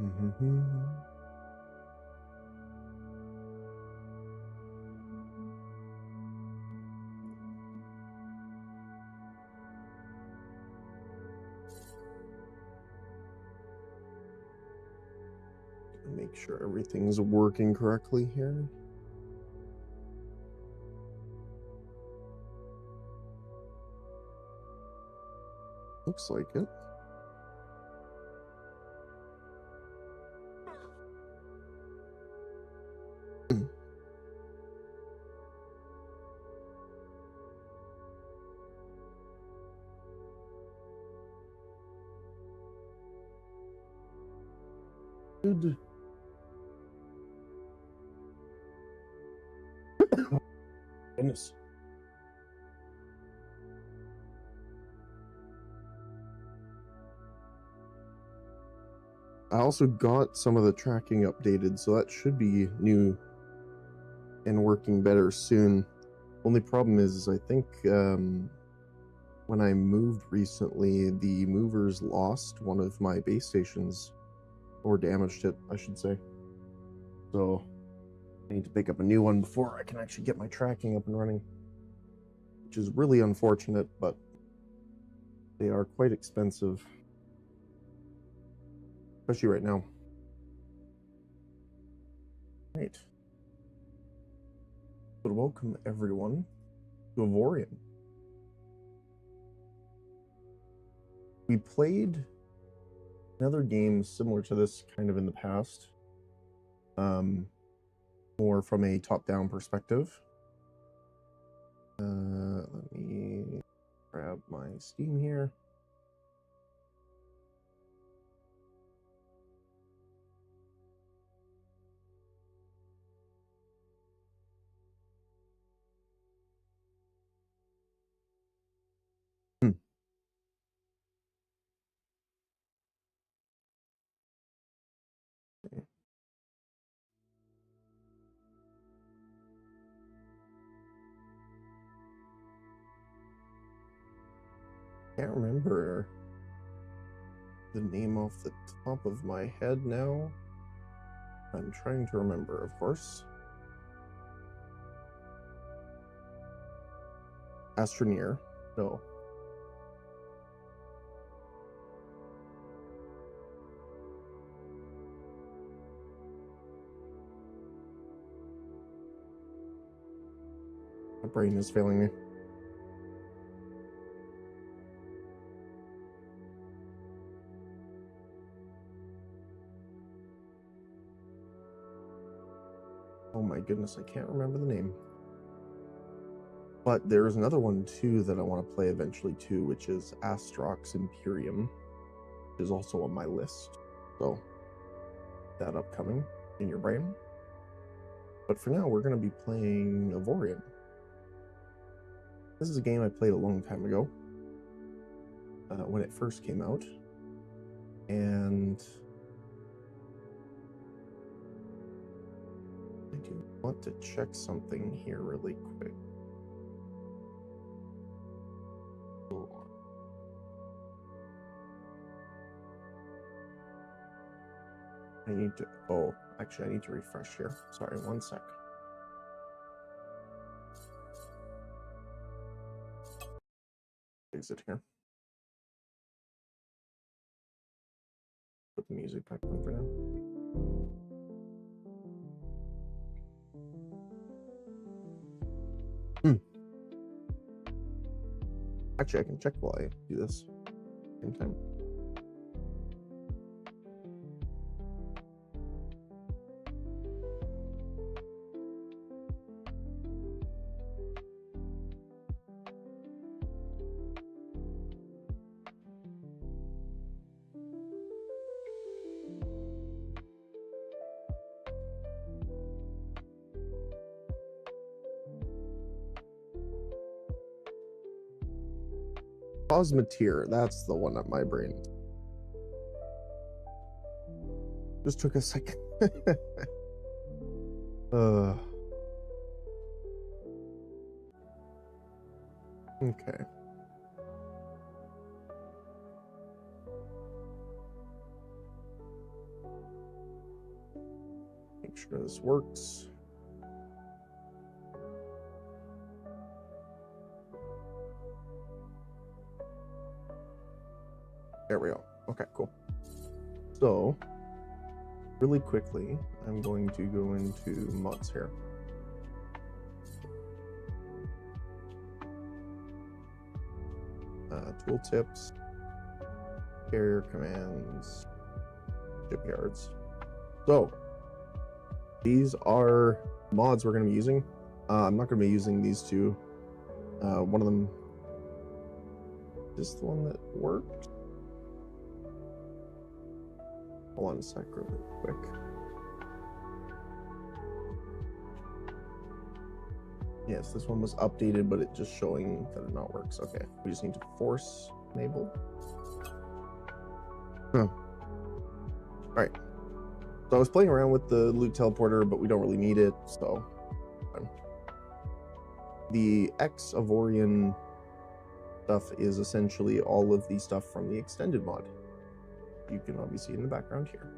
Make sure everything's working correctly here. Looks like it. Good. Goodness. I also got some of the tracking updated, so that should be new and working better soon. Only problem is I think when I moved recently, the movers lost one of my base stations, or damaged it, I should say. So I need to pick up a new one before I can actually get my tracking up and running, which is really unfortunate, but they are quite expensive, especially right now. Right. But welcome everyone to Avorion. We played another game similar to this kind of in the past, more from a top-down perspective. Let me grab my Steam here. Can't remember the name off the top of my head now. I'm trying to remember, of course. Astroneer. No. My brain is failing me. Oh my goodness, I can't remember the name. But there's another one too that I want to play eventually too, which is Astrox Imperium, which is also on my list. So that upcoming in your brain. But for now, we're going to be playing Avorion. This is a game I played a long time ago, when it first came out, and I do want to check something here really quick. I need to, oh, actually I need to refresh here. Sorry, one sec. Exit here. Put the music back on for now. Actually, I can check while I do this same time. Cosmeteer, that's the one up my brain. Just took a second. Okay. sure this works. There we go. Okay, cool. So, really quickly, I'm going to go into mods here. Tooltips, carrier commands, shipyards. So, these are mods we're going to be using. I'm not going to be using these two. One of them is the one that worked. Hold on a sec, really quick. Yes, this one was updated, but it's just showing that it not works. Okay, we just need to force enable. All right. So I was playing around with the loot teleporter, but we don't really need it. So the Avorion stuff is essentially all of the stuff from the extended mod. You can obviously see in the background here.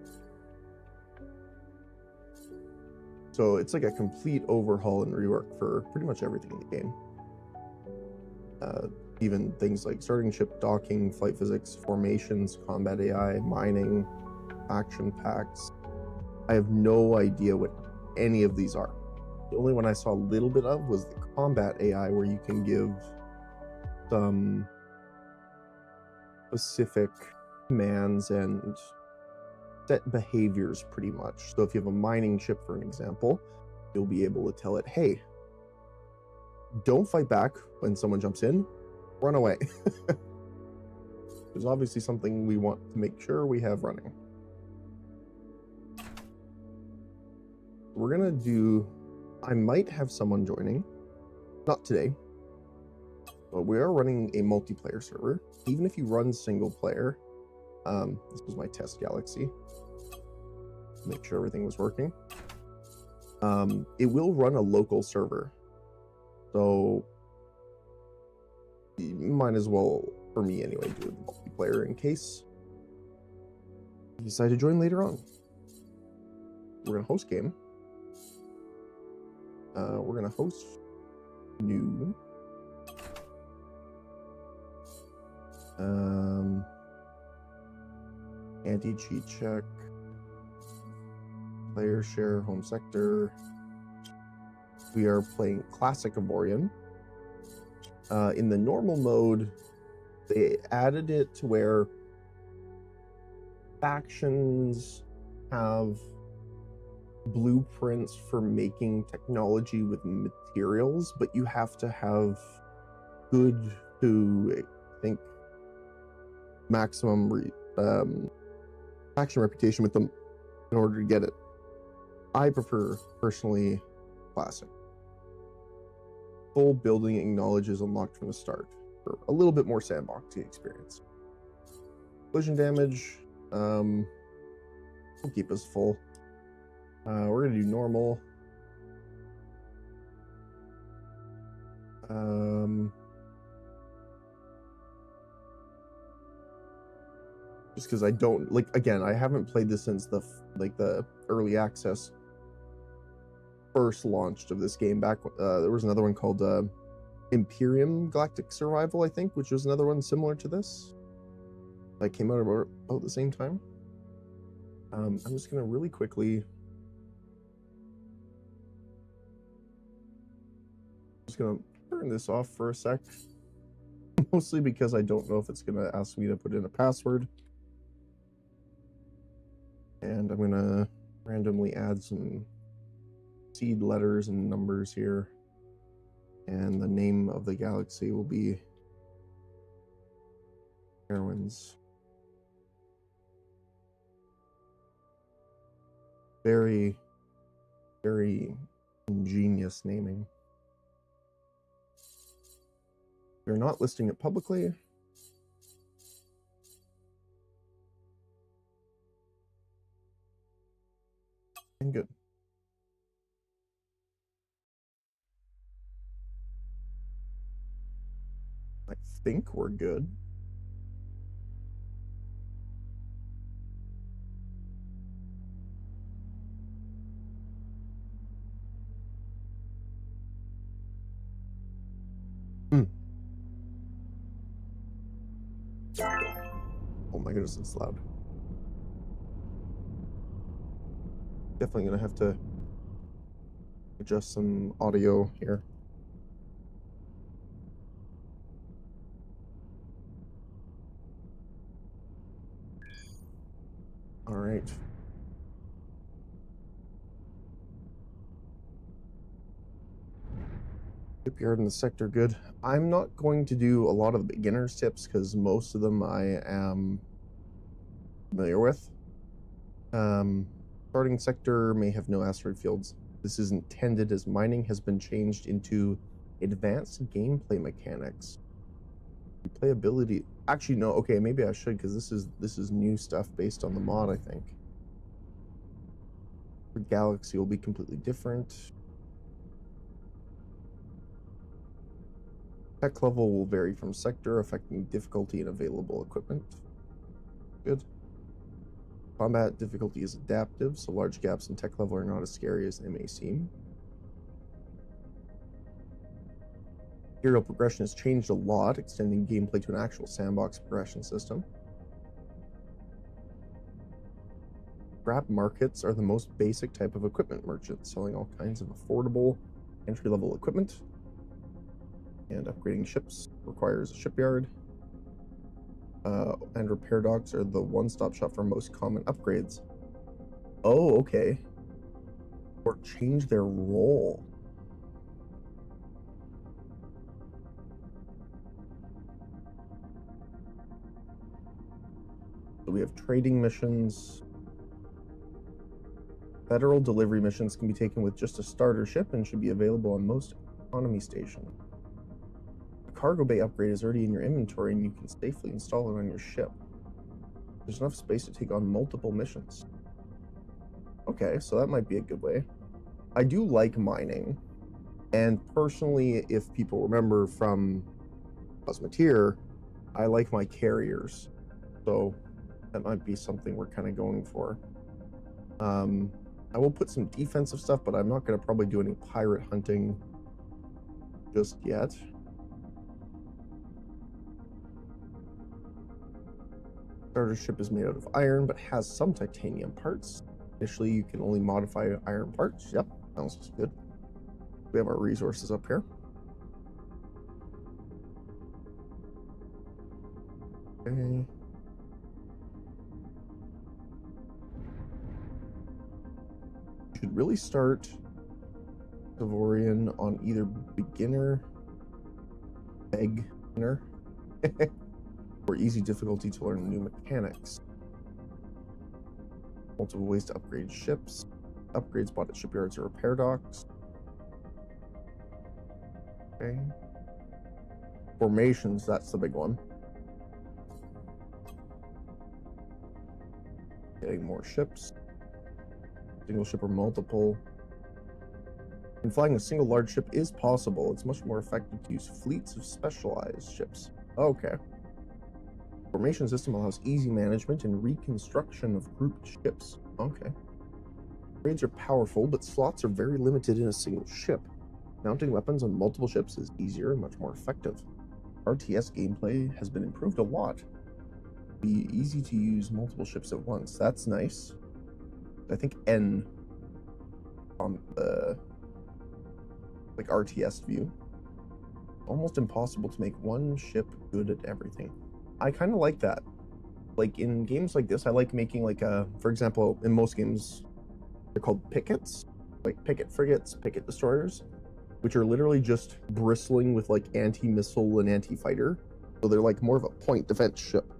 So it's like a complete overhaul and rework for pretty much everything in the game. Even things like starting ship, docking, flight physics, formations, combat AI, mining, action packs. I have no idea what any of these are. The only one I saw a little bit of was the combat AI, where you can give some specific commands and set behaviors pretty much. So if you have a mining ship, for an example, you'll be able to tell it, hey, don't fight back when someone jumps in, run away. There's obviously something we want to make sure we have running. We're gonna do, I might have someone joining, not today, but we are running a multiplayer server. Even if you run single player, this was my test galaxy, make sure everything was working. It will run a local server, so you might as well, for me anyway, do the multiplayer in case you decide to join later on. We're gonna host game. We're gonna host new. Anti-cheat check. Player share, home sector. We are playing classic Avorion. In the normal mode, they added it to where factions have blueprints for making technology with materials, but you have to have good to, I think, maximum faction reputation with them in order to get it. I prefer, personally, classic. Full building acknowledges unlocked from the start for a little bit more sandboxy experience. Collision damage, will keep us full. We're gonna do normal. Just because I don't like, again, I haven't played this since the early access first launched of this game. Back there was another one called Imperium Galactic Survival, I think, which was another one similar to this that came out about the same time. I'm just gonna really quickly turn this off for a sec, mostly because I don't know if it's gonna ask me to put in a password, and I'm gonna randomly add some seed letters and numbers here, and the name of the galaxy will be Heroines. Very, very ingenious naming. We're not listing it publicly. And good. I think we're good. Oh my goodness, it's loud. Definitely gonna have to adjust some audio here. All right. Shipyard in the sector, good. I'm not going to do a lot of the beginner's tips because most of them I am familiar with. Starting sector may have no asteroid fields. This is intended as mining has been changed into advanced gameplay mechanics. Replayability. Actually, no. Okay, maybe I should because this is new stuff based on the mod. I think. The galaxy will be completely different. Tech level will vary from sector, affecting difficulty and available equipment. Good. Combat difficulty is adaptive, so large gaps in tech level are not as scary as they may seem. Hero progression has changed a lot, extending gameplay to an actual sandbox progression system. Scrap markets are the most basic type of equipment merchant, selling all kinds of affordable entry-level equipment. And upgrading ships requires a shipyard. And repair docks are the one-stop shop for most common upgrades. Oh, okay. Or change their role. So we have trading missions. Federal delivery missions can be taken with just a starter ship and should be available on most economy stations. The cargo bay upgrade is already in your inventory and you can safely install it on your ship. There's enough space to take on multiple missions. Okay, so that might be a good way. I do like mining, and personally, if people remember from Cosmeteer, I like my carriers, so that might be something we're kind of going for. I will put some defensive stuff, but I'm not going to probably do any pirate hunting just yet. Starter ship is made out of iron, but has some titanium parts. Initially, you can only modify iron parts. Yep, sounds good. We have our resources up here. Okay. Should really start Avorion on either beginner, beginner, or easy difficulty to learn new mechanics. Multiple ways to upgrade ships. Upgrades bought at shipyards or repair docks. Okay. Formations, that's the big one. Getting more ships. Single ship or multiple. And flying a single large ship is possible. It's much more effective to use fleets of specialized ships. Okay. Formation system allows easy management and reconstruction of grouped ships. Okay. Upgrades are powerful, but slots are very limited in a single ship. Mounting weapons on multiple ships is easier and much more effective. RTS gameplay has been improved a lot. Be easy to use multiple ships at once. That's nice. I think N on the like RTS view. Almost impossible to make one ship good at everything. I kind of like that. Like in games like this, I like making like for example, in most games, they're called pickets, like picket frigates, picket destroyers, which are literally just bristling with like anti-missile and anti-fighter. So they're like more of a point defense ship.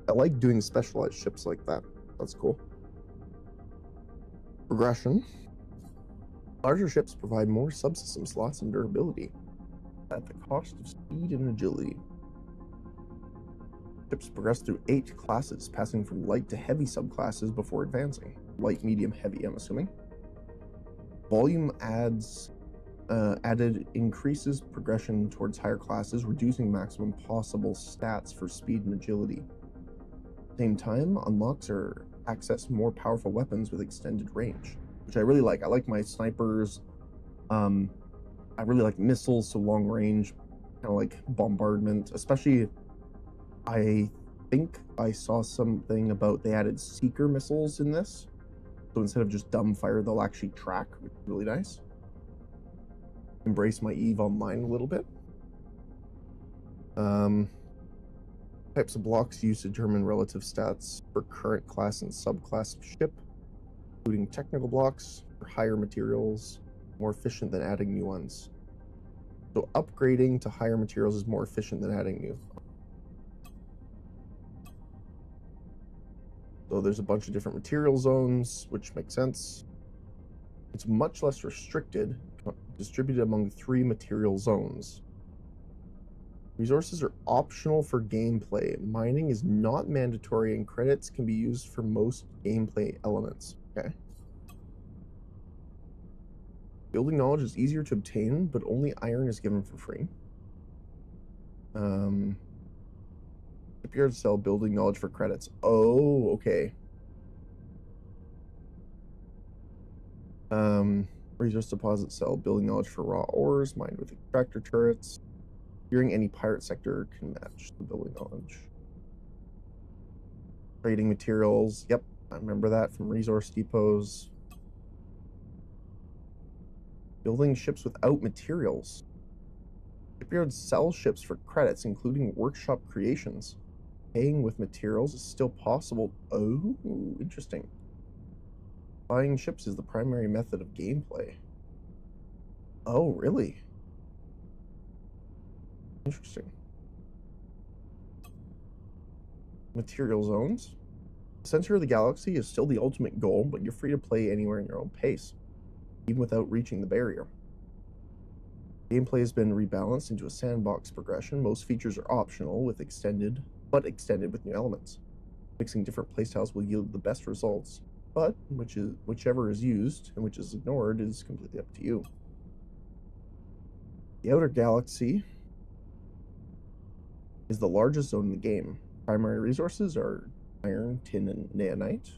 I like doing specialized ships like that. That's cool. Progression. Larger ships provide more subsystem slots and durability at the cost of speed and agility. Ships progress through 8 classes, passing from light to heavy subclasses before advancing. Light, medium, heavy, I'm assuming. Volume added increases progression towards higher classes, reducing maximum possible stats for speed and agility. At the same time, unlocks or access more powerful weapons with extended range, which I really like. I like my snipers. I really like missiles, so long range, kind of like bombardment. Especially, I think I saw something about they added seeker missiles in this. So instead of just dumb fire, they'll actually track, which is really nice. Embrace my EVE Online a little bit. Types of blocks used to determine relative stats for current class and subclass of ship, including technical blocks for higher materials, more efficient than adding new ones. So upgrading to higher materials is more efficient than adding new. So there's a bunch of different material zones, which makes sense. It's much less restricted, distributed among 3 material zones. Resources are optional for gameplay. Mining is not mandatory, and credits can be used for most gameplay elements. Okay. Building knowledge is easier to obtain, but only iron is given for free. Appear to sell building knowledge for credits. Oh, okay. Resource deposit sell building knowledge for raw ores mined with extractor turrets. During any pirate sector can match the building knowledge. Trading materials. Yep, I remember that from resource depots. Building ships without materials. Shipyards sell ships for credits, including workshop creations. Paying with materials is still possible. Oh, interesting. Buying ships is the primary method of gameplay. Oh, really? Interesting. Material zones. The center of the galaxy is still the ultimate goal, but you're free to play anywhere in your own pace, even without reaching the barrier. Gameplay has been rebalanced into a sandbox progression. Most features are optional, with extended with new elements. Mixing different playstyles will yield the best results, but whichever is used and which is ignored is completely up to you. The outer galaxy is the largest zone in the game. Primary resources are iron, tin, and naonite.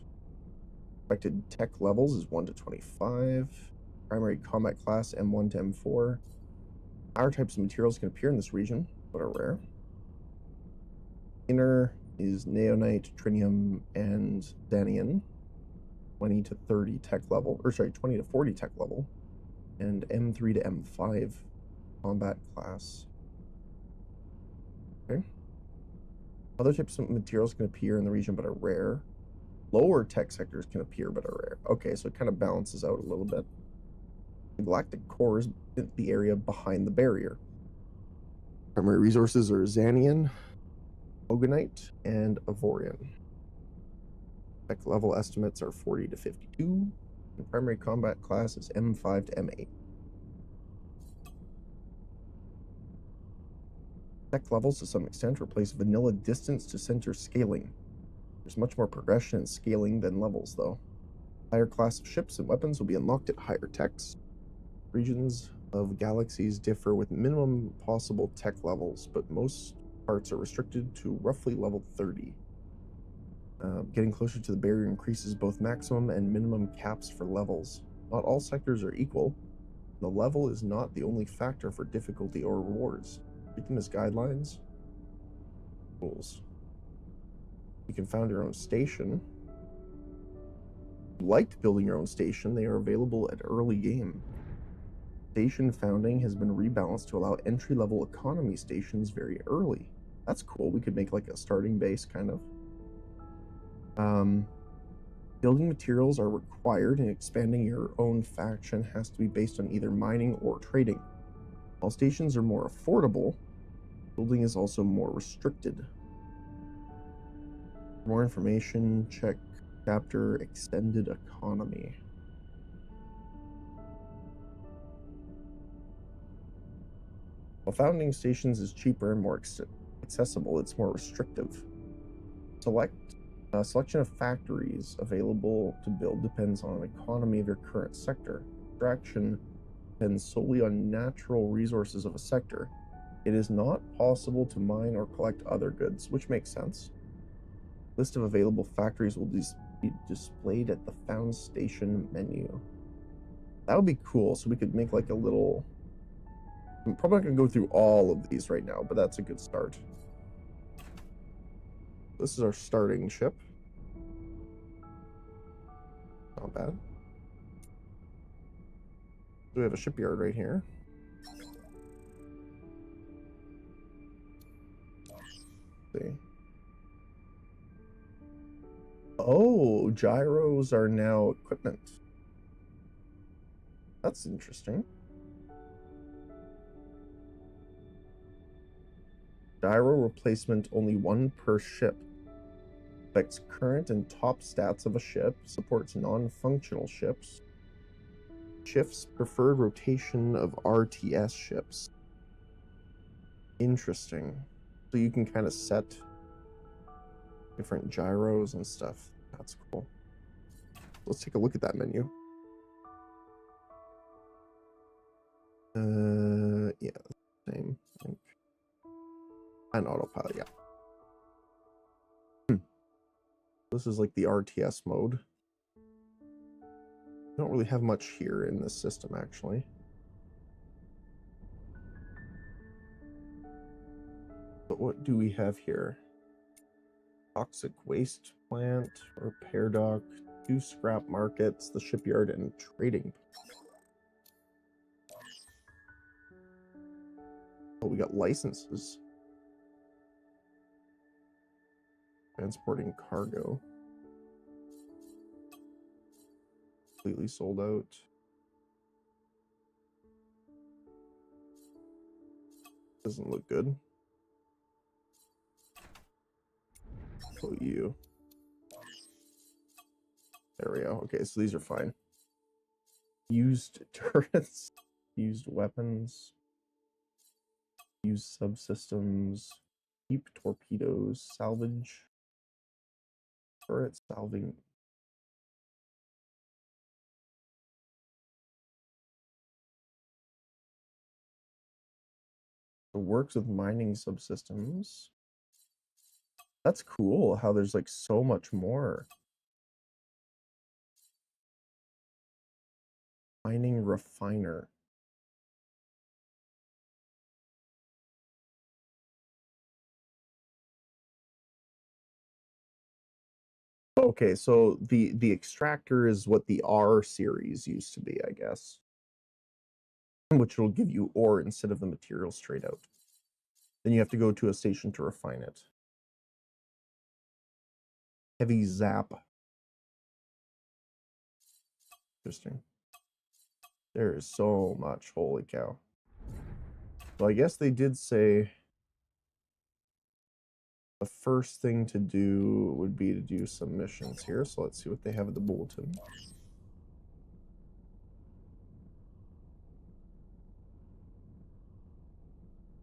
Expected tech levels is 1 to 25. Primary combat class M1 to M4. Higher types of materials can appear in this region, but are rare. Inner is naonite, trinium, and xanium. 20 to 30 tech level, 20 to 40 tech level, and M3 to M5 combat class. Okay. Other types of materials can appear in the region but are rare. Lower tech sectors can appear but are rare. Okay, so it kind of balances out a little bit. The galactic core is the area behind the barrier. Primary resources are xanium, oganite, and Avorion. Tech level estimates are 40 to 52. And primary combat class is M5 to M8. Tech levels, to some extent, replace vanilla distance to center scaling. There's much more progression in scaling than levels, though. Higher class of ships and weapons will be unlocked at higher techs. Regions of galaxies differ with minimum possible tech levels, but most parts are restricted to roughly level 30. Getting closer to the barrier increases both maximum and minimum caps for levels. Not all sectors are equal. The level is not the only factor for difficulty or rewards. Treat them as guidelines. Rules. You can found your own station. If you liked building your own station, they are available at early game. Station founding has been rebalanced to allow entry-level economy stations very early. That's cool. We could make like a starting base, kind of. Building materials are required, and expanding your own faction has to be based on either mining or trading. While stations are more affordable, building is also more restricted. For more information, check chapter Extended Economy. While founding stations is cheaper and more accessible, it's more restrictive. Selection of factories available to build depends on the economy of your current sector. Extraction depends solely on natural resources of a sector. It is not possible to mine or collect other goods, which makes sense. List of available factories will be displayed at the Found Station menu. That would be cool, so we could make like a little... I'm probably not going to go through all of these right now, but that's a good start. This is our starting ship. Not bad. We have a shipyard right here. Let's see. Oh, gyros are now equipment. That's interesting. Gyro replacement, only one per ship. Affects current and top stats of a ship. Supports non-functional ships. Shifts preferred rotation of RTS ships. Interesting. So you can kind of set different gyros and stuff. That's cool. Let's take a look at that menu. Yeah, same. And autopilot, yeah. This is like the RTS mode. Don't really have much here in this system, actually. But what do we have here? Toxic waste plant, repair dock, 2 scrap markets, the shipyard, and trading. Oh, we got licenses. Transporting cargo. Completely sold out. Doesn't look good. Oh, you. There we go. Okay, so these are fine. Used turrets, used weapons, used subsystems, deep torpedoes, salvage, turret salving. It works with mining subsystems. That's cool how there's like so much more. Mining refiner. Okay, so the extractor is what the R series used to be, I guess. Which will give you ore instead of the material straight out. Then you have to go to a station to refine it. Heavy zap. Interesting. There is so much, holy cow. Well, I guess they did say the first thing to do would be to do some missions here. So let's see what they have at the bulletin.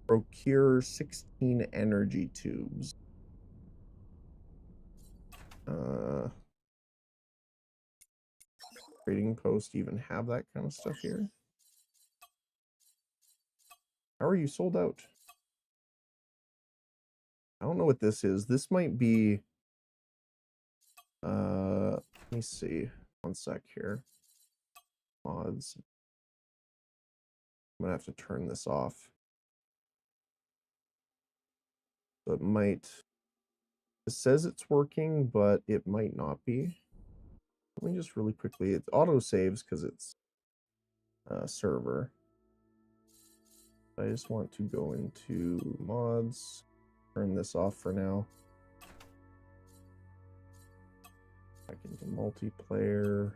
Procure 16 energy tubes. Trading post even have that kind of stuff here? How are you sold out? I don't know what this is. This might be let me see. One sec here. Mods. I'm gonna have to turn this off. So it might, it says it's working, but it might not be. Let me just really quickly, it auto saves because it's a server. I just want to go into mods, turn this off for now. Back into multiplayer.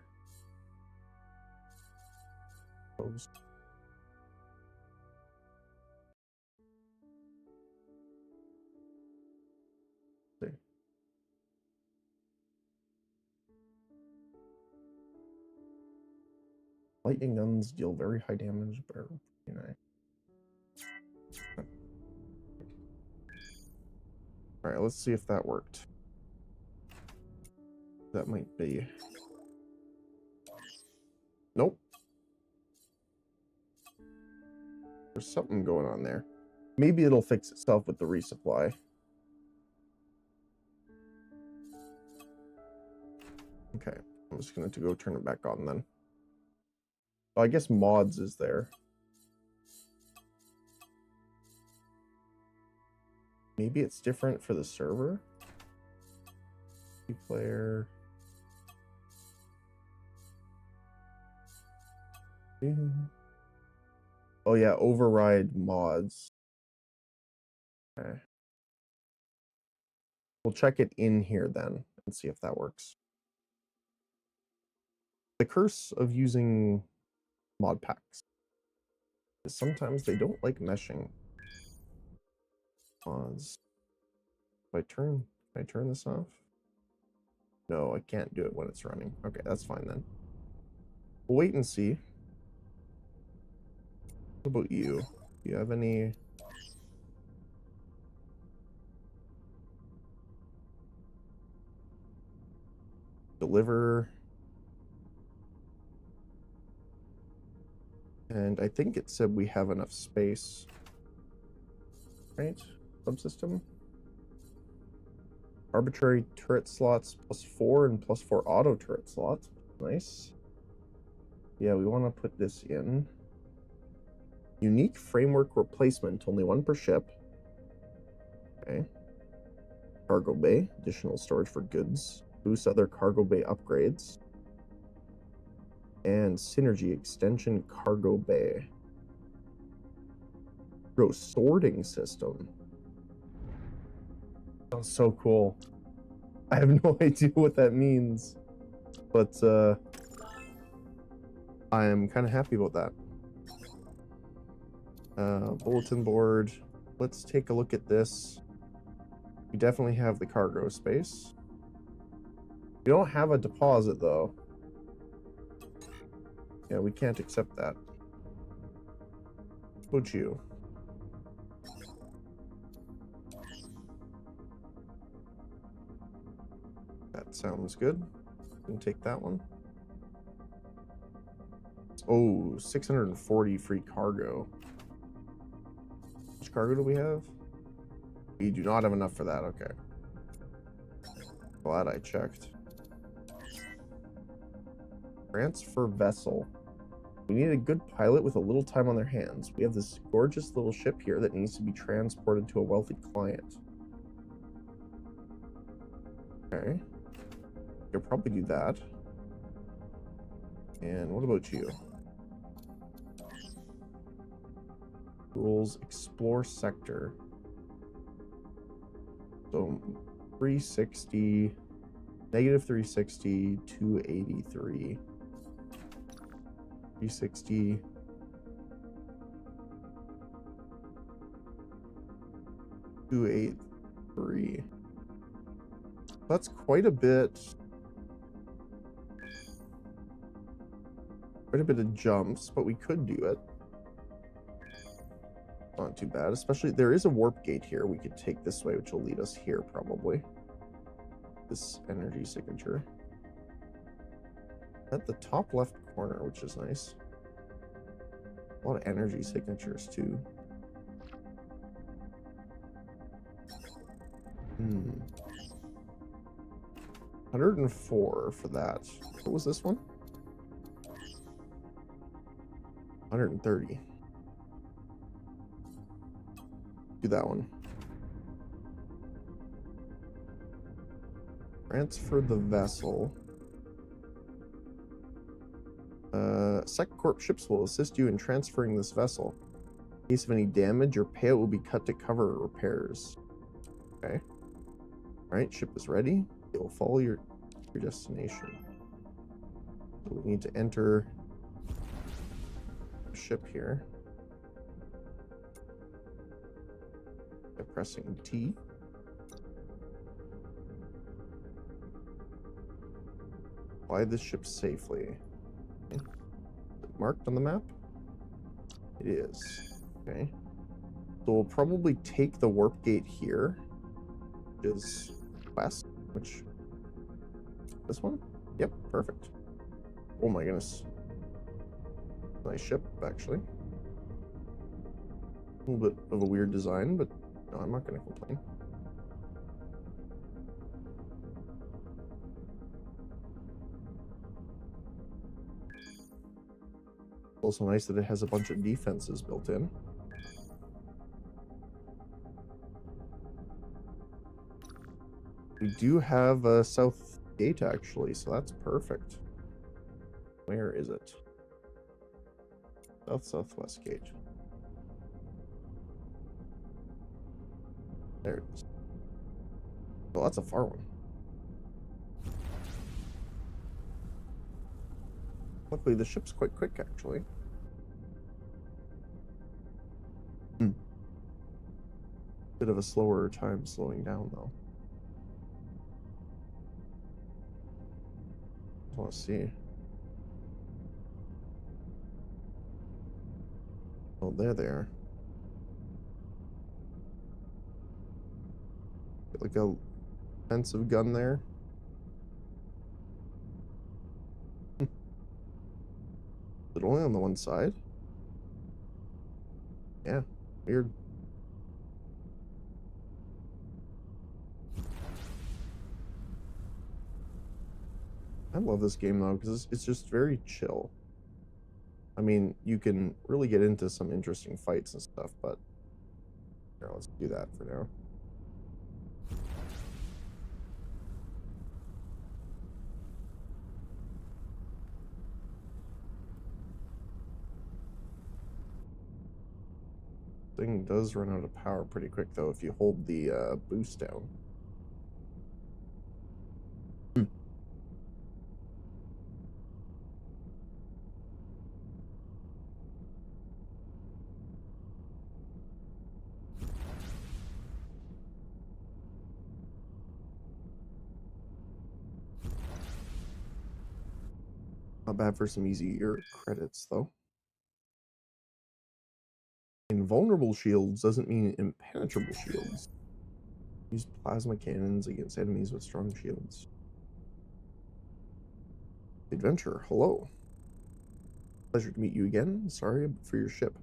Post. See. Lightning guns deal very high damage, but you know. All right, let's see if that worked. That might be. Nope. There's something going on there. Maybe it'll fix itself with the resupply. Okay, I'm just going to go turn it back on then. Well, I guess mods is there. Maybe it's different for the server. Player. Oh yeah, override mods. Okay. We'll check it in here then and see if that works. The curse of using mod packs is sometimes they don't like meshing. Mods. Can I turn this off? No, I can't do it when it's running. Okay, that's fine then. We'll wait and see. What about you? Do you have any... Deliver. And I think it said we have enough space. Right? Subsystem. Arbitrary turret slots +4 and +4 auto turret slots. Nice. Yeah, we want to put this in. Unique framework replacement, only one per ship. Okay. Cargo bay, additional storage for goods. Boost other cargo bay upgrades. And synergy extension cargo bay. Bro, sorting system. Sounds so cool. I have no idea what that means. But I am kind of happy about that. Bulletin board. Let's take a look at this. We definitely have the cargo space. We don't have a deposit though. Yeah, we can't accept that. What about you? That sounds good. We can take that one. Oh, 640 free cargo. Which cargo do we have? We do not have enough for that, okay. Glad I checked. Transfer vessel. We need a good pilot with a little time on their hands. We have this gorgeous little ship here that needs to be transported to a wealthy client. Okay. Could probably do that. And what about you? Rules, explore sector. So 360, negative 360, 283. 360. $283. That's quite a bit. Quite a bit of jumps, but we could do it. Not too bad, especially there is a warp gate here. We could take this way, which will lead us here probably. This energy signature. At the top left corner, which is nice. A lot of energy signatures too. 104 for that. What was this one? 130. Do that one. Transfer the vessel. SecCorp ships will assist you in transferring this vessel. In case of any damage, your payout will be cut to cover repairs. Okay. Alright, ship is ready. It will follow your destination. So we need to enter a ship here by pressing T. Fly this ship safely. Okay. Is it marked on the map? It is. Okay. So we'll probably take the warp gate here, which is west, which... This one? Yep, perfect. Oh my goodness. Nice ship, actually. A little bit of a weird design, but no, I'm not going to complain. Also nice that it has a bunch of defenses built in. We We do have a south gate, actually, so that's perfect. Where is it? South-southwest gate. There it is. Well, that's a far one. Luckily, the ship's quite quick, actually. Bit of a slower time slowing down, though. I want to see. Oh, there they are. Get like a defensive gun there. Is it only on the one side? Yeah, weird. I love this game though because it's just very chill. I mean, you can really get into some interesting fights and stuff, but here, let's do that for now. Thing does run out of power pretty quick though if you hold the boost down. Not bad for some easier credits though. Invulnerable shields doesn't mean impenetrable shields. Use plasma cannons against enemies with strong shields. Adventure, hello. Pleasure to meet you again. Sorry for your ship.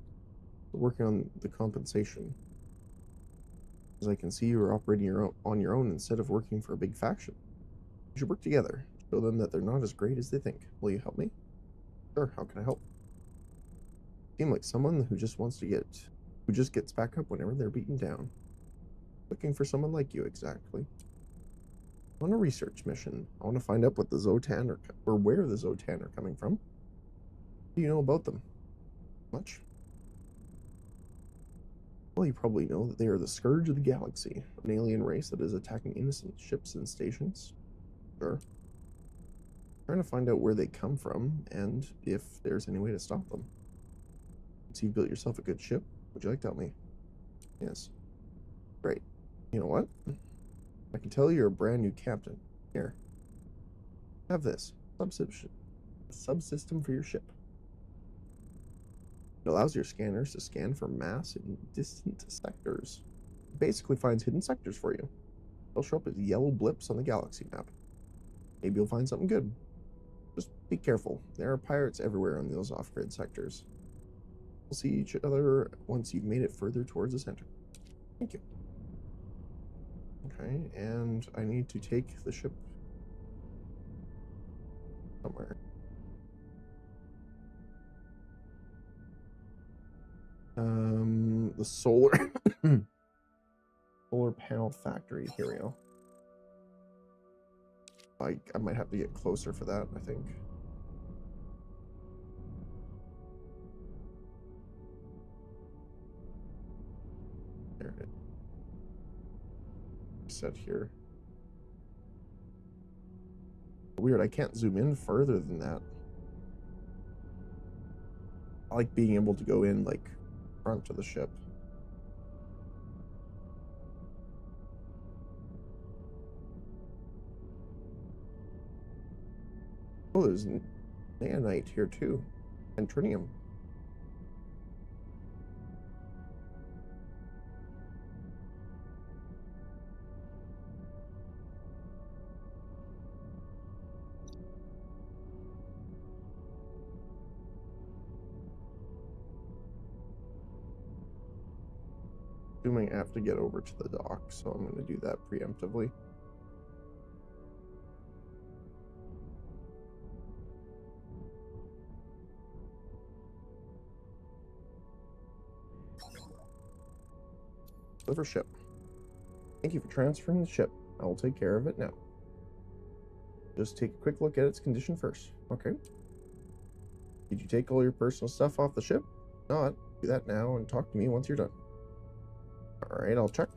We're working on the compensation. As I can see, you are operating on your own instead of working for a big faction. We should work together. Show them that they're not as great as they think. Will you help me? Sure, how can I help? Seem like someone who just gets back up whenever they're beaten down. Looking for someone like you, exactly. On a research mission, I want to find out what the Zotan or where the Zotan are coming from. What do you know about them? Much? Well, you probably know that they are the scourge of the galaxy, an alien race that is attacking innocent ships and stations. Sure. Trying to find out where they come from and if there's any way to stop them. So you built yourself a good ship. Would you like to help me? Yes. Great. You know what? I can tell you're a brand new captain. Here. Have this. Subsystem for your ship. It allows your scanners to scan for mass in distant sectors. It basically finds hidden sectors for you. They'll show up as yellow blips on the galaxy map. Maybe you'll find something good. Just be careful. There are pirates everywhere in those off-grid sectors. We'll see each other once you've made it further towards the center. Thank you. Okay, and I need to take the ship somewhere. The solar solar panel factory. Here we go. I might have to get closer for that, I think. There it is. Set here. Weird, I can't zoom in further than that. I like being able to go in like front of the ship. Oh, there's nanite here too, and tritium. Assuming I have to get over to the dock, so I'm going to do that preemptively. Deliver ship. Thank you for transferring the ship. I will take care of it now. Just take a quick look at its condition first. Okay. Did you take all your personal stuff off the ship? Not. Do that now and talk to me once you're done. Alright, I'll check.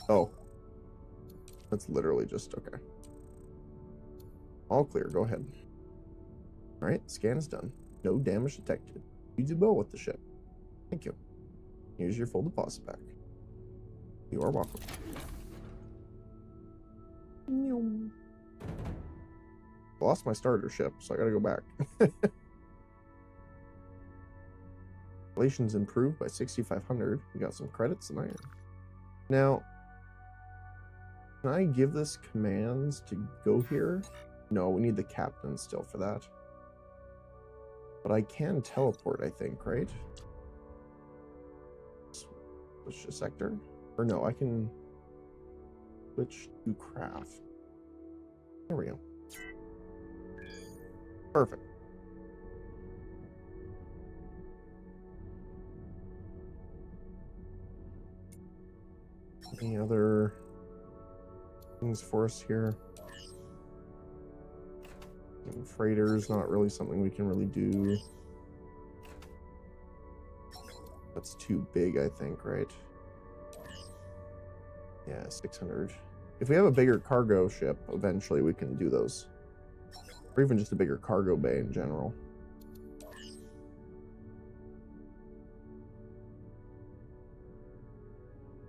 Oh. That's literally just okay. All clear, go ahead. Alright, scan is done. No damage detected. You did well with the ship. Thank you. Here's your full deposit back. You are welcome. I lost my starter ship, so I gotta go back. Relations improved by 6,500. We got some credits and iron. Now, can I give this commands to go here? No, we need the captain still for that. But I can teleport, I think, right? Switch to sector? Or no, I can switch to craft. There we go. Perfect. Any other things for us here? Freighters, not really something we can really do. That's too big, I think, right? Yeah, 600. If we have a bigger cargo ship, eventually we can do those. Or even just a bigger cargo bay in general.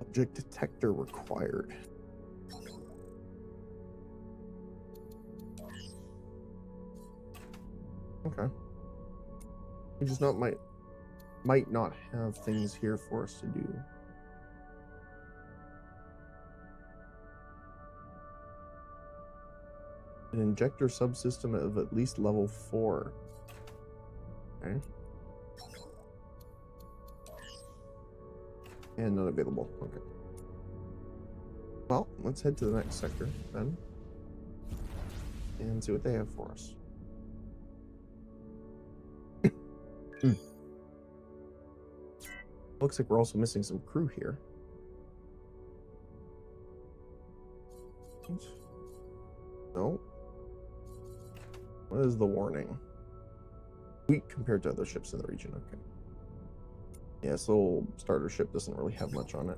Object detector required. Okay. We just might not have things here for us to do. An injector subsystem of at least level 4. Okay. And not available. Okay. Well, let's head to the next sector then. And see what they have for us. Looks like we're also missing some crew here. No. What is the warning? Weak compared to other ships in the region. Okay. Yeah, so starter ship doesn't really have much on it.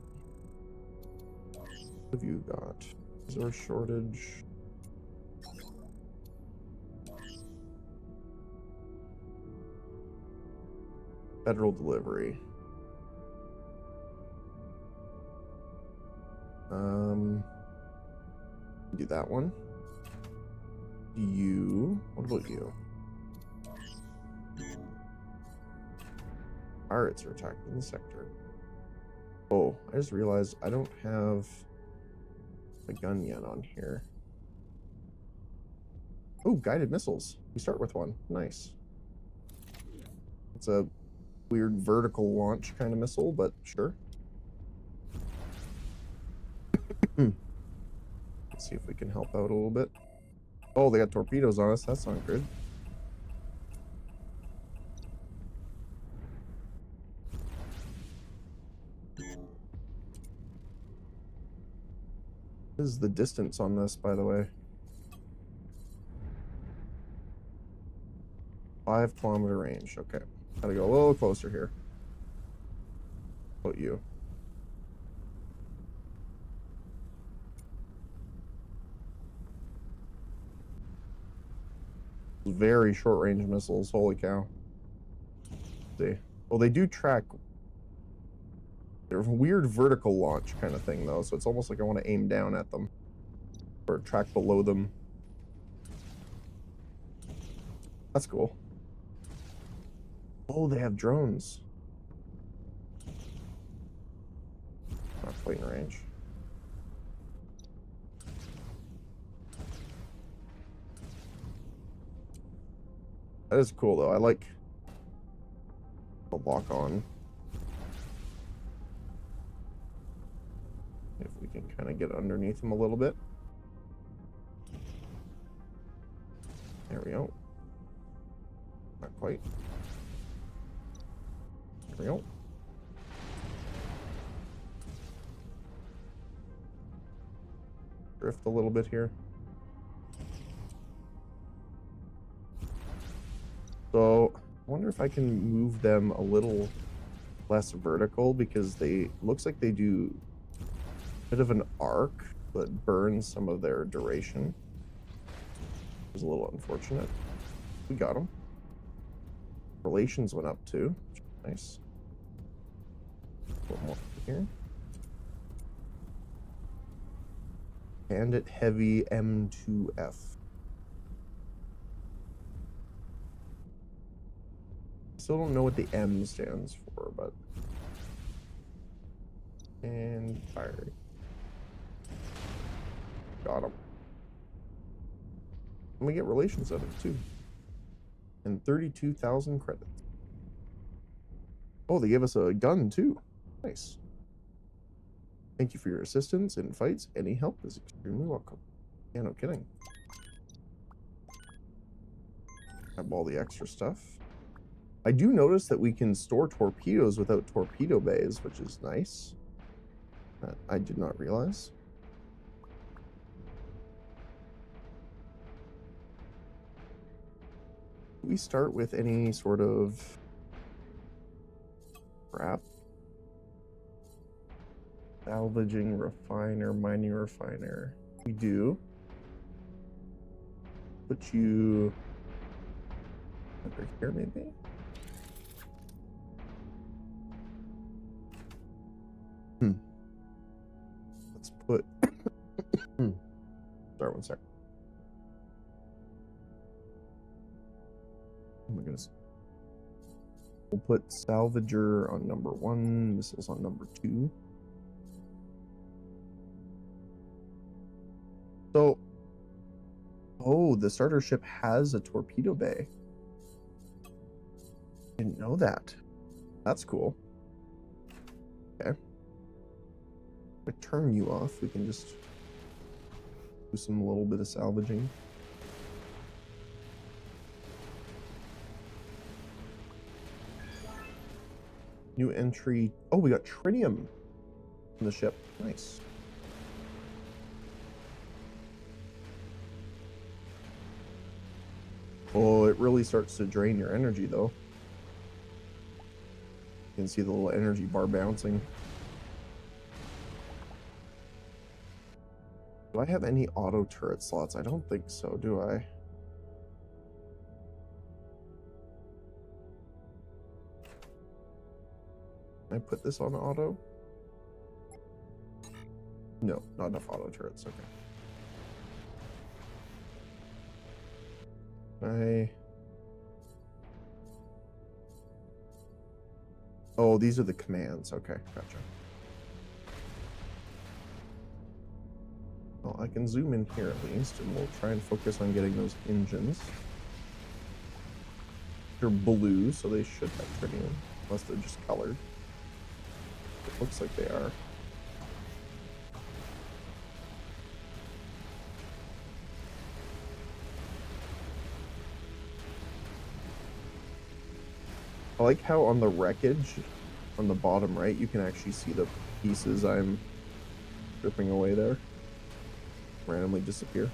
What have you got? Is there a shortage? Federal delivery. Do that one. You. What about you? Pirates are attacking the sector. Oh, I just realized I don't have a gun yet on here. Oh, guided missiles. We start with one. Nice. It's a weird vertical launch kind of missile, but sure. Let's see if we can help out a little bit. Oh, they got torpedoes on us. That's not good. What is the distance on this, by the way? 5-kilometer range. Okay. Gotta go a little closer here. What about you? Very short range missiles. Holy cow. Let's see. Well, they do track. They're a weird vertical launch kind of thing, though, so it's almost like I want to aim down at them or track below them. That's cool. Oh, they have drones. Not quite in range. That is cool, though. I like the lock on. If we can kind of get underneath them a little bit. There we go. Not quite. There we go. drift a little bit here. So I wonder if I can move them a little less vertical, because they looks like they do a bit of an arc that burns some of their duration. It's a little unfortunate. We got them. Relations went up too. Nice. A little more here. Bandit Heavy M2F. Still don't know what the M stands for, but... And fire. Got him. And we get relations out of it too. And 32,000 credits. Oh, they gave us a gun too. Nice. Thank you for your assistance in fights. Any help is extremely welcome. Yeah, no kidding. Have all the extra stuff. I do notice that we can store torpedoes without torpedo bays, which is nice. That I did not realize. Do we start with any sort of crap? Salvaging refiner, mining refiner. We do. Put you over here, maybe? Let's put... Sorry, one sec. Oh my goodness. We'll put salvager on number 1, missiles on number 2. So, oh, the starter ship has a torpedo bay. Didn't know that. That's cool. Okay. If I turn you off, we can just do some little bit of salvaging. New entry. Oh, we got tritium in the ship. Nice. Oh, it really starts to drain your energy, though. You can see the little energy bar bouncing. Do I have any auto turret slots? I don't think so, do I? Can I put this on auto? No, not enough auto turrets. Okay. Oh, these are the commands. Okay, gotcha. Well, I can zoom in here at least, and we'll try and focus on getting those engines. They're blue, so they should have tritium, unless they're just colored. It looks like they are. I like how on the wreckage, on the bottom right, you can actually see the pieces I'm stripping away there. Randomly disappear.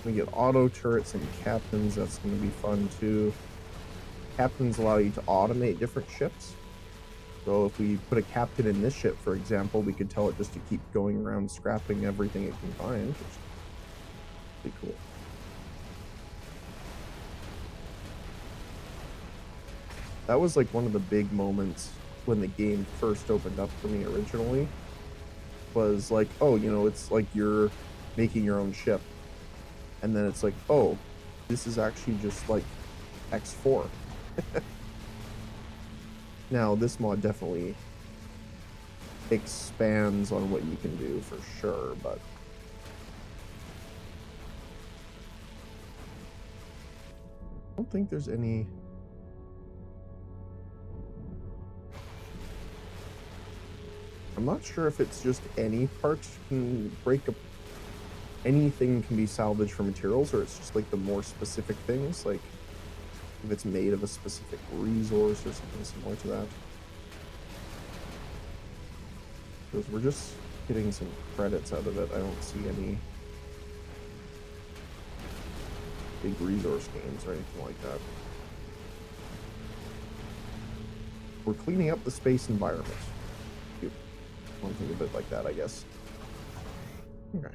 We get auto turrets and captains. That's going to be fun too. Captains allow you to automate different ships. So if we put a captain in this ship, for example, we could tell it just to keep going around scrapping everything it can find, which is pretty cool. That was like one of the big moments when the game first opened up for me originally. Was like, oh, you know, it's like you're making your own ship. And then it's like, oh, this is actually just like X4. Now, this mod definitely expands on what you can do for sure, but I don't think there's any. I'm not sure if it's just any parts can break up. Anything can be salvaged for materials, or it's just like the more specific things. Like if it's made of a specific resource or something similar to that. Because we're just getting some credits out of it. I don't see any big resource gains or anything like that. We're cleaning up the space environment. One thing a bit like that, I guess. Okay.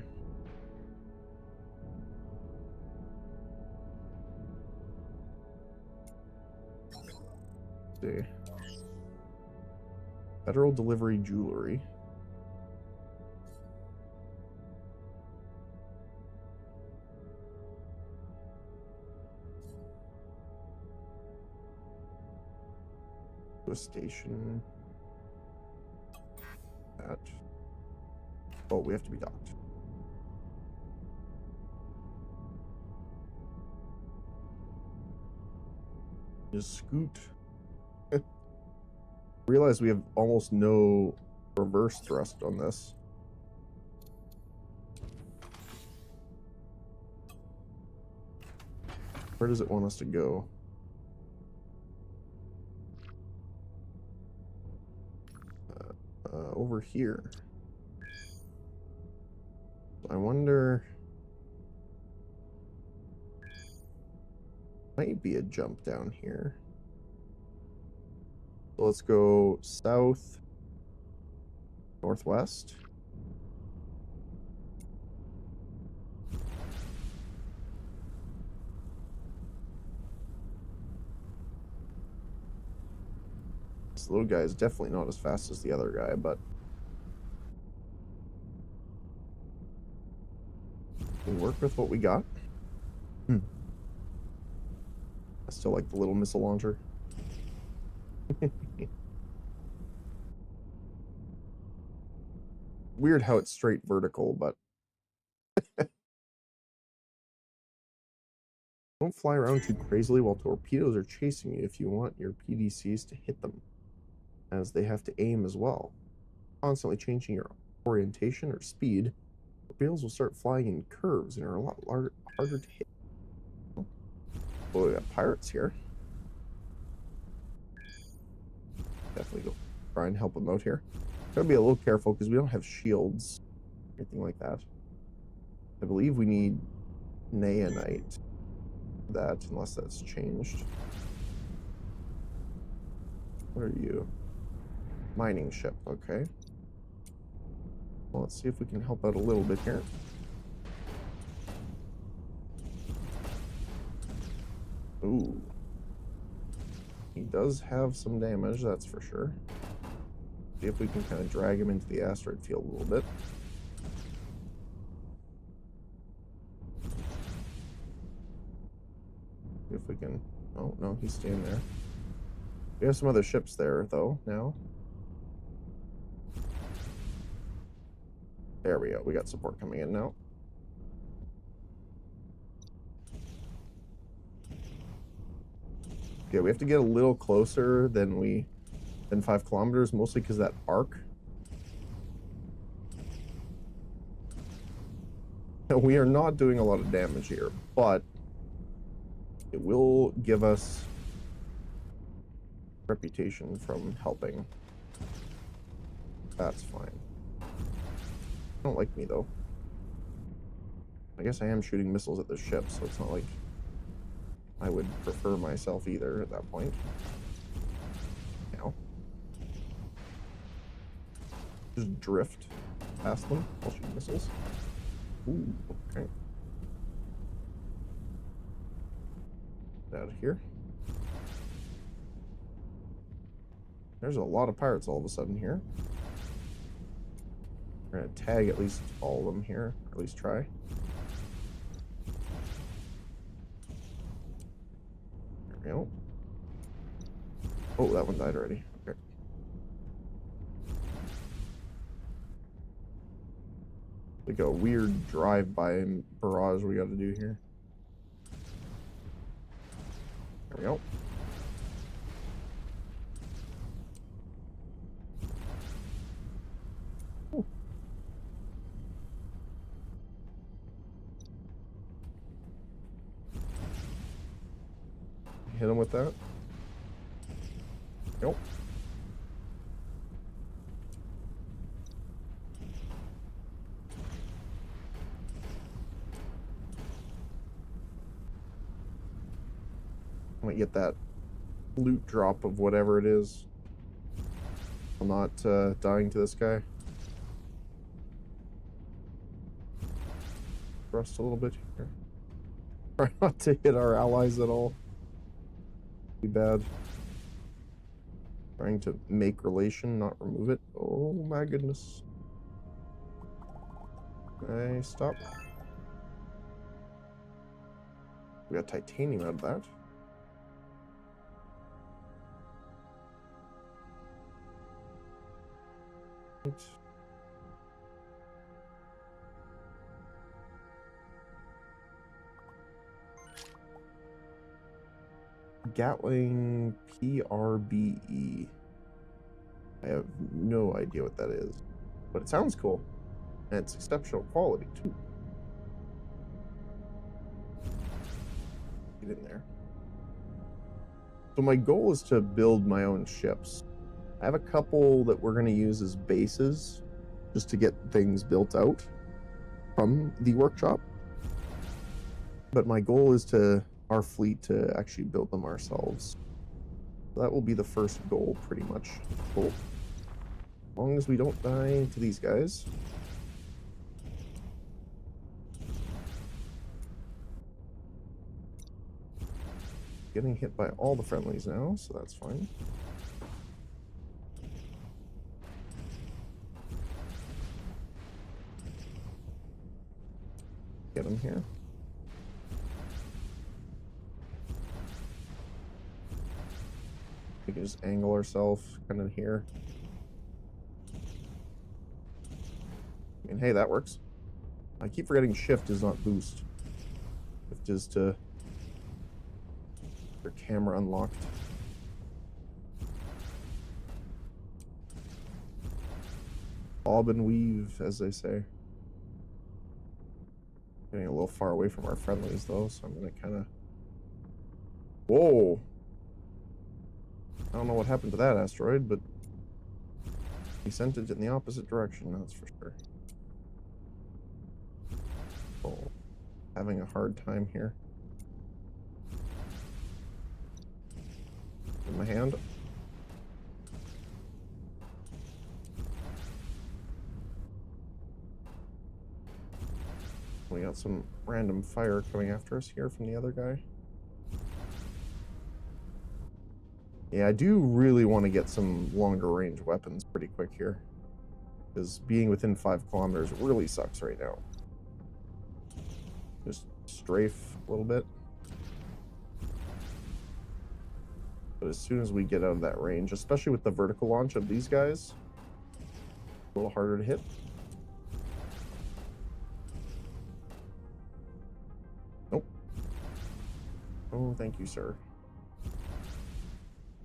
Let's see. Federal Delivery Jewelry. To a station. That. Oh, we have to be docked. Just scoot. Realize we have almost no reverse thrust on this. Where does it want us to go? Over here. I wonder. Might be a jump down here. So let's go south, northwest. This little guy is definitely not as fast as the other guy, but we work with what we got. I still like the little missile launcher. Weird how it's straight vertical, but don't fly around too crazily while torpedoes are chasing you if you want your PDCs to hit them, as they have to aim as well. Constantly changing your orientation or speed, torpedoes will start flying in curves and are a lot harder to hit. Oh, we got pirates here. Definitely go try and help them out here. Gotta be a little careful because we don't have shields, anything like that. I believe we need Naonite for that, unless that's changed. What are you? Mining ship, okay. Well, let's see if we can help out a little bit here. Ooh. He does have some damage, that's for sure. See if we can kind of drag him into the asteroid field a little bit. See if we can... Oh, no, he's staying there. We have some other ships there, though, now. There we go. We got support coming in now. Yeah, we have to get a little closer than 5 kilometers, mostly because that arc. We are not doing a lot of damage here, but it will give us reputation from helping. That's fine. They don't like me, though. I guess I am shooting missiles at the ship, so it's not like I would prefer myself either at that point. Now. Just drift past them while shooting missiles. Ooh, okay. Get out of here. There's a lot of pirates all of a sudden here. We're gonna tag at least all of them here, or at least try. There we go. Oh, that one died already. Okay. Like a weird drive-by barrage we gotta do here. There we go. Ooh. hit him with that. Nope. I might get that loot drop of whatever it is. I'm not dying to this guy. Rust a little bit here. Try not to hit our allies at all. Be bad. Trying to make relation, not remove it. Oh my goodness. I stop. We got titanium out of that. Right. Gatling PRBE. I have no idea what that is, but it sounds cool. And it's exceptional quality, too. Get in there. So my goal is to build my own ships. I have a couple that we're going to use as bases, just to get things built out from the workshop. But my goal is to our fleet to actually build them ourselves. So that will be the first goal, pretty much. Cool. As long as we don't die to these guys. Getting hit by all the friendlies now, so that's fine. Get him here. We can just angle ourselves kind of here. I mean, hey, that works. I keep forgetting shift does not boost. Shift is to your camera unlocked. Bob and weave, as they say. Getting a little far away from our friendlies, though, so I'm gonna kind of... Whoa! I don't know what happened to that asteroid, but he sent it in the opposite direction, that's for sure. Oh, having a hard time here. In my hand. We got some random fire coming after us here from the other guy. Yeah, I do really want to get some longer range weapons pretty quick here. Because being within 5 kilometers really sucks right now. Just strafe a little bit. But as soon as we get out of that range, especially with the vertical launch of these guys, a little harder to hit. Nope. Oh, thank you, sir.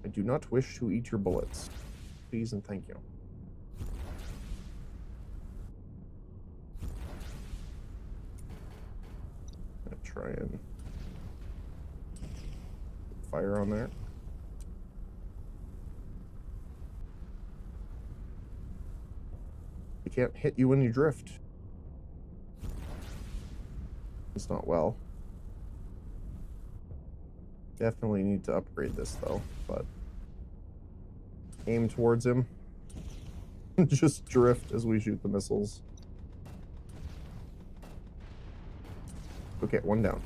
I do not wish to eat your bullets. Please and thank you. I'm gonna try and fire on there. You can't hit you when you drift. It's not well. Definitely need to upgrade this though, but aim towards him. Just drift as we shoot the missiles. Okay, one down.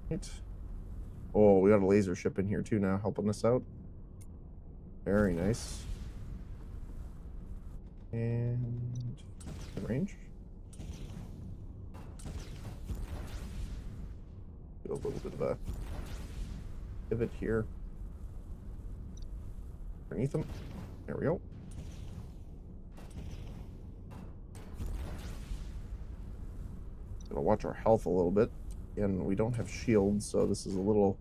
Right. Oh, we got a laser ship in here too now, helping us out. Very nice. And in range. Do a little bit of a pivot here. Underneath them. There we go. Gonna watch our health a little bit. And we don't have shields, so this is a little...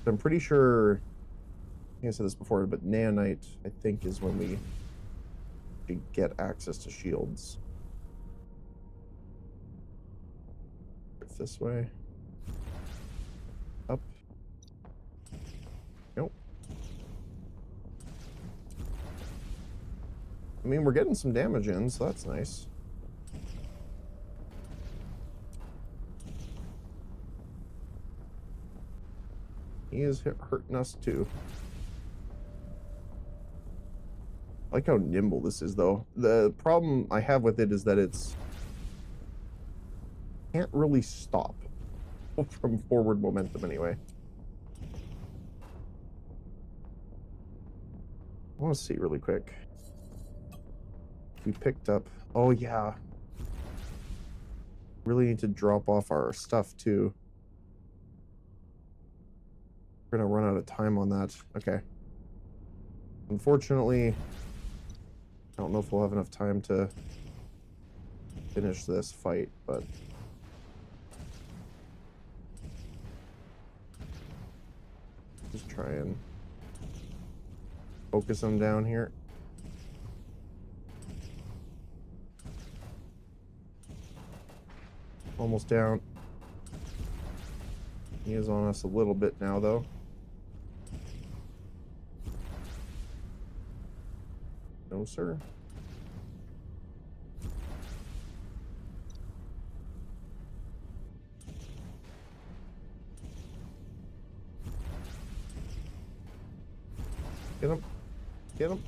I'm pretty sure... I think I said this before, but nanite, I think, is when we get access to shields. this way. Up. Nope. I mean, we're getting some damage in, so that's nice. He is hurting us too. I like how nimble this is, though. The problem I have with it is that it's can't really stop from forward momentum anyway. I want to see really quick. We picked up. Oh yeah. Really need to drop off our stuff too. We're gonna run out of time on that. Okay. Unfortunately, I don't know if we'll have enough time to finish this fight, but just try and focus them down here. Almost down. He is on us a little bit now, though. No, sir. Get him. Get him.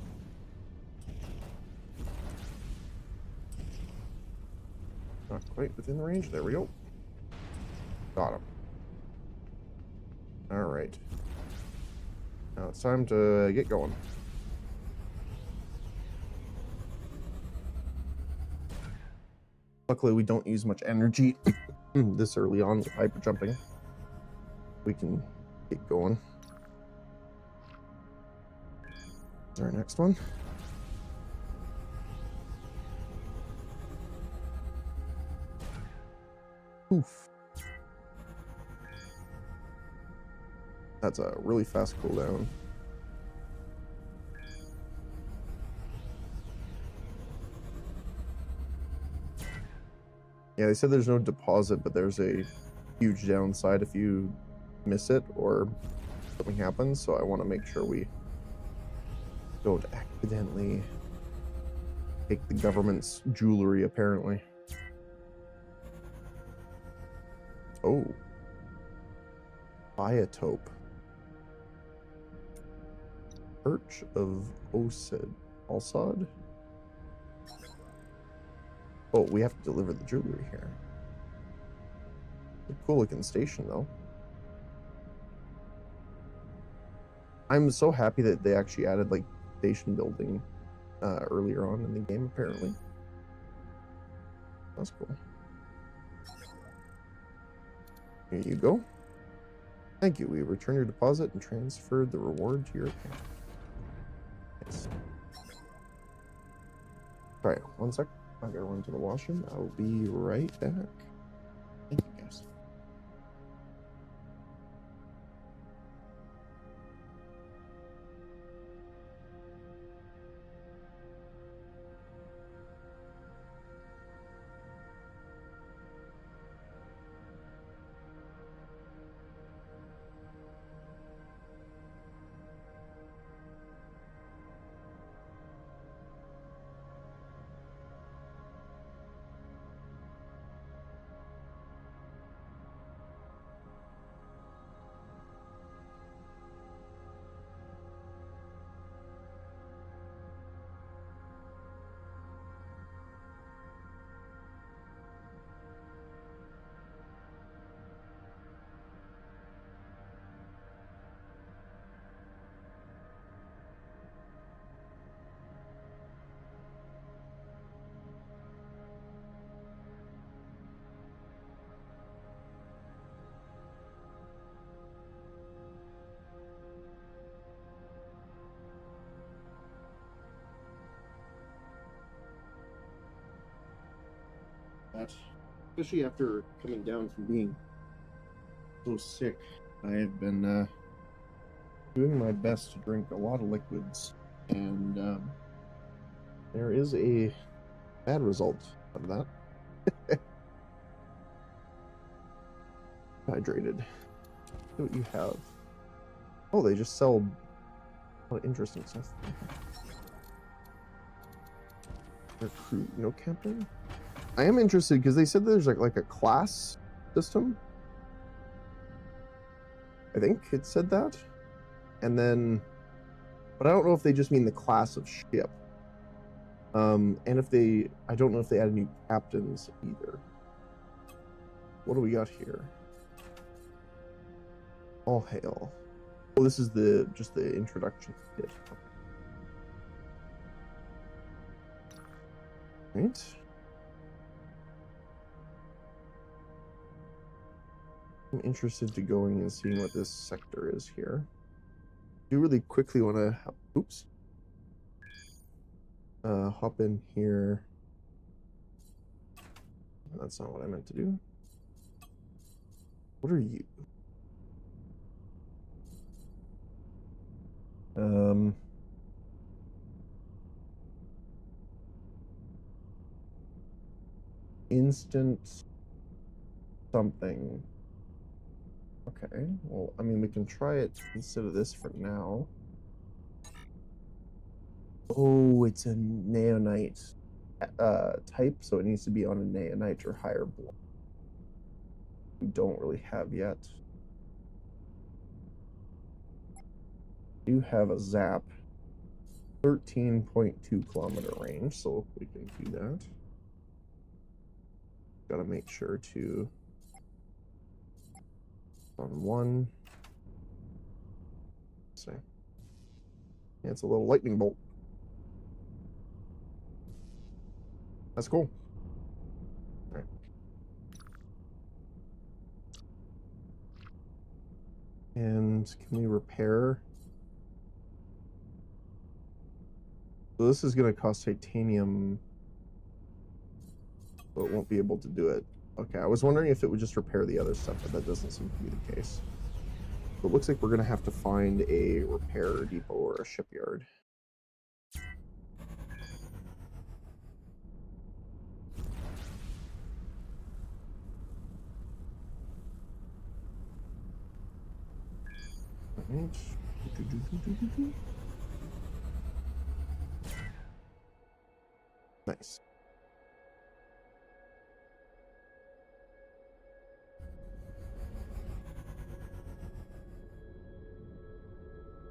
Not quite within the range. There we go. Got him. Alright. Now it's time to get going. Luckily, we don't use much energy this early on with hyper jumping. We can get going. Is our next one? Oof. That's a really fast cooldown. Yeah, they said there's no deposit, but there's a huge downside if you miss it or something happens, so I want to make sure we don't accidentally take the government's jewelry, apparently. Oh. Biotope. Perch of Alsad? Oh, we have to deliver the jewelry here. A cool looking station, though. I'm so happy that they actually added, like, station building earlier on in the game, apparently. That's cool. Here you go. Thank you. We returned your deposit and transferred the reward to your account. Nice. Alright, 1 sec. I gotta run to the washroom. I'll be right back. Thank you, guys. That, especially after coming down from being so sick, I have been doing my best to drink a lot of liquids, and there is a bad result of that. Hydrated. See what you have. Oh, they just sell a lot of interesting stuff. Recruit, no camping. I am interested because they said there's like a class system. I think it said that. And then, but I don't know if they just mean the class of ship. And if they, I don't know if they added new captains either. What do we got here? All hail. Oh, this is just the introduction kit. Right. I'm interested to going and seeing what this sector is here. I do really quickly want to, oops. Hop in here. That's not what I meant to do. What are you? Instant something. Okay, well, I mean, we can try it instead of this for now. Oh, it's a neonite type, so it needs to be on a neonite or higher block. We don't really have yet. Do have a zap. 13.2 kilometer range, so we can do that. Gotta make sure to on one. Let's see. Yeah, it's a little lightning bolt. That's cool. All right. And can we repair? So this is going to cost titanium, so it won't be able to do it. Okay, I was wondering if it would just repair the other stuff, but that doesn't seem to be the case. So it looks like we're going to have to find a repair depot or a shipyard. Right. Nice.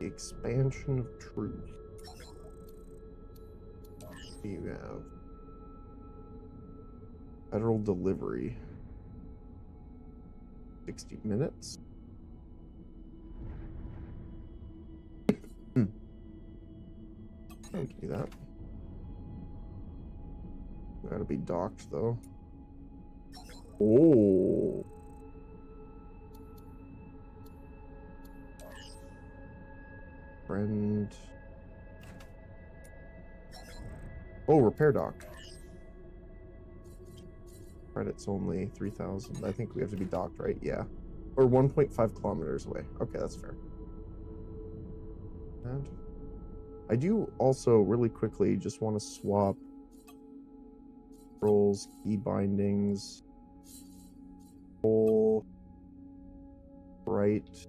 The expansion of truth. You have federal delivery. 60 minutes. I can do that. Gotta be docked though. Oh. Friend. Oh, repair dock. Credits only 3,000. I think we have to be docked, right? Yeah. Or 1.5 kilometers away. Okay, that's fair. And I do also really quickly just want to swap roles, key bindings, full, right,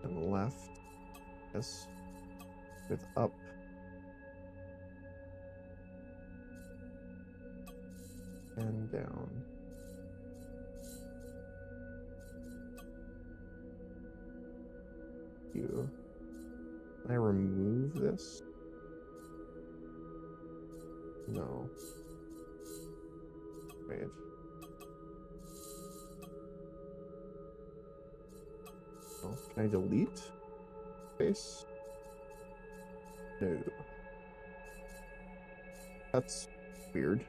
and left. Yes. With up. And down. Can I remove this? No. Wait. Oh, can I delete space? No. That's weird.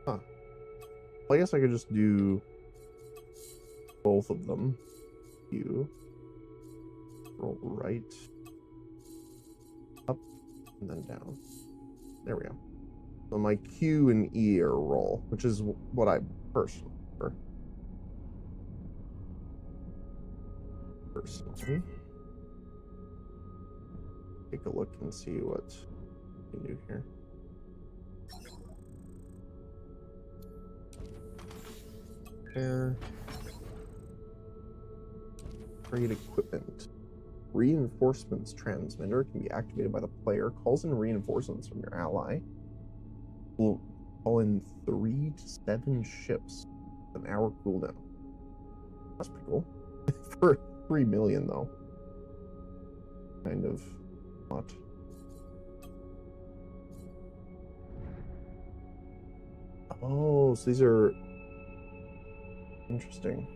Huh. Well, I guess I could just do both of them. Roll right, up, and then down. There we go. So my Q and E are roll, which is what I personally prefer. Personally. Take a look and see what we can do here. There. Trade equipment. Reinforcements transmitter can be activated by the player. Calls in reinforcements from your ally. Will call in 3 to 7 ships with an hour cooldown. That's pretty cool. For 3 million, though. Kind of not. Oh, so these are interesting.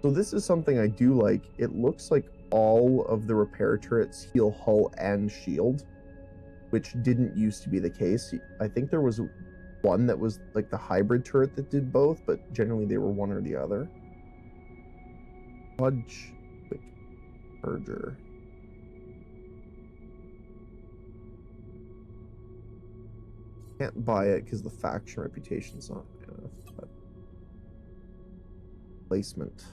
So this is something I do like. It looks like all of the repair turrets heal hull and shield, which didn't used to be the case. I think there was one that was like the hybrid turret that did both, but generally they were one or the other. Fudge quick purger. Can't buy it because the faction reputation's not enough. But placement.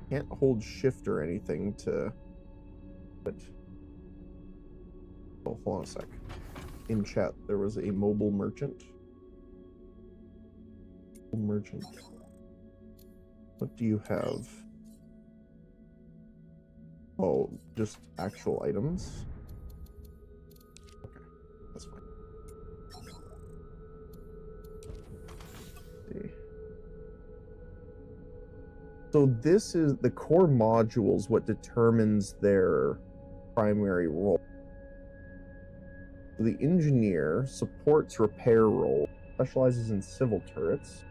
Can't hold shift or anything to. But oh, hold on a sec. In chat, there was a mobile merchant. Merchant. What do you have? Oh, just actual items. Okay, that's fine. Let's see. So this is the core modules, what determines their primary role. So the engineer supports repair role, specializes in civil turrets,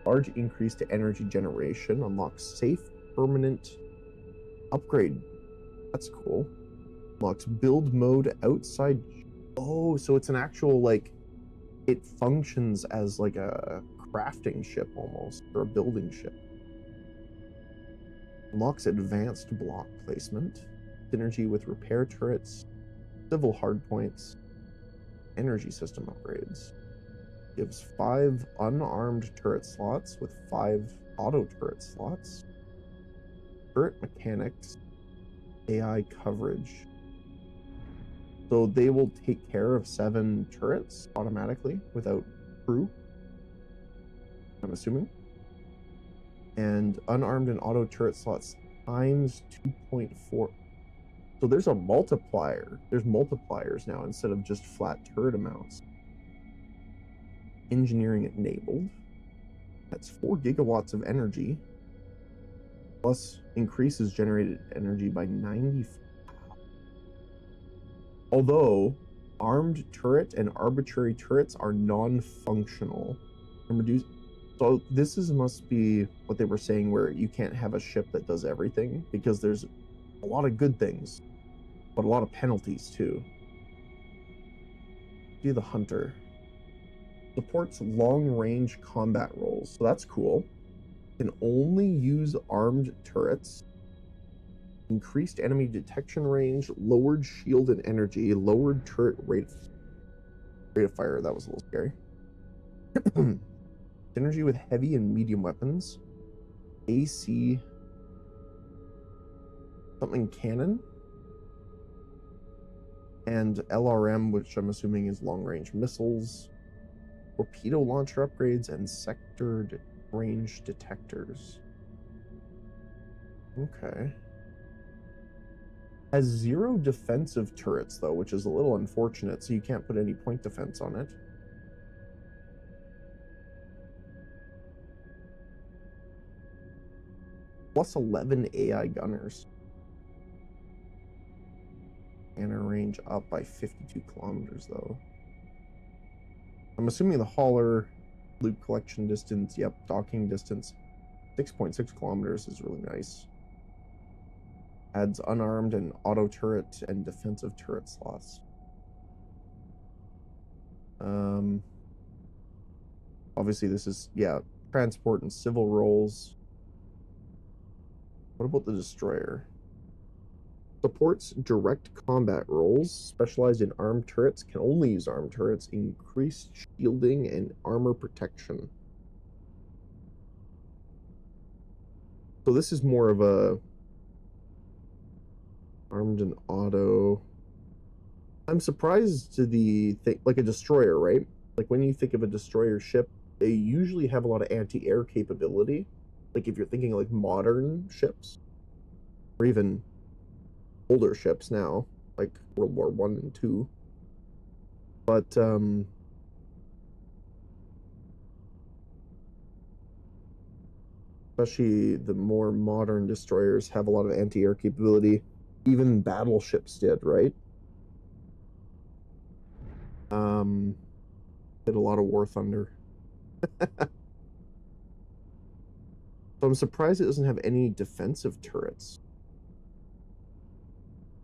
large increase to energy generation, unlocks safe permanent upgrade. That's cool. Unlocks build mode outside. Oh, so it's an actual, like, it functions as like a crafting ship almost, or a building ship. Unlocks advanced block placement, synergy with repair turrets, civil hardpoints, energy system upgrades. Gives 5 unarmed turret slots with 5 auto turret slots. Turret mechanics, AI coverage. So they will take care of 7 turrets automatically without crew, I'm assuming. And unarmed and auto turret slots times 2.4. So there's a multiplier. There's multipliers now instead of just flat turret amounts. Engineering enabled. That's 4 gigawatts of energy. Plus increases generated energy by 90. Although armed turret and arbitrary turrets are non-functional and reduce. So this must be what they were saying, where you can't have a ship that does everything, because there's a lot of good things, but a lot of penalties too. See the hunter. Supports long-range combat roles, so that's cool. Can only use armed turrets. Increased enemy detection range, lowered shield and energy, lowered turret rate of fire. That was a little scary. Synergy with heavy and medium weapons. AC something cannon. And LRM, which I'm assuming is long-range missiles. Torpedo launcher upgrades and sector range detectors. Okay. Has 0 defensive turrets, though, which is a little unfortunate, so you can't put any point defense on it. Plus 11 AI gunners. Cannon range up by 52 kilometers, though. I'm assuming the hauler loot collection distance, yep, docking distance, 6.6 kilometers is really nice. Adds unarmed and auto turret and defensive turret slots. Obviously this is, yeah, transport and civil roles. What about the destroyer? Supports direct combat roles, specialized in armed turrets, can only use armed turrets, increased shielding and armor protection. So this is more of a armed and auto. I'm surprised to the thing, like a destroyer, right? Like when you think of a destroyer ship, they usually have a lot of anti-air capability. Like if you're thinking like modern ships, or even older ships now, like World War One and Two. But especially the more modern destroyers have a lot of anti-air capability. Even battleships did, right? Did a lot of War Thunder. So I'm surprised it doesn't have any defensive turrets.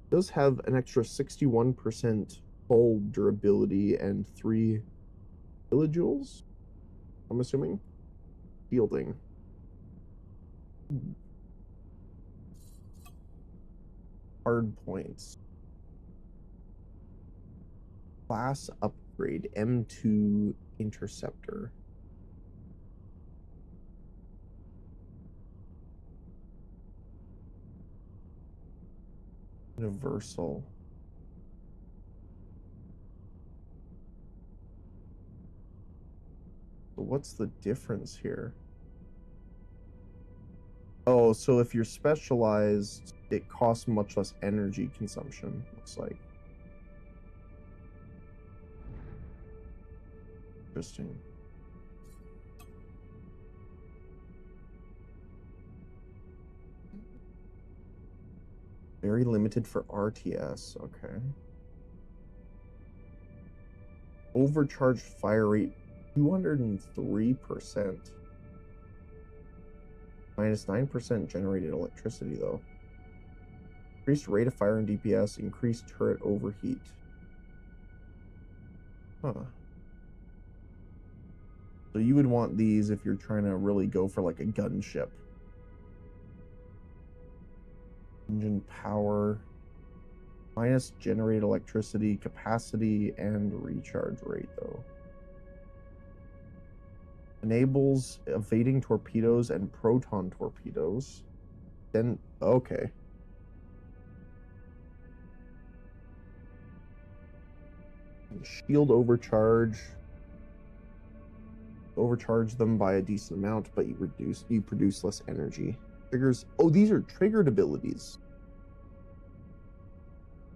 It does have an extra 61% hull durability and 3 kilojoules, I'm assuming. Shielding. Hard points. Class upgrade, M2 Interceptor. Universal. So what's the difference here? Oh, so if you're specialized, it costs much less energy consumption, looks like. Interesting. Very limited for RTS, okay. Overcharged fire rate, 203%. Minus 9% generated electricity, though. Increased rate of fire and DPS, increased turret overheat. Huh. So you would want these if you're trying to really go for like a gunship. Engine power. Minus generated electricity, capacity, and recharge rate, though. Enables evading torpedoes and proton torpedoes. Then, okay. Shield overcharge. Overcharge them by a decent amount, but you produce less energy. Triggers. Oh, these are triggered abilities.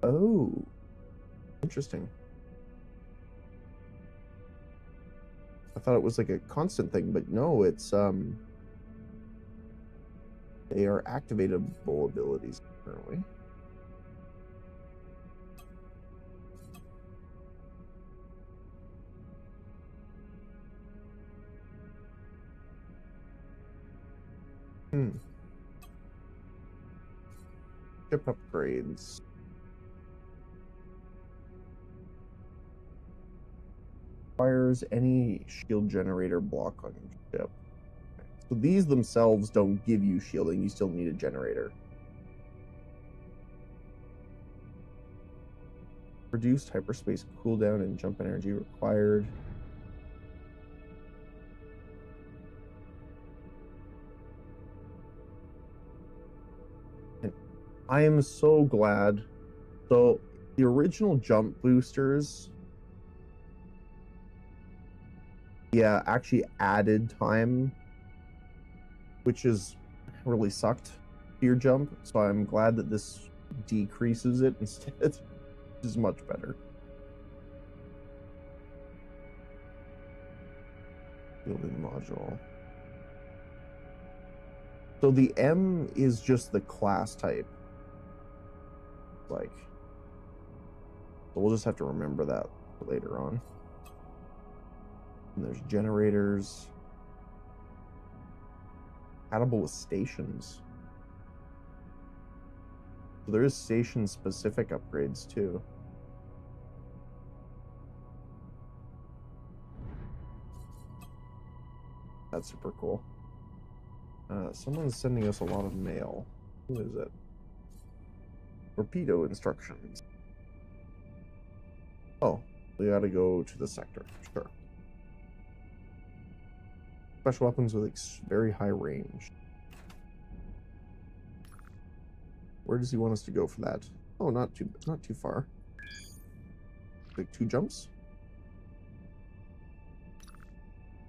Oh, interesting. I thought it was like a constant thing, but no, it's they are activatable abilities currently. Ship upgrades. Fires any shield generator block on your ship. So these themselves don't give you shielding, you still need a generator. Reduced hyperspace cooldown and jump energy required. And I am so glad. So the original jump boosters, yeah, actually added time, which is really sucked to your jump. So I'm glad that this decreases it instead, which is much better. Building module. So the M is just the class type. Like, so we'll just have to remember that for later on. And there's generators. Compatible with stations. So there is station-specific upgrades too. That's super cool. Someone's sending us a lot of mail. Who is it? Torpedo instructions. Oh, we gotta go to the sector. Sure. Special weapons with very high range. Where does he want us to go for that? Oh, not too far. like 2 jumps.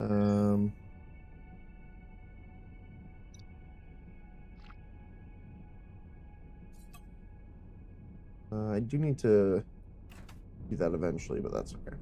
Um, I do need to do that eventually, but that's okay.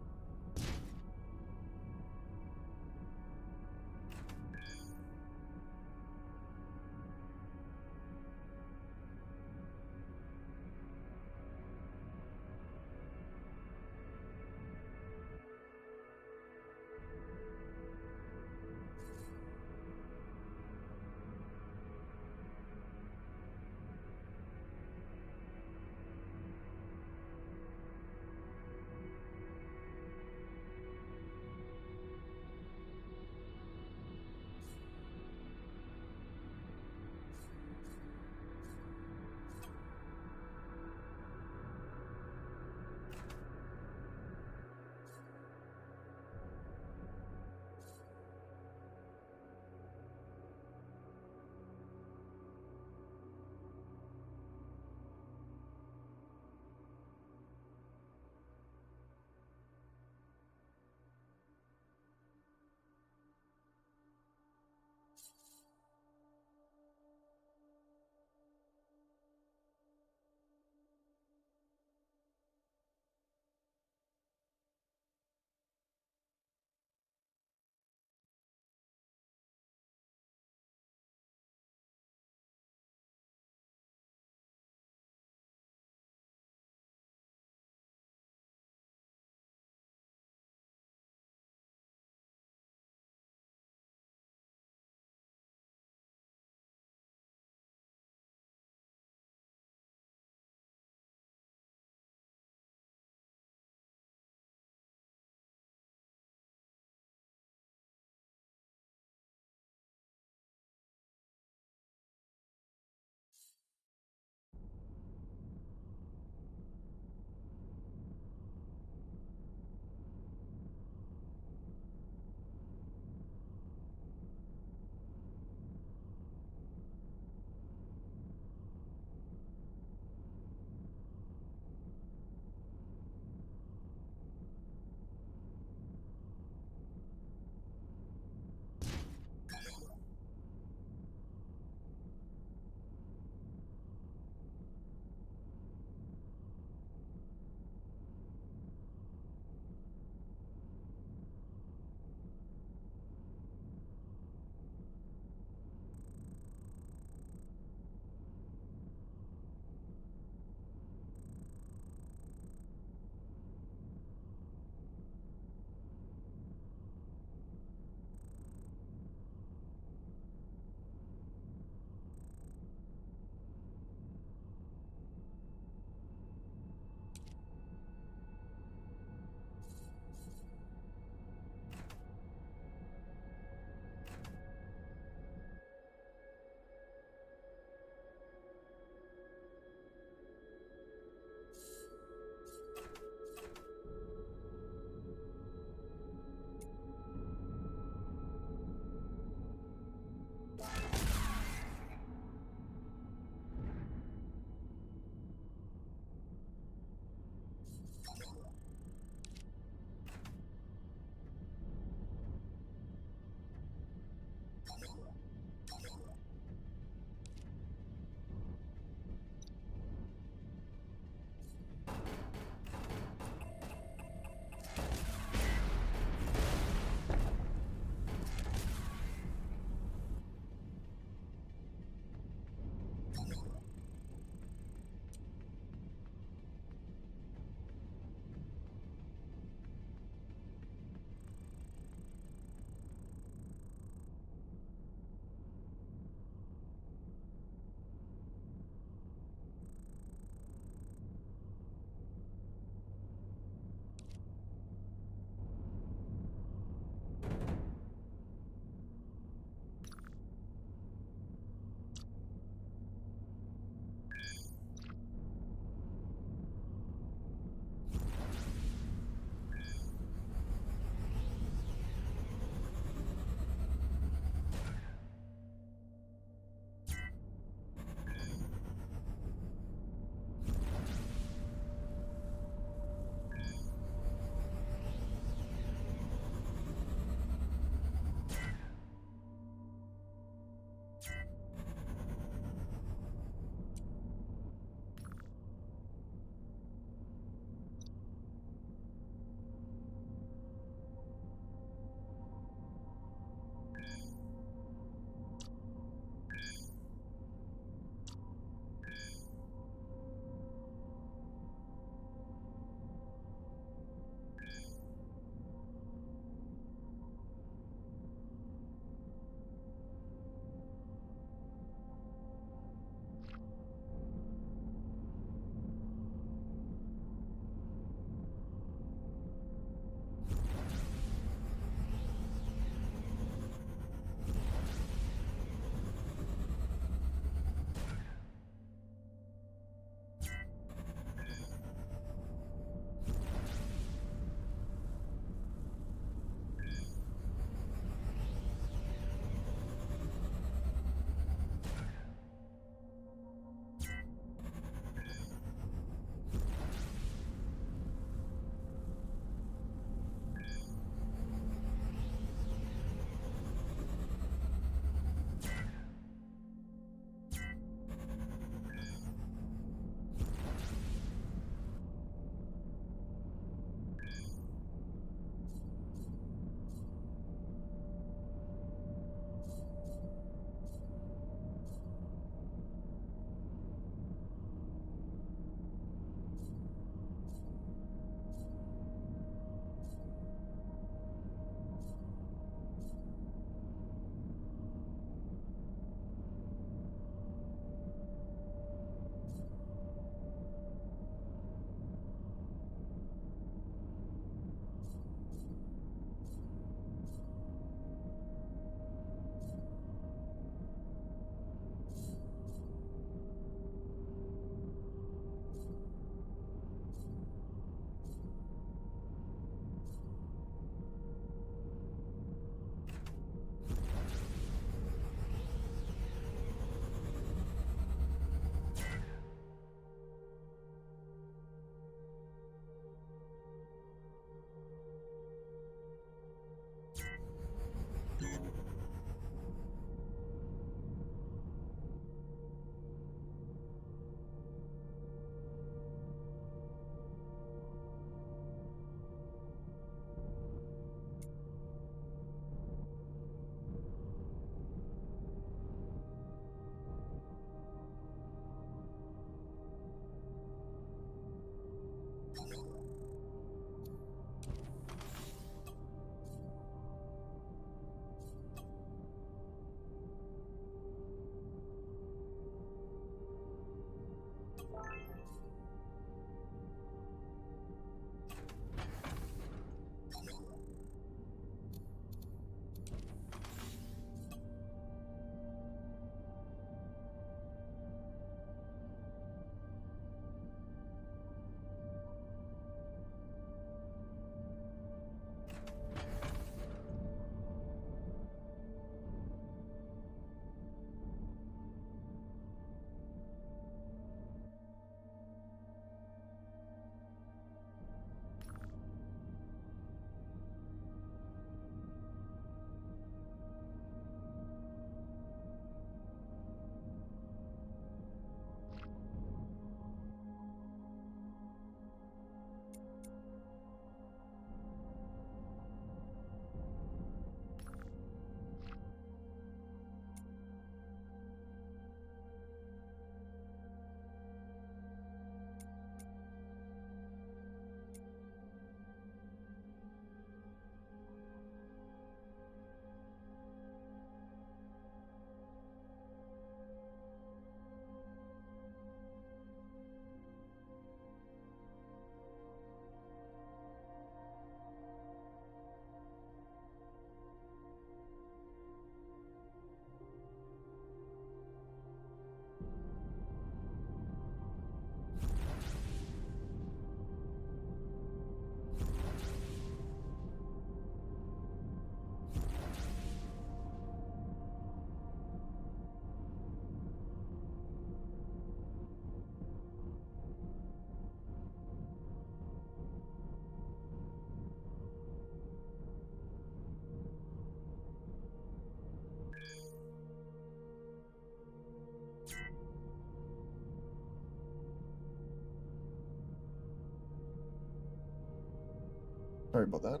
Sorry about that.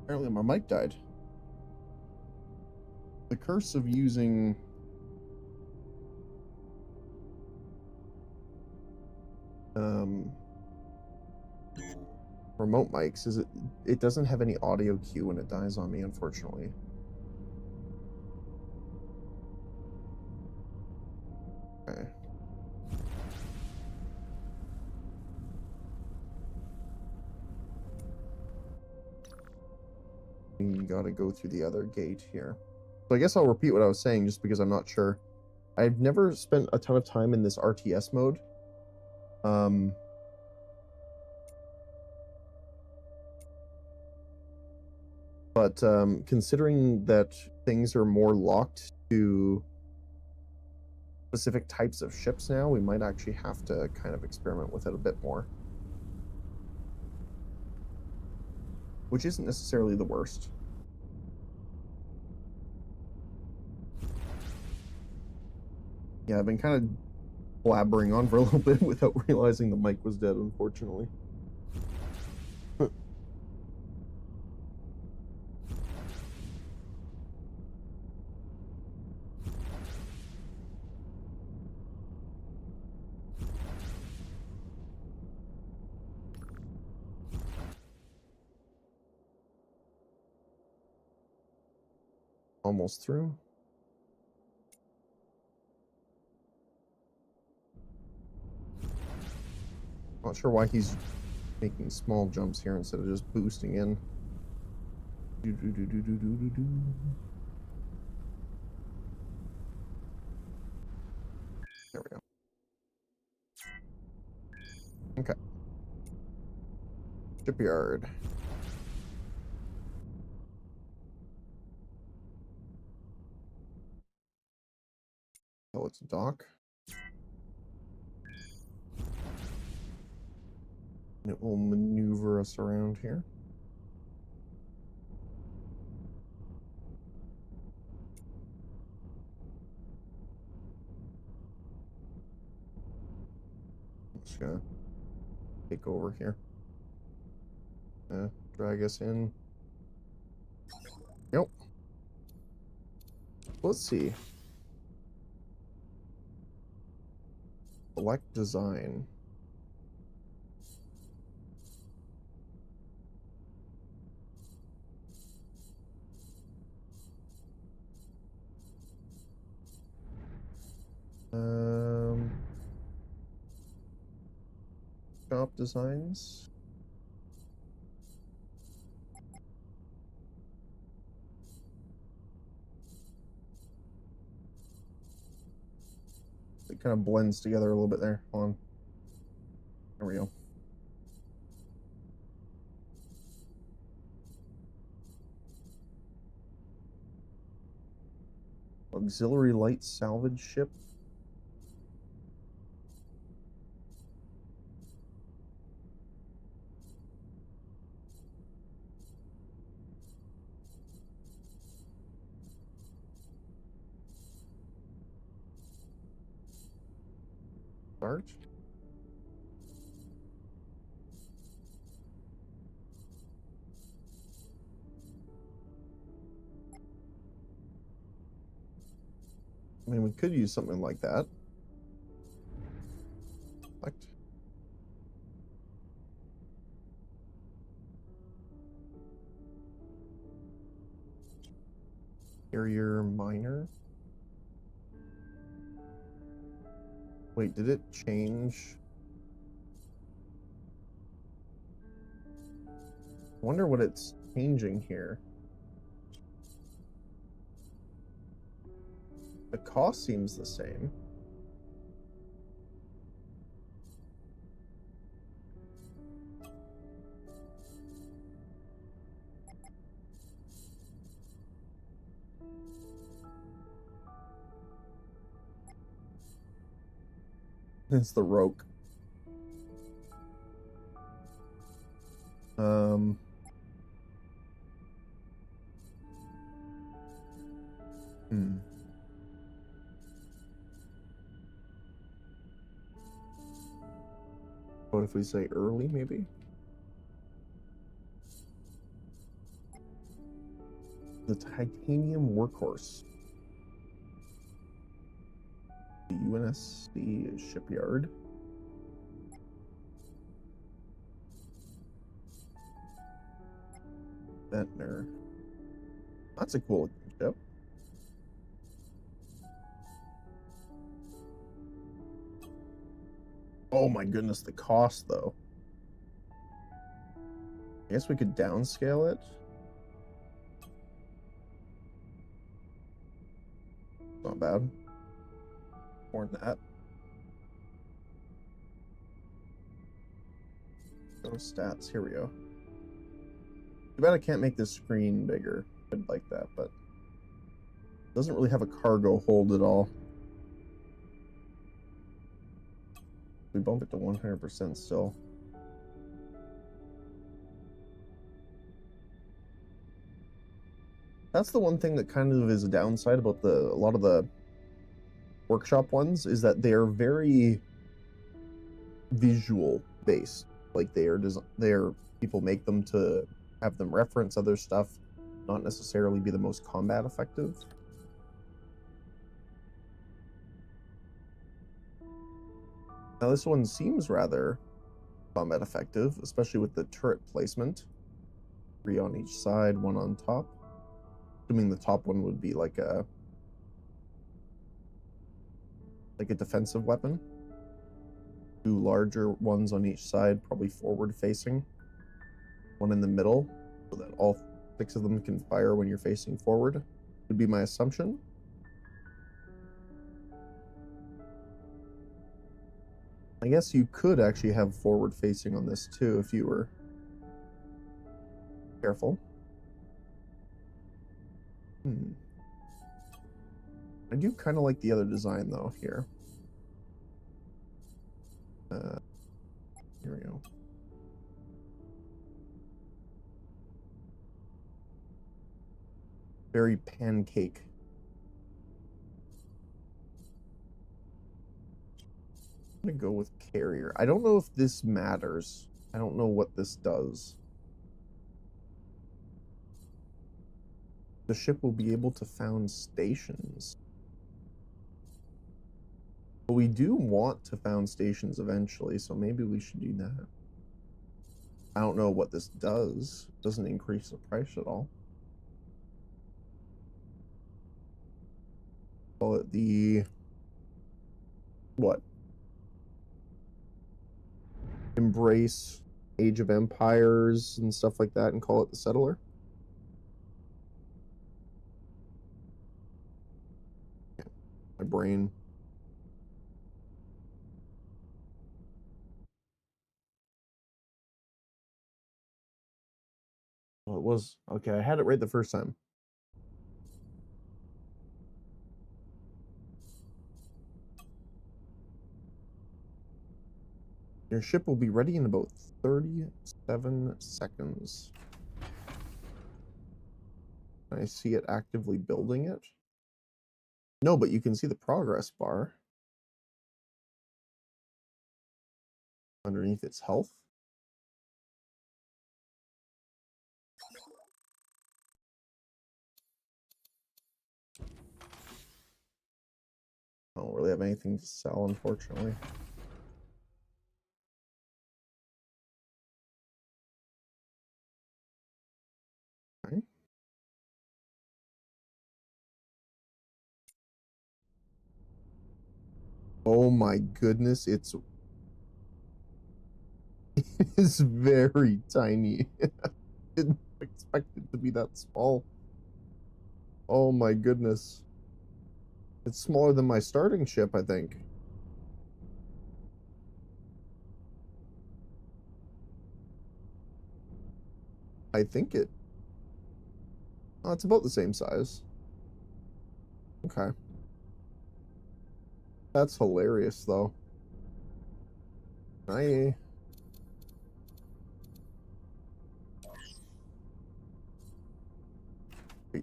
Apparently my mic died. The curse of using remote mics is it doesn't have any audio cue when it dies on me, unfortunately. Okay. You gotta go through the other gate here. So I guess I'll repeat what I was saying just because I'm not sure. I've never spent a ton of time in this RTS mode. But considering that things are more locked to specific types of ships now, we might actually have to kind of experiment with it a bit more. Which isn't necessarily the worst. Yeah, I've been kind of blabbering on for a little bit without realizing the mic was dead, unfortunately. Almost through. Not sure why he's making small jumps here instead of just boosting in. There we go. Okay. Shipyard. Oh, it's a dock. And it will maneuver us around here. I'm just gonna take over here. Drag us in. Yep. Let's see. Select design. Shop designs. It kind of blends together a little bit there. Hold on. There we go. Auxiliary light salvage ship. Start. I mean, we could use something like that. Select. Carrier minor. Wait, did it change? I wonder what it's changing here. The cost seems the same. It's the Roke. What if we say early, maybe? The titanium workhorse. The UNSC shipyard. Ventnor. That's a cool ship. Oh my goodness, the cost though. I guess we could downscale it. Not bad. More than that. No stats. Here we go. Too bad I can't make this screen bigger. I'd like that, but it doesn't really have a cargo hold at all. We bump it to 100% still. That's the one thing that kind of is a downside about a lot of the workshop ones, is that they're very visual based. Like they're people make them to have them reference other stuff, not necessarily be the most combat effective. Now this one seems rather combat effective, especially with the turret placement. 3 on each side, 1 on top. Assuming the top one would be like a defensive weapon. 2 larger ones on each side, probably forward facing. 1 in the middle, so that all 6 of them can fire when you're facing forward, would be my assumption. I guess you could actually have forward facing on this too if you were careful. I do kind of like the other design though here. Here we go. Very pancake. I'm gonna go with carrier. I don't know if this matters. I don't know what this does. The ship will be able to found stations. But we do want to found stations eventually, so maybe we should do that. I don't know what this does. It doesn't increase the price at all. Call it the... what? Embrace Age of Empires and stuff like that and call it the Settler. Yeah, my brain. Well, it was okay. I had it right the first time. Your ship will be ready in about 37 seconds. I see it actively building it. No, but you can see the progress bar underneath its health. I don't really have anything to sell, unfortunately. Okay. Oh my goodness, it is very tiny. Didn't expect it to be that small. Oh my goodness. It's smaller than my starting ship, I think. I think it... oh, it's about the same size. Okay. That's hilarious, though. Wait,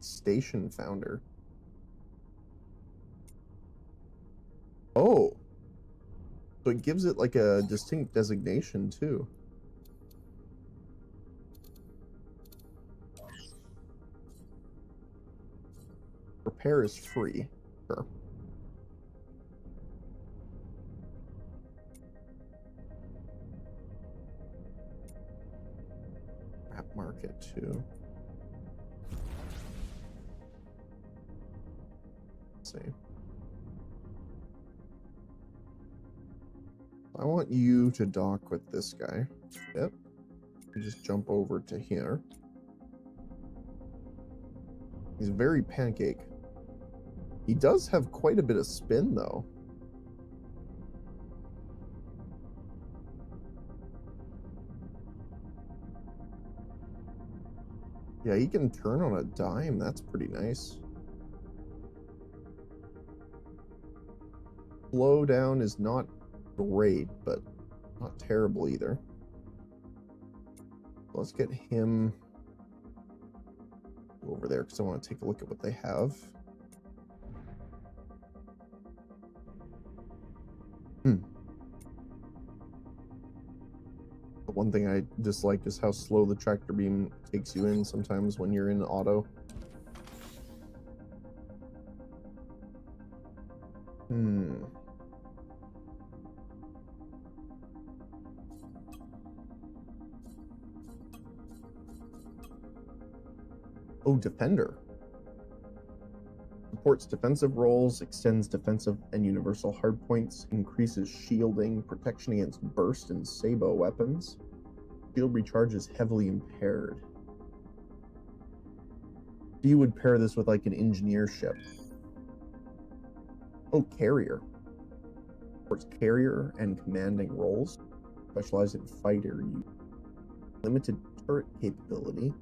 station founder. Oh. So it gives it like a distinct designation, too. repair is free. Sure. Scrap market too. Let's see. I want you to dock with this guy. Yep. You just jump over to here. He's very pancake. He does have quite a bit of spin, though. Yeah, he can turn on a dime. That's pretty nice. Slow down is not great, but not terrible either. Let's get him over there because I want to take a look at what they have. The one thing I dislike is how slow the tractor beam takes you in sometimes when you're in auto. Oh, Defender. Supports defensive rolls, extends defensive and universal hardpoints, increases shielding, protection against burst and sabot weapons. Shield recharge is heavily impaired. You would pair this with like an engineer ship. Oh, Carrier. Supports carrier and commanding roles. Specialized in fighter use. Limited turret capability.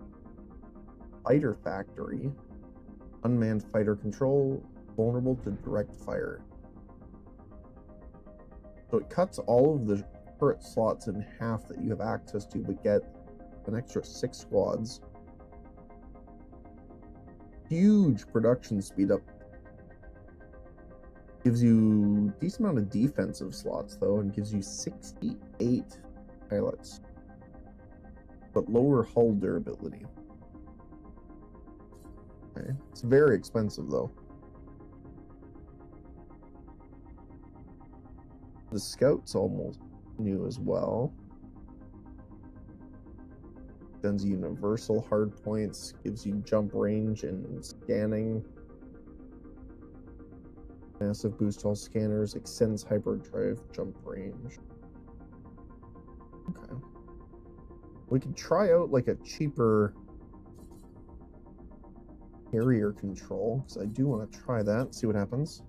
Fighter factory. Unmanned fighter control. Vulnerable to direct fire. So it cuts all of the turret slots in half that you have access to, but get an extra 6 squads. Huge production speed up. Gives you a decent amount of defensive slots, though, and gives you 68 pilots. But lower hull durability. Okay. It's very expensive, though. The Scout's almost new as well. Sends universal hardpoints, gives you jump range and scanning. Massive boost hull scanners, extends hyperdrive jump range. Okay. We could try out like a cheaper carrier control, because I do want to try that, see what happens.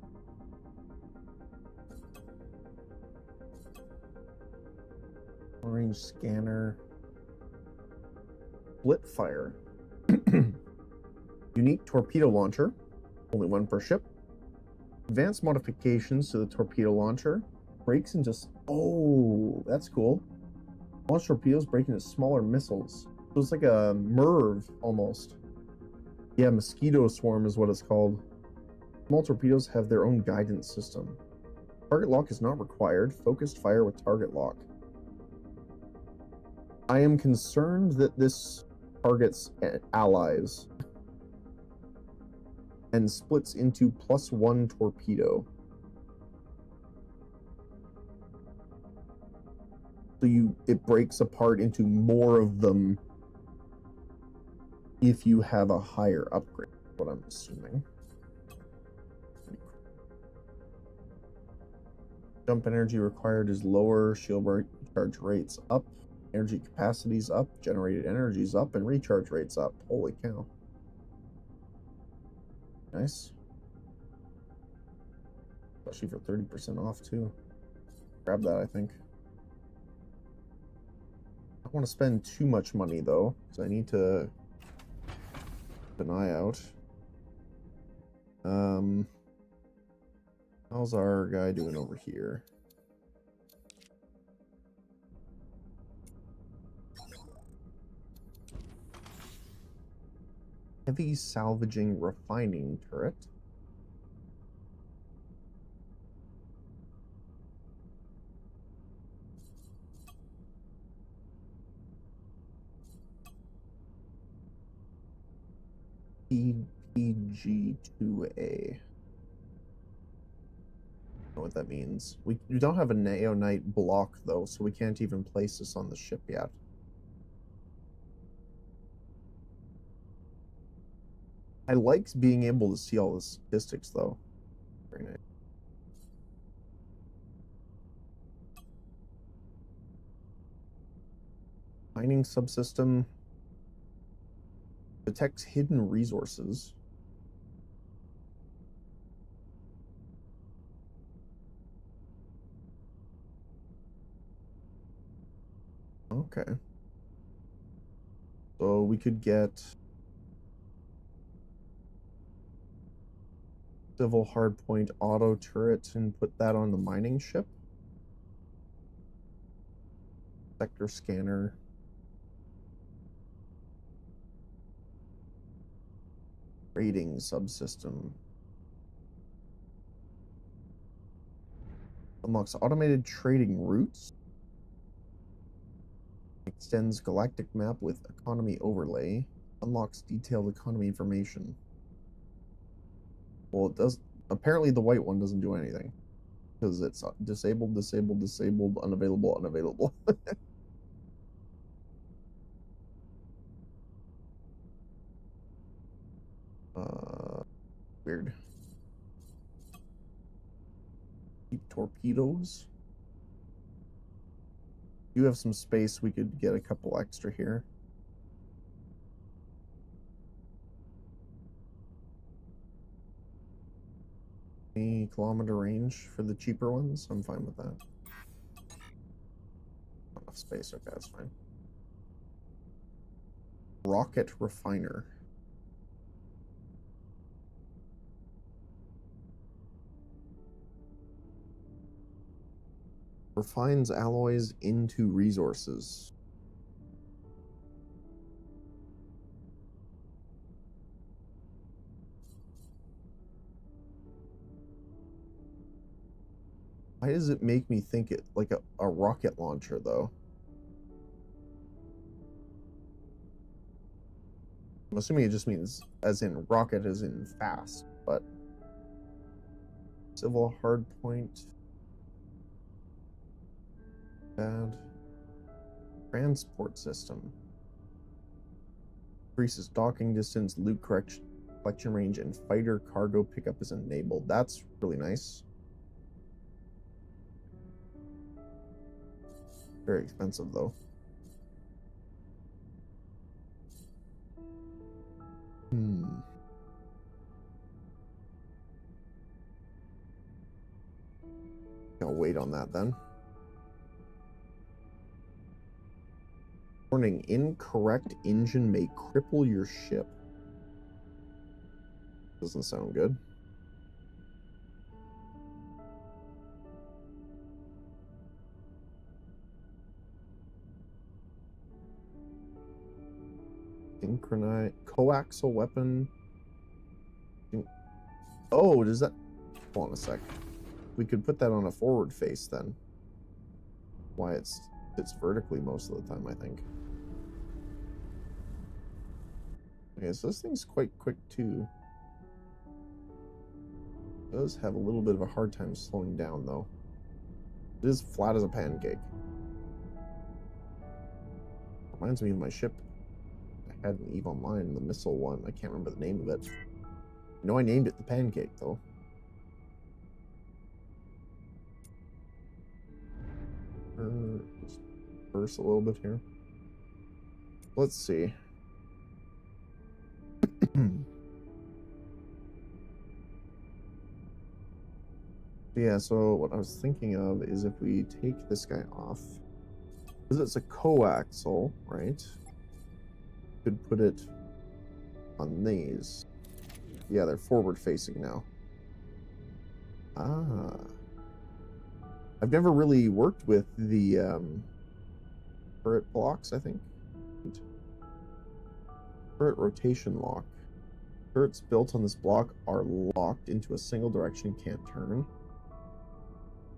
Range scanner. Split fire. Unique torpedo launcher. Only one per ship. Advanced modifications to the torpedo launcher. Breaks into... Oh, that's cool. Launch torpedoes break into smaller missiles. So it's like a MIRV, almost. Yeah, mosquito swarm is what it's called. Small torpedoes have their own guidance system. Target lock is not required. Focused fire with target lock. I am concerned that this targets allies and splits into +1 torpedo. So it breaks apart into more of them if you have a higher upgrade, what I'm assuming. Jump energy required is lower, shield recharge rates up, energy capacities up, generated energies up, and recharge rates up. Holy cow. Nice. Especially for 30% off too. Grab that, I think. I don't want to spend too much money though, because I need to keep an eye out. How's our guy doing over here? Heavy salvaging refining turret. G2A. Know what that means. We don't have a Neonite block though, so we can't even place this on the ship yet. I like being able to see all the statistics though. Very nice. Mining subsystem detects hidden resources. Okay. So we could get civil hardpoint auto turret and put that on the mining ship. Sector scanner. Trading subsystem. Unlocks automated trading routes. Extends galactic map with economy overlay. Unlocks detailed economy information. Well, it does. Apparently the white one doesn't do anything. Because it's disabled, disabled, disabled, unavailable, unavailable. Weird. Deep torpedoes. You have some space, we could get a couple extra here. 20-kilometer range for the cheaper ones. I'm fine with that. Not enough space, okay, that's fine. Rocket refiner. Refines alloys into resources. Why does it make me think it like a rocket launcher though? I'm assuming it just means as in rocket as in fast, but civil hardpoint. Bad. Transport system. Increases docking distance, loot collection range, and fighter cargo pickup is enabled. That's really nice. Very expensive though. I'll wait on that then. Warning, incorrect engine may cripple your ship. Doesn't sound good. Synchronize coaxial weapon. Oh, does that? Hold on a sec. We could put that on a forward face then. Why it's vertically most of the time, I think. Okay, so this thing's quite quick too. It does have a little bit of a hard time slowing down though. It is flat as a pancake. Reminds me of my ship I had in EVE Online, the missile one. I can't remember the name of it. I know I named it the pancake though. Just burst a little bit here. Let's see. Yeah, so what I was thinking of is if we take this guy off, because it's a coaxial, right? Could put it on these. Yeah, they're forward facing now. Ah. I've never really worked with the turret blocks, I think. Turret rotation lock. Turrets built on this block are locked into a single direction, can't turn.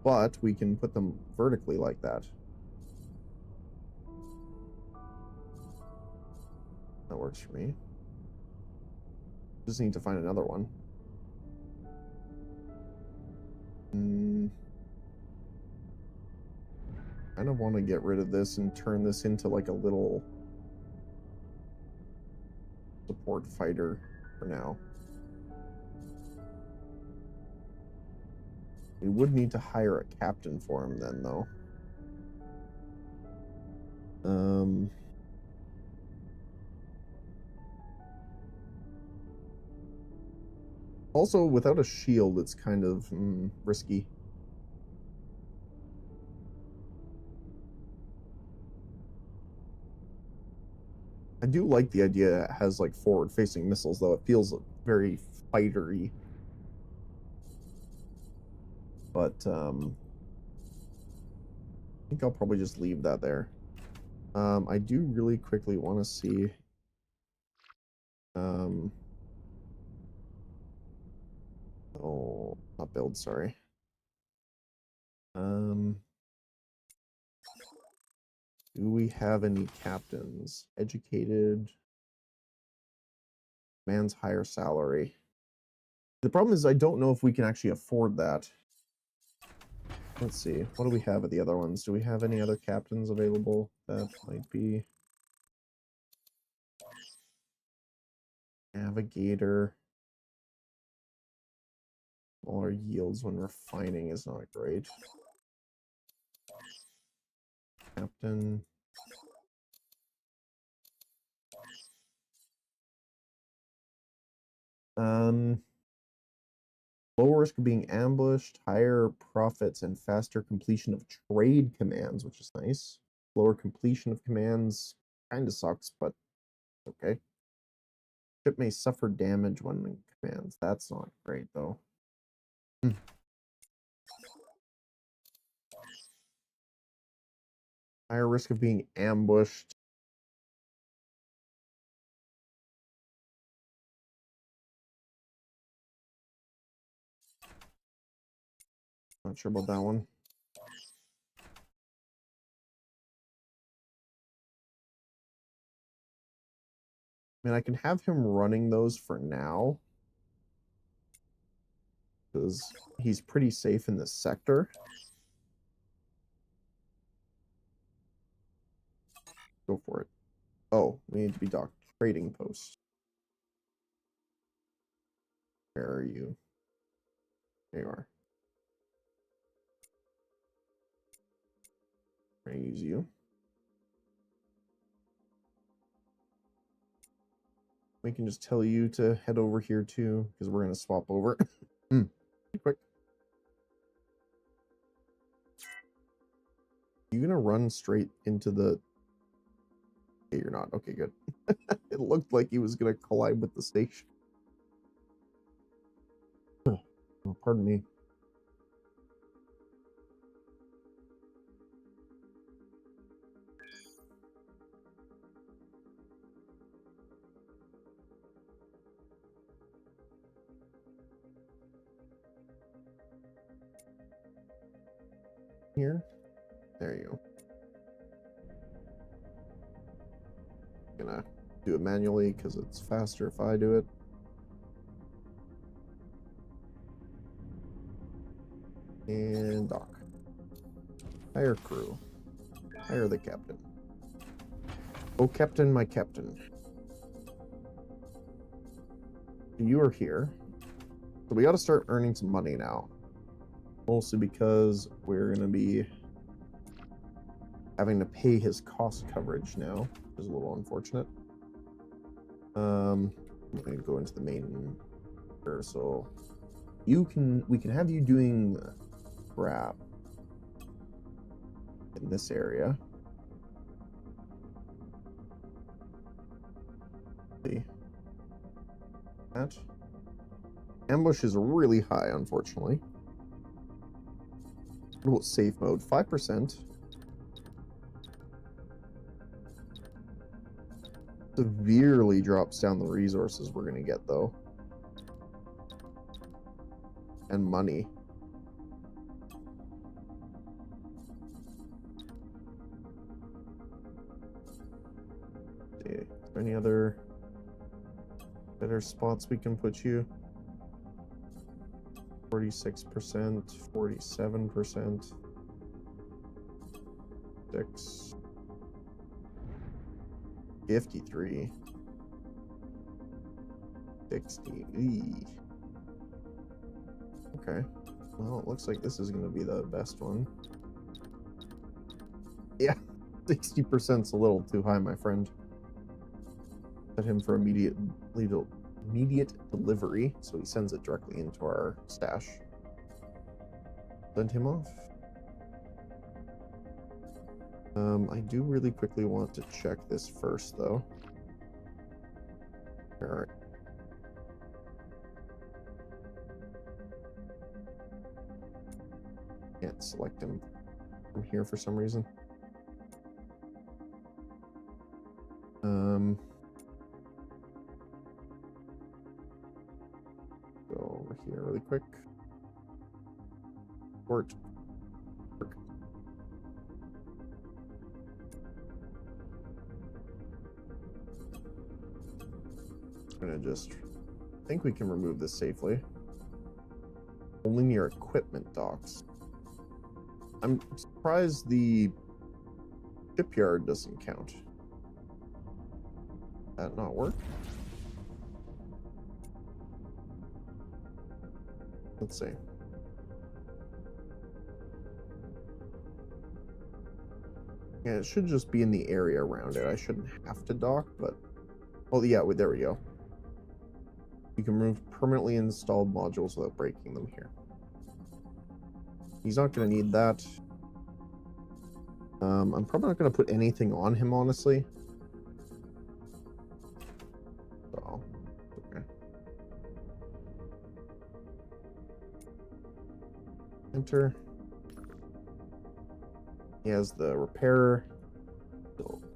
But we can put them vertically like that. That works for me. Just need to find another one. I kind of want to get rid of this and turn this into like a little support fighter for now. We would need to hire a captain for him then, though. Also, without a shield, it's kind of risky. I do like the idea it has like forward-facing missiles, though. It feels very fightery. But I think I'll probably just leave that there. I do really quickly want to see oh, not build, sorry. Do we have any captains? Educated, man's higher salary. The problem is I don't know if we can actually afford that. Let's see. What do we have at the other ones? Do we have any other captains available? That might be navigator. Smaller yields when refining is not great. Captain. Lower risk of being ambushed, higher profits, and faster completion of trade commands, which is nice. Lower completion of commands kind of sucks, but okay. Ship may suffer damage when in commands. That's not great, though. Higher risk of being ambushed. Not sure about that one. I mean, I can have him running those for now, because he's pretty safe in this sector. Go for it. Oh, we need to be docked. Trading post. Where are you? There you are. I'm gonna use you. We can just tell you to head over here too, because we're gonna swap over. Quick. You gonna run straight into the... Okay, you're not. Okay, good. It looked like he was gonna collide with the station. Oh, pardon me. Here. There you go. Gonna do it manually because it's faster if I do it. And dock. Hire crew. Hire the captain. Oh, captain, my captain. You are here. So we got to start earning some money now. Mostly because we're going to be having to pay his cost coverage now, which is a little unfortunate. I'm going to go into the main here. So we can have you doing scrap in this area. See that? Ambush is really high, unfortunately. What about safe mode? 5%. Severely drops down the resources we're going to get, though. And money. Is there any other... Better spots we can put you. 46%, 47%. 6. 53. 60. Eee. Okay. Well, it looks like this is going to be the best one. Yeah, 60%'s a little too high, my friend. Set him for immediate delivery, so he sends it directly into our stash. Send him off. I do really quickly want to check this first, though. Alright. Can't select him from here for some reason. Go over here really quick. Port. I'm gonna just think we can remove this safely. Only near equipment docks. I'm surprised the shipyard doesn't count. That not work? Let's see. Yeah, it should just be in the area around it. I shouldn't have to dock, but... Oh, yeah, there we go. You can remove permanently installed modules without breaking them here. He's not going to need that. I'm probably not going to put anything on him, honestly. So, okay. Enter. He has the repairer,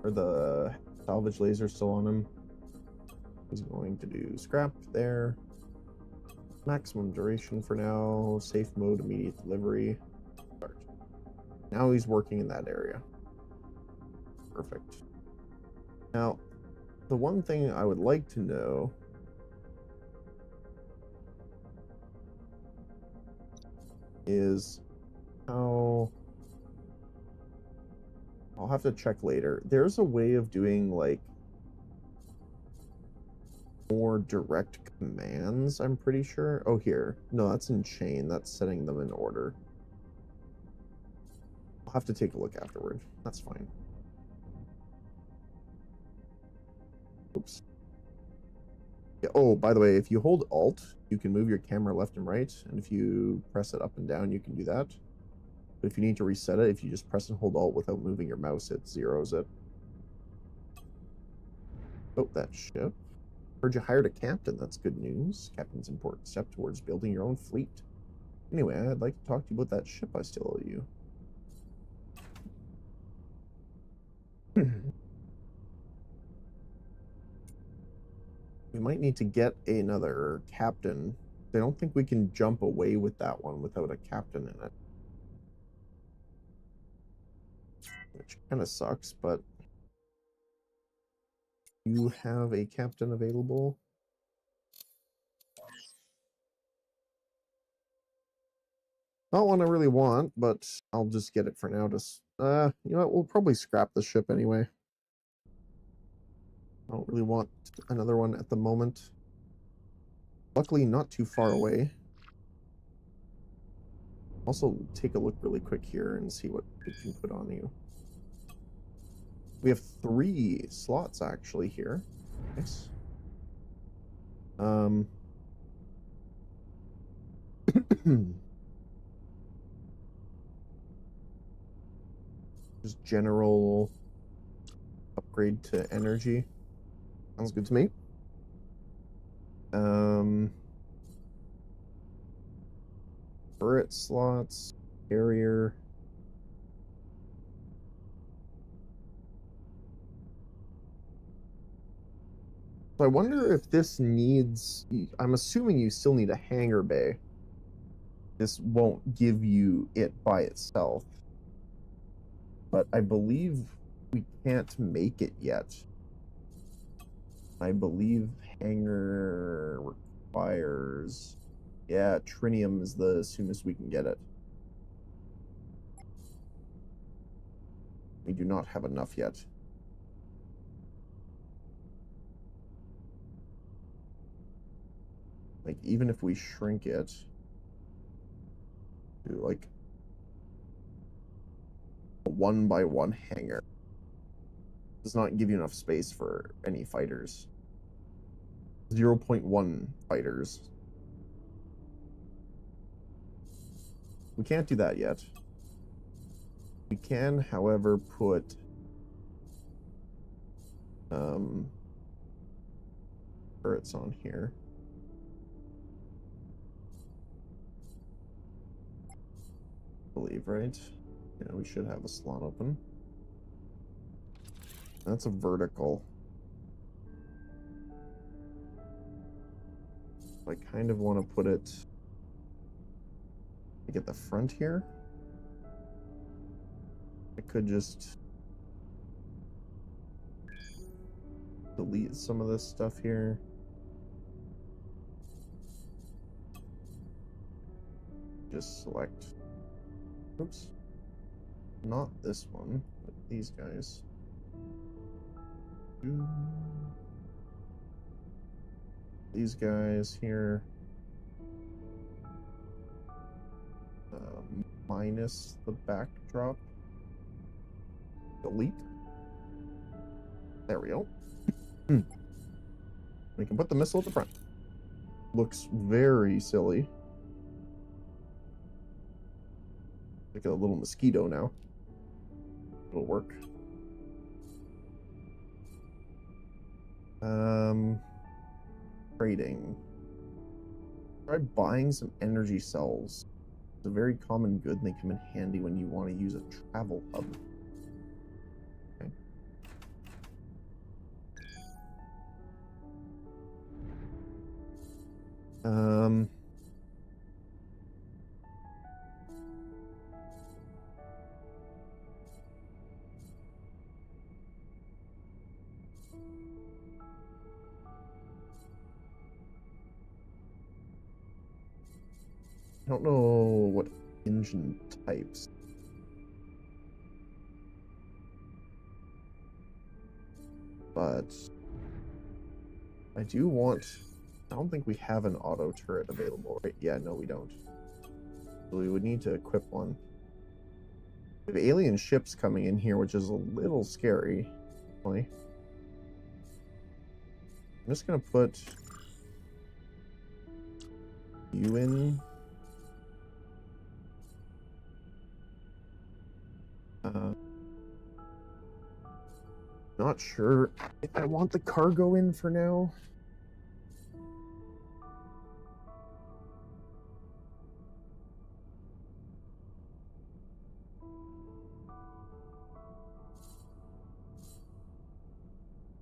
or the salvage laser still on him. He's going to do scrap there. Maximum duration for now. Safe mode, immediate delivery. Start. Now he's working in that area. Perfect. Now, the one thing I would like to know is how... I'll have to check later. There's a way of doing, like, more direct commands, I'm pretty sure. Oh, here. No, that's in chain. That's setting them in order. I'll have to take a look afterward. That's fine. Oops. Yeah, oh, by the way, if you hold Alt, you can move your camera left and right. And if you press it up and down, you can do that. But if you need to reset it, if you just press and hold Alt without moving your mouse, it zeroes it. Oh, that ship. Heard you hired a captain. That's good news. Captain's an important step towards building your own fleet. Anyway, I'd like to talk to you about that ship I still owe you. We might need to get another captain. I don't think we can jump away with that one without a captain in it. Which kind of sucks, but... You have a captain available? Not one I really want, but I'll just get it for now. Just you know what? We'll probably scrap the ship anyway. I don't really want another one at the moment. Luckily, not too far away. Also, take a look really quick here and see what we can put on you. We have 3 slots actually here. Nice. Just general upgrade to energy. Sounds good to me. Turret slots, carrier. So I wonder if this needs... I'm assuming you still need a hangar bay. This won't give you it by itself. But I believe we can't make it yet. I believe hangar requires... Yeah, trinium is the soonest we can get it. We do not have enough yet. Like, even if we shrink it to, like, a 1x1 hangar, does not give you enough space for any fighters. 0.1 fighters. We can't do that yet. We can, however, put turrets on here. I believe, right? Yeah, we should have a slot open. That's a vertical. I kind of want to put it like at the front here. I could just delete some of this stuff here. Just select, oops, not this one, but these guys. These guys here. Minus the backdrop. Delete. There we go. We can put the missile at the front. Looks very silly. Like a little mosquito now. It'll work. Trading. Try buying some energy cells. It's a very common good and they come in handy when you want to use a travel hub. Okay. I don't know what engine types. But I do want... I don't think we have an auto turret available, right? Yeah, no, we don't. So we would need to equip one. We have alien ships coming in here, which is a little scary. I'm just going to put you in. Not sure if I want the cargo in for now.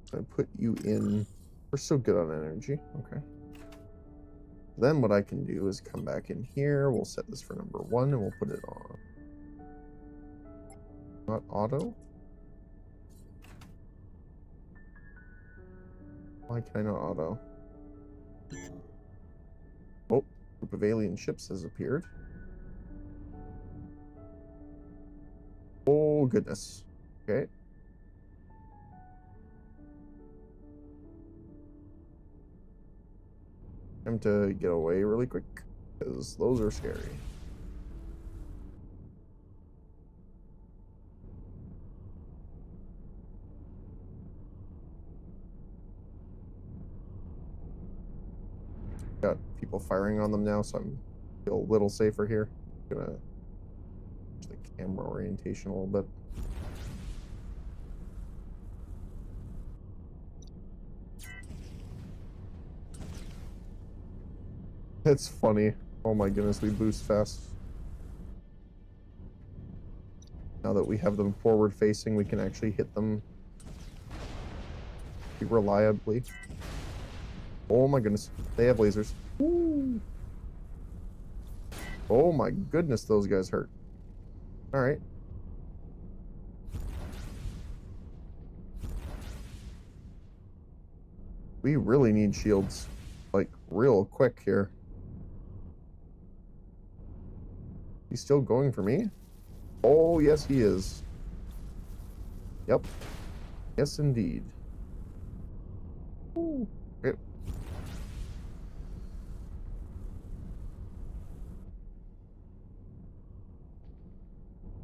So I put you in. We're so good on energy. Okay. Then what I can do is come back in here. We'll set this for number 1 and we'll put it on. Not auto. Why can I not auto? Oh, group of alien ships has appeared. Oh, goodness. Okay. Time to get away really quick, because those are scary. Got people firing on them now, so I'm feel a little safer here. I'm gonna change the camera orientation a little bit. It's funny. Oh my goodness, we boost fast. Now that we have them forward facing, we can actually hit them reliably. Oh my goodness, they have lasers. Woo. Oh my goodness, those guys hurt. Alright. We really need shields, like, real quick here. He's still going for me? Oh, yes, he is. Yep. Yes, indeed. Ooh. Okay.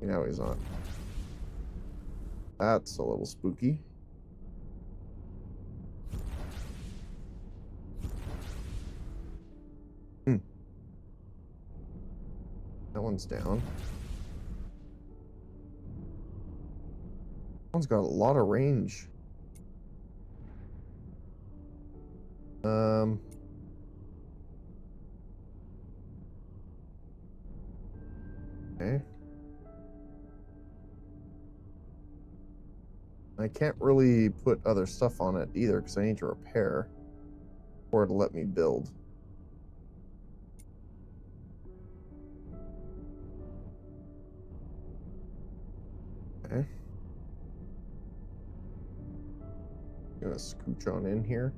Now he's on. That's a little spooky. That one's down. That one's got a lot of range. Okay. I can't really put other stuff on it either because I need to repair for it to let me build. Okay. Gonna scooch on in here.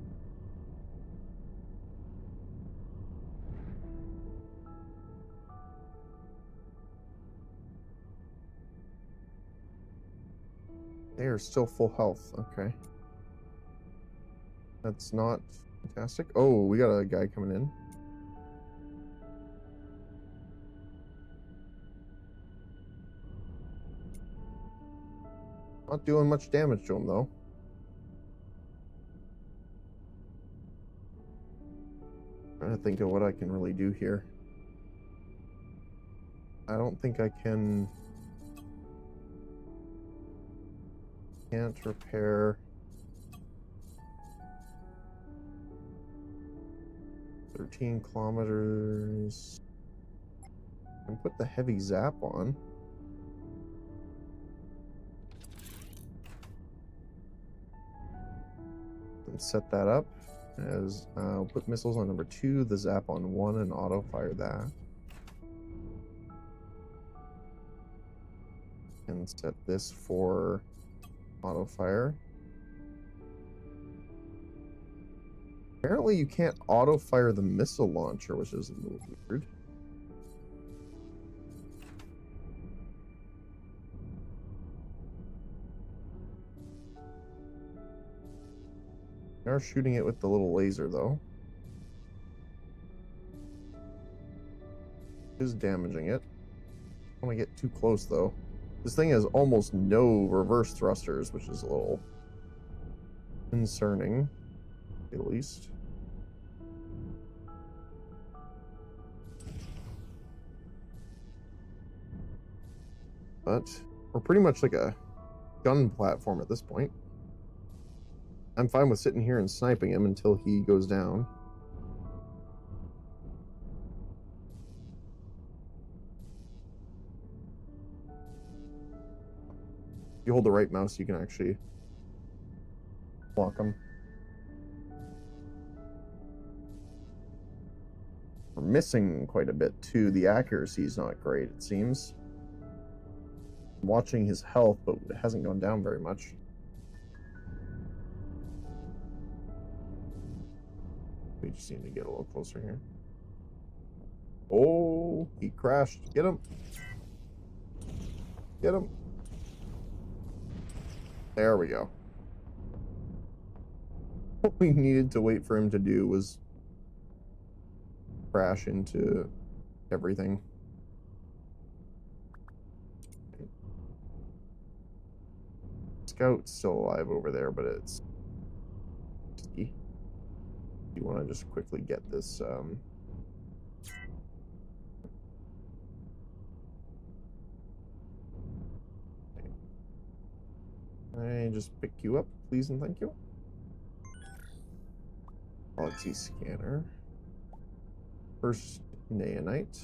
They are still full health. Okay. That's not fantastic. Oh, we got a guy coming in. Not doing much damage to him, though. Trying to think of what I can really do here. I don't think I can... Can't repair... 13 kilometers... I can put the heavy zap on. And set that up as I'll put missiles on number 2, the zap on 1, and auto fire that. And set this for auto fire. Apparently you can't auto fire the missile launcher, which is a little weird. They are shooting it with the little laser, though. Is damaging it. I don't want to get too close, though. This thing has almost no reverse thrusters, which is a little concerning, at least. But we're pretty much like a gun platform at this point. I'm fine with sitting here and sniping him until he goes down. If you hold the right mouse, you can actually block him. We're missing quite a bit too. The accuracy is not great, it seems. I'm watching his health, but it hasn't gone down very much. We just need to get a little closer here. Oh, he crashed. Get him. Get him. There we go. What we needed to wait for him to do was crash into everything. Scout's still alive over there, but it's... You want to just quickly get this I just pick you up, please and thank you. Galaxy scanner. First Naonite.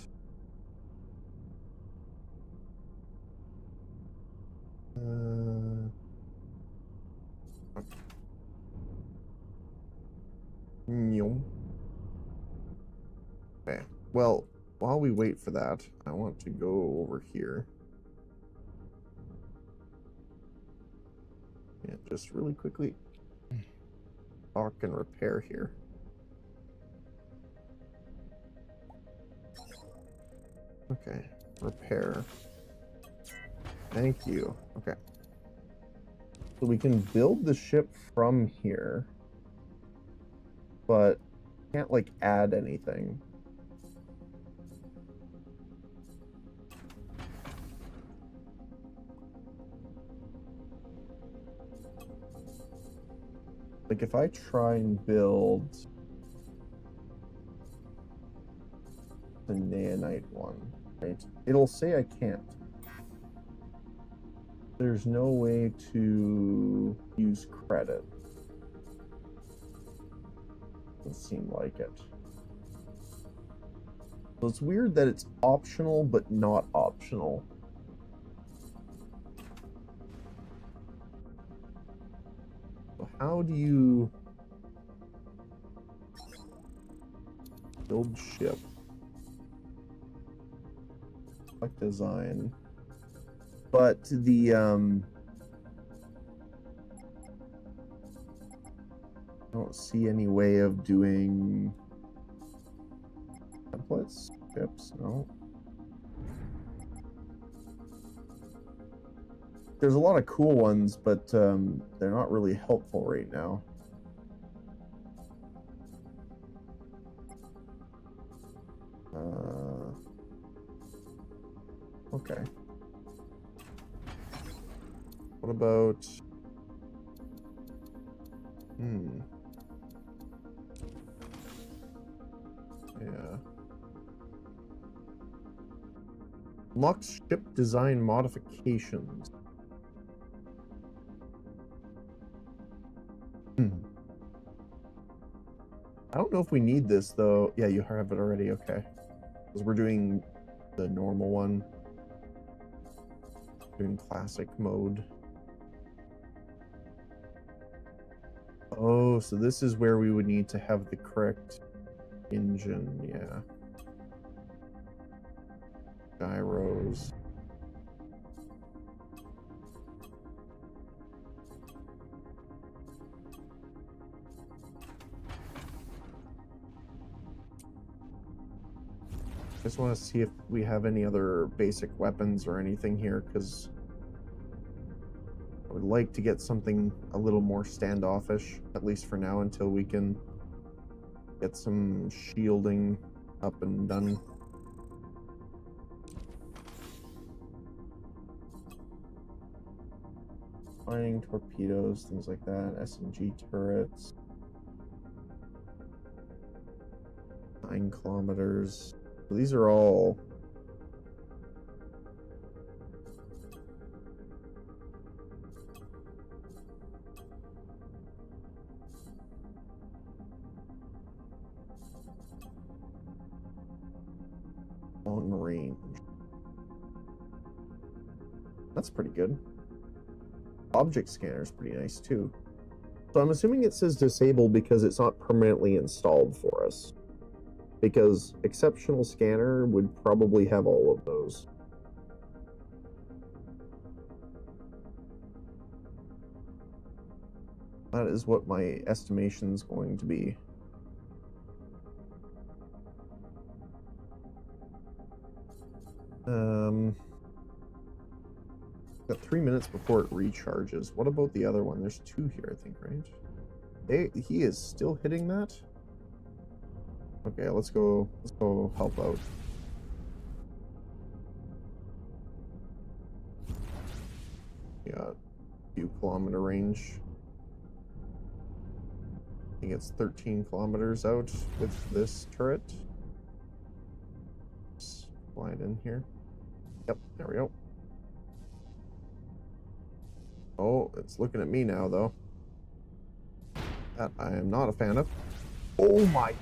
Okay, well, while we wait for that, I want to go over here. Yeah, just really quickly. dock and repair here. Okay, repair. Thank you. Okay. So we can build the ship from here, but can't like add anything. Like if I try and build the Neonite one, right? It'll say I can't. There's no way to use credit. Doesn't seem like it. So it's weird that it's optional, but not optional. So how do you build ship? Select design. But the I don't see any way of doing templates, ships, no. There's a lot of cool ones, but they're not really helpful right now. Okay. What about... Yeah. Lux ship design modifications. I don't know if we need this, though. Yeah, you have it already. Okay. Because we're doing the normal one. Doing classic mode. Oh, so this is where we would need to have the correct engine. Yeah. Gyros. Just want to see if we have any other basic weapons or anything here, because I would like to get something a little more standoffish, at least for now, until we can get some shielding up and done. Firing torpedoes, things like that, SMG turrets. 9 kilometers. So these are all long range. That's pretty good. Object scanner is pretty nice too. So I'm assuming it says disable because it's not permanently installed for us. Because exceptional scanner would probably have all of those. That is what my estimation is going to be. Got 3 minutes before it recharges. What about the other one? There's 2 here, I think, right? He is still hitting that? Okay, let's go help out. Yeah, a few kilometer range. I think it's 13 kilometers out with this turret. Slide in here. Yep, there we go. Oh, it's looking at me now, though. That I am not a fan of. Oh my.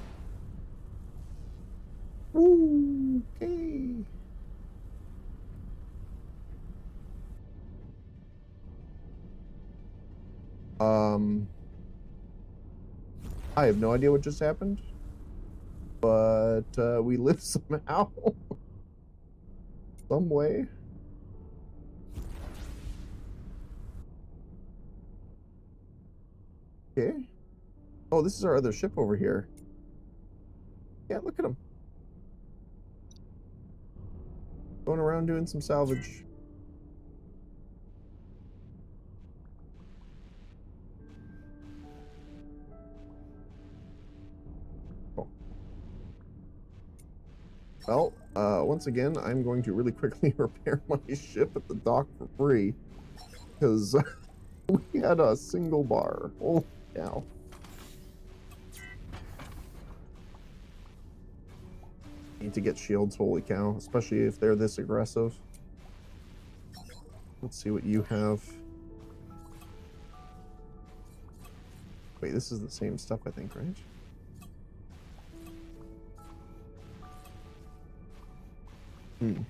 Ooh, okay. I have no idea what just happened, but we live somehow. Some way. Okay. Oh, this is our other ship over here. Yeah, look at him. Going around doing some salvage. Oh. Well, once again, I'm going to really quickly repair my ship at the dock for free. Because we had a single bar. Holy cow. Need to get shields, holy cow. Especially if they're this aggressive. Let's see what you have. Wait, this is the same stuff, I think, right? Hmm.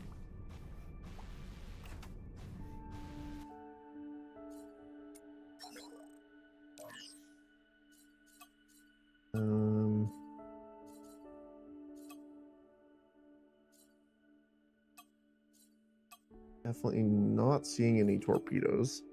Definitely not seeing any torpedoes.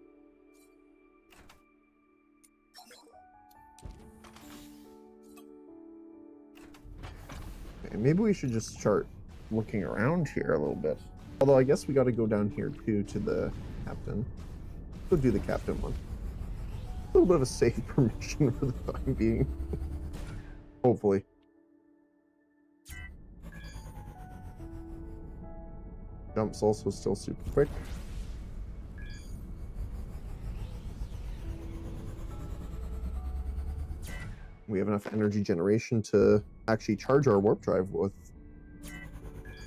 Okay, maybe we should just start looking around here a little bit. Although I guess we got to go down here too to the captain. Go do the captain one. A little bit of a safe permission for the time being. Hopefully. Jump's also still super quick. We have enough energy generation to actually charge our warp drive with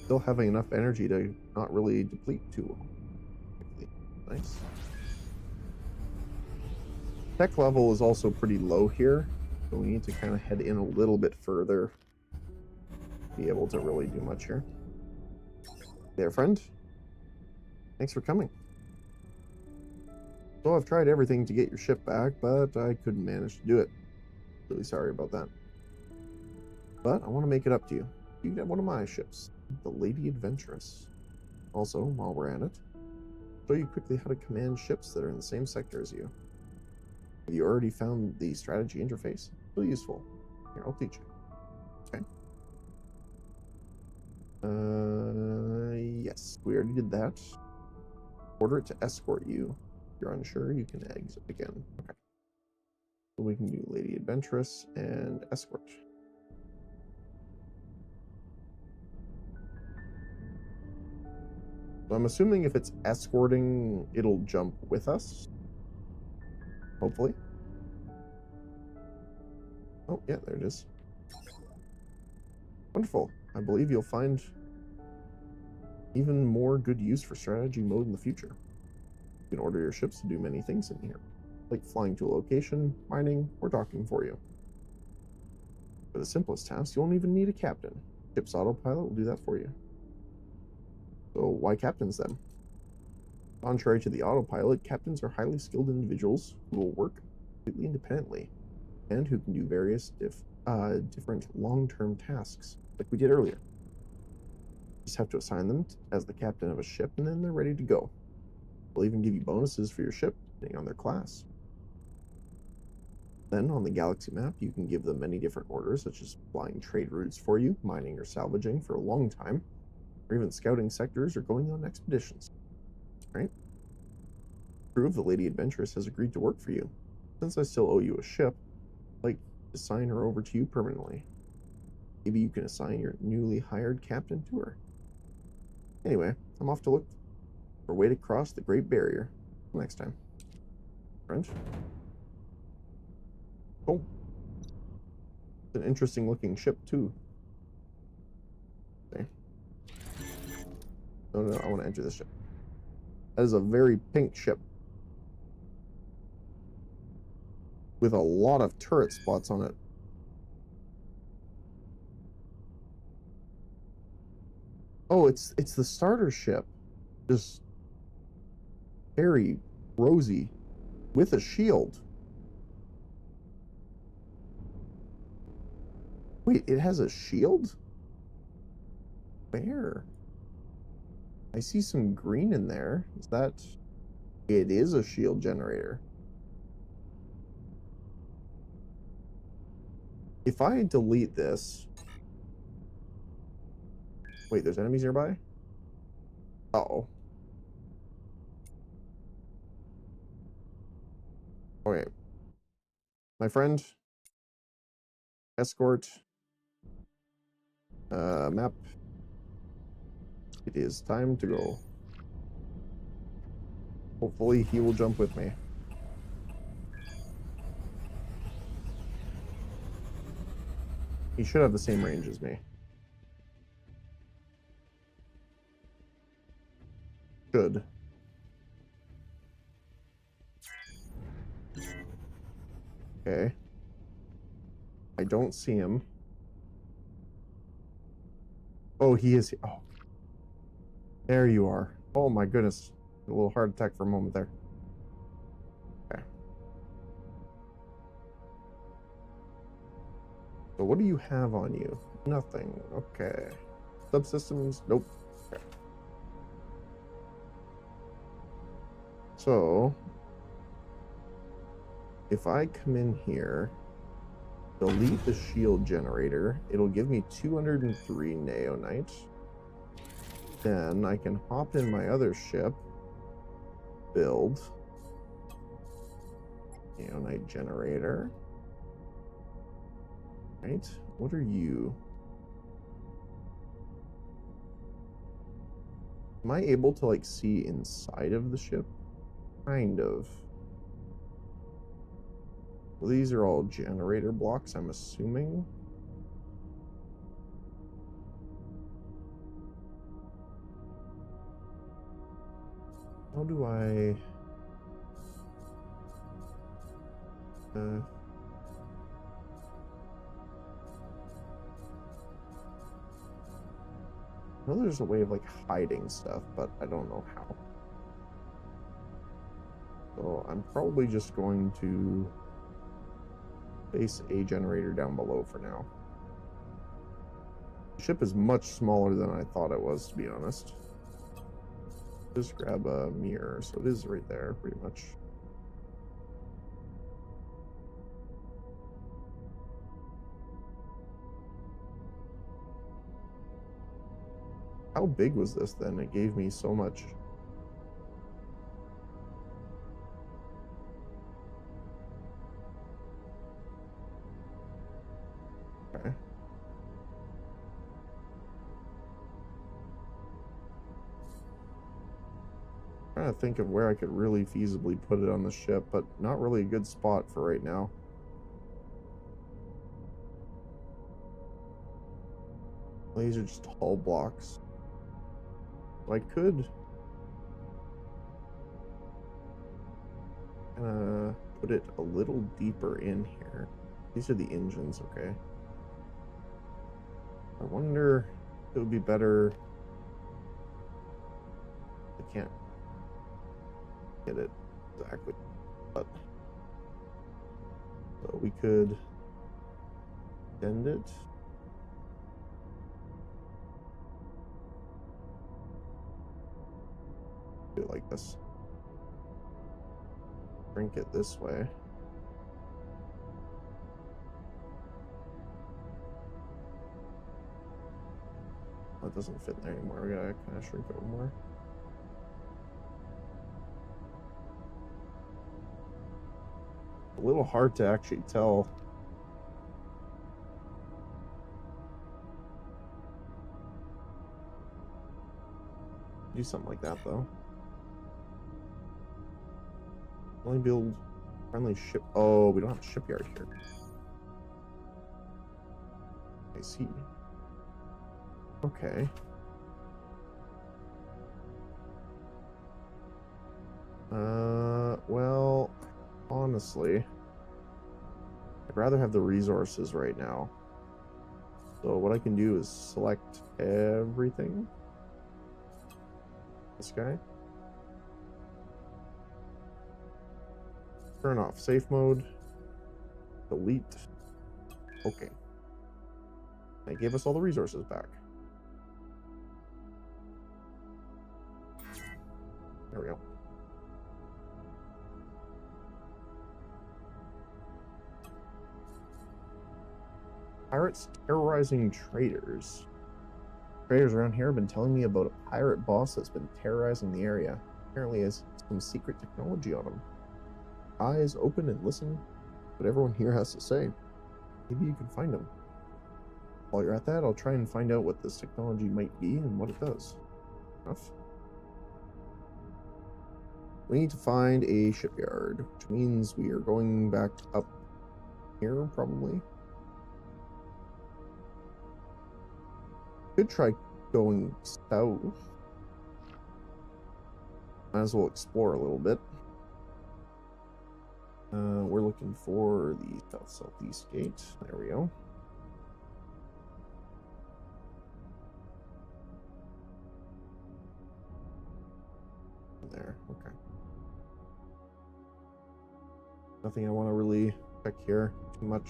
still having enough energy to not really deplete too quickly. Nice. Tech level is also pretty low here, so we need to kind of head in a little bit further to be able to really do much here. There, friend. Thanks for coming. So I've tried everything to get your ship back, but I couldn't manage to do it. Really sorry about that. But I want to make it up to you. You can have one of my ships, the Lady Adventurous. Also, while we're at it, show you quickly how to command ships that are in the same sector as you. Have you already found the strategy interface? Really useful. Here, I'll teach you. Okay. Yes, we already did that. Order it to escort you. If you're unsure, you can exit again. Okay. So we can do Lady Adventurous and escort. So I'm assuming if it's escorting, it'll jump with us. Hopefully. Oh, yeah, there it is. Wonderful. I believe you'll find even more good use for strategy mode in the future. You can order your ships to do many things in here, like flying to a location, mining, or docking for you. For the simplest tasks, you won't even need a captain. Ship's autopilot will do that for you. So why captains then? Contrary to the autopilot, captains are highly skilled individuals who will work completely independently and who can do various different long-term tasks, like we did earlier. You just have to assign them as the captain of a ship, and then they're ready to go. They'll even give you bonuses for your ship, depending on their class. Then, on the galaxy map, you can give them many different orders, such as flying trade routes for you, mining or salvaging for a long time, or even scouting sectors or going on expeditions. Right? The crew of the Lady Adventurous has agreed to work for you. Since I still owe you a ship, I'd like to sign her over to you permanently. Maybe you can assign your newly hired captain to her. Anyway, I'm off to look for a way to cross the Great Barrier. Till next time. Friend? Cool. It's an interesting looking ship, too. Okay. No, I want to enter this ship. That is a very pink ship. With a lot of turret spots on it. Oh, it's the starter ship. Just very rosy with a shield. Wait, it has a shield? Where? I see some green in there. Is that... It is a shield generator. If I delete this... Wait, there's enemies nearby? Uh-oh. Okay. My friend. Escort. Map. It is time to go. Hopefully he will jump with me. He should have the same range as me. Should. Okay. I don't see him. Oh, he is. Oh. There you are. Oh my goodness. A little heart attack for a moment there. Okay. So what do you have on you? Nothing. Okay. Subsystems? Nope. Okay. So if I come in here, delete the shield generator, it'll give me 203 Neonite. Then I can hop in my other ship, build Neonite generator. Right? What are you? Am I able to like see inside of the ship? Kind of. Well, these are all generator blocks, I'm assuming. How do I... I know there's a way of like hiding stuff, but I don't know how. So I'm probably just going to place a generator down below for now. The ship is much smaller than I thought it was, to be honest. Just grab a mirror, so it is right there, pretty much. How big was this then? It gave me so much. Okay. Trying to think of where I could really feasibly put it on the ship, but not really a good spot for right now. These are just hull blocks. So I could put it a little deeper in here. These are the engines, okay. I wonder if it would be better. I can't get it exactly, but so we could extend it. Do it like this. Shrink it this way. Oh, it doesn't fit there anymore. We gotta kind of shrink it more. A little hard to actually tell. Do something like that though. Only build friendly ship. Oh, we don't have a shipyard here. I see. Okay. Well, honestly, I'd rather have the resources right now. So what I can do is select everything. This guy. Turn off safe mode. Delete. Okay. They gave us all the resources back. There we go. Pirates terrorizing traders. Traders around here have been telling me about a pirate boss that's been terrorizing the area. Apparently has some secret technology on him. Eyes open and listen to what everyone here has to say. Maybe you can find him. While you're at that, I'll try and find out what this technology might be and what it does. Enough. We need to find a shipyard, which means we are going back up here, probably. Could try going south. Might as well explore a little bit. We're looking for the southeast gate. There we go. There, okay. Nothing I want to really check here too much.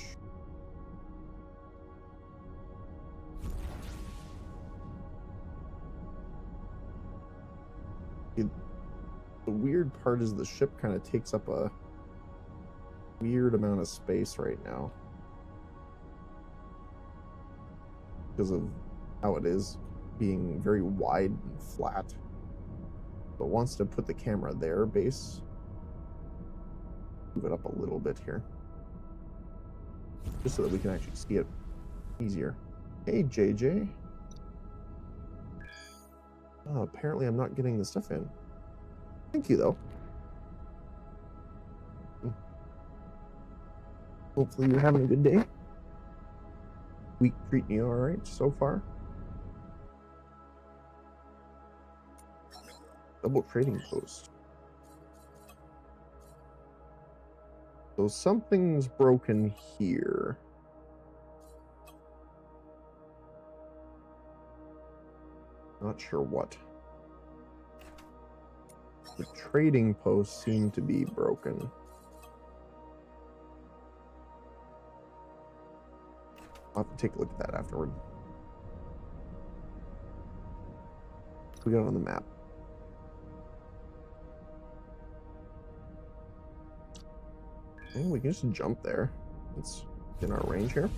The weird part is the ship kind of takes up a weird amount of space right now because of how it is being very wide and flat, but wants to put the camera there base. Move it up a little bit here just so that we can actually see it easier. Hey JJ. Oh, apparently I'm not getting the stuff in. Thank you, though. Hopefully you're having a good day. Week treating you alright so far. Double trading post. So something's broken here. Not sure what. The trading posts seem to be broken. I'll have to take a look at that afterward. We got it on the map. Okay, we can just jump there. It's in our range here.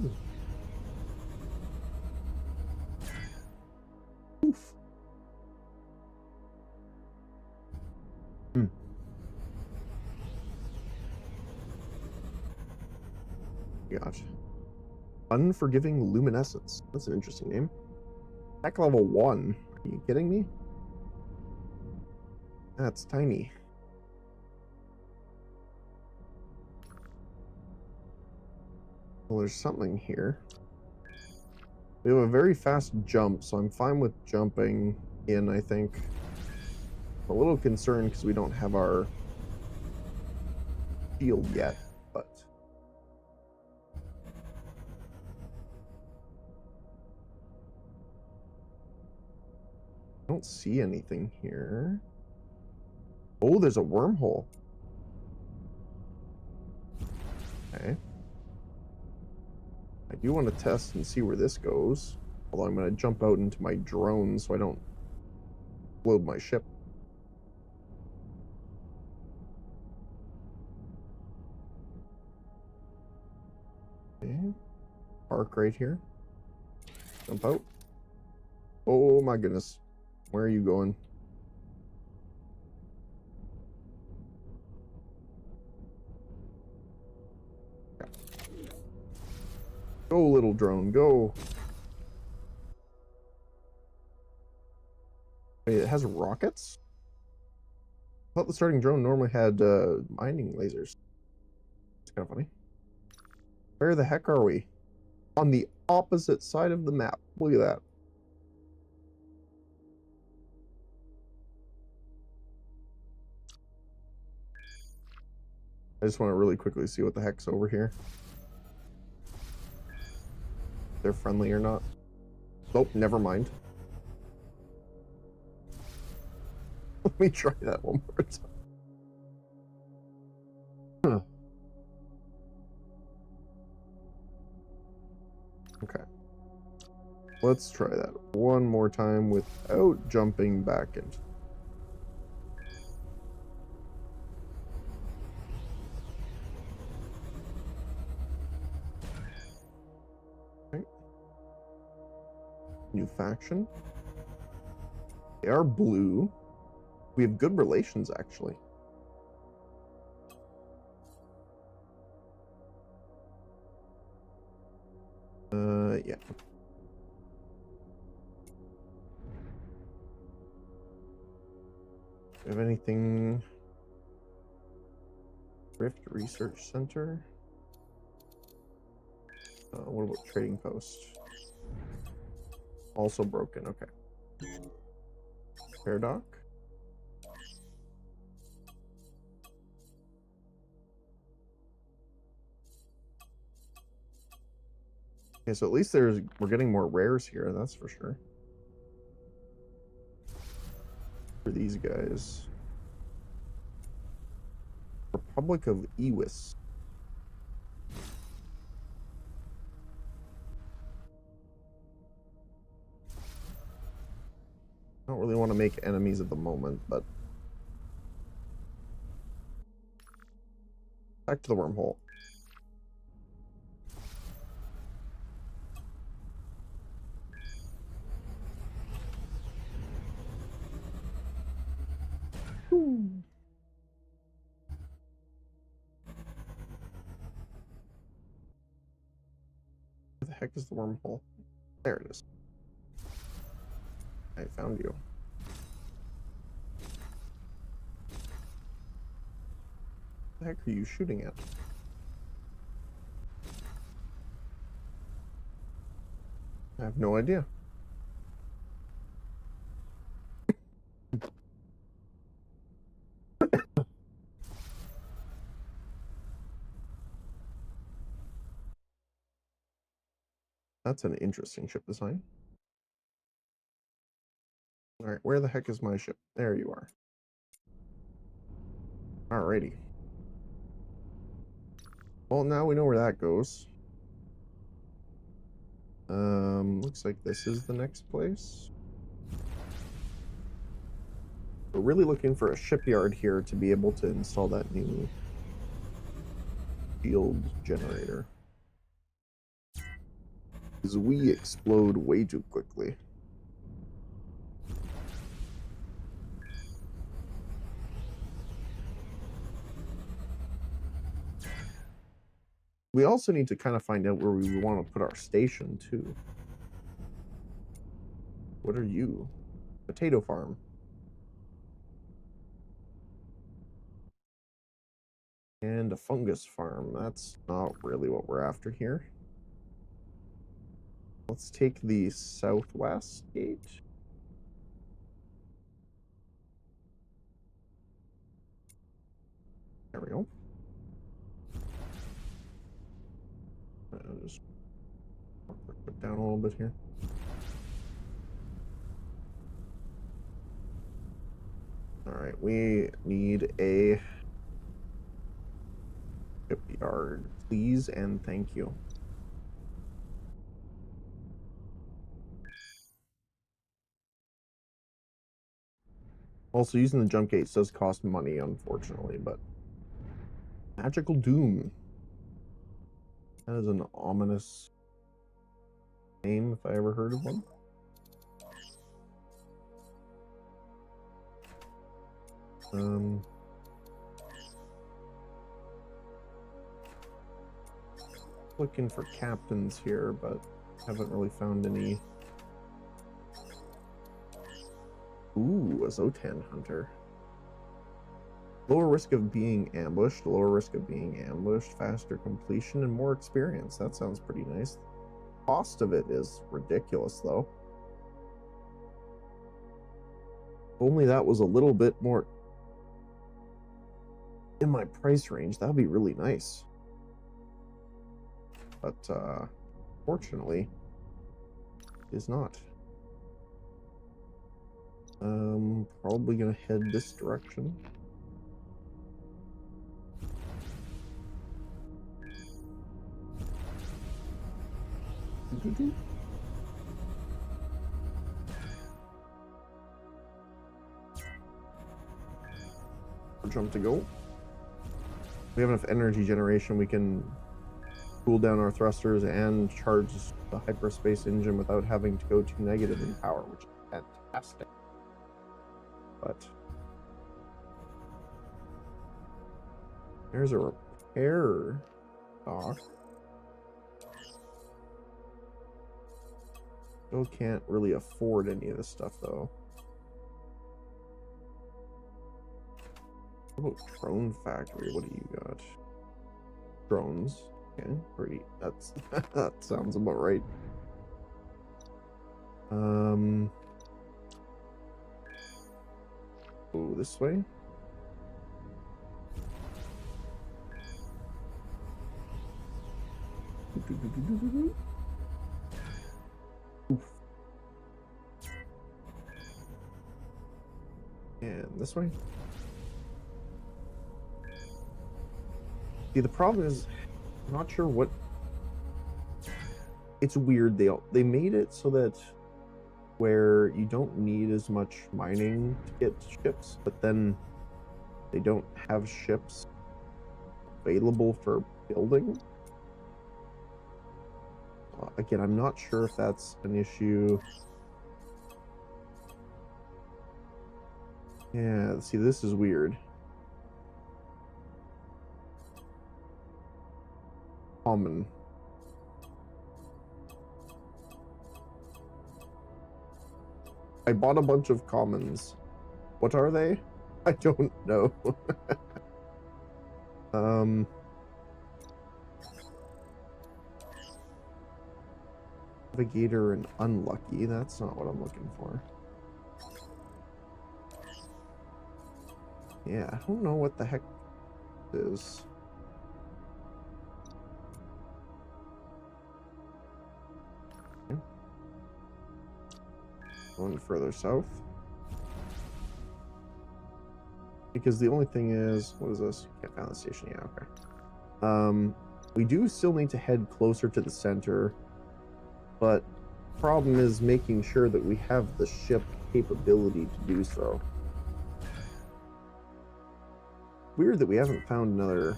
Oof. Gosh. Unforgiving Luminescence. That's an interesting name. Tech level 1. Are you kidding me? That's tiny. Well, there's something here. We have a very fast jump, so I'm fine with jumping in, I think. I'm a little concerned because we don't have our shield yet, but... I don't see anything here. Oh, there's a wormhole. Okay. I do want to test and see where this goes. Although I'm going to jump out into my drone so I don't explode my ship. Okay. Park right here. Jump out. Oh my goodness. Where are you going? Go, little drone, go. Wait, it has rockets? I thought the starting drone normally had mining lasers. It's kind of funny. Where the heck are we? On the opposite side of the map. Look at that. I just want to really quickly see what the heck's over here. If they're friendly or not. Nope, never mind. Let me try that one more time. Huh. Okay. Let's try that one more time without jumping back into... New faction. They are blue. We have good relations, actually. Yeah. Do we have anything? Rift Research Center. What about Trading Post? Also broken, okay. Paradox. Okay, so at least we're getting more rares here, that's for sure. For these guys. Republic of Ewis. I don't really want to make enemies at the moment, but back to the wormhole. Where the heck is the wormhole? There it is. I found you. What the heck are you shooting at? I have no idea. That's an interesting ship design. Alright, where the heck is my ship? There you are. Alrighty. Well, now we know where that goes. Looks like this is the next place. We're really looking for a shipyard here to be able to install that new shield generator. Because we explode way too quickly. We also need to kind of find out where we want to put our station, too. What are you? Potato farm. And a fungus farm. That's not really what we're after here. Let's take the southwest gate. There we go. I'll just put down a little bit here. Alright, we need a shipyard, please and thank you. Also, using the jump gates does cost money, unfortunately, but Magical Doom. That is an ominous name, if I ever heard of one. Looking for captains here, but haven't really found any. Ooh, a Zotan hunter. Lower risk of being ambushed, faster completion, and more experience. That sounds pretty nice. Cost of it is ridiculous, though. If only that was a little bit more in my price range, that would be really nice. But, fortunately, it is not. Probably gonna head this direction. Jump to go. We have enough energy generation, we can cool down our thrusters and charge the hyperspace engine without having to go too negative in power, which is fantastic. But there's a repair dock. Still can't really afford any of this stuff though. What about drone factory? What do you got? Drones. Okay, great. That's that sounds about right. Go this way. Oof. And this way. See, the problem is, I'm not sure what. It's weird. They made it so that where you don't need as much mining to get ships, but then they don't have ships available for building. Again, I'm not sure if that's an issue. Yeah, see, this is weird. Common. I bought a bunch of commons. What are they? I don't know. Navigator and unlucky. That's not what I'm looking for. Yeah, I don't know what the heck it is. Okay. Going further south. Because the only thing is, what is this? Can't find the station. Yeah, okay. We do still need to head closer to the center, but problem is making sure that we have the ship capability to do so. Weird that we haven't found another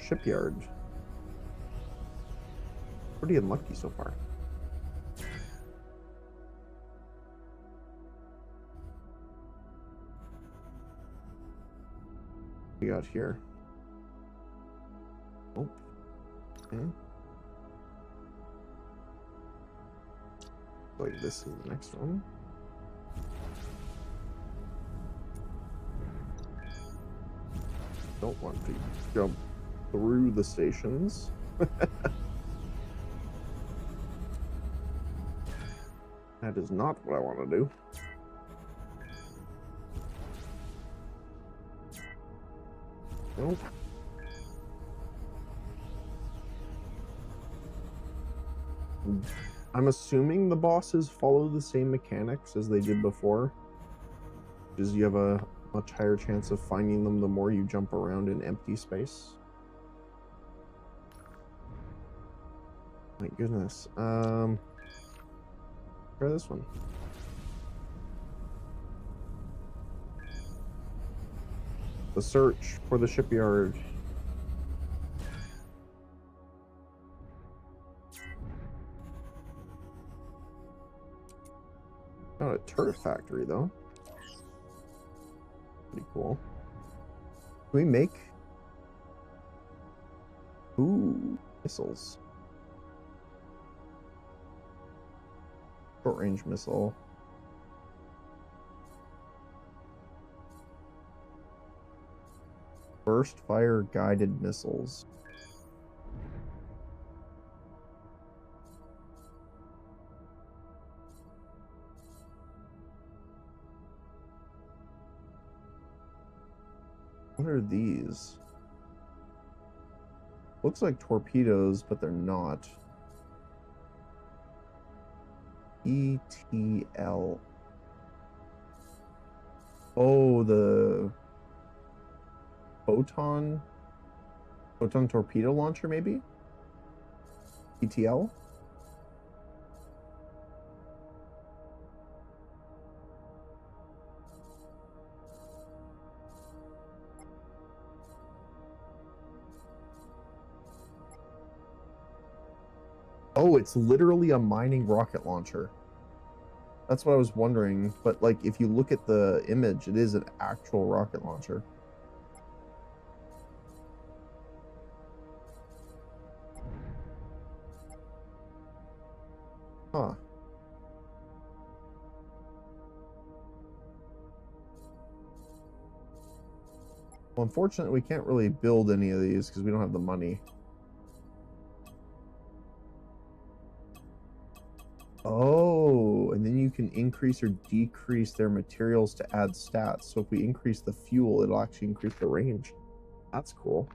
shipyard. Pretty unlucky so far. We got here. Oh. Okay. Like this is the next one. Don't want to jump through the stations. That is not what I want to do. Nope. I'm assuming the bosses follow the same mechanics as they did before. Because you have a much higher chance of finding them the more you jump around in empty space. My goodness. Try this one. The search for the shipyard. Not a turret factory though. Pretty cool. Can we make missiles? Short range missile. Burst fire guided missiles. What are these? Looks like torpedoes, but they're not. ETL. Oh, the photon torpedo launcher, maybe? ETL? Oh, it's literally a mining rocket launcher. That's what I was wondering. But like, if you look at the image, it is an actual rocket launcher. Huh. Well, unfortunately, we can't really build any of these because we don't have the money. Oh, and then you can increase or decrease their materials to add stats. So if we increase the fuel, it'll actually increase the range. That's cool.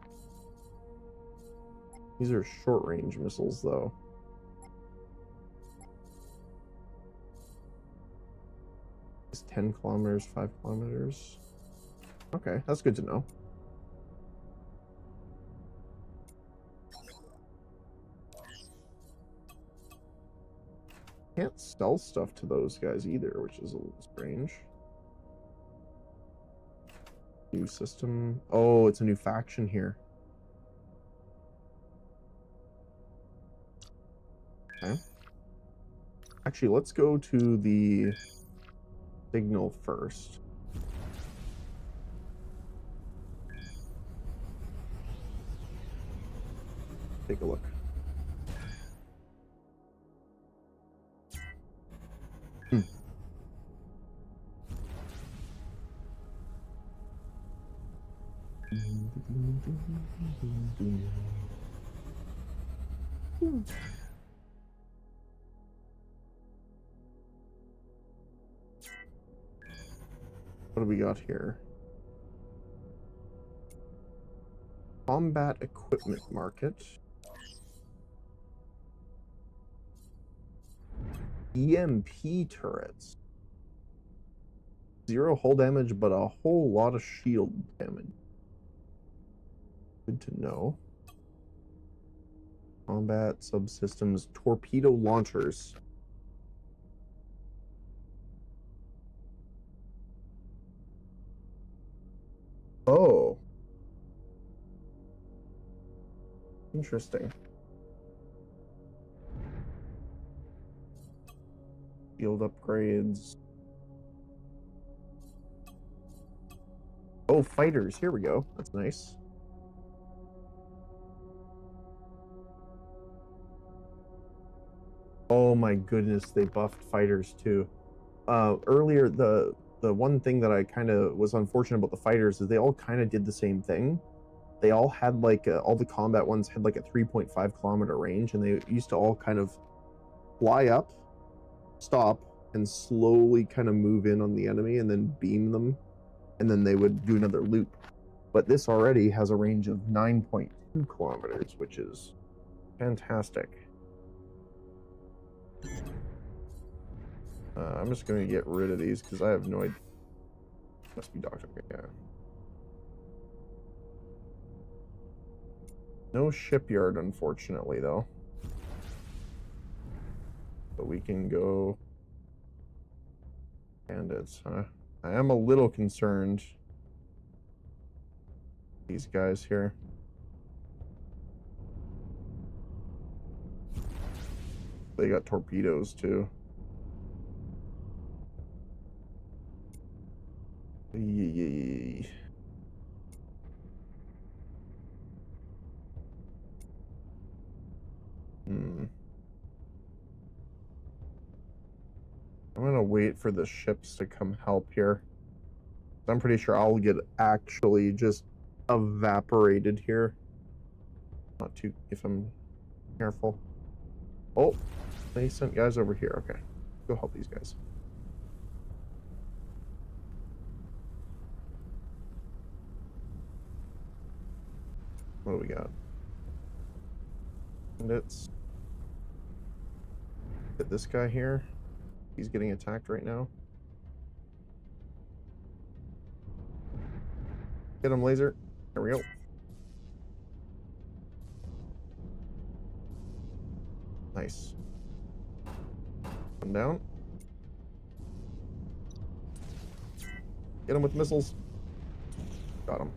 These are short-range missiles, though. It's 10 kilometers, 5 kilometers. Okay, that's good to know. Can't sell stuff to those guys either, which is a little strange. New system. Oh, it's a new faction here. Okay. Actually, let's go to the signal first. Take a look. What do we got here? Combat equipment market. EMP turrets. 0 hull damage, but a whole lot of shield damage. Good to know. Combat subsystems, torpedo launchers. Oh. Interesting. Shield upgrades. Oh, fighters. Here we go. That's nice. Oh my goodness, they buffed fighters too. Earlier, the one thing that I kind of was unfortunate about the fighters is they all kind of did the same thing. They all had like all the combat ones had like a 3.5 kilometer range, and they used to all kind of fly up, stop, and slowly kind of move in on the enemy and then beam them, and then they would do another loop. But this already has a range of 9.2 kilometers, which is fantastic. I'm just going to get rid of these because I have no idea. Must be Dr. Yeah. No shipyard, unfortunately, though. But we can go bandits, huh? I am a little concerned. These guys here. They got torpedoes, too. Yee. I'm gonna wait for the ships to come help here. I'm pretty sure I'll get actually just evaporated here. Not too, if I'm careful. Oh, they sent guys over here. Okay, go help these guys. What do we got? Bandits. Hit this guy here. He's getting attacked right now. Get him, laser. There we go. Nice. Come down. Get him with missiles. Got him.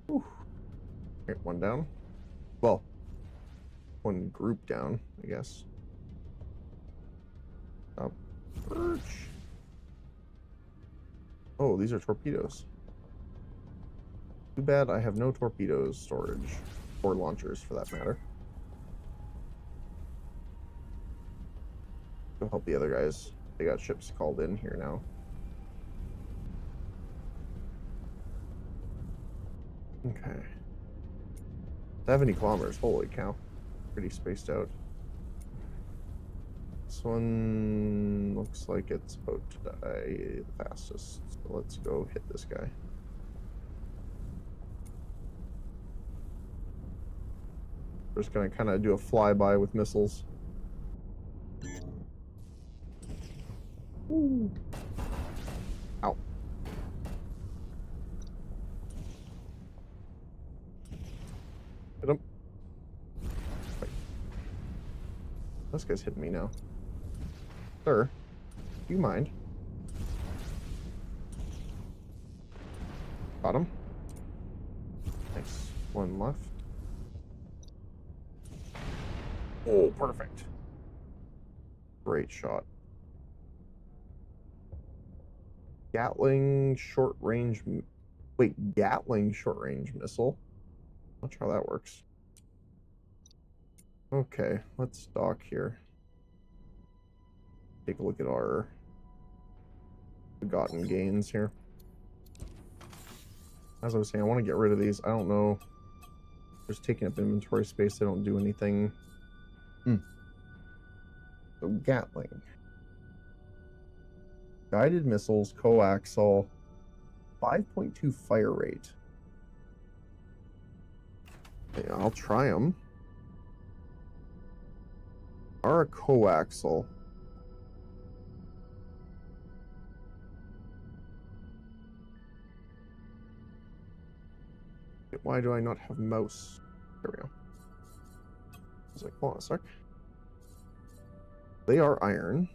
Whew. Okay, one down. Well, one group down, I guess. Stop. Perch. Oh, these are torpedoes. Too bad I have no torpedoes storage, or launchers for that matter. Go help the other guys. They got ships called in here now. Okay. 70 kilometers, holy cow. Pretty spaced out. This one looks like it's about to die the fastest. So let's go hit this guy. We're just gonna kind of do a flyby with missiles. Ooh. Ow. Hit him. Wait. This guy's hitting me now. Sir, do you mind? Got him. Nice. One left. Oh, perfect. Great shot. Gatling short range. Wait, Gatling short range missile? Not sure how that works. Okay, let's dock here. Take a look at our forgotten gains here. As I was saying, I want to get rid of these. I don't know. Just taking up inventory space. They don't do anything. So Gatling. Guided missiles, coaxial, 5.2 fire rate. Yeah, I'll try them. Are a coaxial. Why do I not have mouse? There we go. I was like, hold on a sec. They are iron.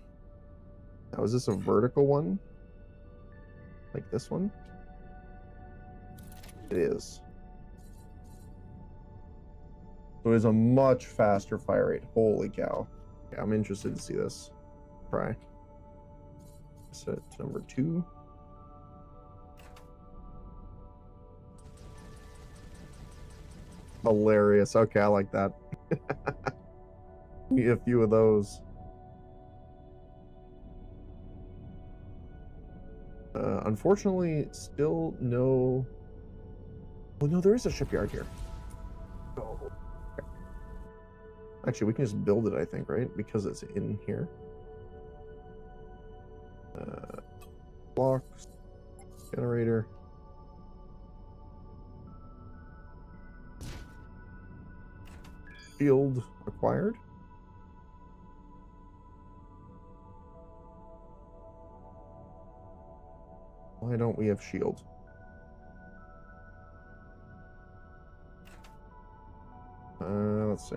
Now, is this a vertical one? Like this one? It is. So it is a much faster fire rate. Holy cow. Yeah, I'm interested to see this. Try. Set it to number 2. Hilarious. Okay, I like that. Need a few of those. Unfortunately, still no... Well, no, there is a shipyard here. Oh. Okay. Actually, we can just build it, I think, right? Because it's in here. Blocks. Generator. Field acquired. Why don't we have shield? Let's see.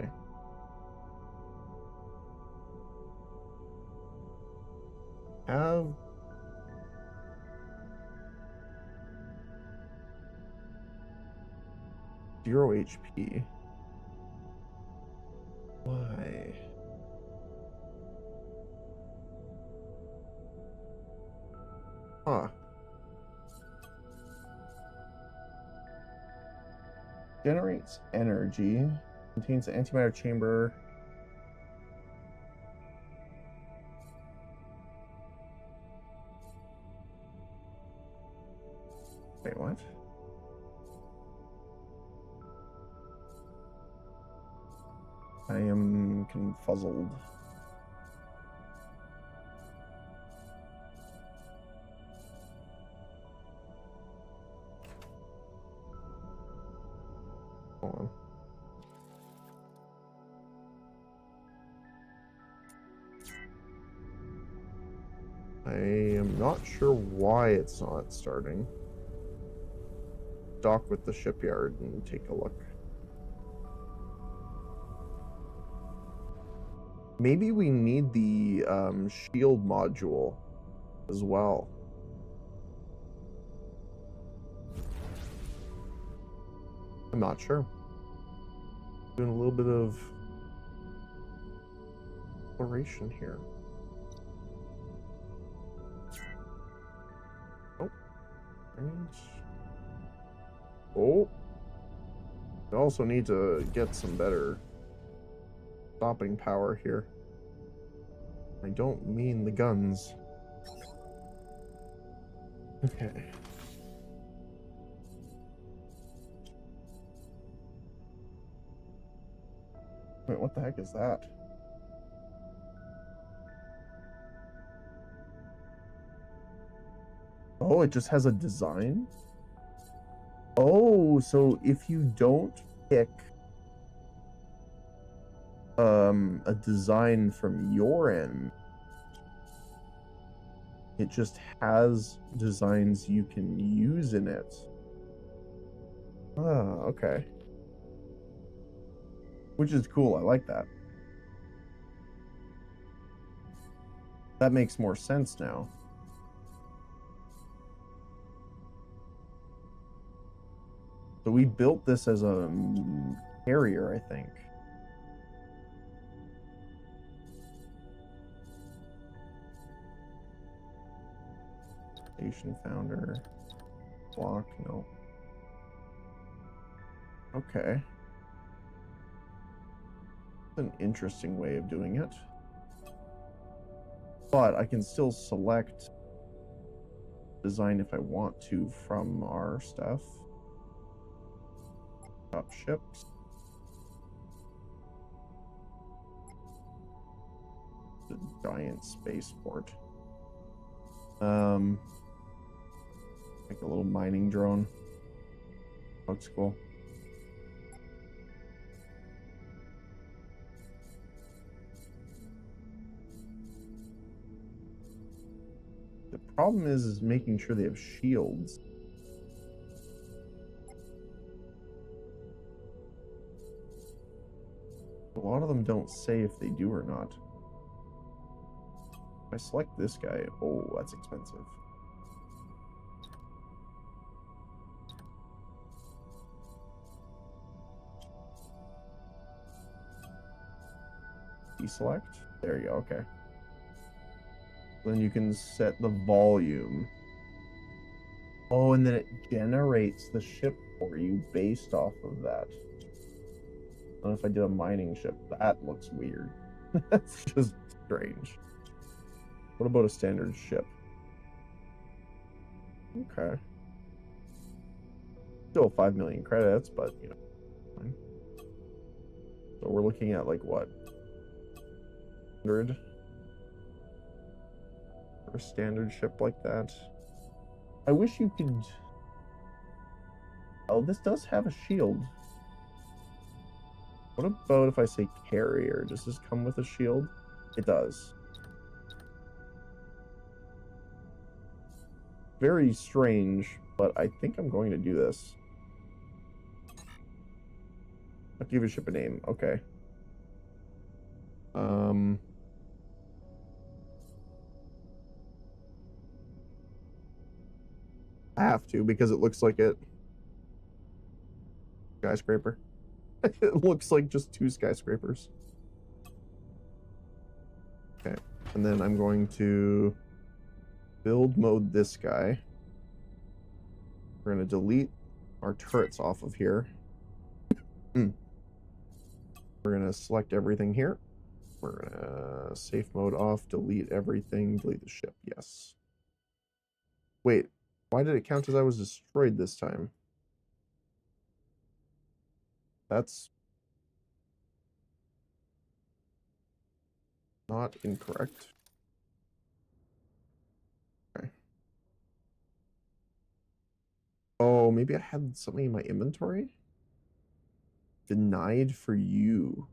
Have 0 HP. Why? Huh. Generates energy. Contains an antimatter chamber. Wait, what? I am confuzzled. Hold on. I am not sure why it's not starting. Dock with the shipyard and take a look. Maybe we need the shield module as well. I'm not sure. Doing a little bit of exploration here. Oh, range. Oh, I also need to get some better stopping power here. I don't mean the guns. Okay. Wait, what the heck is that? Oh, it just has a design? Oh, so if you don't pick a design from your end, it just has designs you can use in it. Ah, okay. Which is cool, I like that. That makes more sense now. So we built this as a carrier, I think. Station founder. Block, no. Okay. That's an interesting way of doing it. But I can still select design if I want to from our stuff. Top ships. The giant spaceport. Like a little mining drone. Looks cool. The problem is making sure they have shields. A lot of them don't say if they do or not. If I select this guy, oh, that's expensive. Deselect? There you go, okay. Then you can set the volume. Oh, and then it generates the ship for you based off of that. I don't know if I did a mining ship. That looks weird. That's just strange. What about a standard ship? Okay. Still 5 million credits, but, you know, fine. So we're looking at, like, what? 100? For a standard ship like that. I wish you could... Oh, this does have a shield. What about if I say carrier? Does this come with a shield? It does. Very strange, but I think I'm going to do this. I'll give your ship a name. Okay. I have to because it looks like it. Skyscraper. It looks like just 2 skyscrapers. Okay. And then I'm going to build mode this guy. We're going to delete our turrets off of here. We're going to select everything here. We're going to safe mode off, delete everything, delete the ship. Yes. Wait, why did it count as I was destroyed this time? That's not incorrect. Okay. Oh, maybe I had something in my inventory? Denied for you.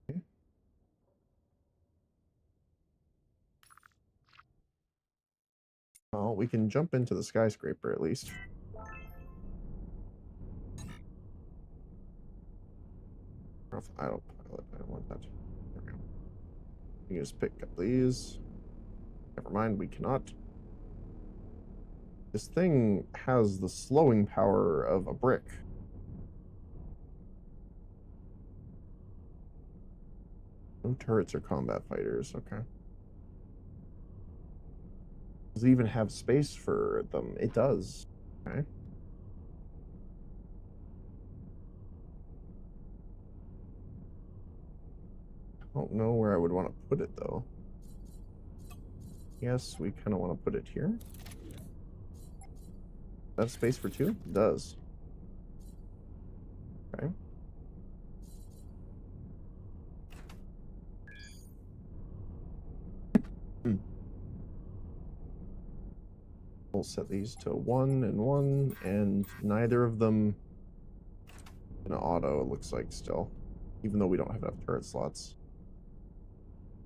Okay. Oh, we can jump into the skyscraper at least. Off autopilot. I don't want that. There we go. We can just pick up these. Never mind, we cannot. This thing has the slowing power of a brick. No turrets or combat fighters, okay. Does it even have space for them? It does. Okay. I don't know where I would want to put it though. Yes, we kind of want to put it here. That space for two? It does. Okay. We'll set these to 1 and 1, and neither of them an auto, it looks like still. Even though we don't have enough turret slots.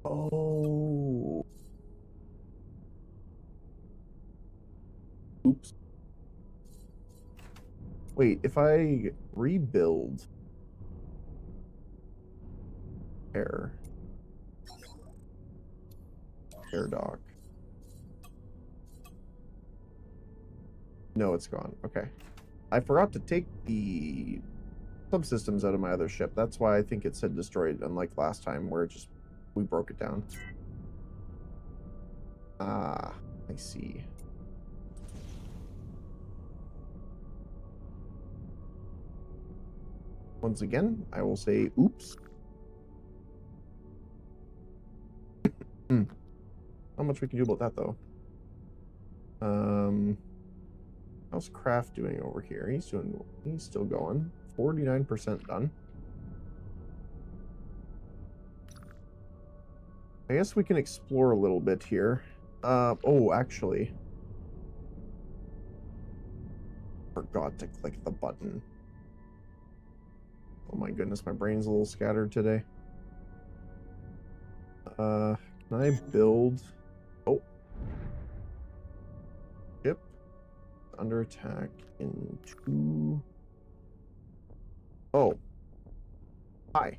Oh. Oops. Wait, if I rebuild air dock. No, it's gone. Okay. I forgot to take the subsystems out of my other ship. That's why I think it said destroyed, unlike last time where we broke it down. Ah, I see. Once again, I will say oops. Not much we can do about that though. How's Craft doing over here? He's still going. 49% done. I guess we can explore a little bit here. Oh, actually. Forgot to click the button. Oh my goodness, my brain's a little scattered today. Can I build... Oh. Ship. Under attack in 2... Oh. Hi.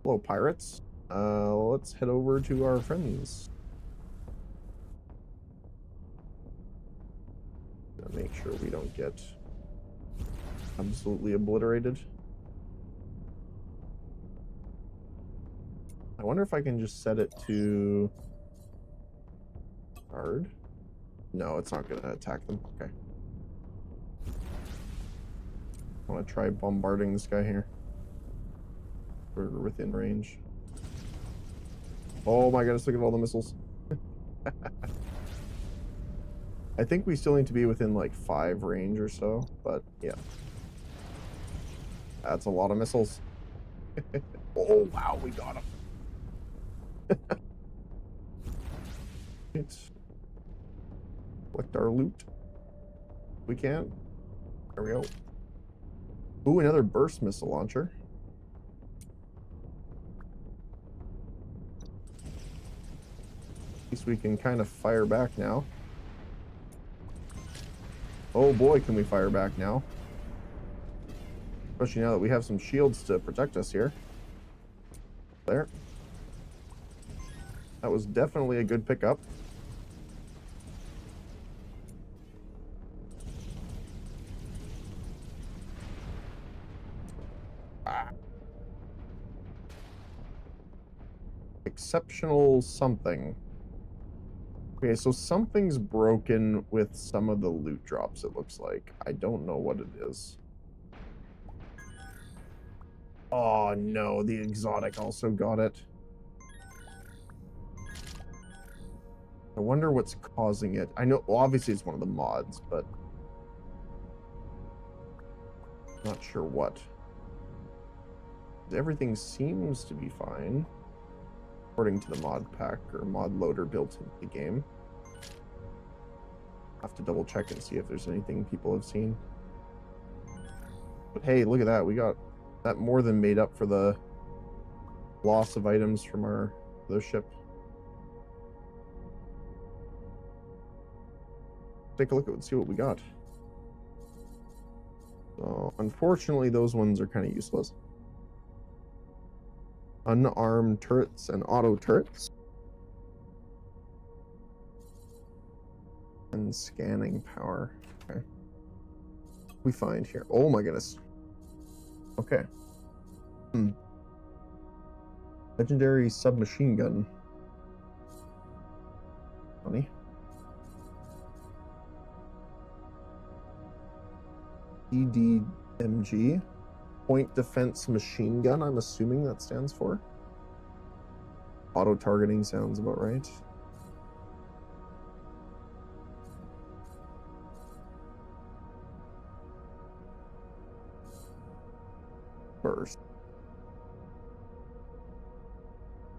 Hello, pirates. Let's head over to our friends. Gotta make sure we don't get absolutely obliterated. I wonder if I can just set it to hard. No, it's not gonna attack them. Okay. I want to try bombarding this guy here. We're within range. Oh my goodness, look at all the missiles. I think we still need to be within like 5 range or so, but yeah. That's a lot of missiles. Oh wow, we got him. Let's collect our loot. We can. There we go. Ooh, another burst missile launcher. At least we can kind of fire back now. Oh boy, can we fire back now. Especially now that we have some shields to protect us here. There. That was definitely a good pickup. Ah. Exceptional something. Okay, so something's broken with some of the loot drops, it looks like. I don't know what it is. Oh no, the exotic also got it. I wonder what's causing it. I know, well, obviously it's one of the mods, but not sure what. Everything seems to be fine, according to the mod pack or mod loader built into the game. Have to double check and see if there's anything people have seen. But hey, look at that. We got that more than made up for the loss of items from our other ship. Take a look at it and see what we got. So, unfortunately, those ones are kind of useless. Unarmed turrets and auto turrets. And scanning power. Okay. We find here. Oh my goodness. Okay. Legendary submachine gun. Funny. EDMG. Point defense machine gun, I'm assuming that stands for. Auto targeting sounds about right. Burst.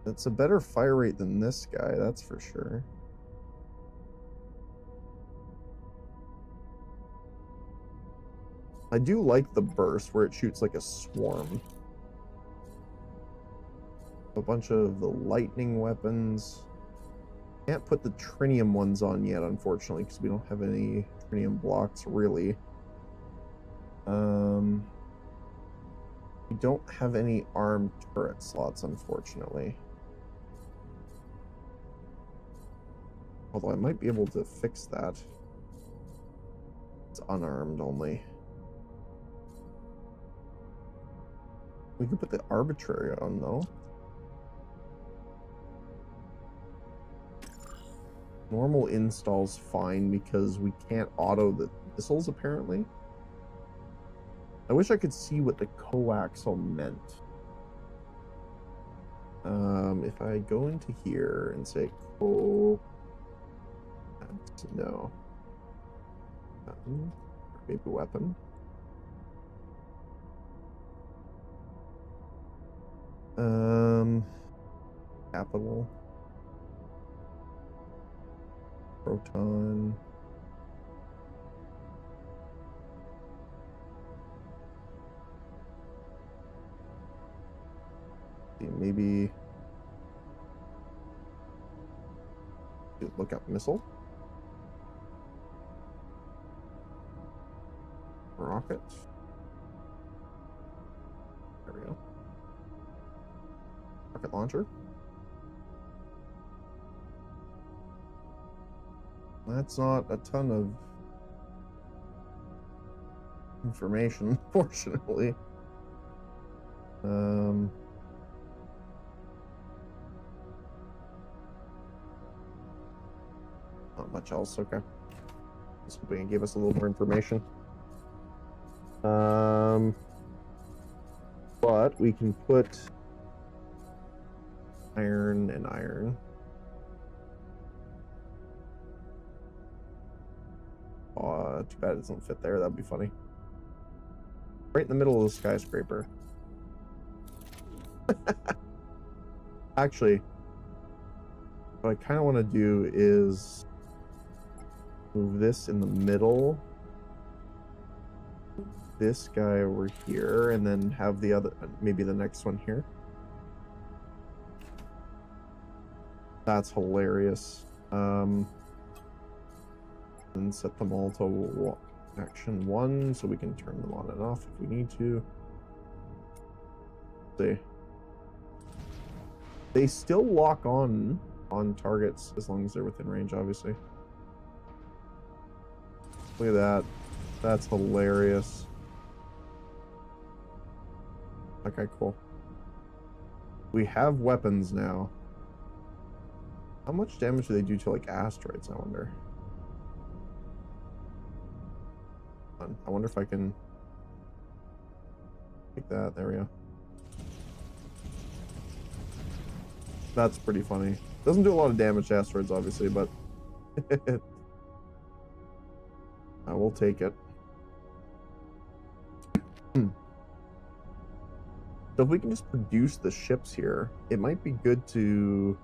That's a better fire rate than this guy, that's for sure. I do like the burst where it shoots like a swarm. A bunch of the lightning weapons. Can't put the trinium ones on yet, unfortunately, because we don't have any trinium blocks, really. We don't have any armed turret slots, unfortunately. Although I might be able to fix that. It's unarmed only. We could put the arbitrary on, though. Normal install's fine because we can't auto the missiles, apparently. I wish I could see what the coaxial meant. If I go into here and say no. Maybe weapon. Capital. Proton. Maybe look up missile. Rocket. There we go. Rocket launcher. That's not a ton of information, fortunately. Not much else, okay. Just hoping it gave us a little more information. But we can put iron and iron. Too bad it doesn't fit there. That'd be funny. Right in the middle of the skyscraper. Actually, what I kind of want to do is move this in the middle. This guy over here, and then have the other, maybe the next one here. That's hilarious. And set them all to action 1 so we can turn them on and off if we need to. They still lock on targets as long as they're within range, obviously. Look at that. That's hilarious. Okay, cool. We have weapons now. How much damage do they do to, like, asteroids, I wonder? I wonder if I can take that. There we go. That's pretty funny. Doesn't do a lot of damage to asteroids, obviously, but I will take it. So if we can just produce the ships here, it might be good to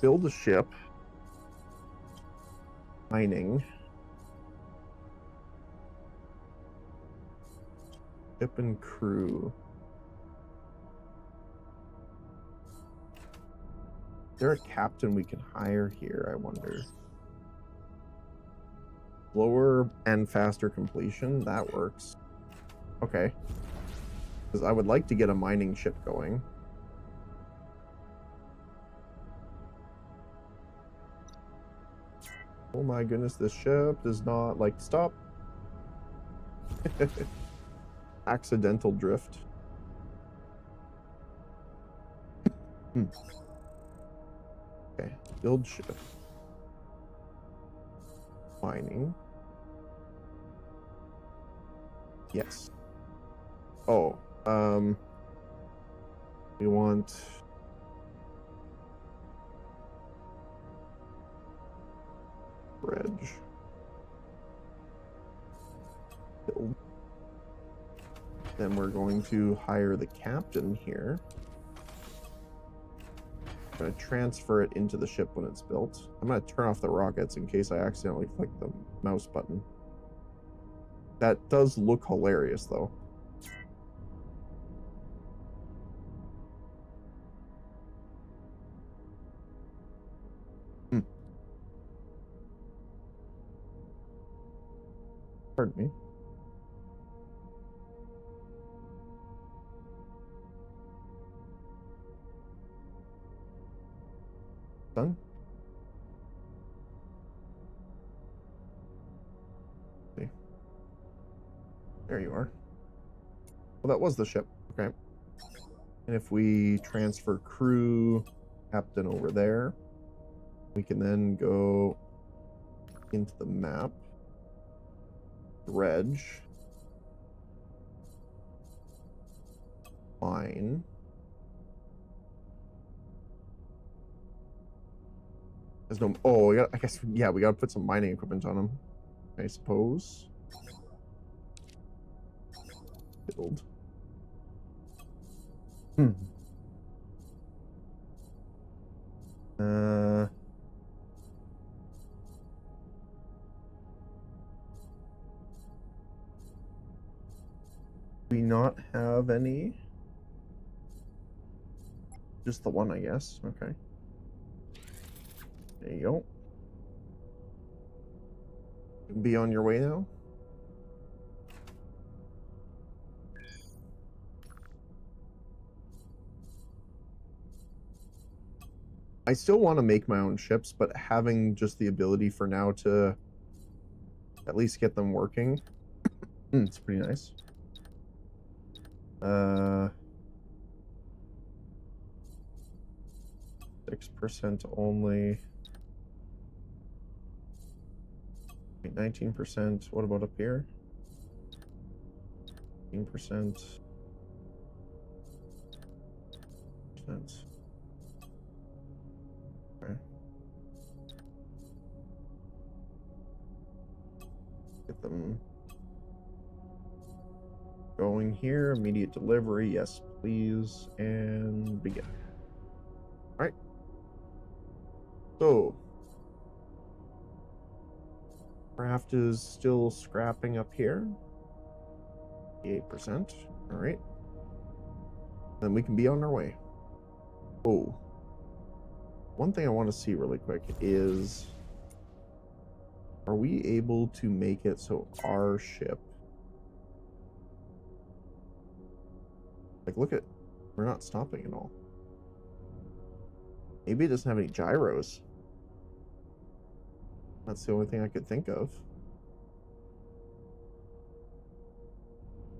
build a ship. Mining. Ship and crew. Is there a captain we can hire here, I wonder? Slower and faster completion? That works. Okay. Because I would like to get a mining ship going. Oh my goodness, this ship does not like to stop. accidental drift. Okay, build ship. Mining. Yes. Oh, we want bridge. Build. Then we're going to hire the captain here. I'm going to transfer it into the ship when it's built. I'm going to turn off the rockets in case I accidentally click the mouse button. That does look hilarious, though. Pardon me. Done. See. There you are. Well, that was the ship. Okay. And if we transfer crew, captain over there, we can then go into the map. Dredge. Mine. There's no. Oh, we got. I guess. Yeah, we gotta put some mining equipment on them. I suppose. Build. We not have any? Just the one, I guess. Okay. There you go. You can be on your way now. I still want to make my own ships, but having just the ability for now to at least get them working, it's pretty nice. 6% only. 19%. What about up here? 15%. Okay. Get them going here. Immediate delivery. Yes, please. And begin. All right. So, craft is still scrapping up here. 8%. All right. Then we can be on our way. Oh. One thing I want to see really quick is, are we able to make it so our ship, like, look at, we're not stopping at all. Maybe it doesn't have any gyros. That's the only thing I could think of.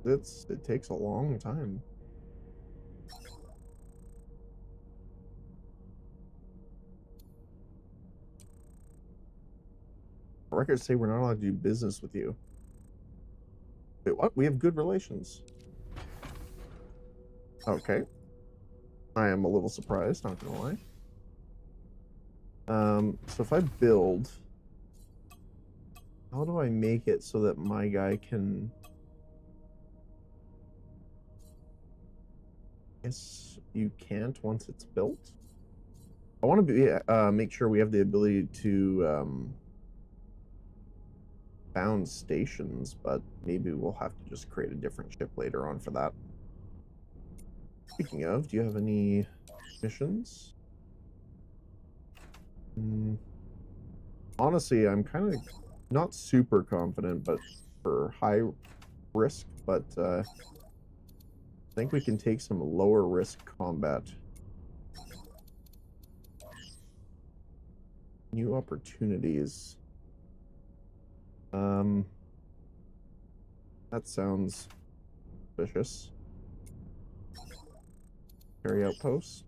It takes a long time. Records say we're not allowed to do business with you. Wait, what? We have good relations. Okay. I am a little surprised, not gonna lie. So if I build, how do I make it so that my guy can... Guess you can't once it's built. I want to be make sure we have the ability to found stations, but maybe we'll have to just create a different ship later on for that. Speaking of, do you have any missions? Honestly, I'm kind of not super confident, but for high risk, but I think we can take some lower risk combat. New opportunities. That sounds Vicious. Carry outposts.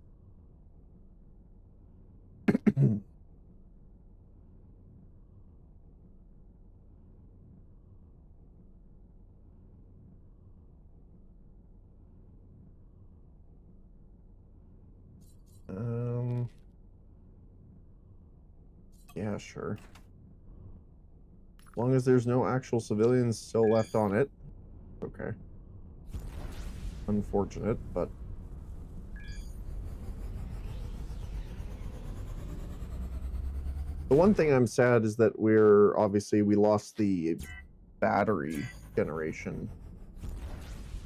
Yeah, sure. As long as there's no actual civilians still left on it. Okay. Unfortunate, but... The one thing I'm sad is that we lost the battery generation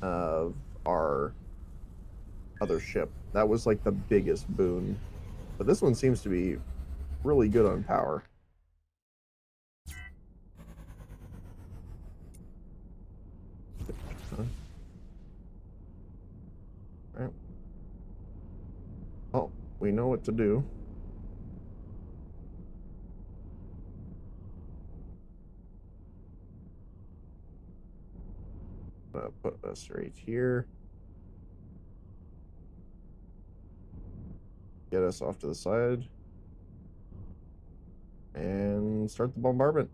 of our other ship. That was like the biggest boon. But this one seems to be really good on power. Right. Oh, we know what to do. I'm gonna put us right here. Get us off to the side. And start the bombardment.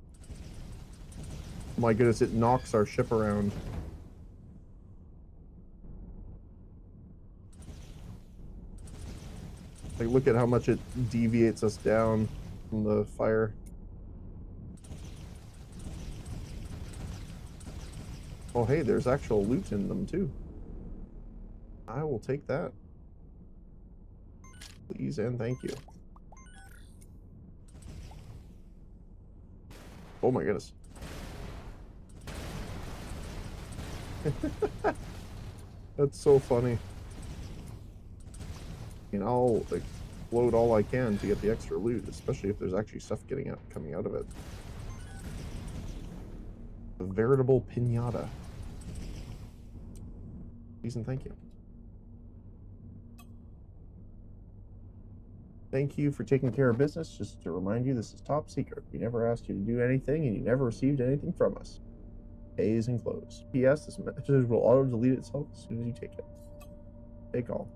Oh my goodness, it knocks our ship around. Like, look at how much it deviates us down from the fire. Oh, hey, there's actual loot in them, too. I will take that. Please and thank you. Oh my goodness. That's so funny. I mean, I'll explode all I can to get the extra loot, especially if there's actually stuff coming out of it. A veritable pinata. Please and thank you. Thank you for taking care of business. Just to remind you, this is top secret. We never asked you to do anything, and you never received anything from us. Pays enclosed. P.S. This message will auto-delete itself as soon as you take it. Take all.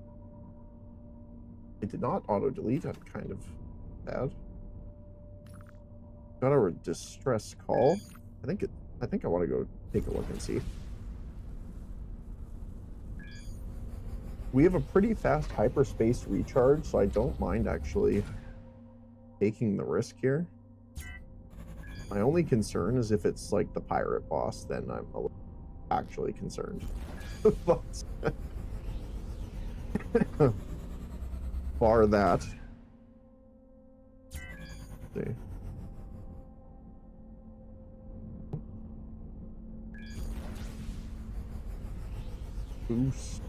It did not auto-delete. I'm kind of sad. Got our distress call. I think I want to go take a look and see. We have a pretty fast hyperspace recharge, so I don't mind actually taking the risk here. My only concern is if it's like the pirate boss, then I'm actually concerned. But bar that. Let's see. Boost.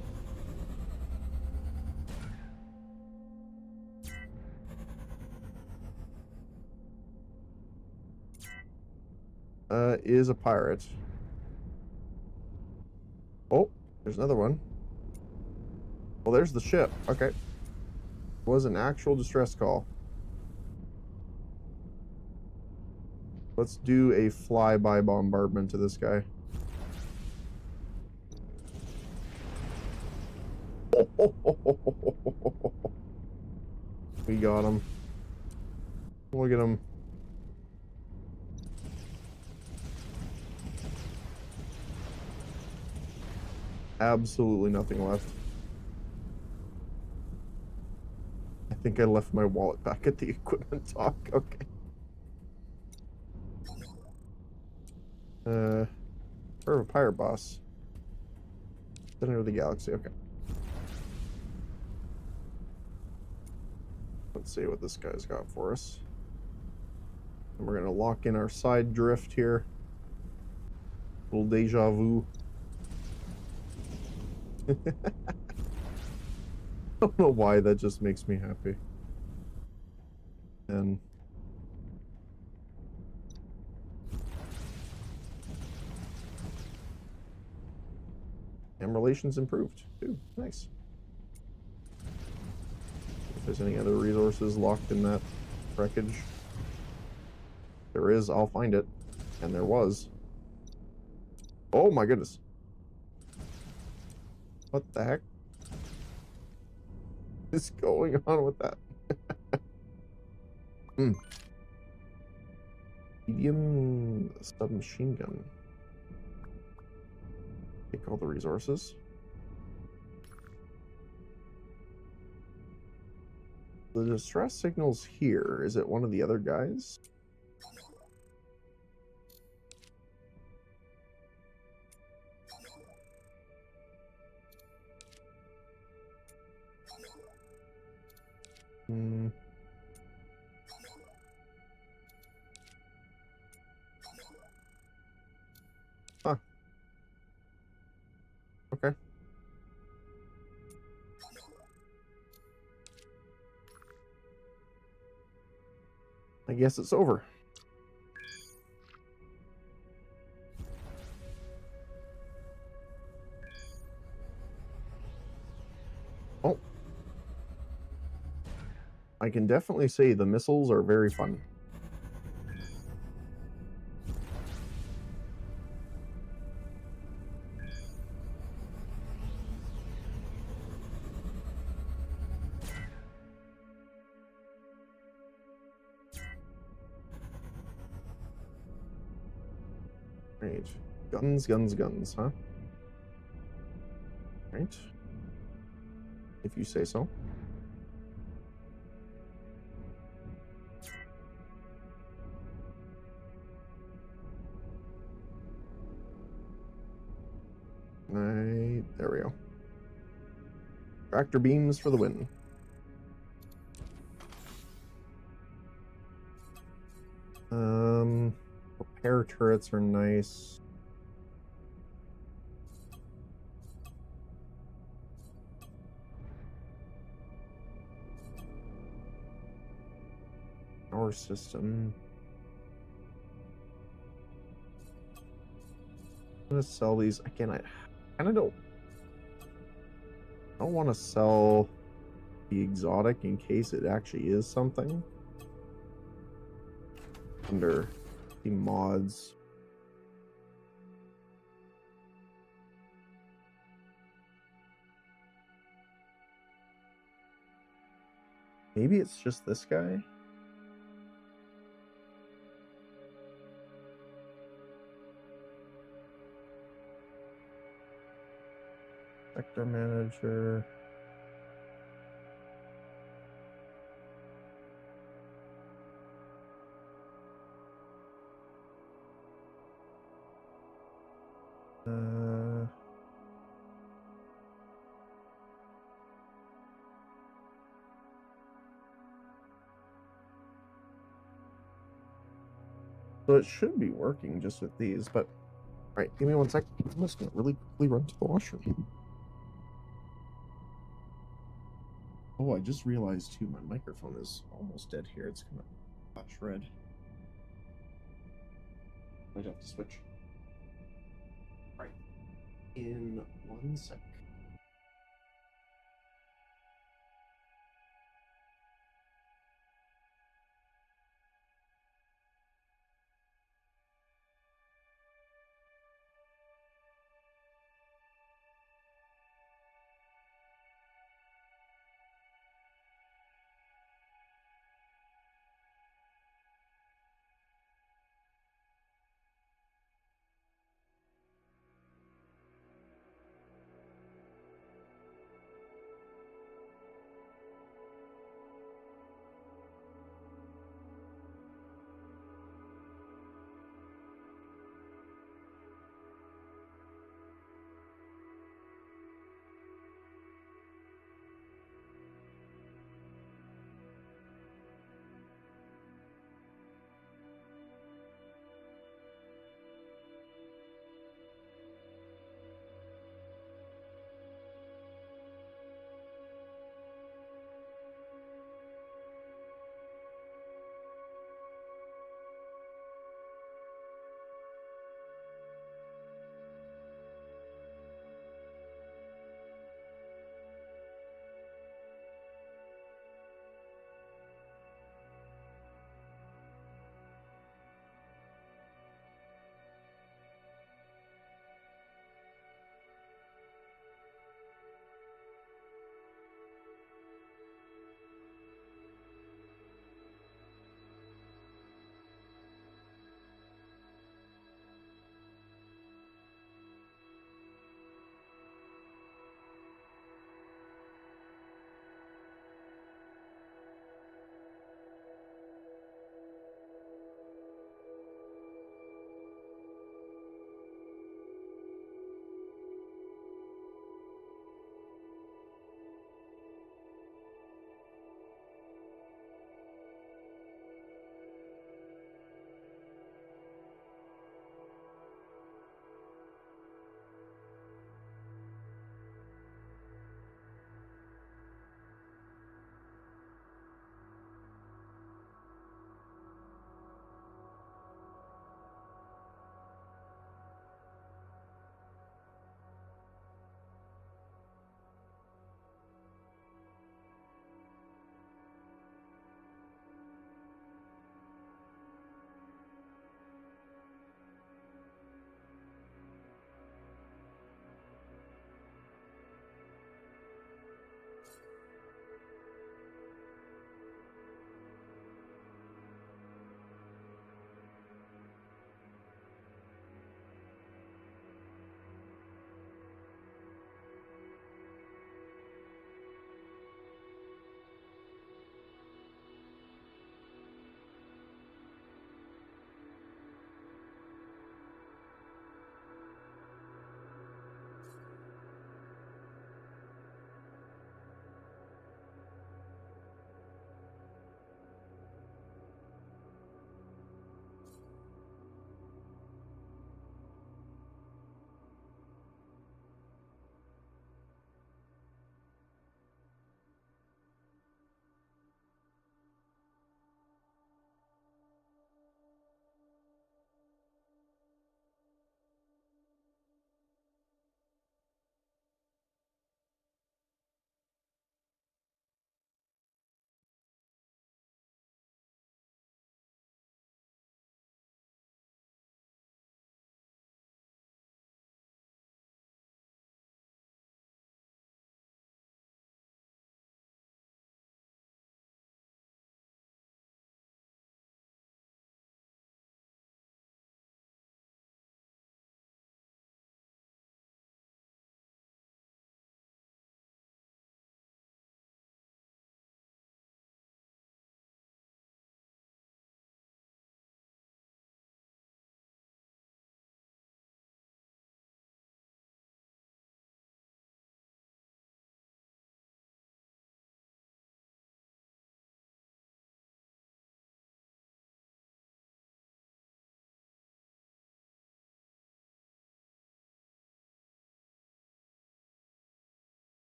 Is a pirate. Oh, there's another one. Well, there's the ship. Okay. Was an actual distress call. Let's do a flyby bombardment to this guy. We got him. Look at him. Absolutely nothing left. I think I left my wallet back at the equipment dock. Okay. Or a pirate boss. Center of the galaxy. Okay. Let's see what this guy's got for us. And we're gonna lock in our side drift here. Little deja vu. I don't know why, that just makes me happy. And relations improved too. Nice. If there's any other resources locked in that wreckage, there is, I'll find it. And there was. Oh my goodness. What the heck is going on with that? Medium submachine gun. Take all the resources. The distress signal's here. Is it one of the other guys? Hmm. Huh. Okay. I guess it's over. Oh. I can definitely say the missiles are very fun. Right. Guns, guns, guns, huh? Right. If you say so. Right. There we go. Tractor beams for the win. Repair turrets are nice. Power system. I'm gonna sell these again. I kind of don't want to sell the exotic in case it actually is something. Under the mods. Maybe it's just this guy. Sector manager. So it should be working just with these, but all right, give me 1 sec. I'm just gonna really quickly run to the washroom. Oh, I just realized too, my microphone is almost dead here. It's gonna flash red. Might have to switch. All right, in 1 sec.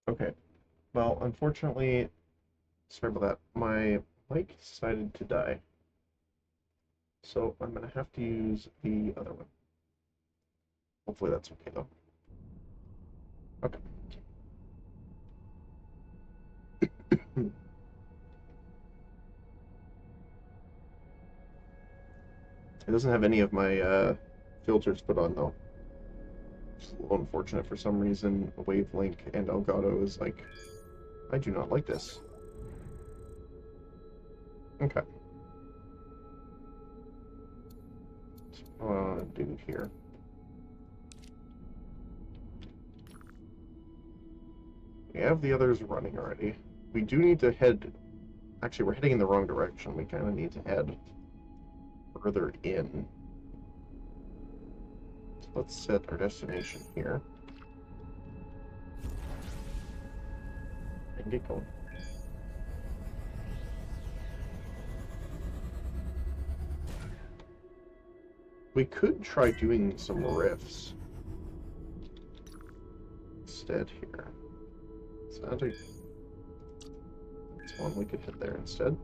Okay. Well, unfortunately, sorry about that. My mic decided to die. So I'm gonna have to use the other one. Hopefully that's okay though. Okay. It doesn't have any of my filters put on though. It's a little unfortunate for some reason. Wavelink and Elgato is like, I do not like this. Okay. So what I want to do here. We have the others running already. We do need to head. Actually, we're heading in the wrong direction. We kind of need to head further in. So let's set our destination here. And get going. We could try doing some riffs instead here. Sounds like that's one we could hit there instead.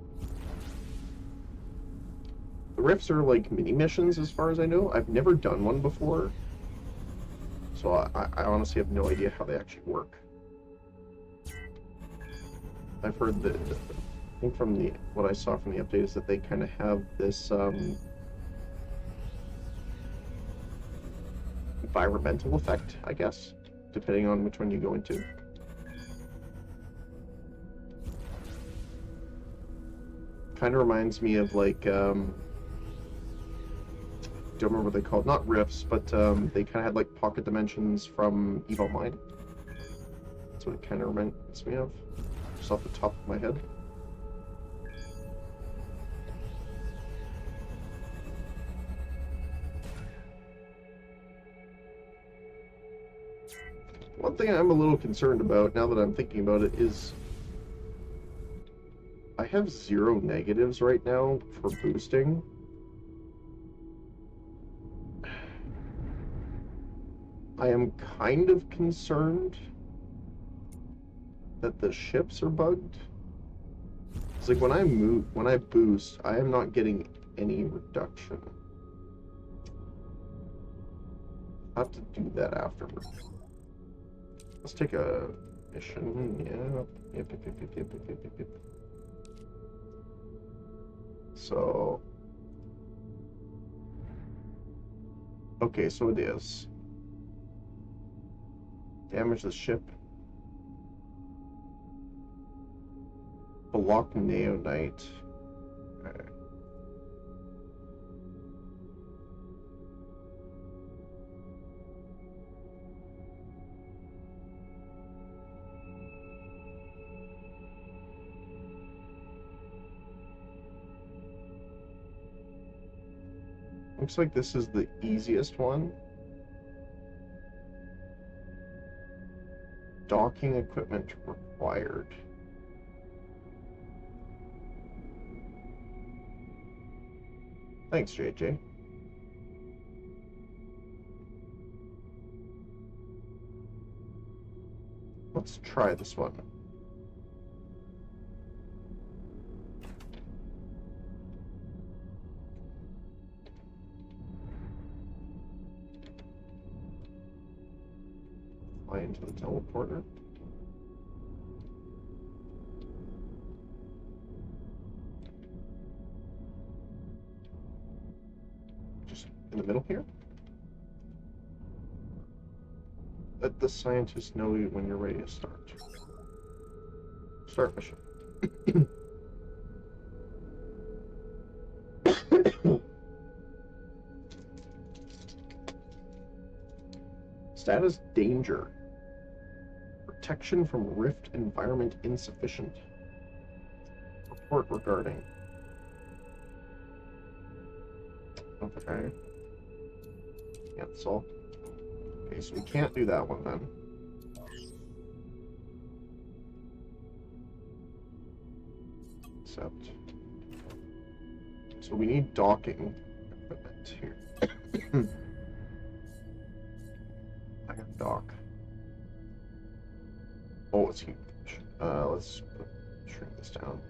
The riffs are like mini missions as far as I know. I've never done one before. So I honestly have no idea how they actually work. I've heard that, I think from what I saw from the update is that they kind of have this environmental effect, I guess, depending on which one you go into. Kind of reminds me of like, don't remember what they called, not riffs, but they kind of had like pocket dimensions from Evo Mine. That's what it kind of reminds me of, just off the top of my head. One thing I'm a little concerned about now that I'm thinking about it is I have 0 negatives right now for boosting. I am kind of concerned that the ships are bugged. It's like when I boost, I am not getting any reduction. I'll have to do that afterwards. Let's take a mission. Yeah. Yep. So, okay, so it is. Damage the ship. Block Neonite. Okay. Looks like this is the easiest one. Docking equipment required. Thanks, JJ. Let's try this one. Fly into the teleporter. Just in the middle here. Let the scientists know when you're ready to start. Start mission. Status danger. Protection from rift environment insufficient. Report regarding. Okay. Cancel. Okay, so we can't do that one then. Except. So we need docking equipment here. I can dock. Oh, it's huge. Let's shrink this down.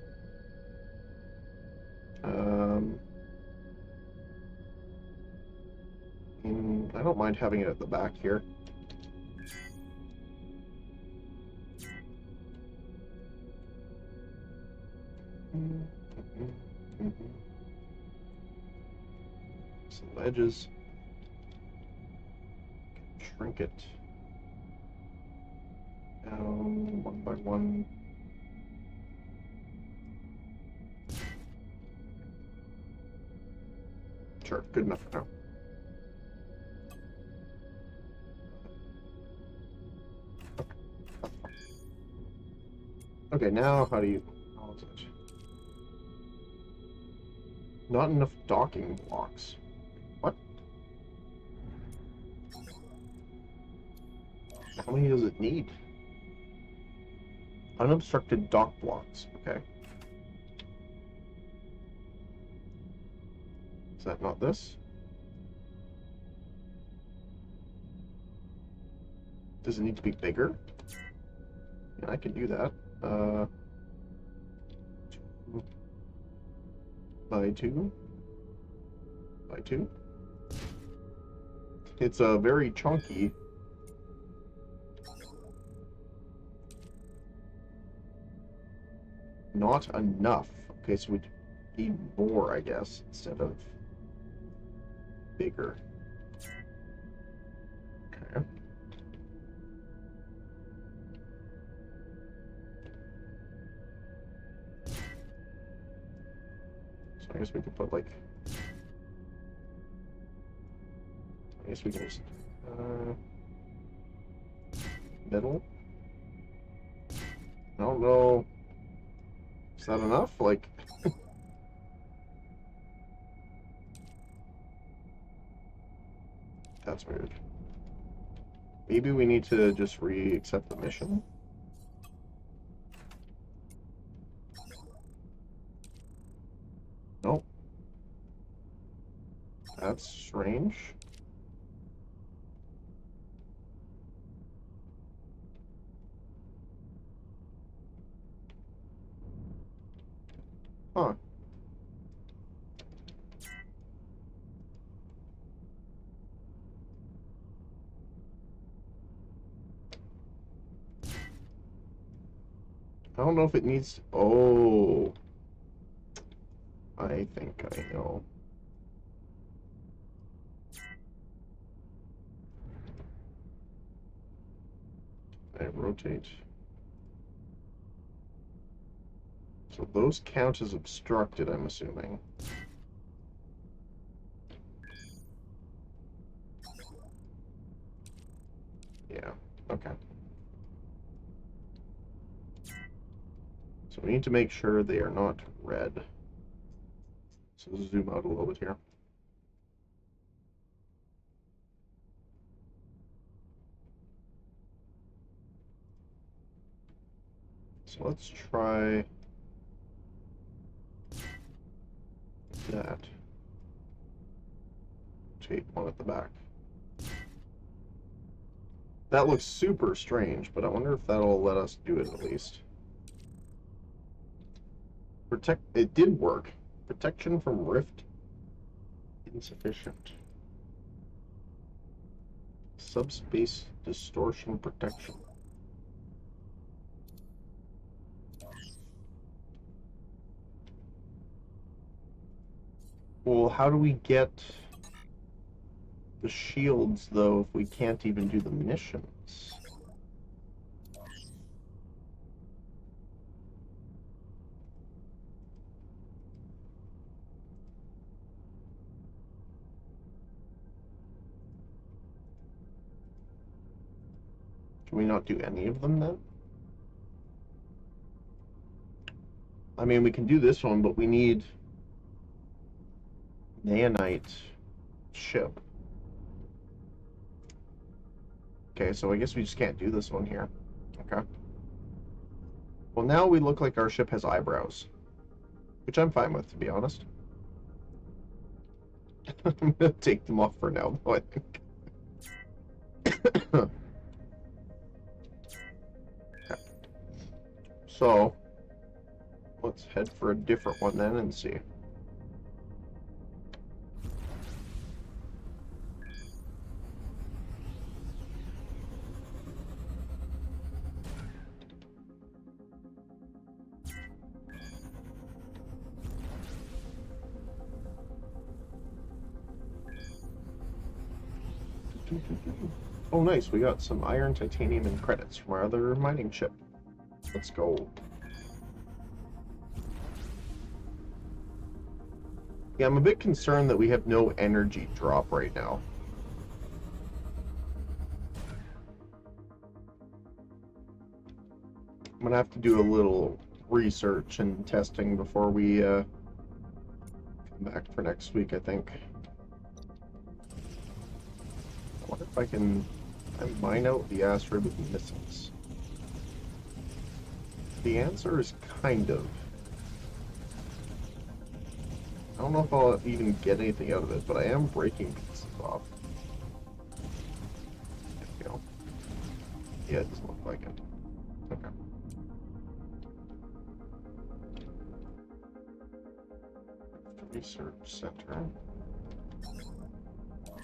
I don't mind having it at the back here. Some edges. Shrink it down one by one. Sure, good enough for now. Okay, now how do you... How is it? Not enough docking blocks. What? How many does it need? Unobstructed dock blocks. Okay. Is that not this? Does it need to be bigger? Yeah, I can do that. 2 by 2 by 2. It's very chunky. Not enough. Okay, so we need more, I guess, instead of bigger. Okay. So I guess we could put like... I guess we can just... middle? I don't know. Is that enough? Like... That's weird. Maybe we need to just re-accept the mission? Nope. That's strange. Huh. I don't know if it needs... Oh. I think I know. I rotate. So those count as obstructed, I'm assuming. Yeah, okay. So we need to make sure they are not red. So zoom out a little bit here. So let's try that. Rotate one at the back. That looks super strange, but I wonder if that'll let us do it at least. It did work. Protection from rift insufficient. Subspace distortion protection. Well, how do we get the shields, though, if we can't even do the missions? Can we not do any of them, then? I mean, we can do this one, but we need... Nanite ship. Okay, so I guess we just can't do this one here. Okay. Well, now we look like our ship has eyebrows. Which I'm fine with, to be honest. I'm gonna take them off for now, though, I think. Okay. So, let's head for a different one then and see. Oh, nice. We got some iron, titanium, and credits from our other mining ship. Let's go. Yeah, I'm a bit concerned that we have no energy drop right now. I'm gonna have to do a little research and testing before we come back for next week, I think. I wonder if I can mine out the asteroid with missiles. The answer is kind of. I don't know if I'll even get anything out of it, but I am breaking pieces off. There we go. Yeah, it doesn't look like it. Okay. Research Center.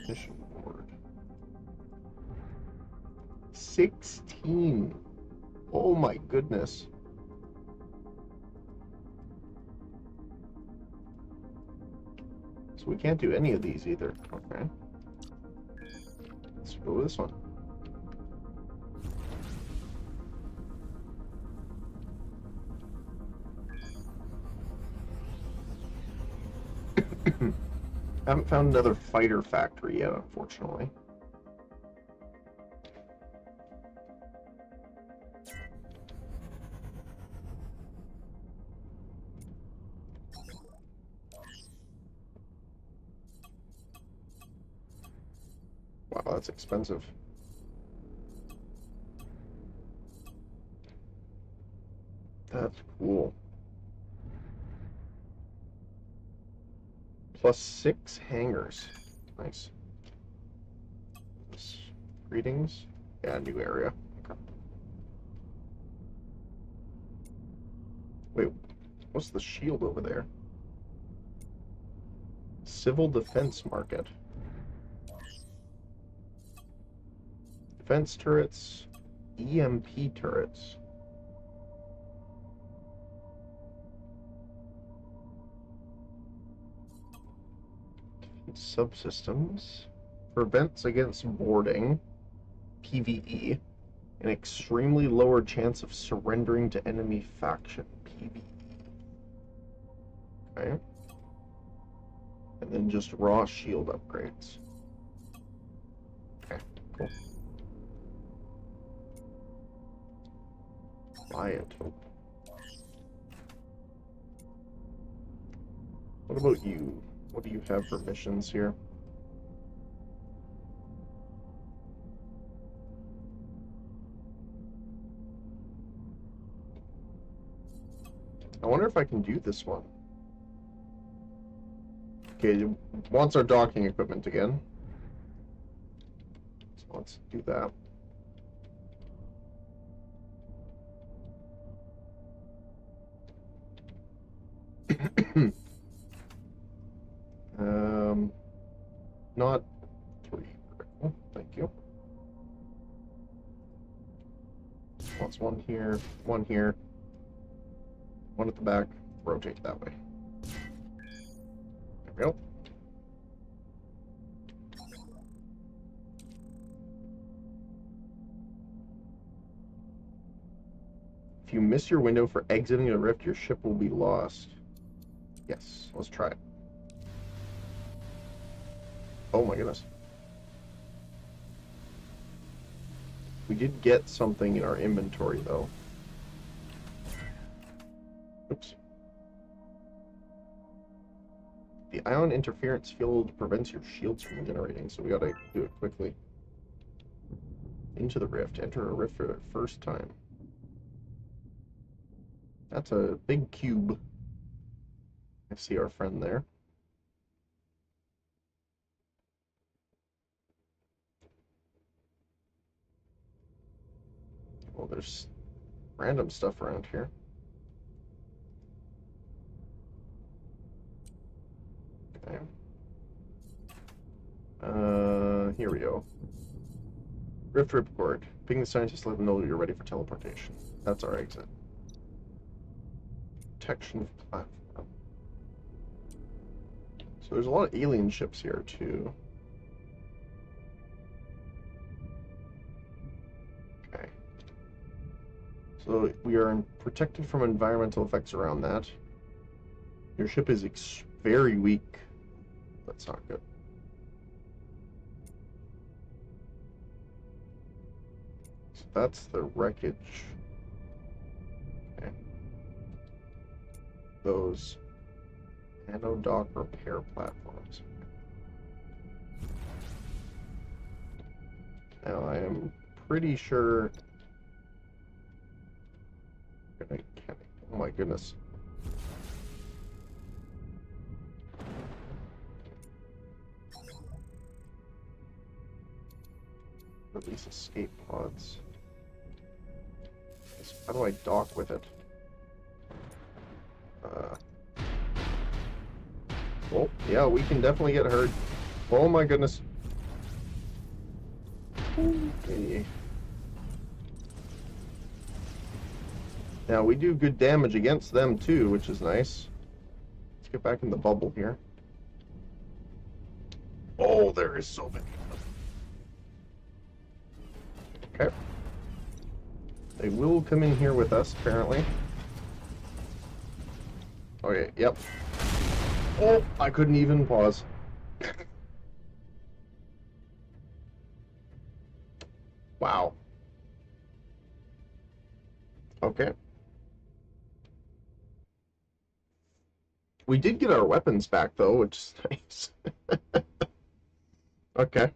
Mission board. 16! Oh my goodness. So we can't do any of these either. Okay. Let's go with this one. I haven't found another fighter factory yet, unfortunately. Wow, that's expensive. That's cool. Plus 6 hangars. Nice. Greetings. Yeah, new area. Okay. Wait, what's the shield over there? Civil Defense Market. Defense turrets, EMP turrets. Subsystems. Prevents against boarding. PvE. An extremely lower chance of surrendering to enemy faction. PvE. Okay. And then just raw shield upgrades. Okay, cool. Biotope. What about you? What do you have for missions here? I wonder if I can do this one. Okay, it wants our docking equipment again. So let's do that. Not 3. Oh, thank you. Wants one here, one here, one at the back. Rotate that way. There we go. If you miss your window for exiting a rift, your ship will be lost. Yes, let's try it. Oh my goodness. We did get something in our inventory, though. Oops. The ion interference field prevents your shields from generating, so we gotta do it quickly. Into the rift. Enter a rift for the first time. That's a big cube. I see our friend there. Well, there's random stuff around here. Okay. Here we go. Rift Ripcord. Ping the scientists, let them know you're ready for teleportation. That's our exit. Protection platform. So there's a lot of alien ships here, too. Okay. So we are protected from environmental effects around that. Your ship is very weak. That's not good. So that's the wreckage. Okay. Those nano-dock repair platforms. Now I am pretty sure. Oh my goodness. Release escape pods. How do I dock with it? Oh, yeah, we can definitely get hurt. Oh my goodness. Okay. Now we do good damage against them too, which is nice. Let's get back in the bubble here. Oh, there is so many of them. Okay. They will come in here with us, apparently. Okay, yep. Oh, I couldn't even pause. Wow. Okay. We did get our weapons back, though, which is nice. Okay.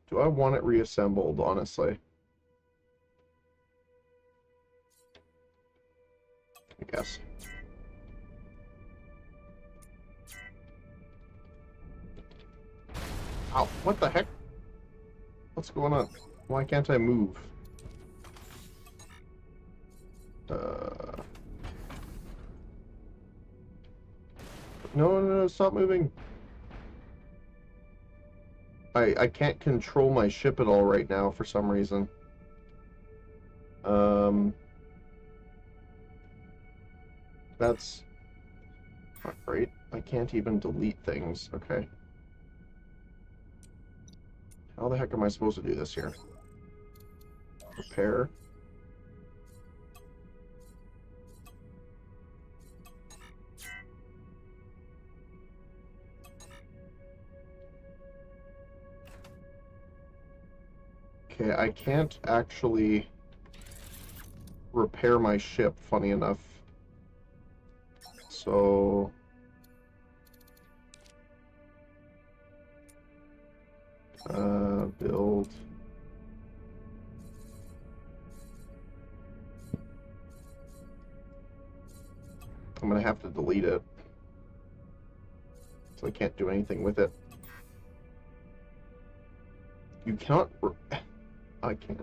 Do I want it reassembled, honestly? I guess. Ow, what the heck? What's going on? Why can't I move? No, stop moving. I can't control my ship at all right now for some reason. That's not great. I can't even delete things. Okay. How the heck am I supposed to do this here? Repair. Okay, I can't actually repair my ship, funny enough. So... build... I'm gonna have to delete it. So I can't do anything with it. You cannot... I can't.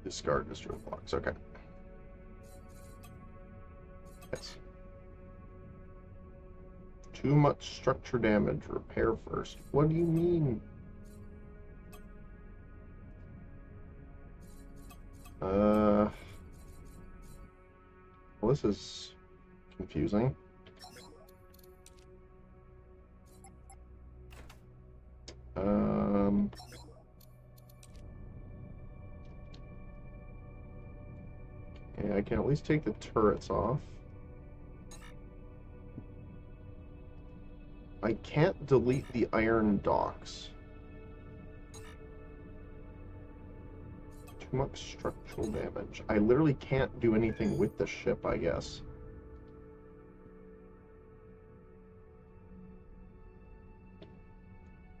Discard destroy blocks. Okay. Yes. Too much structure damage. Repair first. What do you mean? Well, this is confusing. Okay, I can at least take the turrets off. I can't delete the iron docks. Too much structural damage. I literally can't do anything with the ship, I guess.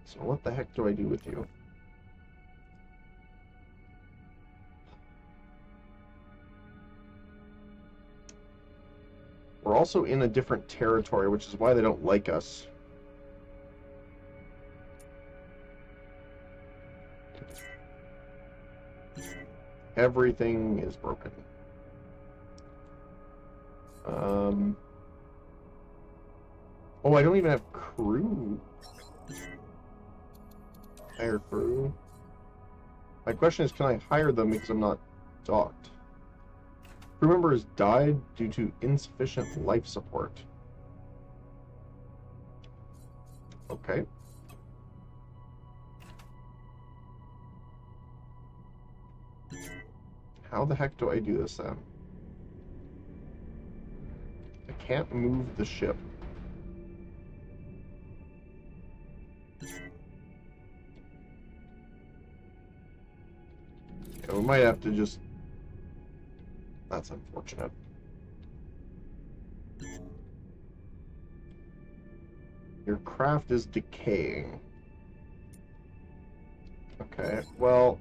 So what the heck do I do with you? We're also in a different territory, which is why they don't like us. Everything is broken. Oh, I don't even have crew. Hire crew. My question is, can I hire them because I'm not docked? Crew members died due to insufficient life support. Okay. How the heck do I do this then? I can't move the ship. Yeah, we might have to just... That's unfortunate. Your craft is decaying. Okay, well...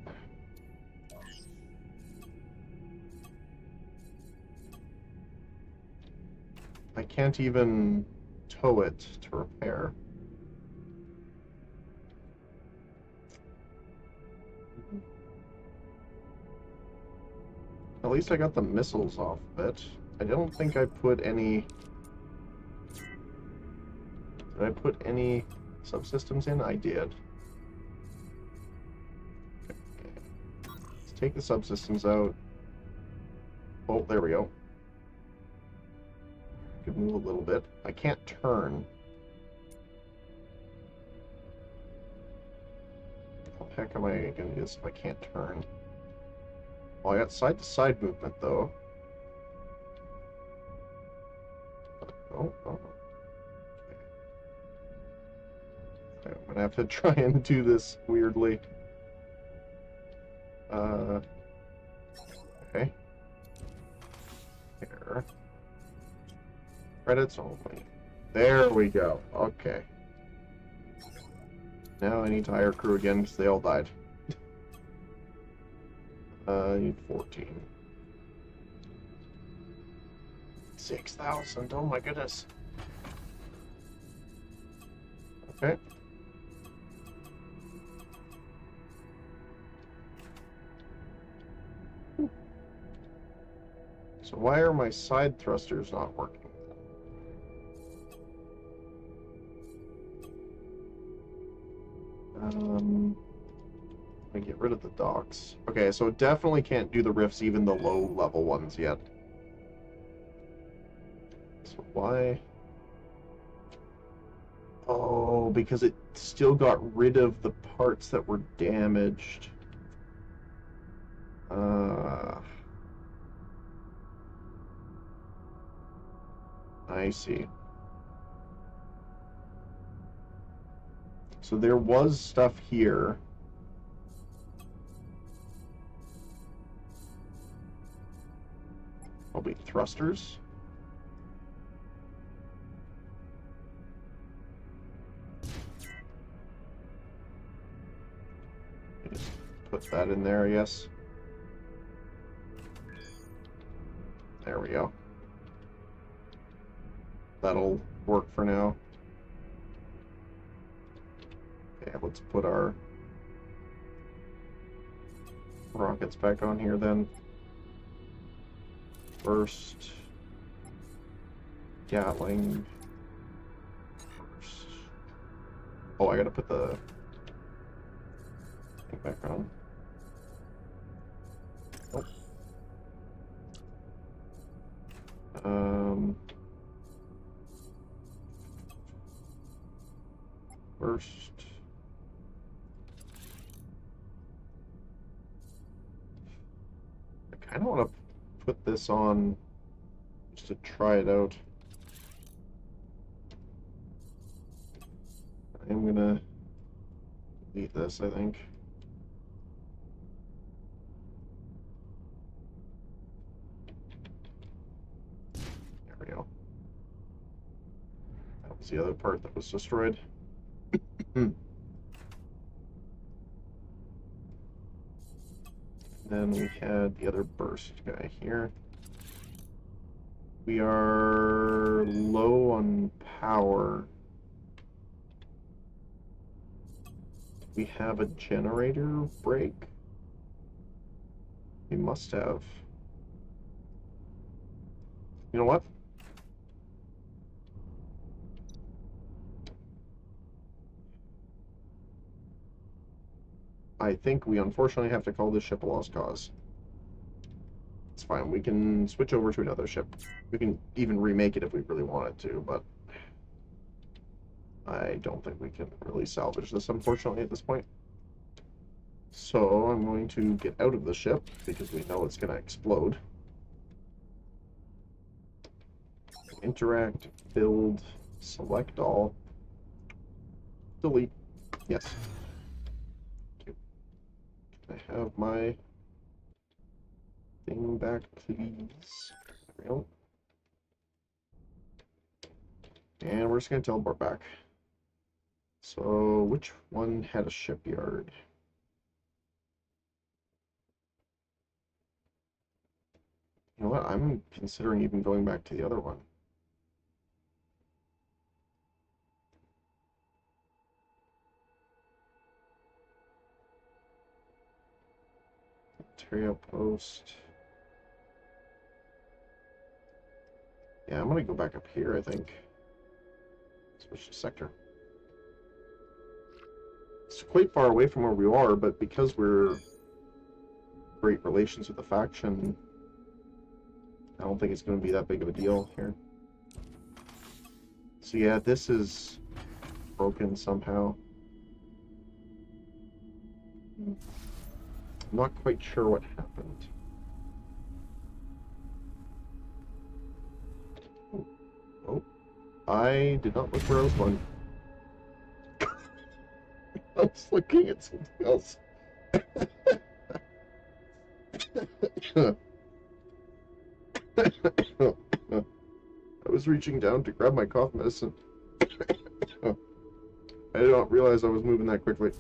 I can't even tow it to repair. At least I got the missiles off of it. I don't think I put any... Did I put any subsystems in? I did. Okay. Let's take the subsystems out. Oh, there we go. Could move a little bit. I can't turn. How the heck am I going to do this if I can't turn? Well, I got side-to-side movement, though. Oh. Okay. I'm going to have to try and do this weirdly. Okay. Here. Credits only. There we go. Okay. Now I need to hire crew again because they all died. I need 14. 6,000. Oh my goodness. Okay. So why are my side thrusters not working? I get rid of the docks. Okay, so it definitely can't do the rifts, even the low level ones yet. So why? Oh, because it still got rid of the parts that were damaged. I see. So there was stuff here. Probably thrusters. Just put that in there, I guess. There we go. That'll work for now. Okay, let's put our rockets back on here then. First, Gatling. First. Oh, I gotta put the thing back on. Oh. First. I kind of want to put this on just to try it out. I'm gonna delete this, I think. There we go. That was the other part that was destroyed. Then we had the other burst guy here. We are low on power. we have a generator break? We must have. You know what? I think we unfortunately have to call this ship a lost cause. It's fine. We can switch over to another ship. We can even remake it if we really wanted to, but I don't think we can really salvage this, unfortunately, at this point. So I'm going to get out of the ship because we know it's going to explode. Interact, build, select all, delete. Yes. Thank you. Can I have my thing back, please? There we go. And we're just going to teleport back. So, which one had a shipyard? You know what? I'm considering even going back to the other one. Terry Outpost. Yeah, I'm gonna go back up here, I think. Switch to sector. It's quite far away from where we are, but because we're great relations with the faction, I don't think it's going to be that big of a deal here. So yeah, this is broken somehow. I'm not quite sure what happened. Oh, I did not look where I was going. I was looking at something else. I was reaching down to grab my cough medicine. I did not realize I was moving that quickly.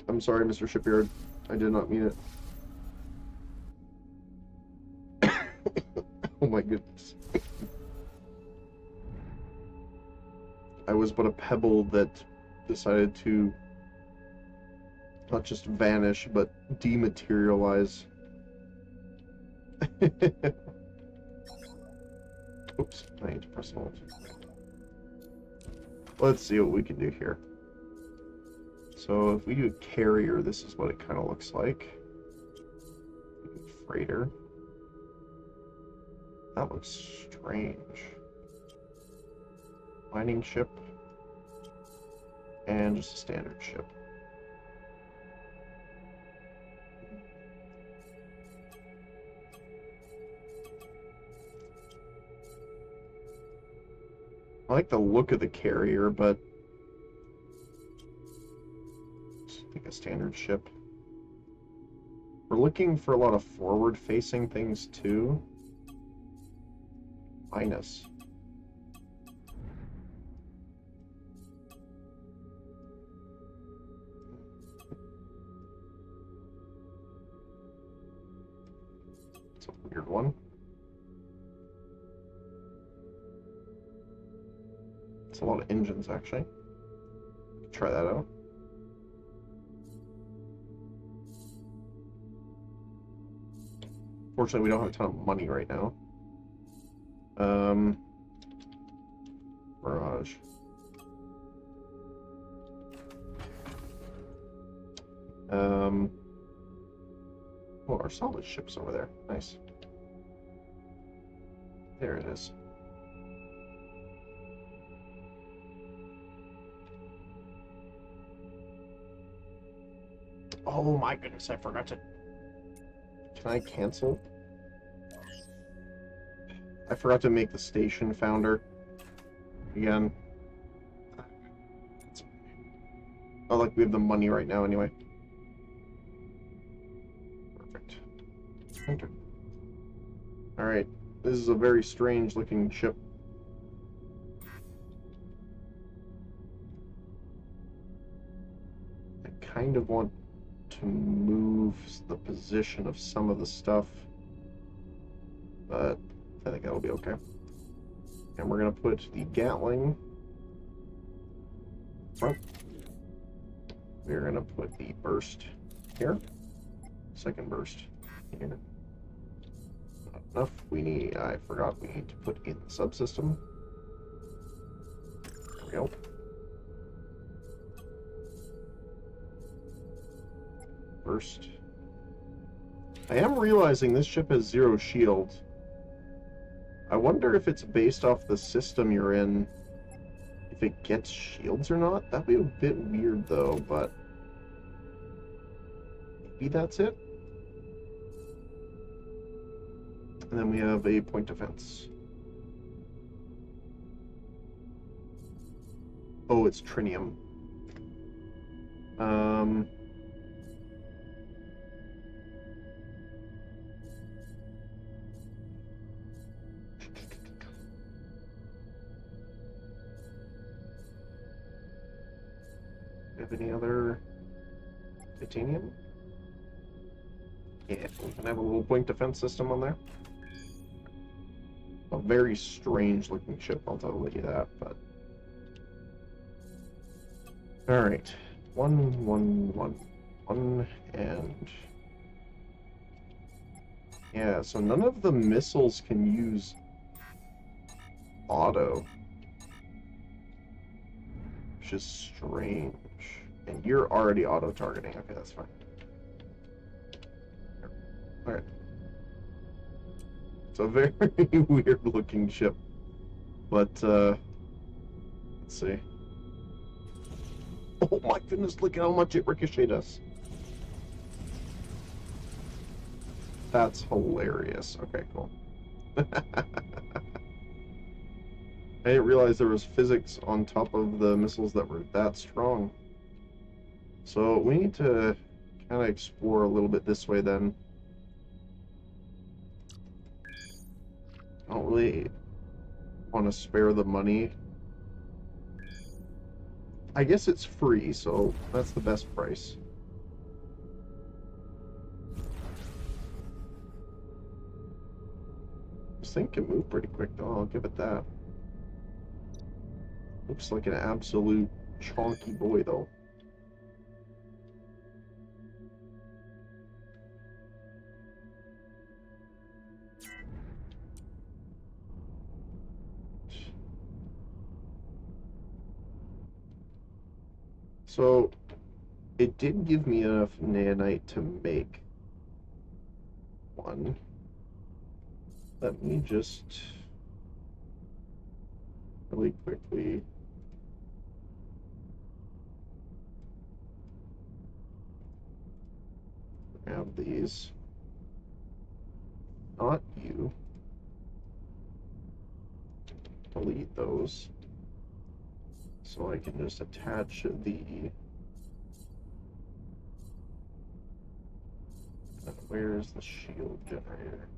I'm sorry, Mr. Shipyard. I did not mean it. Oh my goodness. I was but a pebble that decided to not just vanish, but dematerialize. Oops, I need to press Alt. Let's see what we can do here. So if we do a carrier, this is what it kind of looks like. Freighter. That looks strange. Mining ship. And just a standard ship. I like the look of the carrier, but I think a standard ship. We're looking for a lot of forward-facing things too. Minus. It's a weird one. It's a lot of engines, actually. Try that out. Fortunately, we don't have a ton of money right now. Mirage. Oh, our salvage ship's over there. Nice. There it is. Oh my goodness, I forgot to... Can I cancel? I forgot to make the station founder. Again. Oh, like we have the money right now anyway. Perfect. Enter. Alright. This is a very strange looking ship. I kind of want to move the position of some of the stuff, but I think that'll be okay. And we're going to put the Gatling front. We're going to put the burst here. Second burst here. Not enough. I forgot we need to put in the subsystem. There we go. Burst. I am realizing this ship has 0 shield. I wonder if it's based off the system you're in, if it gets shields or not. That'd be a bit weird though, but maybe that's it. And then we have a point defense. Oh, it's trinium. Have any other titanium? Yeah, we can have a little point defense system on there. A very strange looking ship, I'll tell you that, but... Alright. 1, 1, 1, 1, and... Yeah, so none of the missiles can use auto. Which is strange. And you're already auto-targeting. Okay, that's fine. Alright. It's a very weird-looking ship. But, let's see. Oh my goodness, look at how much it ricocheted us. That's hilarious. Okay, cool. I didn't realize there was physics on top of the missiles that were that strong. So we need to kind of explore a little bit this way then. I don't really want to spare the money. I guess it's free, so that's the best price. This thing can move pretty quick though, I'll give it that. Looks like an absolute chonky boy though. So, it did give me enough nanite to make one. Let me just really quickly grab these. Not you. Delete those. So I can just attach the... Where's the shield generator?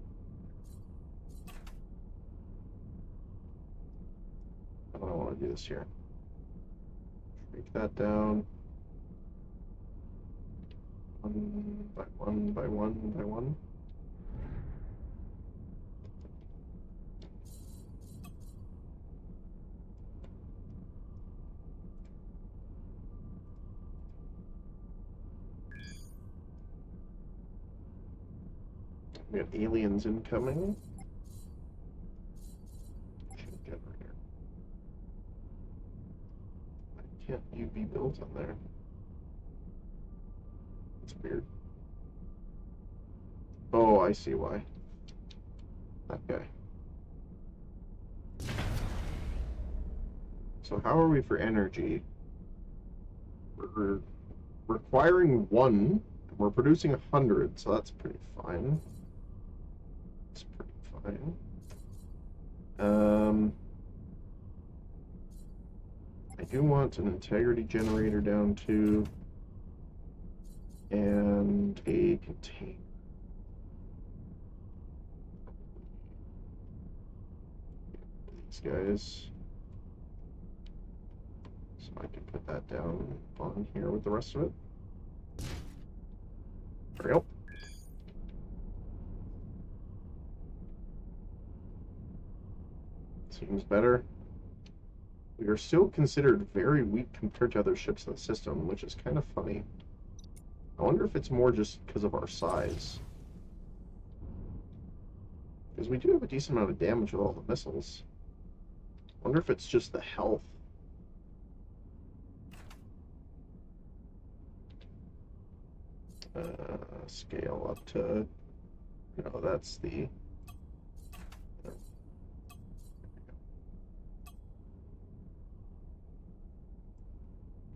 I don't want to do this here. Break that down. One by one by one by one. We have aliens incoming. Generator. Why can't you be built on there? That's weird. Oh, I see why. That guy. So how are we for energy? We're requiring 1, and we're producing 100, so that's pretty fine. That's pretty fine. I do want an integrity generator down too, and a container. These guys. So I can put that down on here with the rest of it. There we go. Seems better. We are still considered very weak compared to other ships in the system, which is kind of funny. I wonder if it's more just because of our size. Because we do have a decent amount of damage with all the missiles. I wonder if it's just the health. Scale up to... No, that's the...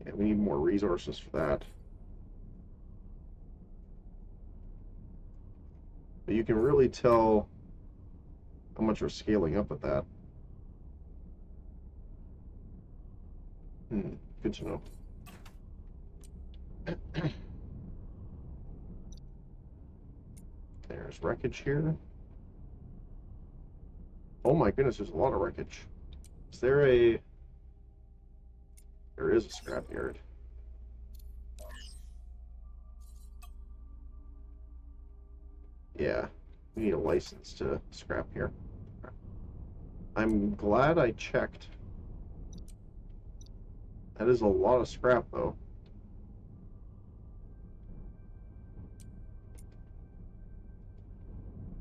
Yeah, we need more resources for that. But you can really tell how much we're scaling up with that. Good to know. There's wreckage here. Oh my goodness, there's a lot of wreckage. Is there a... There is a scrapyard. Yeah, we need a license to scrap here. I'm glad I checked. That is a lot of scrap, though.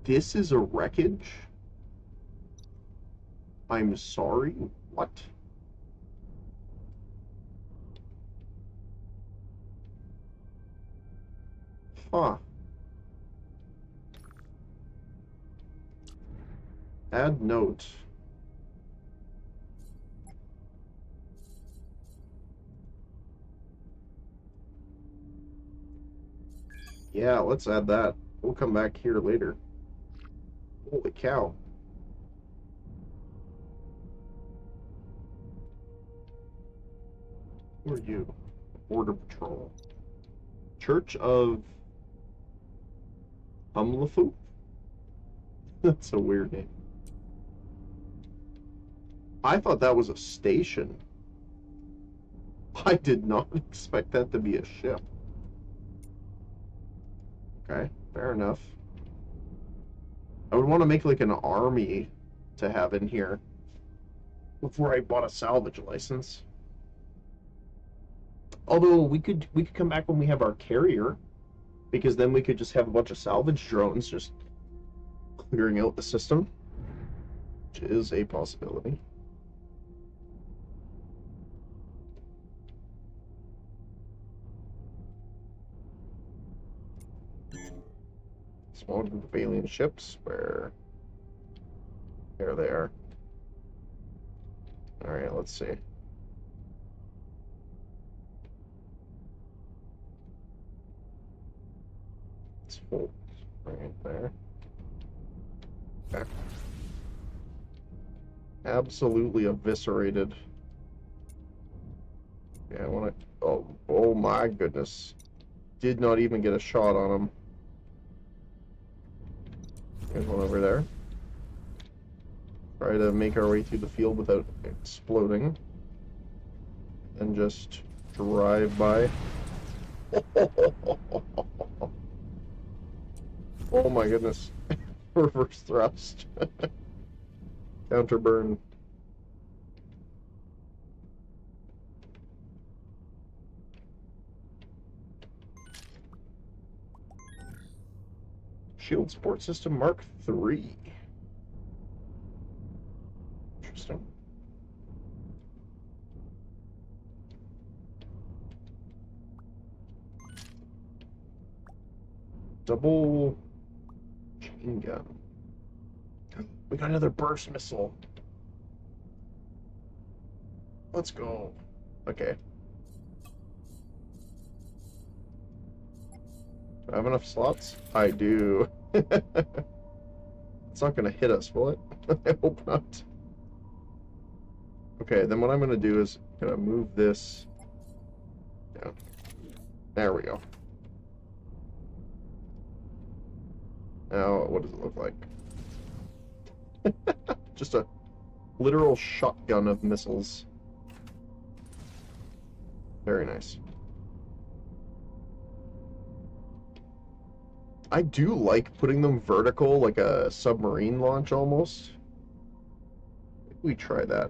This is a wreckage? I'm sorry? What? Huh. Add note. Yeah, let's add that. We'll come back here later. Holy cow. Who are you? Border Patrol. Church of Umlafu? That's a weird name. I thought that was a station. I did not expect that to be a ship. Okay, fair enough. I would want to make like an army to have in here before I bought a salvage license. Although we could come back when we have our carrier, because then we could just have a bunch of salvage drones just clearing out the system, which is a possibility. Small group of alien ships, where... There they are. Alright, let's see. It's full. Bring it there. Okay. Absolutely eviscerated. Yeah, I want to... Oh my goodness. Did not even get a shot on him. There's one over there. Try to make our way through the field without exploding. And just drive by. Oh my goodness. Reverse thrust. Counter burn. Shield Support System Mark III. Interesting. Double chain gun. We got another burst missile. Let's go. Okay. Do I have enough slots? I do. It's not going to hit us, will it? I hope not. Okay, then what I'm going to do is going to move this down. There we go. Now, what does it look like? Just a literal shotgun of missiles. Very nice. I do like putting them vertical, like a submarine launch almost. Maybe we try that.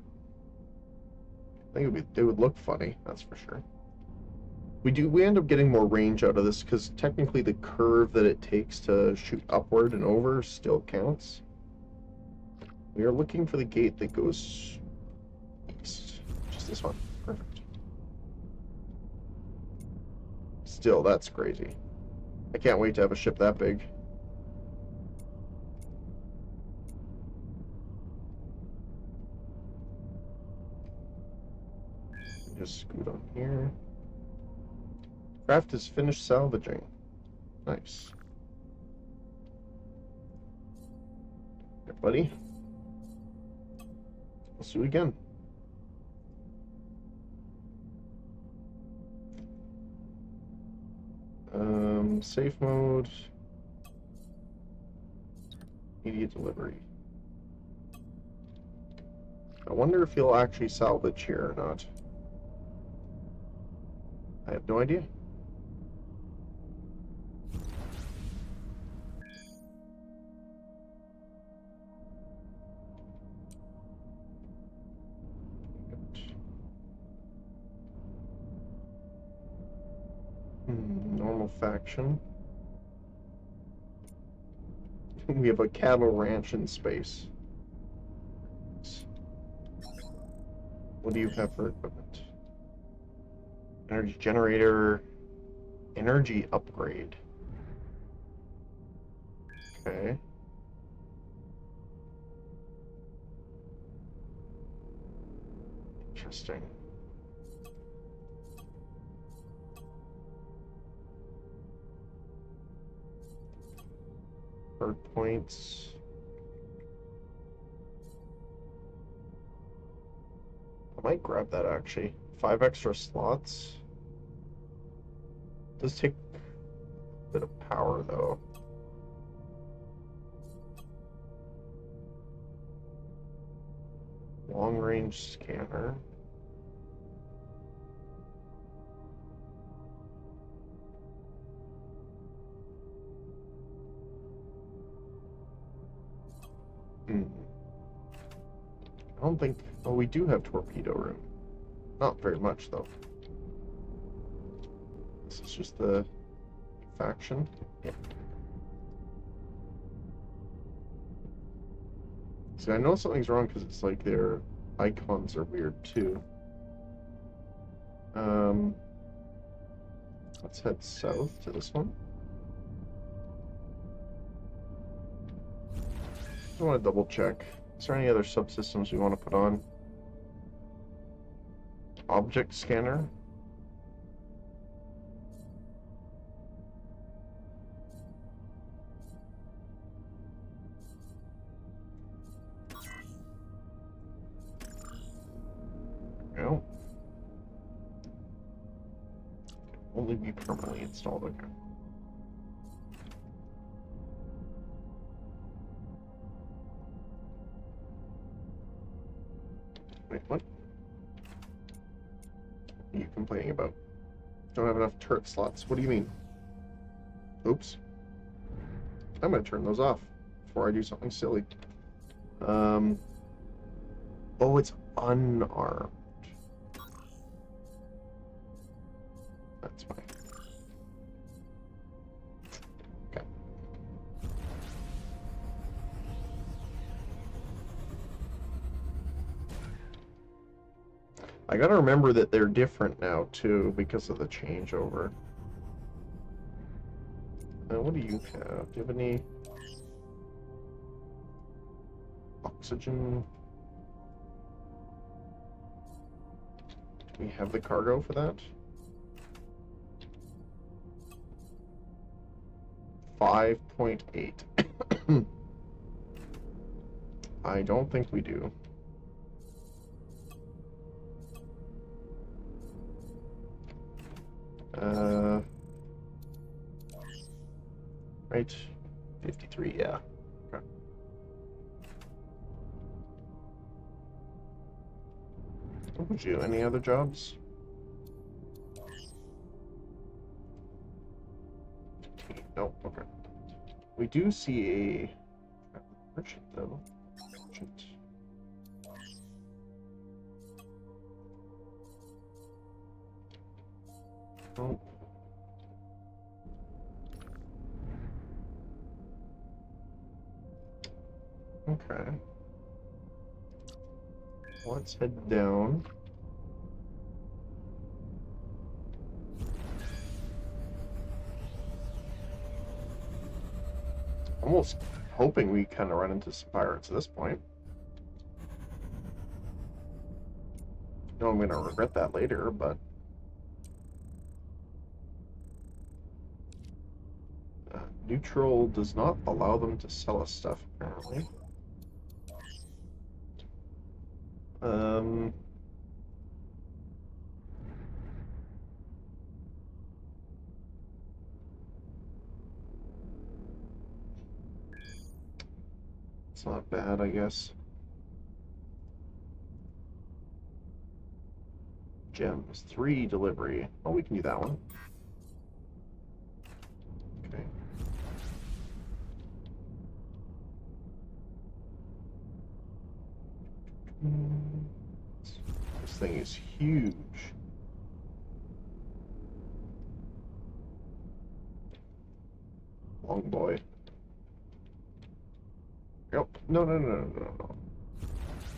I think they would look funny, that's for sure. We end up getting more range out of this because technically the curve that it takes to shoot upward and over still counts. We are looking for the gate that goes east. Just this one. Perfect. Still, that's crazy. I can't wait to have a ship that big. Just scoot on here. Craft is finished salvaging. Nice. Here, buddy. Let's do it again. Safe mode. Immediate delivery. I wonder if he'll actually salvage here or not. I have no idea. Normal faction. We have a cattle ranch in space. What do you have for equipment? Energy generator. Energy upgrade. Okay. Interesting. Hard points. I might grab that actually. 5 extra slots. Does take a bit of power though. Long range scanner. I don't think... Oh, we do have torpedo room. Not very much, though. This is just the faction. Yeah. See, I know something's wrong because it's like their icons are weird, too. Let's head south to this one. I want to double check. Is there any other subsystems we want to put on? Object scanner. No. Only be permanently installed again. Wait, what? What are you complaining about? Don't have enough turret slots. What do you mean? Oops. I'm gonna turn those off before I do something silly. Oh, it's unarmed. That's fine. Okay. I gotta remember that they're different now, too, because of the changeover. What do you have? Do you have any... oxygen? Do we have the cargo for that? 5.8. I don't think we do. Right, 53, yeah. Okay. What would you, any other jobs? No, okay. We do see a merchant, though. Merchant. Oh. Okay. Let's head down. Almost hoping we kind of run into some pirates at this point. I know I'm going to regret that later, but... neutral does not allow them to sell us stuff, apparently. It's not bad, I guess. Gems, 3 delivery. Oh, we can do that one. Okay. This thing is huge. Long boy. Yep. No.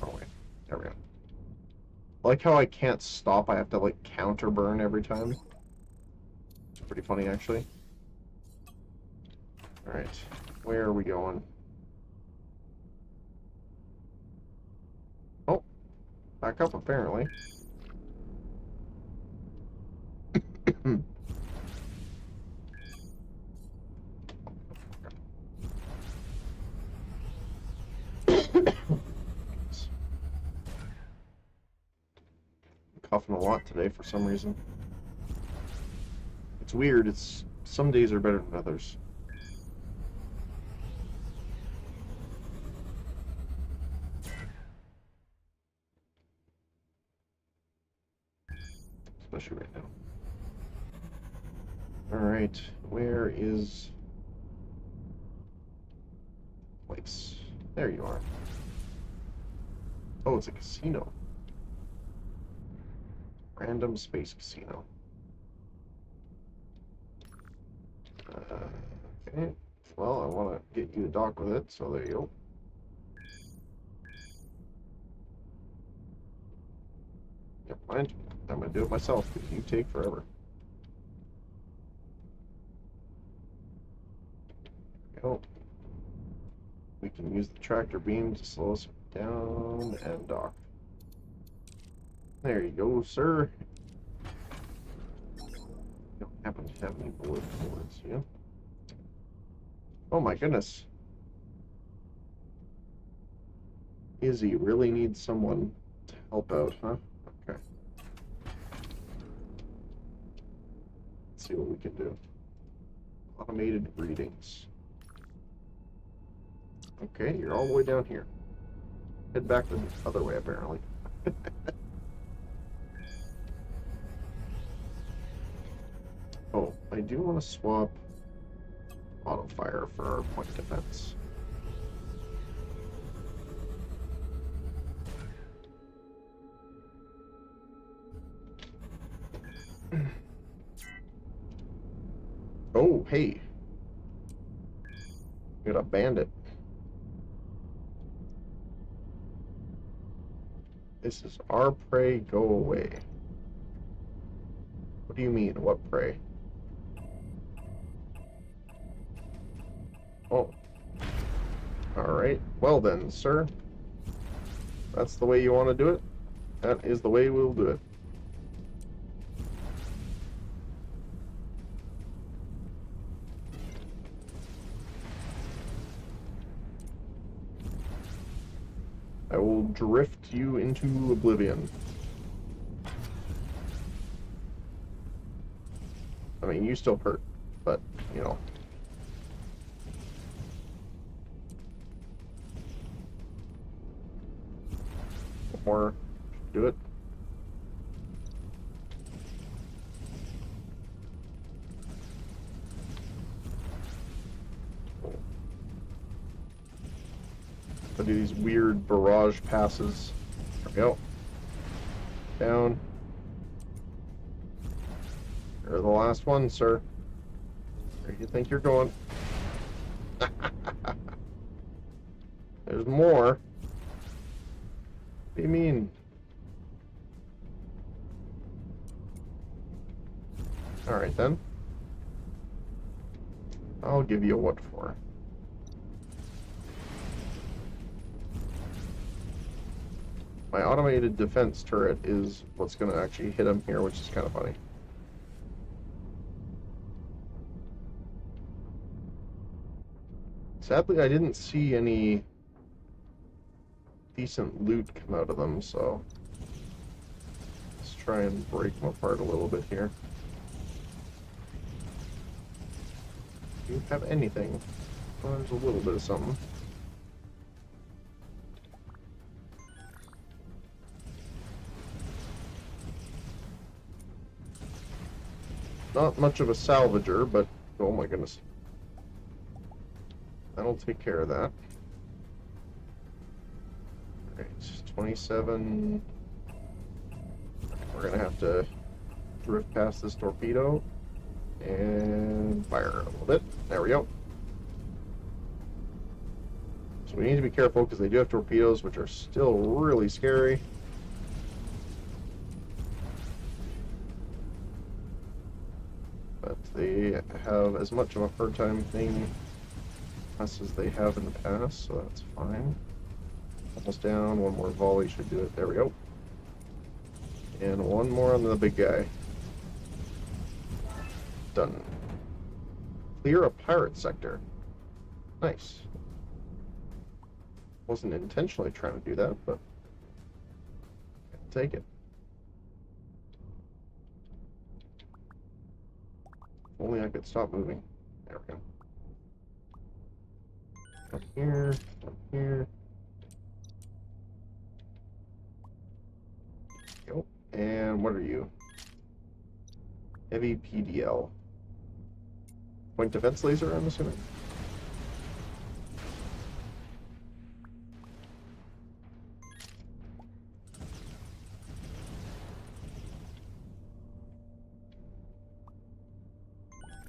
Oh, wait. There we go. I like how I can't stop. I have to, like, counter burn every time. It's pretty funny, actually. Alright. Where are we going? Oh. Back up, apparently. Coughing a lot today for some reason. It's weird. It's some days are better than others. Especially right now. Alright, where is place? There you are. Oh, it's a casino. Random space casino. Okay. Well, I want to get you to dock with it, so there you go. Never mind. I'm going to do it myself, because you take forever. There we go. We can use the tractor beam to slow us down and dock. There you go, sir. You don't happen to have any bullet bullets, yeah? Oh my goodness. Izzy really needs someone to help out, huh? Okay. Let's see what we can do. Automated readings. Okay, you're all the way down here. Head back the other way, apparently. Oh, I do want to swap auto fire for our point defense. Oh, hey. Got a bandit. This is our prey, go away. What do you mean, what prey? Oh. Alright, well then, sir. That's the way you want to do it? That is the way we'll do it. I will drift you into oblivion. I mean, you still hurt, but, you know. More. Do it. I do these weird barrage passes. There we go. Down. You're the last one, sir. Where do you think you're going? There's more. What do you mean? Alright then. I'll give you a what for. My automated defense turret is what's going to actually hit him here, which is kind of funny. Sadly, I didn't see any decent loot come out of them, so let's try and break them apart a little bit here. Do you have anything? Well, there's a little bit of something. Not much of a salvager, but oh my goodness. That'll take care of that. Alright, 27. We're gonna have to drift past this torpedo and fire a little bit. There we go. So we need to be careful because they do have torpedoes, which are still really scary. But they have as much of a hard time thing us as they have in the past, so that's fine. Almost down. One more volley should do it. There we go. And one more on the big guy. Done. Clear a pirate sector. Nice. Wasn't intentionally trying to do that, but take it. If only I could stop moving. There we go. Up here, up here. Go. And what are you? Heavy PDL. Point defense laser, I'm assuming.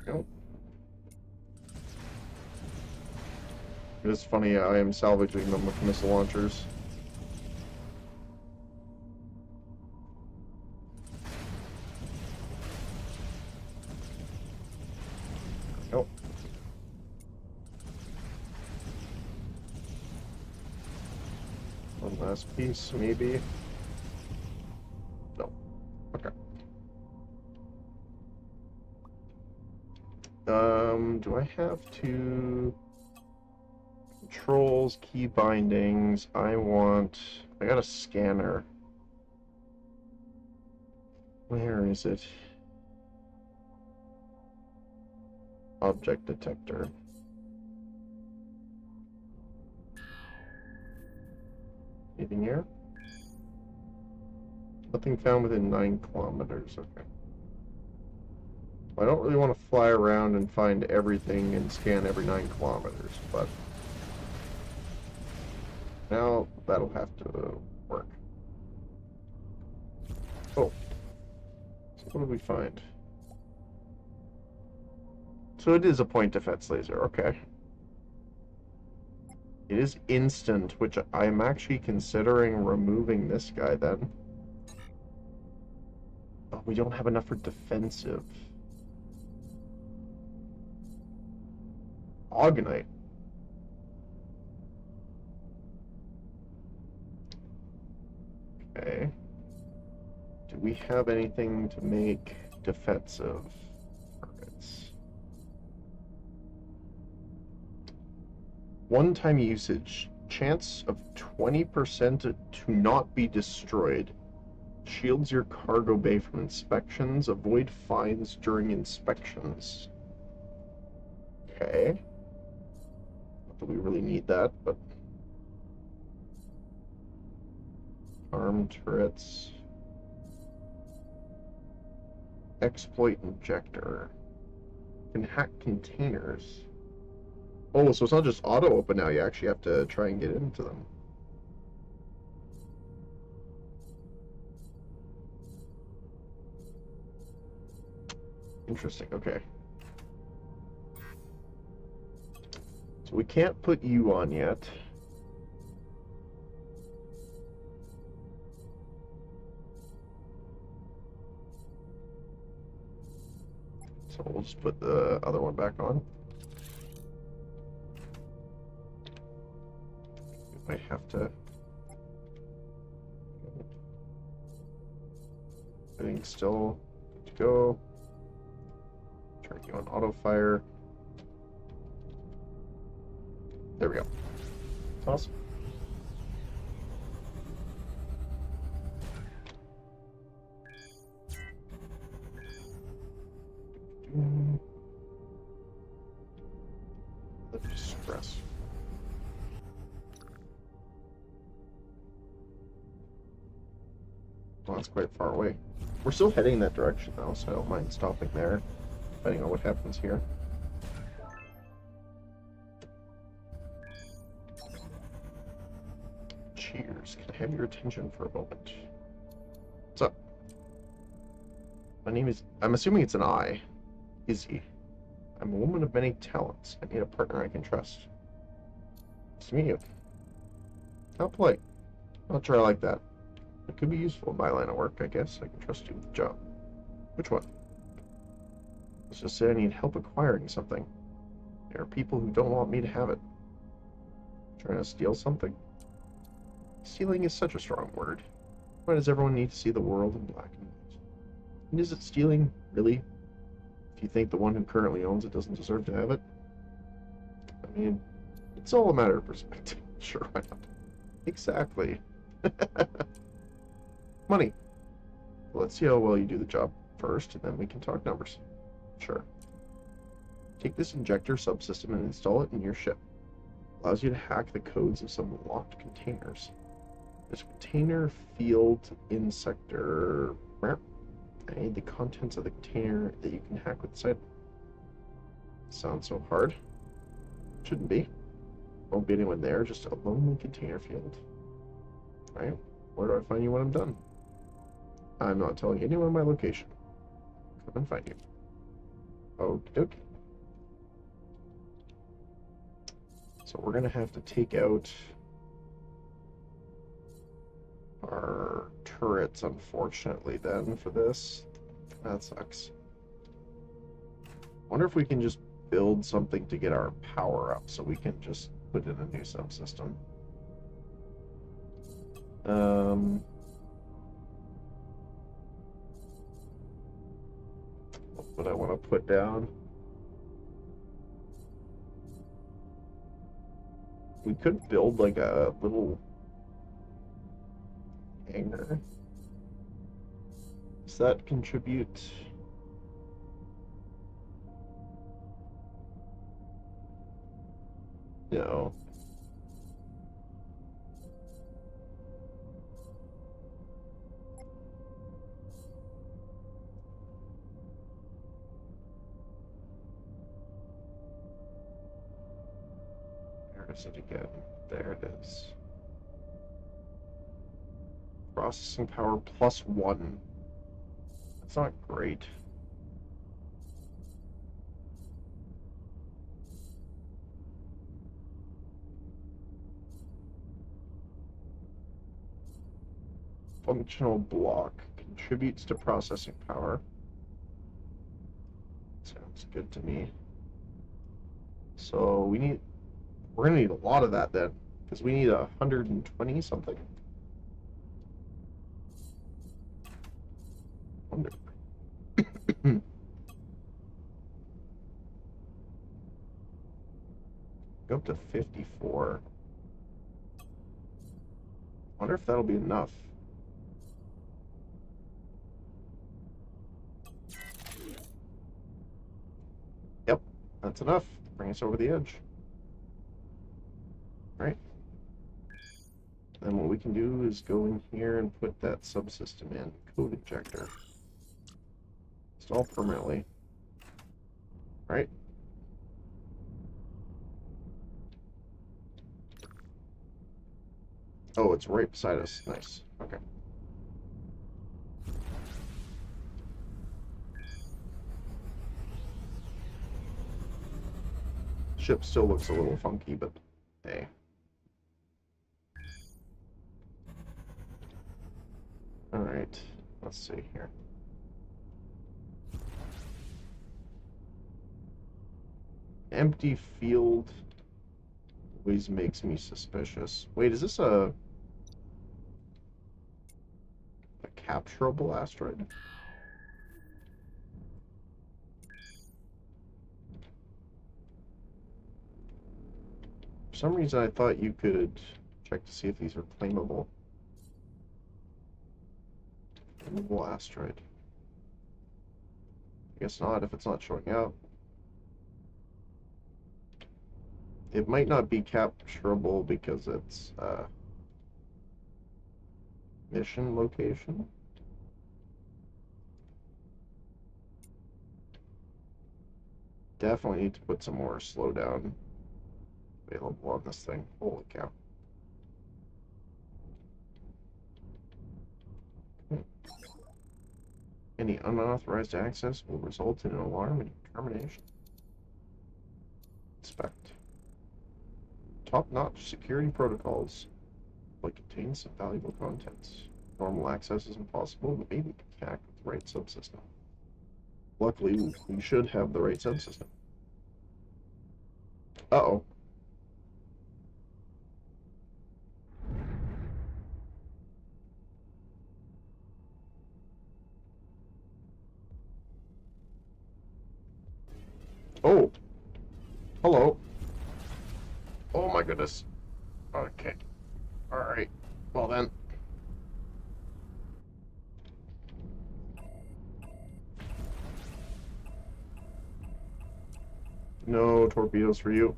Go. It is funny, I am salvaging them with missile launchers. Nope. One last piece, maybe. No. Okay. Do I have to... Controls, key bindings, I got a scanner. Where is it? Object detector. Anything here? Nothing found within 9 kilometers, okay. I don't really want to fly around and find everything and scan every 9 kilometers, but now that'll have to work. Oh. So what did we find? So it is a point defense laser, okay. It is instant, which I'm actually considering removing this guy then. Oh, we don't have enough for defensive. Ogonite. Okay. Do we have anything to make defensive targets? One-time usage. Chance of 20% to not be destroyed. Shields your cargo bay from inspections. Avoid fines during inspections. Okay. Not that we really need that, but... Armed turrets. Exploit injector. Can hack containers. Oh, so it's not just auto open now, you actually have to try and get into them. Interesting, okay. So we can't put you on yet. So we'll just put the other one back on. We might have to... Everything's still good to go. Turn you on auto fire. There we go. Awesome. Let's just press. Well, that's quite far away. We're still heading that direction though, so I don't mind stopping there, depending on what happens here. Cheers. Can I have your attention for a moment? What's up? My name is... I'm assuming it's an I. Izzy. I'm a woman of many talents. I need a partner I can trust. Nice to meet you. How polite. Not sure I like that. It could be useful in my line of work, I guess. I can trust you with the job. Which one? Let's just say I need help acquiring something. There are people who don't want me to have it. Trying to steal something? Stealing is such a strong word. Why does everyone need to see the world in black and white? And is it stealing, really? If you think the one who currently owns it doesn't deserve to have it? I mean, it's all a matter of perspective. Sure, why not? Exactly. Money. Let's see how well you do the job first, and then we can talk numbers. Sure. Take this injector subsystem and install it in your ship. Allows you to hack the codes of some locked containers. There's a container field in sector... I need the contents of the container that you can hack with the site. Sounds so hard. Shouldn't be. Won't be anyone there, just a lonely container field. Alright, where do I find you when I'm done? I'm not telling anyone my location. Come and find you. Okie dokie. So we're gonna have to take out our turrets, unfortunately, then, for this. That sucks. Wonder if we can just build something to get our power up so we can just put in a new subsystem. What I want to put down. We could build like a little hangar. Does that contribute? No. Where is it again? There it is. Processing power +1. That's not great. Functional block contributes to processing power. Sounds good to me. So we're gonna need a lot of that then, because we need 120 something. Wonder. Go up to 54. Wonder if that'll be enough. Yep, that's enough. Bring us over the edge. Right. Then what we can do is go in here and put that subsystem in. Code injector. Install permanently. Right. Oh, it's right beside us. Nice. Okay. Ship still looks a little funky, but hey. Alright, let's see here. Empty field always makes me suspicious. Wait, is this a capturable asteroid? For some reason I thought you could check to see if these are claimable. Claimable asteroid. I guess not if it's not showing up. It might not be capturable because it's mission location. Definitely need to put some more slowdown available on this thing. Holy cow. Any unauthorized access will result in an alarm and termination. Inspect. Top-notch security protocols but contain some valuable contents. Normal access is impossible, but maybe we can hack with the right subsystem. Luckily, we should have the right subsystem. Uh-oh. Oh! Hello. Oh my goodness. Okay. Alright. Well then. No torpedoes for you.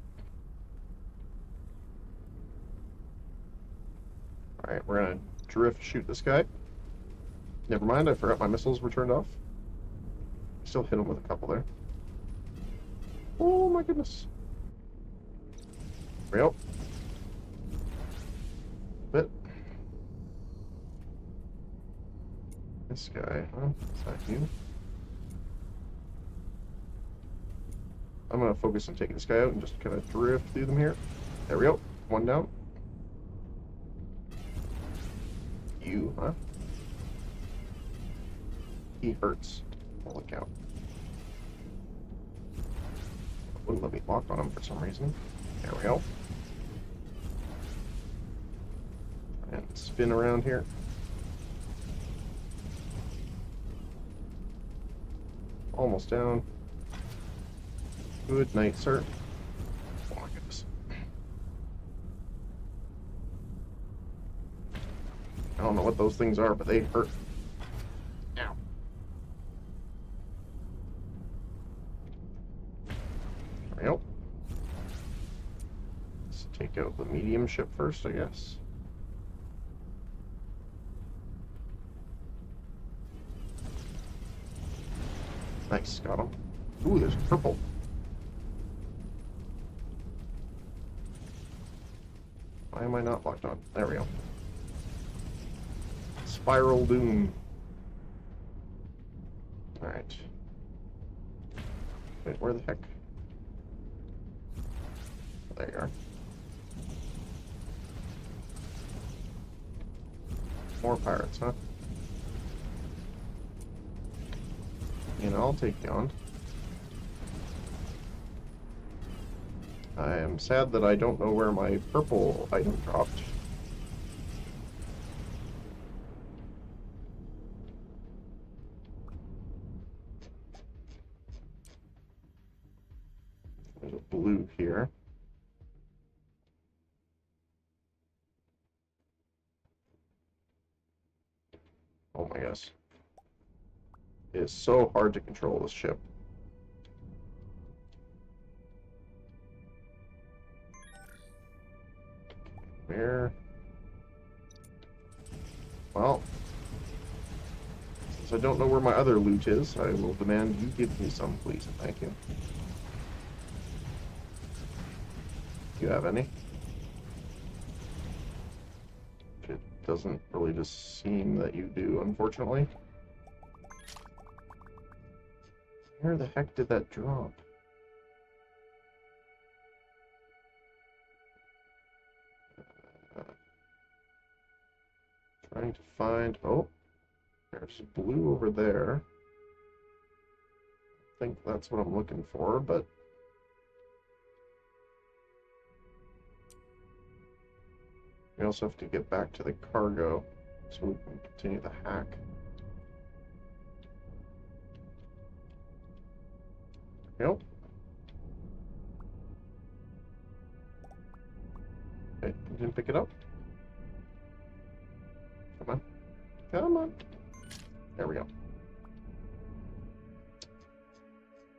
Alright, we're gonna drift shoot this guy. Never mind, I forgot my missiles were turned off. Still hit him with a couple there. Oh my goodness. Real. Bit. This guy, huh? Is that you? I'm gonna focus on taking this guy out and just kind of drift through them here. There we go. One down. You, huh? He hurts. Holy cow. Wouldn't let me lock on him for some reason. There we go. And spin around here. Almost down. Good night, sir. Oh my goodness. I don't know what those things are, but they hurt. Ow. There we go. Let's take out the medium ship first, I guess. Nice, got him. Ooh, there's purple. Why am I not locked on? There we go. Spiral Doom. Alright. Wait, where the heck? There you are. More pirates, huh? You know, I'll take you on. I am sad that I don't know where my purple item dropped. There's a blue here. Oh my gosh. It is so hard to control this ship. Where? Well, since I don't know where my other loot is, I will demand you give me some, please, and thank you. Do you have any? It doesn't really just seem that you do, unfortunately. Where the heck did that drop? find... Oh, there's blue over there. I think that's what I'm looking for, but... We also have to get back to the cargo so we can continue the hack. Yep. Okay, didn't pick it up. Come on. Come on. There we go.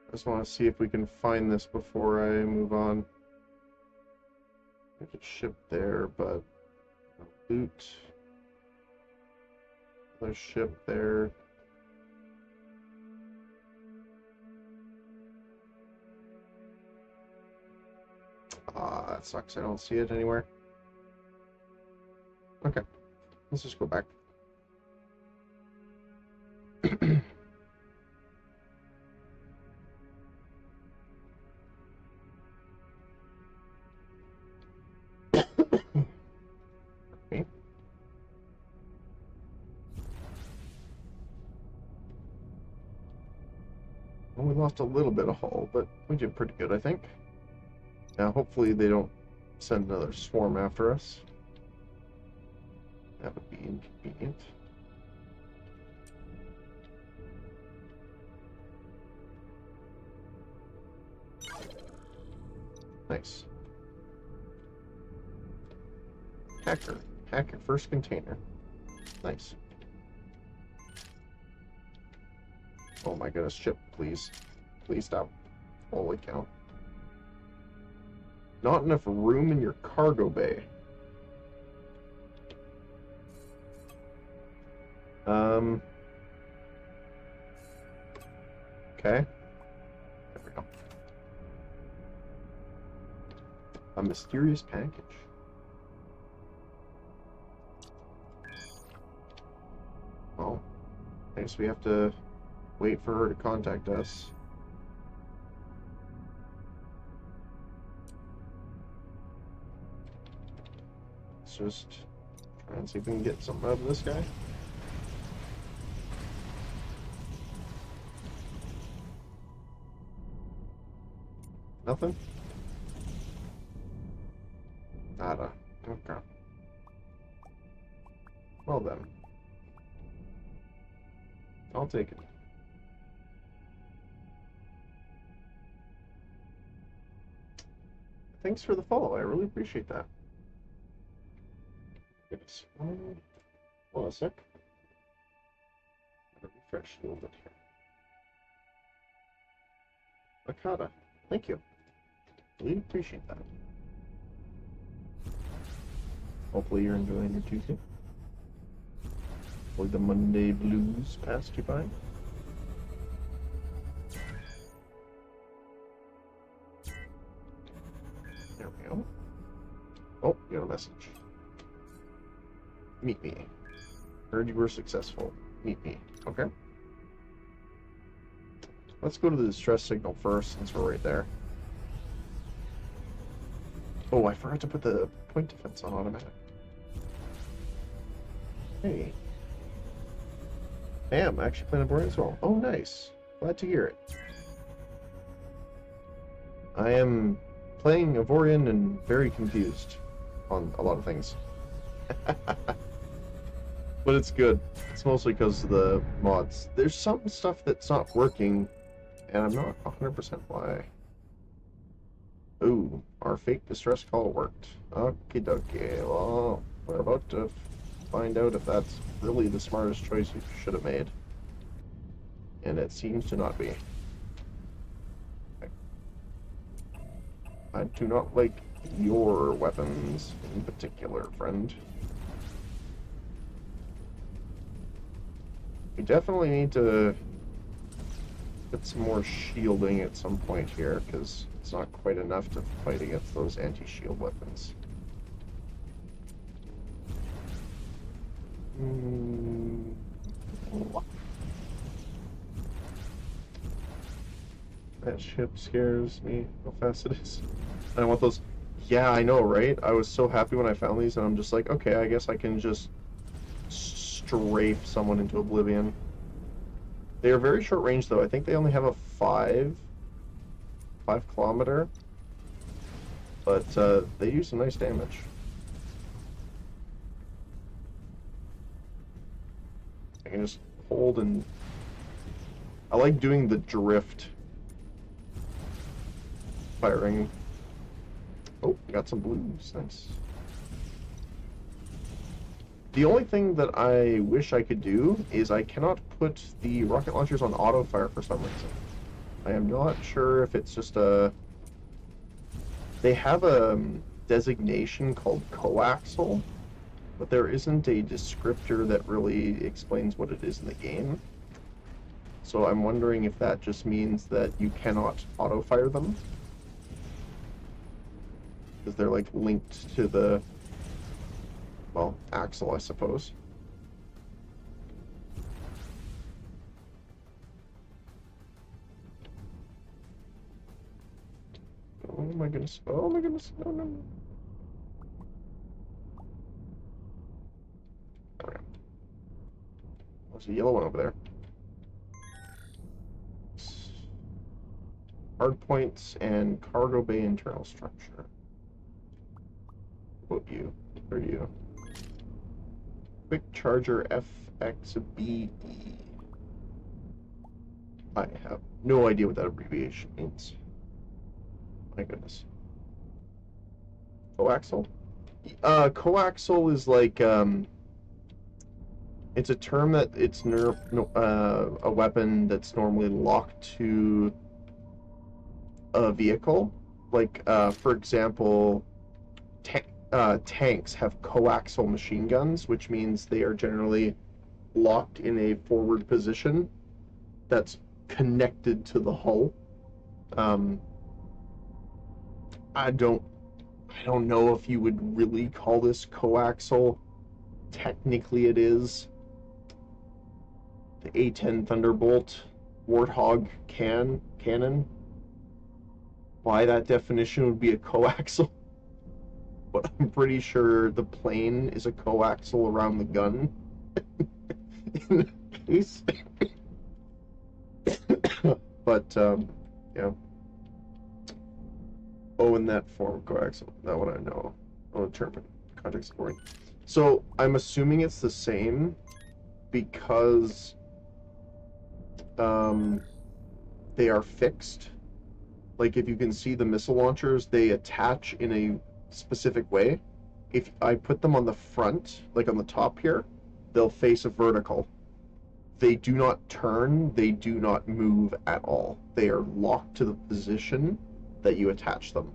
I just want to see if we can find this before I move on. There's a ship there, but no loot. Another ship there. Ah, that sucks. I don't see it anywhere. Okay. Let's just go back. Okay. Well, we lost a little bit of hull, but we did pretty good, I think. Now, hopefully they don't send another swarm after us. That would be inconvenient. Nice. Hacker. Hack your first container. Nice. Oh my goodness, ship, please. Please stop. Holy cow. Not enough room in your cargo bay. Okay. There we go. A mysterious package. Oh. I guess we have to wait for her to contact us. Let's just try and see if we can get something out of this guy. Nothing? Nada. Okay. Well then. I'll take it. Thanks for the follow. I really appreciate that. Goodness. Hold on a sec. I'll refresh a little bit here. Akata. Thank you. Really appreciate that. Hopefully you're enjoying your Tuesday. Hopefully the Monday blues passed you by. There we go. Oh, you got a message. Meet me. Heard you were successful. Meet me. Okay. Let's go to the distress signal first, since we're right there. Oh, I forgot to put the point defense on automatic. Hey. Damn, I actually playing Avorion as well. Oh, nice. Glad to hear it. I am playing Avorion and very confused on a lot of things. But it's good. It's mostly because of the mods. There's some stuff that's not working, and I'm not 100% why. Ooh, our fake distress call worked. Okie dokie. Well, we're about to find out if that's really the smartest choice you should have made. And it seems to not be. Okay. I do not like your weapons in particular, friend. We definitely need to get some more shielding at some point here, because it's not quite enough to fight against those anti-shield weapons. That ship scares me, how fast it is. I want those. Yeah, I know, right? I was so happy when I found these, and I'm just like, okay, I guess I can just strafe someone into oblivion. They are very short range, though. I think they only have a 5 kilometer, but they do some nice damage. I can just hold and... I like doing the drift firing. Oh, got some blues. Nice. The only thing that I wish I could do is I cannot put the rocket launchers on auto fire for some reason. I am not sure if it's just a... They have a designation called coaxial, but there isn't a descriptor that really explains what it is in the game. So I'm wondering if that just means that you cannot auto fire them. Because they're like linked to the, well, axle, I suppose. Oh my goodness. Oh my goodness. No, no, no. There's a yellow one over there. Hard points and cargo bay internal structure. What you? Who are you? Quick charger FXBE. I have no idea what that abbreviation means. My goodness. Coaxial? Coaxial is like, it's a term that it's a weapon that's normally locked to a vehicle. Like, for example, tanks have coaxial machine guns, which means they are generally locked in a forward position that's connected to the hull. I don't know if you would really call this coaxial. Technically it is. The A10 Thunderbolt Warthog cannon. By that definition would be a coaxial. But I'm pretty sure the plane is a coaxial around the gun. In that case. But, yeah. Oh, in that form, coaxial. That one I know. I'll interpret context according. So, I'm assuming it's the same because they are fixed. Like, if you can see the missile launchers, they attach in a specific way. If I put them on the front, like on the top here, they'll face a vertical. They do not turn, they do not move at all. They are locked to the position that you attach them.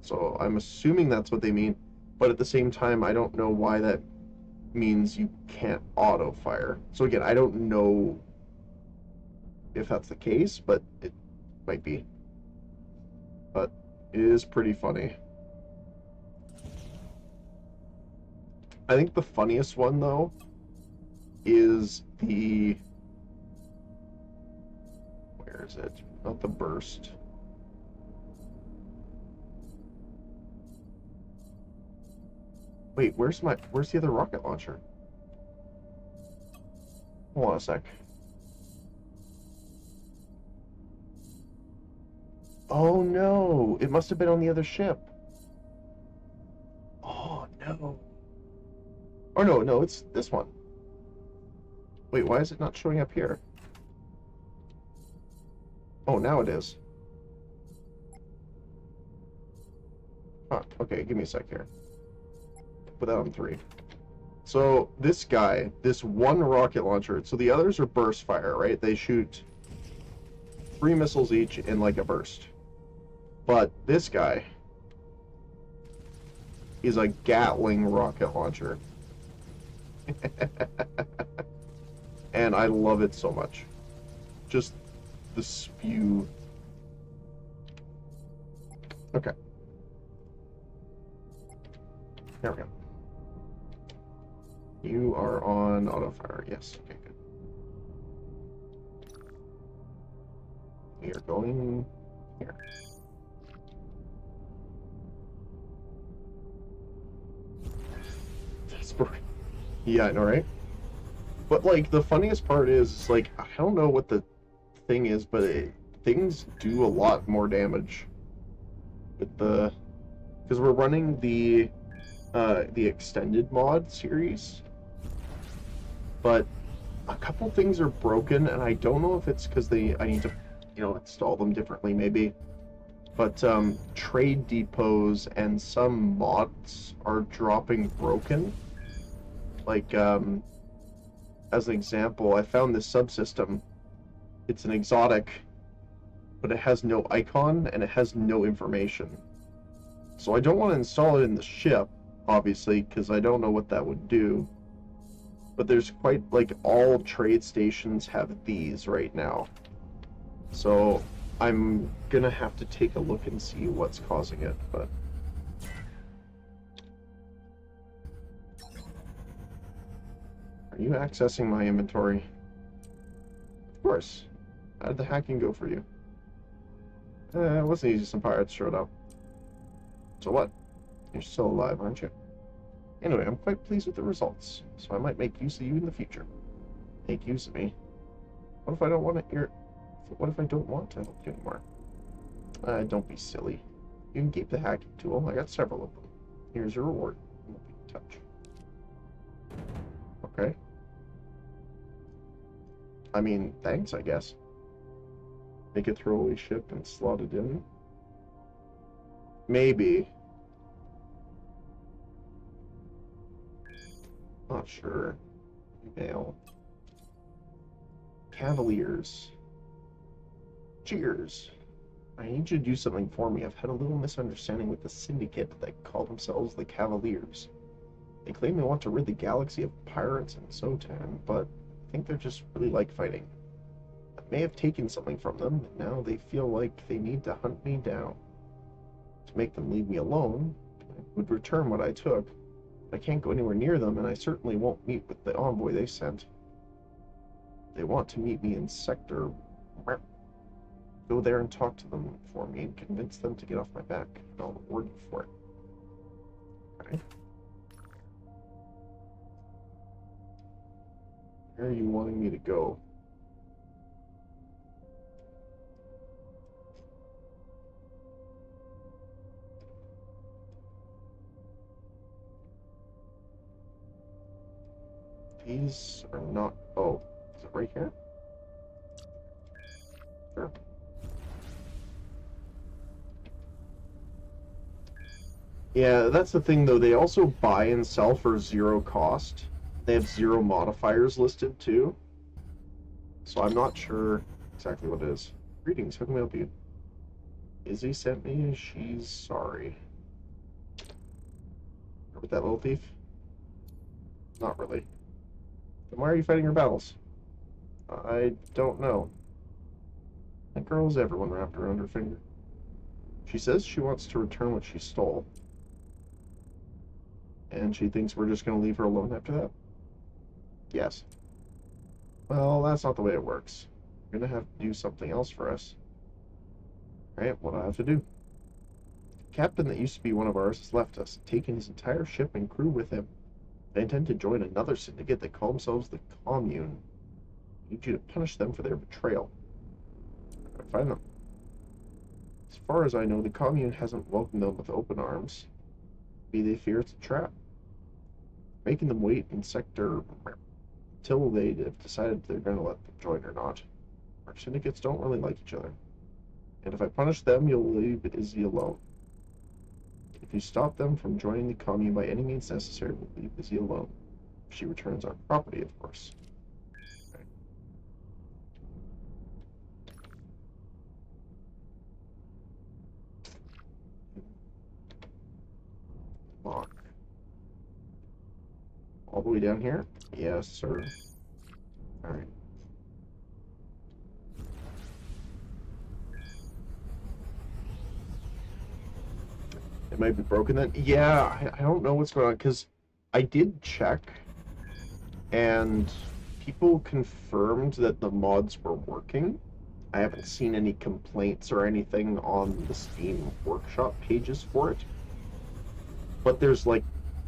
So I'm assuming that's what they mean, but at the same time, I don't know why that means you can't auto fire. So again, I don't know if that's the case, but it might be. But it is pretty funny. I think the funniest one, though, is the... Where is it? Not the burst. Wait, where's the other rocket launcher? Hold on a sec. Oh no! It must have been on the other ship. Oh no. Oh no, it's this one. Wait, why is it not showing up here? Oh, now it is. Huh, okay, give me a sec here. Put that on 3. So, this guy, this one rocket launcher, so the others are burst fire, right? They shoot 3 missiles each in like a burst. But this guy is a Gatling rocket launcher. And I love it so much. Just the spew. Okay. There we go. You are on auto fire. Yes. Okay, good. We are going here. That's pretty. Yeah, I know, right? But like the funniest part is like I don't know what the thing is, but things do a lot more damage with the because we're running the extended mod series, but a couple things are broken, and I don't know if it's because I need to install them differently maybe. But trade depots and some mods are dropping broken. Like as an example, I found this subsystem. It's an exotic, but it has no icon and it has no information. So I don't want to install it in the ship, obviously, because I don't know what that would do. But there's quite, like, all trade stations have these right now. So I'm gonna have to take a look and see what's causing it, but... Are you accessing my inventory? Of course. How did the hacking go for you? It wasn't easy, some pirates showed up. So what? You're still alive, aren't you? Anyway, I'm quite pleased with the results, so I might make use of you in the future. Make use of me? What if I don't want to What if I don't want to help you anymore? Don't be silly. You can keep the hacking tool. I got several of them. Here's your reward. We'll be in touch. Okay. I mean, thanks, I guess. Make a throwaway ship and slot it in? Maybe. Not sure. Email. Cavaliers. Cheers. I need you to do something for me. I've had a little misunderstanding with the syndicate that call themselves the Cavaliers. They claim they want to rid the galaxy of pirates and Sotan, but I think they're just really like fighting. I may have taken something from them, and now they feel like they need to hunt me down. To make them leave me alone, I would return what I took. I can't go anywhere near them, and I certainly won't meet with the envoy they sent. They want to meet me in Sector... Go there and talk to them for me and convince them to get off my back, and I'll reward you for it. Okay. Where are you wanting me to go? These are not... Oh, is it right here? Sure. Yeah, that's the thing, though. They also buy and sell for 0 cost. They have 0 modifiers listed, too. So I'm not sure exactly what it is. Greetings, how can we help you? Izzy sent me, she's sorry. With that little thief? Not really. Then why are you fighting your battles? I don't know. That girl has everyone wrapped around her finger. She says she wants to return what she stole. And she thinks we're just going to leave her alone after that? Yes. Well, that's not the way it works. You're going to have to do something else for us. Alright, what do I have to do? The captain that used to be one of ours has left us, taking his entire ship and crew with him. They intend to join another syndicate that call themselves the Commune. I need you to punish them for their betrayal. Where can I find them? As far as I know, the Commune hasn't welcomed them with open arms. Maybe they fear it's a trap. Making them wait in Sector till they have decided they're going to let them join or not. Our syndicates don't really like each other. And if I punish them, you'll leave Izzy alone. If you stop them from joining the Commune by any means necessary, we'll leave Izzy alone. If she returns our property, of course. Okay. Lock. All the way down here? Yes, sir. Alright. It might be broken then? Yeah, I don't know what's going on, because I did check, and people confirmed that the mods were working. I haven't seen any complaints or anything on the Steam Workshop pages for it. But there's like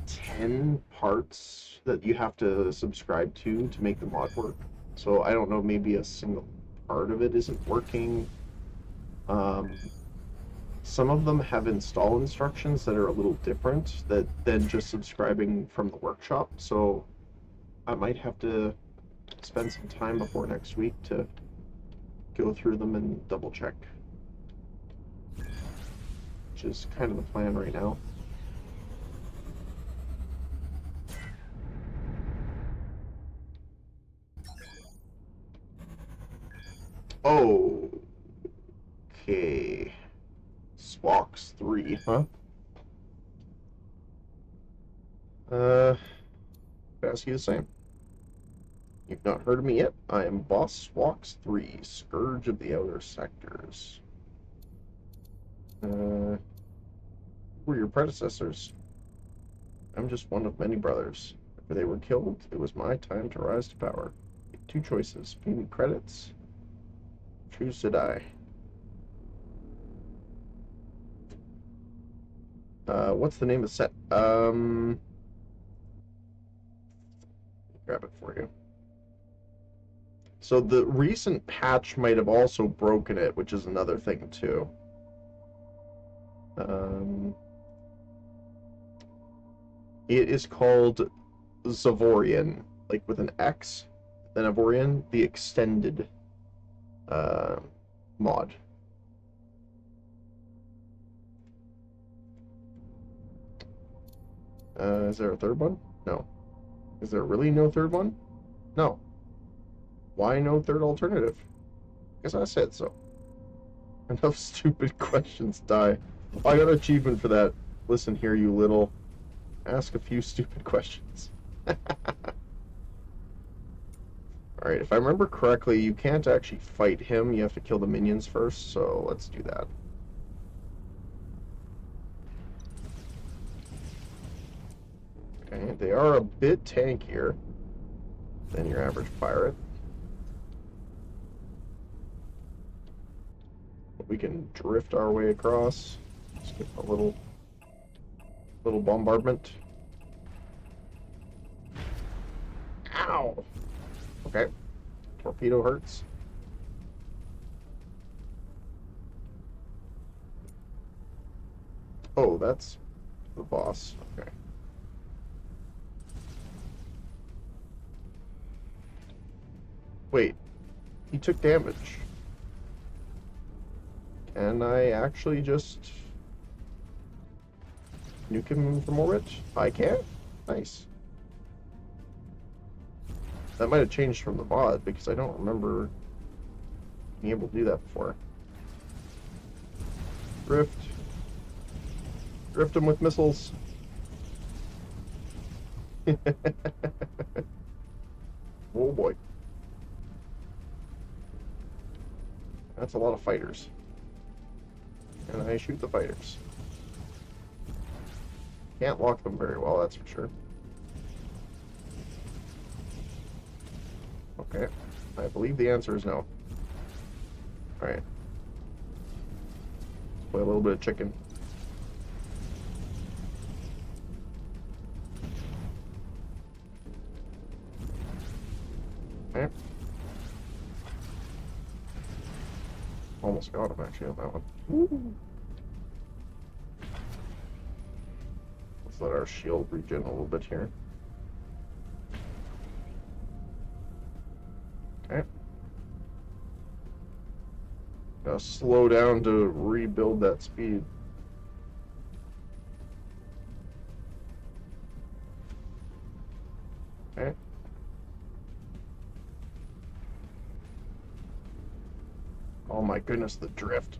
10 parts that you have to subscribe to make the mod work. So I don't know, maybe a single part of it isn't working. Some of them have install instructions that are a little different than just subscribing from the workshop. So I might have to spend some time before next week to go through them and double check, which is kind of the plan right now. Oh, okay. Swox 3, huh? Ask you the same. You've not heard of me yet? I am Boss Swox 3, Scourge of the Outer Sectors. Who were your predecessors? I'm just one of many brothers. If they were killed, it was my time to rise to power. Two choices: pay me credits, choose to die. What's the name of the set? Grab it for you. So the recent patch might have also broken it, which is another thing too. It is called Avorion, like with an X, then Avorion, the extended mod. Is there a third one? No. Is there really no third one? No. Why no third alternative? Because I said so. Enough stupid questions, die. I got an achievement for that. Listen here, you little. Ask a few stupid questions. Alright, if I remember correctly, you can't actually fight him. You have to kill the minions first, so let's do that. Okay, they are a bit tankier than your average pirate. But we can drift our way across. Skip a little bombardment. Ow! Okay. Torpedo hurts. Oh, that's the boss. Okay. Wait. He took damage. Can I actually just nuke him from orbit? I can? Nice. That might have changed from the mod, because I don't remember being able to do that before. Drift. Drift him with missiles. Oh boy. That's a lot of fighters. And I shoot the fighters. Can't lock them very well, that's for sure. Okay. I believe the answer is no. Alright. Let's play a little bit of chicken. Okay. Almost got him actually on that one. Ooh. Let's let our shield regen a little bit here. Okay. Gotta slow down to rebuild that speed. Okay. Oh my goodness, the drift.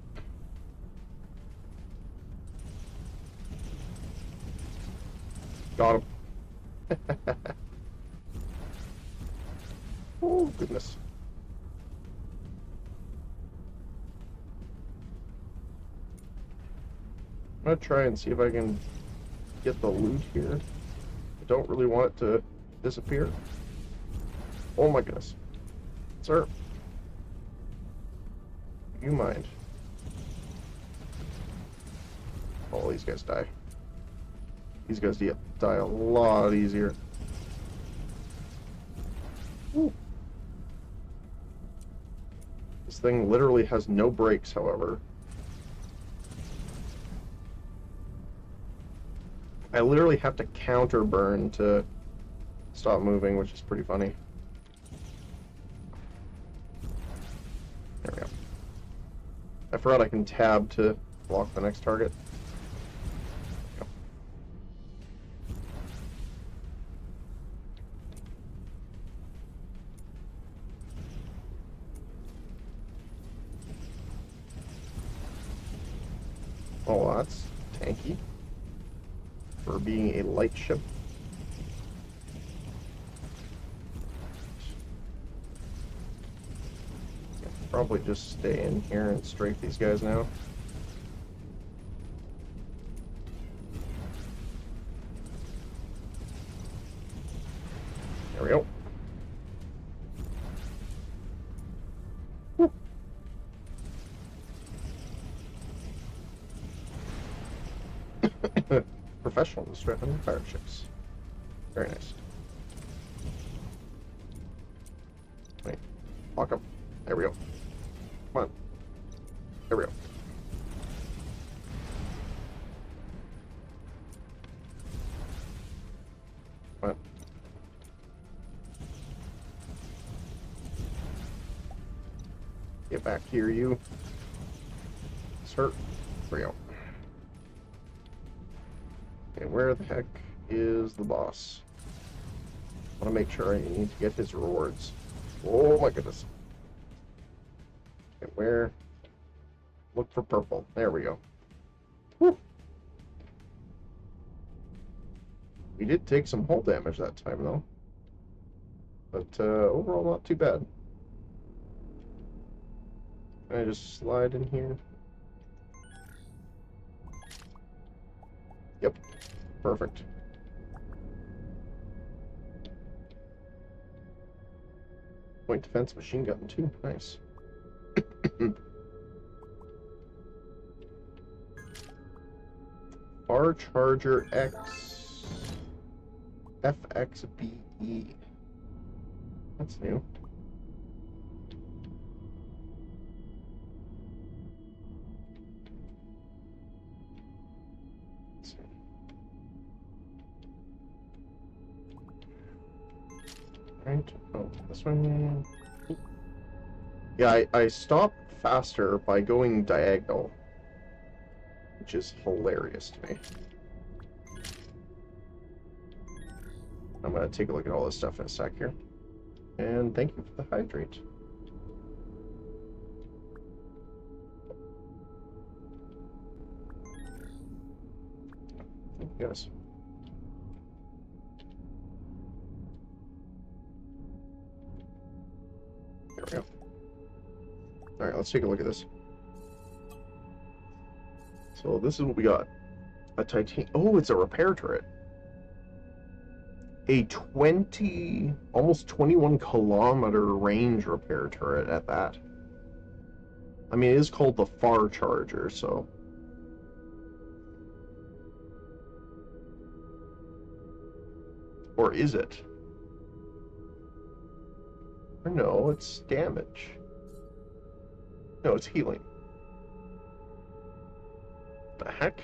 Got him. Oh, goodness. I'm gonna try and see if I can get the loot here. I don't really want it to disappear. Oh my goodness. Sir. You mind? All these guys die. These guys die a lot easier. Ooh. This thing literally has no brakes, however. I literally have to counter burn to stop moving, which is pretty funny. There we go. I forgot I can tab to block the next target. Oh, that's tanky for being a light ship. Probably just stay in here and strafe these guys now. There we go. Woo. Professional strafing fire ships. Very nice. Wait, lock up. There we go. Come on. There we go. Come on. Get back here, you. Sir. There we go. Okay, where the heck is the boss? I want to make sure I need to get his rewards. Oh my goodness. Okay, where? Look for purple. There we go. Woo. We did take some hull damage that time, though. But overall, not too bad. Can I just slide in here? Yep. Perfect. Point defense machine gun, too. Nice. Bar Charger X FXBE. That's new. Let's see. Right. Oh, this one. Yeah, I stop faster by going diagonal, which is hilarious to me. I'm going to take a look at all this stuff in a sec here. And thank you for the hydrate. Thank you guys. There we go. Alright, let's take a look at this. So this is what we got. A titanium... Oh, it's a repair turret. A 20... almost 21 kilometer range repair turret at that. I mean, it is called the Far Charger, so... Or is it? Or no, it's damage. No, it's healing. The heck?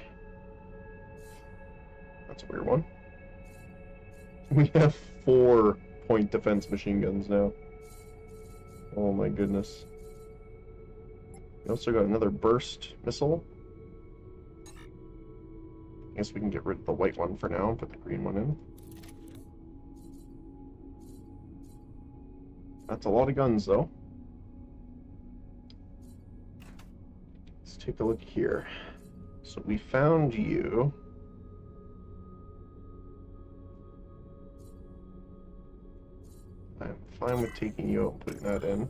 That's a weird one. We have 4 point defense machine guns now. Oh my goodness. We also got another burst missile. I guess we can get rid of the white one for now and put the green one in. That's a lot of guns, though. Let's take a look here. So we found you. I'm fine with taking you out and putting that in.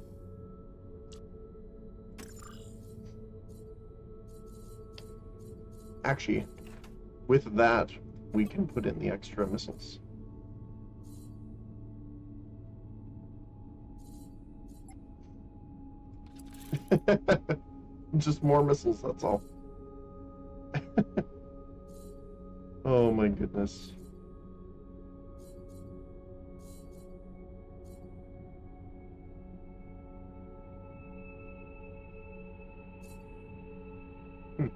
Actually, with that, we can put in the extra missiles. Just more missiles, that's all. Oh my goodness. Okay.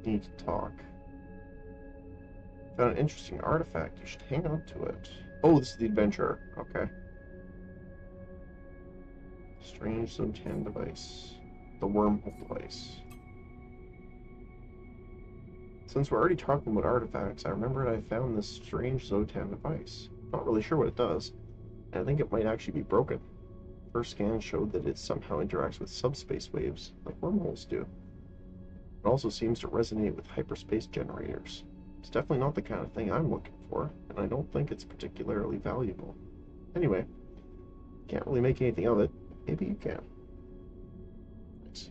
Need to talk. Found an interesting artifact. You should hang on to it. Oh, this is the adventurer. Okay. Strange Zotan device. The wormhole device. Since we're already talking about artifacts, I remembered I found this strange Zotan device. Not really sure what it does, and I think it might actually be broken. First scan showed that it somehow interacts with subspace waves, like wormholes do. It also seems to resonate with hyperspace generators. It's definitely not the kind of thing I'm looking for, and I don't think it's particularly valuable. Anyway, can't really make anything of it. Maybe you can. Nice.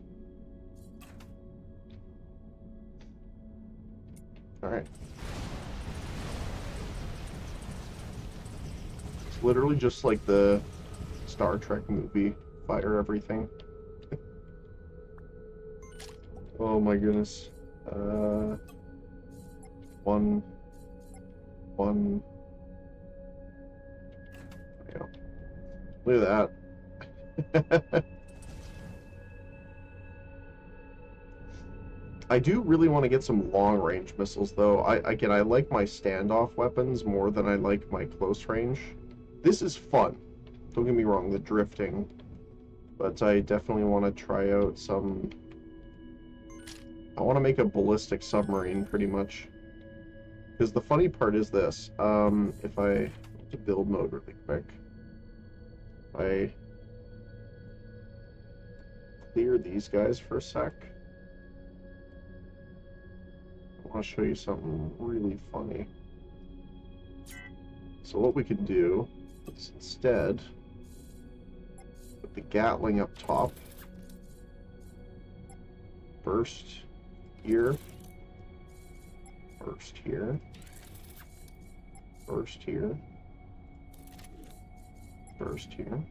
Alright. It's literally just like the Star Trek movie, fire everything. Oh my goodness. One. Yeah. Look at that. I do really want to get some long-range missiles, though. I like my standoff weapons more than I like my close range. This is fun. Don't get me wrong, the drifting. But I definitely want to try out some... I want to make a ballistic submarine, pretty much. Because the funny part is this. If I... to build mode really quick. If I clear these guys for a sec. I want to show you something really funny. So what we could do is instead put the Gatling up top, burst here, burst here, burst here, burst here,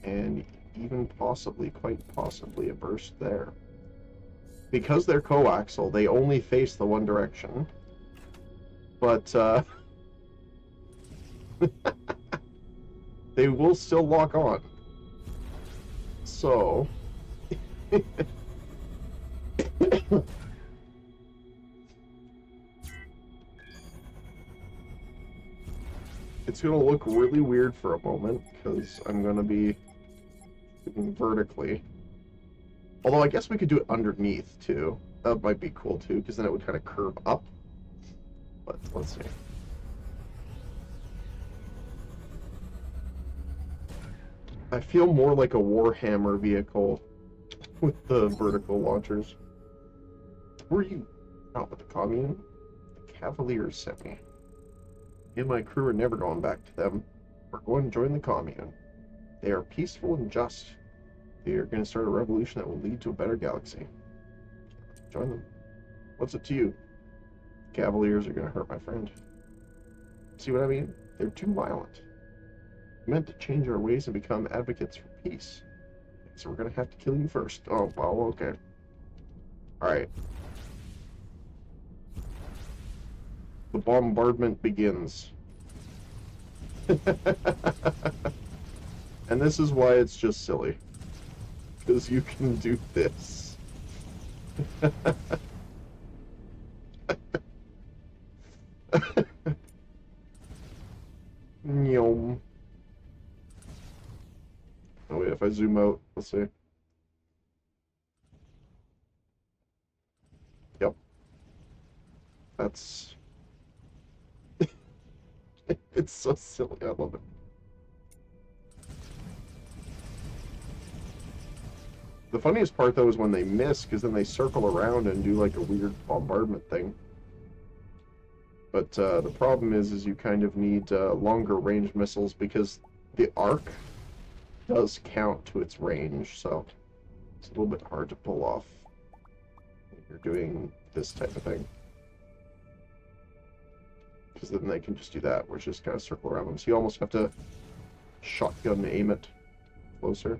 and even possibly, quite possibly, a burst there. Because they're coaxial, they only face the one direction. But, they will still lock on. So... it's gonna look really weird for a moment, because I'm gonna be shooting vertically. Although I guess we could do it underneath, too. That might be cool, too, because then it would kind of curve up. But let's see. I feel more like a Warhammer vehicle with the vertical launchers. Were you out with the commune? The Cavaliers sent me. Me and my crew are never going back to them. We're going to join the commune. They are peaceful and just. They are going to start a revolution that will lead to a better galaxy. Join them. What's it to you? Cavaliers are going to hurt my friend. See what I mean? They're too violent. We meant to change our ways and become advocates for peace. So we're going to have to kill you first. Oh, well, okay. Alright. The bombardment begins. And this is why it's just silly. Because you can do this. Nyom. Oh wait, if I zoom out, let's see. Yep. That's... it's so silly, I love it. The funniest part, though, is when they miss, because then they circle around and do, like, a weird bombardment thing. But the problem is you kind of need longer range missiles, because the arc does count to its range, so it's a little bit hard to pull off when you're doing this type of thing. Because then they can just do that, which is kind of circle around them. So you almost have to shotgun aim it closer.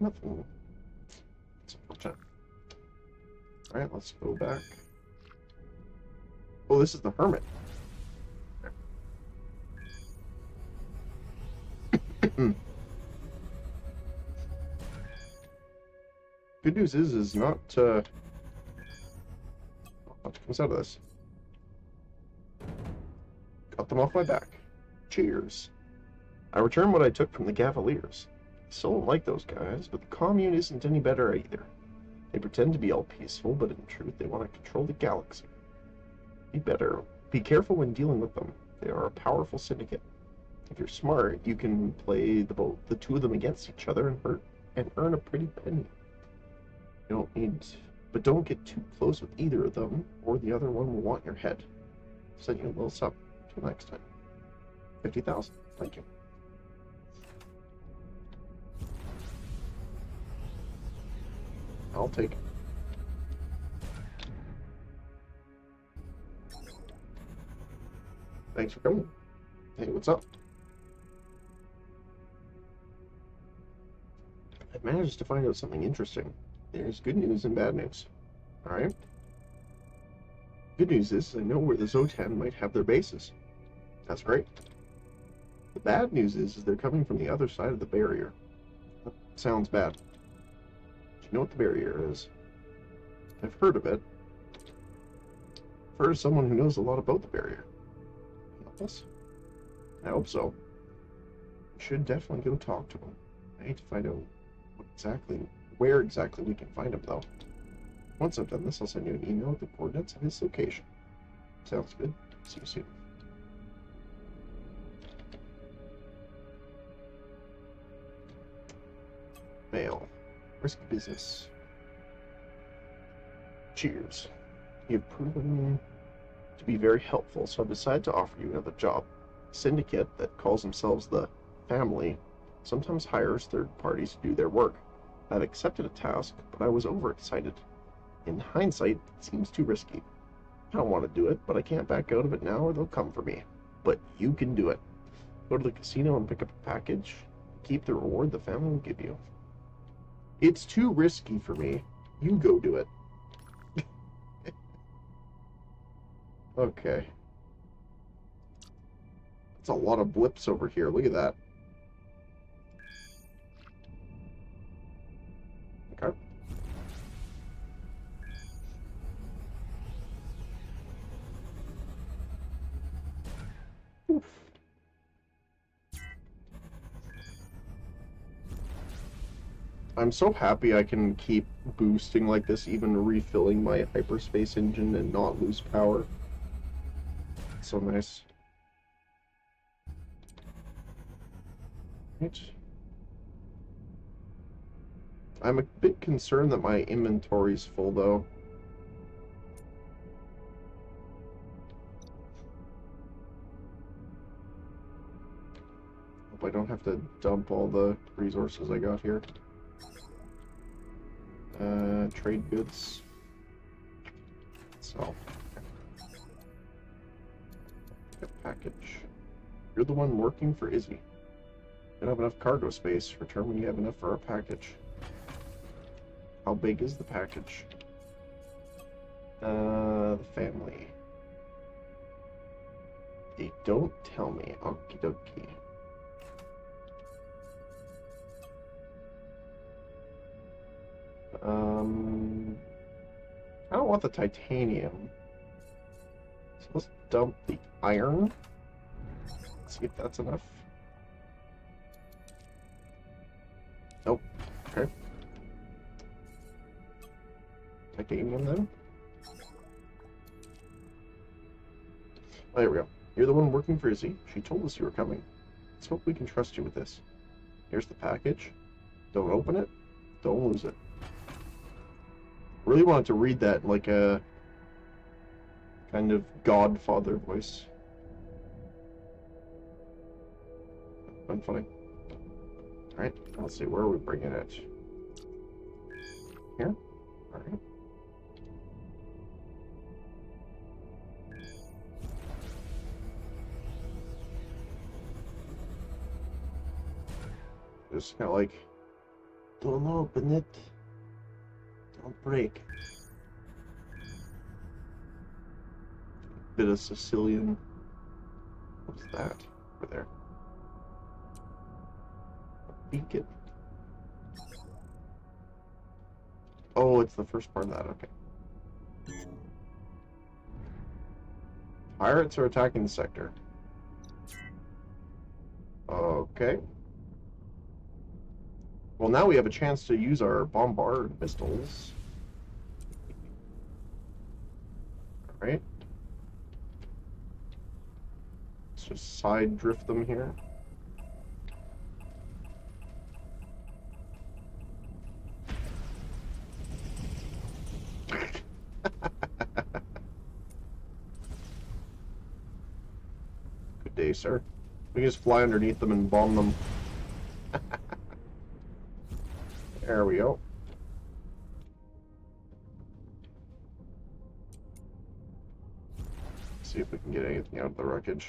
Nothing. It's unfortunate. Alright, let's go back. Oh, this is the hermit. Good news is not what comes out of this. Got them off my back. Cheers. I returned what I took from the Cavaliers. I still don't like those guys, but the commune isn't any better either. They pretend to be all peaceful, but in truth they want to control the galaxy. Be careful when dealing with them. They are a powerful syndicate. If you're smart, you can play the two of them against each other and earn a pretty penny. You don't need, but don't get too close with either of them, or the other one will want your head. Send you a little sub. Till next time. 50,000. Thank you. I'll take it. Thanks for coming. Hey, what's up? I managed to find out something interesting. There's good news and bad news. Alright? Good news is I know where the Zotan might have their bases. That's great. The bad news is they're coming from the other side of the barrier. That sounds bad. Do you know what the barrier is? I've heard of it. I've heard of someone who knows a lot about the barrier. Yes? I hope so. We should definitely go talk to him. I need to find out where exactly we can find him, though. Once I've done this, I'll send you an email with the coordinates of his location. Sounds good. See you soon. Mail. Risky business. Cheers. You've proven to be very helpful, so I've decided to offer you another job. A syndicate that calls themselves the Family sometimes hires third parties to do their work. I've accepted a task, but I was overexcited. In hindsight, it seems too risky. I don't want to do it, but I can't back out of it now or they'll come for me. But you can do it. Go to the casino and pick up a package. Keep the reward the family will give you. It's too risky for me. You go do it. Okay. That's a lot of blips over here. Look at that. Okay. Oof. I'm so happy I can keep boosting like this, even refilling my hyperspace engine and not lose power. It's so nice. Right. I'm a bit concerned that my inventory's full, though. Hope I don't have to dump all the resources I got here. Trade goods. So. Package. You're the one working for Izzy. You don't have enough cargo space. Return when you have enough for our package. How big is the package? The family. They don't tell me. Okie dokie. I don't want the titanium. So let's dump the iron. See if that's enough. Nope. Okay. Titanium then. Oh, there we go. You're the one working for Izzy. She told us you were coming. Let's hope we can trust you with this. Here's the package. Don't open it. Don't lose it. Really wanted to read that like a kind of Godfather voice. Funny. Alright, let's see, where are we bringing it? Here? Alright. Just kind of like Don't open it. Don't break. Bit of Sicilian. What's that over there? A beacon. Oh, it's the first part of that. Okay. Pirates are attacking the sector. Okay. Well, now we have a chance to use our bombard pistols. Alright. Let's just side drift them here. Good day, sir. We can just fly underneath them and bomb them. There we go. See if we can get anything out of the wreckage.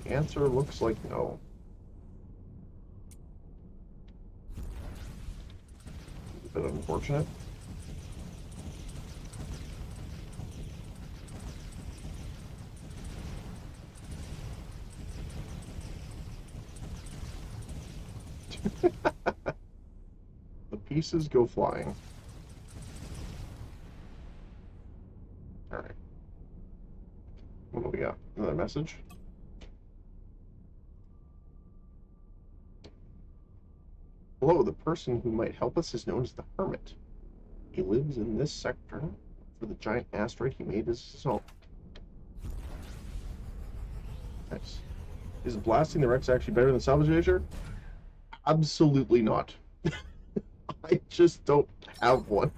The answer looks like no. A bit unfortunate. The pieces go flying. Alright. What do we got? Another message? Hello, the person who might help us is known as the Hermit. He lives in this sector. For the giant asteroid he made his home. Nice. Is blasting the wrecks actually better than salvage laser? Absolutely not. I just don't have one.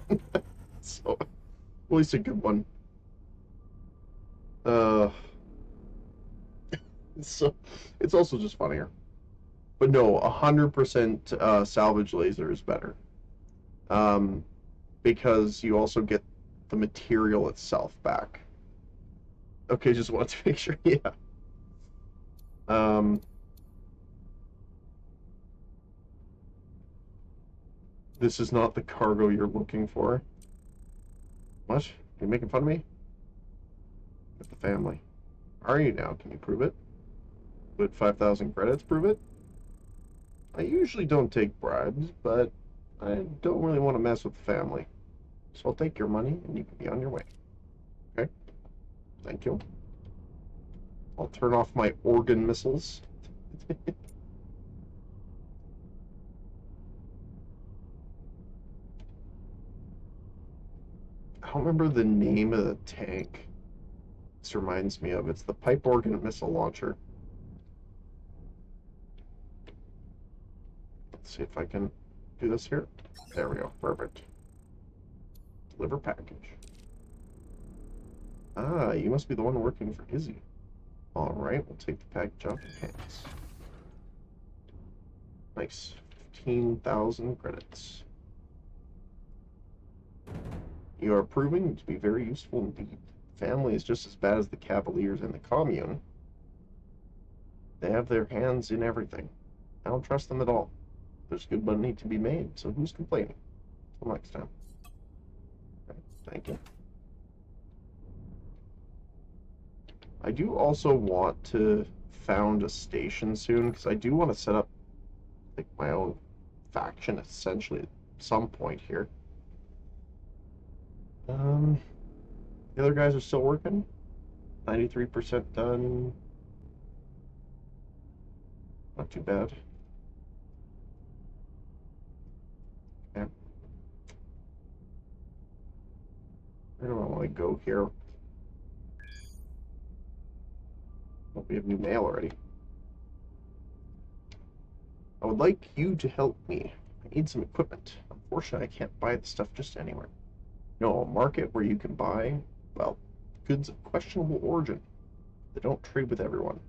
So, at least a good one. So, it's also just funnier. But no, 100% salvage laser is better. Because you also get the material itself back. Okay, just wanted to make sure, yeah. This is not the cargo you're looking for. What? Are you making fun of me? With the family. Are you now? Can you prove it? Would 5,000 credits prove it? I usually don't take bribes, but I don't really want to mess with the family. So I'll take your money and you can be on your way. Okay? Thank you. I'll turn off my organ missiles. I don't remember the name of the tank. This reminds me of. It's the pipe organ missile launcher. Let's see if I can do this here. There we go. Perfect. Deliver package. Ah, you must be the one working for Izzy. Alright, we'll take the package out of the hands. Nice. 15,000 credits. You are proving to be very useful indeed. Family is just as bad as the Cavaliers and the Commune. They have their hands in everything. I don't trust them at all. There's good money to be made, so who's complaining? Till next time. Okay, thank you. I do also want to found a station soon, because I do want to set up like my own faction essentially at some point here. The other guys are still working. 93% done. Not too bad. Okay. Where do I want to go here? Oh, we have new mail already. I would like you to help me. I need some equipment. Unfortunately, I can't buy the stuff just anywhere. No, a market where you can buy, well, goods of questionable origin. They don't trade with everyone.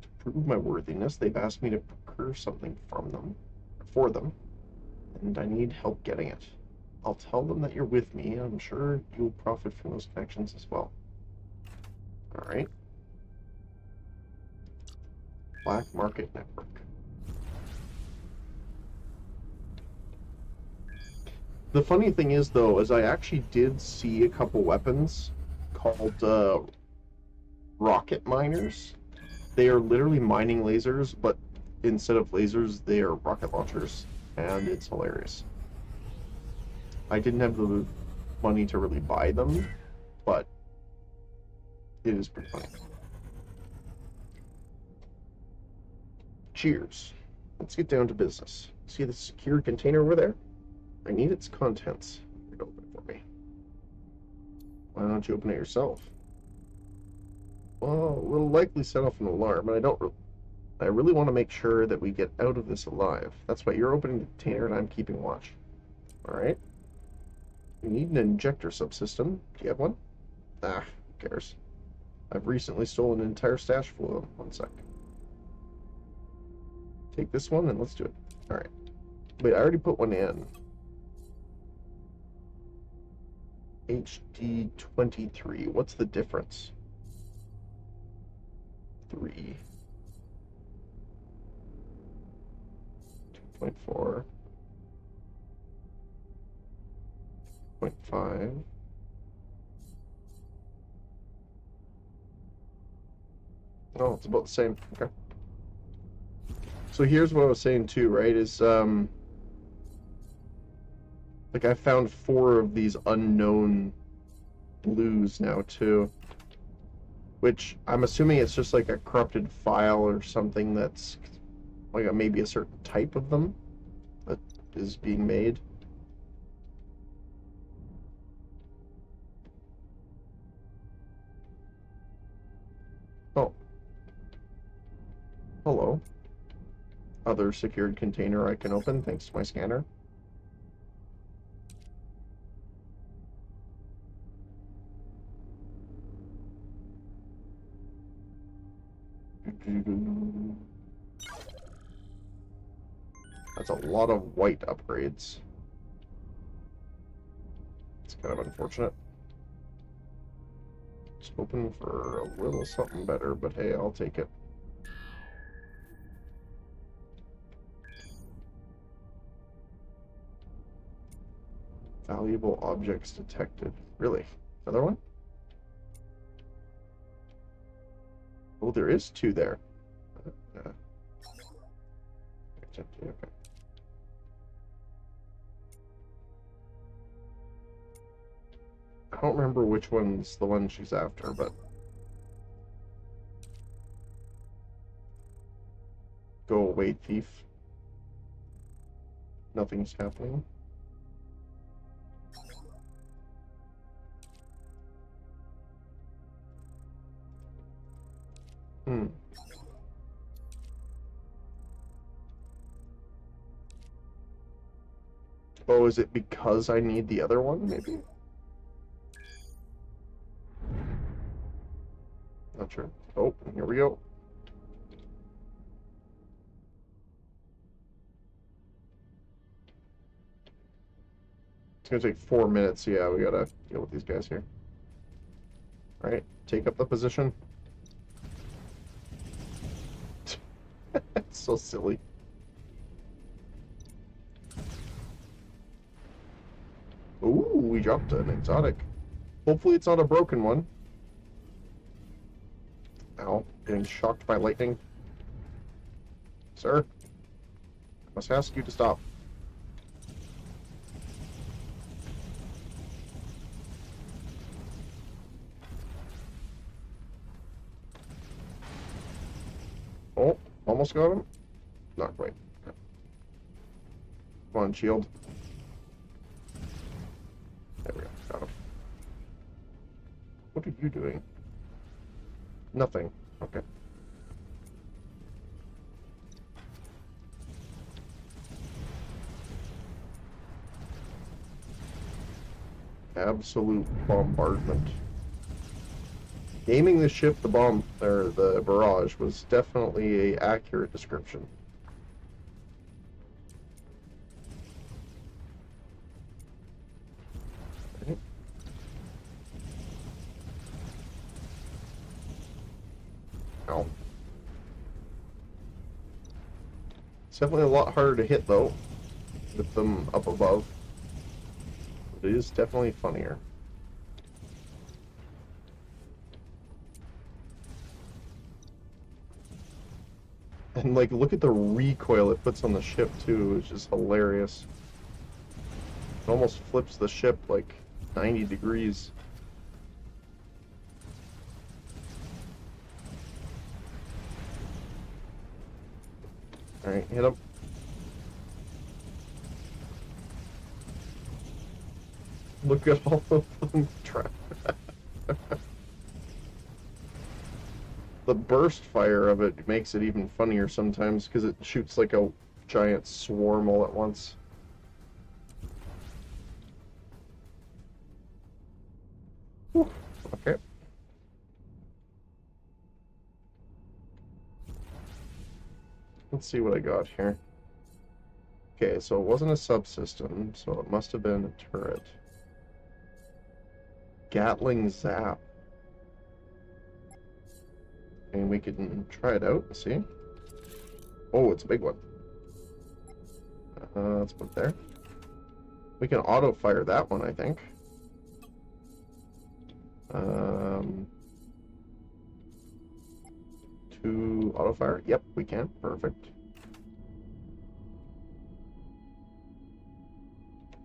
To prove my worthiness, they've asked me to procure something from them, for them, and I need help getting it. I'll tell them that you're with me, and I'm sure you'll profit from those connections as well. Alright. Black Market Network. The funny thing is, though, is I actually did see a couple weapons called rocket miners. They are literally mining lasers, but instead of lasers, they are rocket launchers, and it's hilarious. I didn't have the money to really buy them, but it is pretty funny. Cheers. Let's get down to business. See the secured container over there? I need its contents. Open it for me. Why don't you open it yourself? Well, we'll likely set off an alarm, and I really want to make sure that we get out of this alive. That's why you're opening the container and I'm keeping watch. Alright. We need an injector subsystem. Do you have one? Ah, who cares? I've recently stolen an entire stash full of them. 1 sec. Take this one and let's do it. Alright. Wait, I already put one in. HD23. What's the difference? 3. 2.4. 0.5. Oh, it's about the same. Okay. So here's what I was saying too, right? Is like I found 4 of these unknown blues now too, which I'm assuming it's just like a corrupted file or something that's like maybe a certain type of them that is being made. Oh. Hello. Other secured container I can open thanks to my scanner. That's a lot of white upgrades. It's kind of unfortunate. Just hoping for a little something better, but hey, I'll take it. Valuable objects detected. Really? Another one? Oh, there is 2 there. Okay. I don't remember which one's the one she's after, but... Go away, thief. Nothing's happening. Oh, is it because I need the other one, maybe? Not sure. Oh, here we go. It's gonna take 4 minutes, so yeah, we gotta deal with these guys here. Alright, take up the position. It's so silly. Ooh, we dropped an exotic. Hopefully it's not a broken one. Ow, getting shocked by lightning. Sir, I must ask you to stop. Oh, almost got him. Not quite. Okay. Come on, shield. There we go. Got him. What are you doing? Nothing. Okay. Absolute bombardment. Naming the ship the bomb or the barrage was definitely a accurate description. Okay. Ow. definitely a lot harder to hit, though, with them up above. It is definitely funnier. And, like, look at the recoil it puts on the ship, too. It's just hilarious. It almost flips the ship, like, 90 degrees. Alright, hit him. Look at all of them trapped. The burst fire of it makes it even funnier sometimes because it shoots like a giant swarm all at once. Whew. Okay. Let's see what I got here. Okay, so it wasn't a subsystem, so it must have been a turret. Gatling Zap. And we can try it out and see. Oh, it's a big one. Let's put it there. We can auto-fire that one, I think. To auto-fire? Yep, we can. Perfect.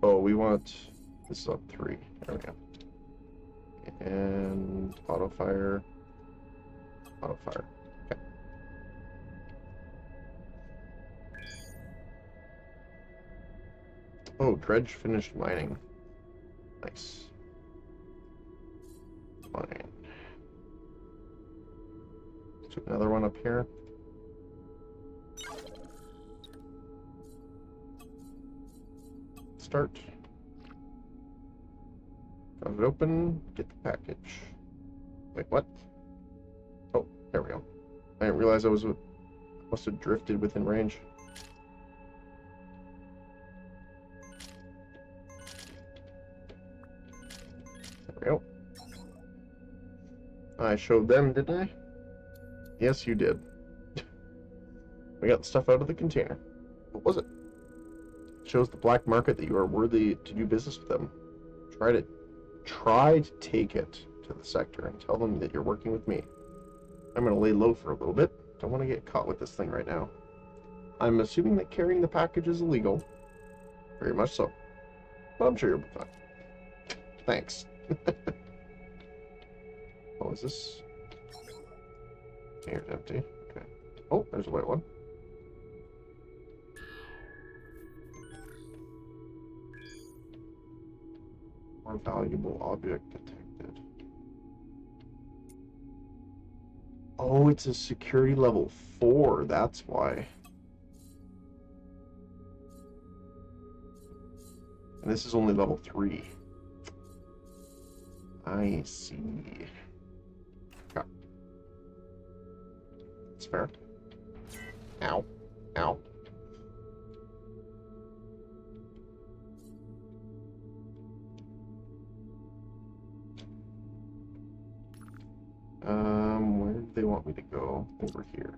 Oh, we want... This is on 3. There we go. And auto-fire. Auto-fire. Okay. Oh, dredge finished mining. Nice. Fine. So another one up here. Start. Got it open. Get the package. Wait, what? Oh, there we go. I didn't realize I must have drifted within range. There we go. I showed them, didn't I? Yes, you did. We got the stuff out of the container. What was it? It shows the black market that you are worthy to do business with them. Try to take it to the sector and tell them that you're working with me. I'm going to lay low for a little bit. Don't want to get caught with this thing right now. I'm assuming that carrying the package is illegal. Very much so. But I'm sure you'll be fine. Thanks. Oh, is this... Here's empty. Okay. Oh, there's a white one. More valuable object detected. Oh, it's a security level 4. That's why. And this is only level 3. I see. Okay. That's fair. Ow. Ow. Where do they want me to go? Over here.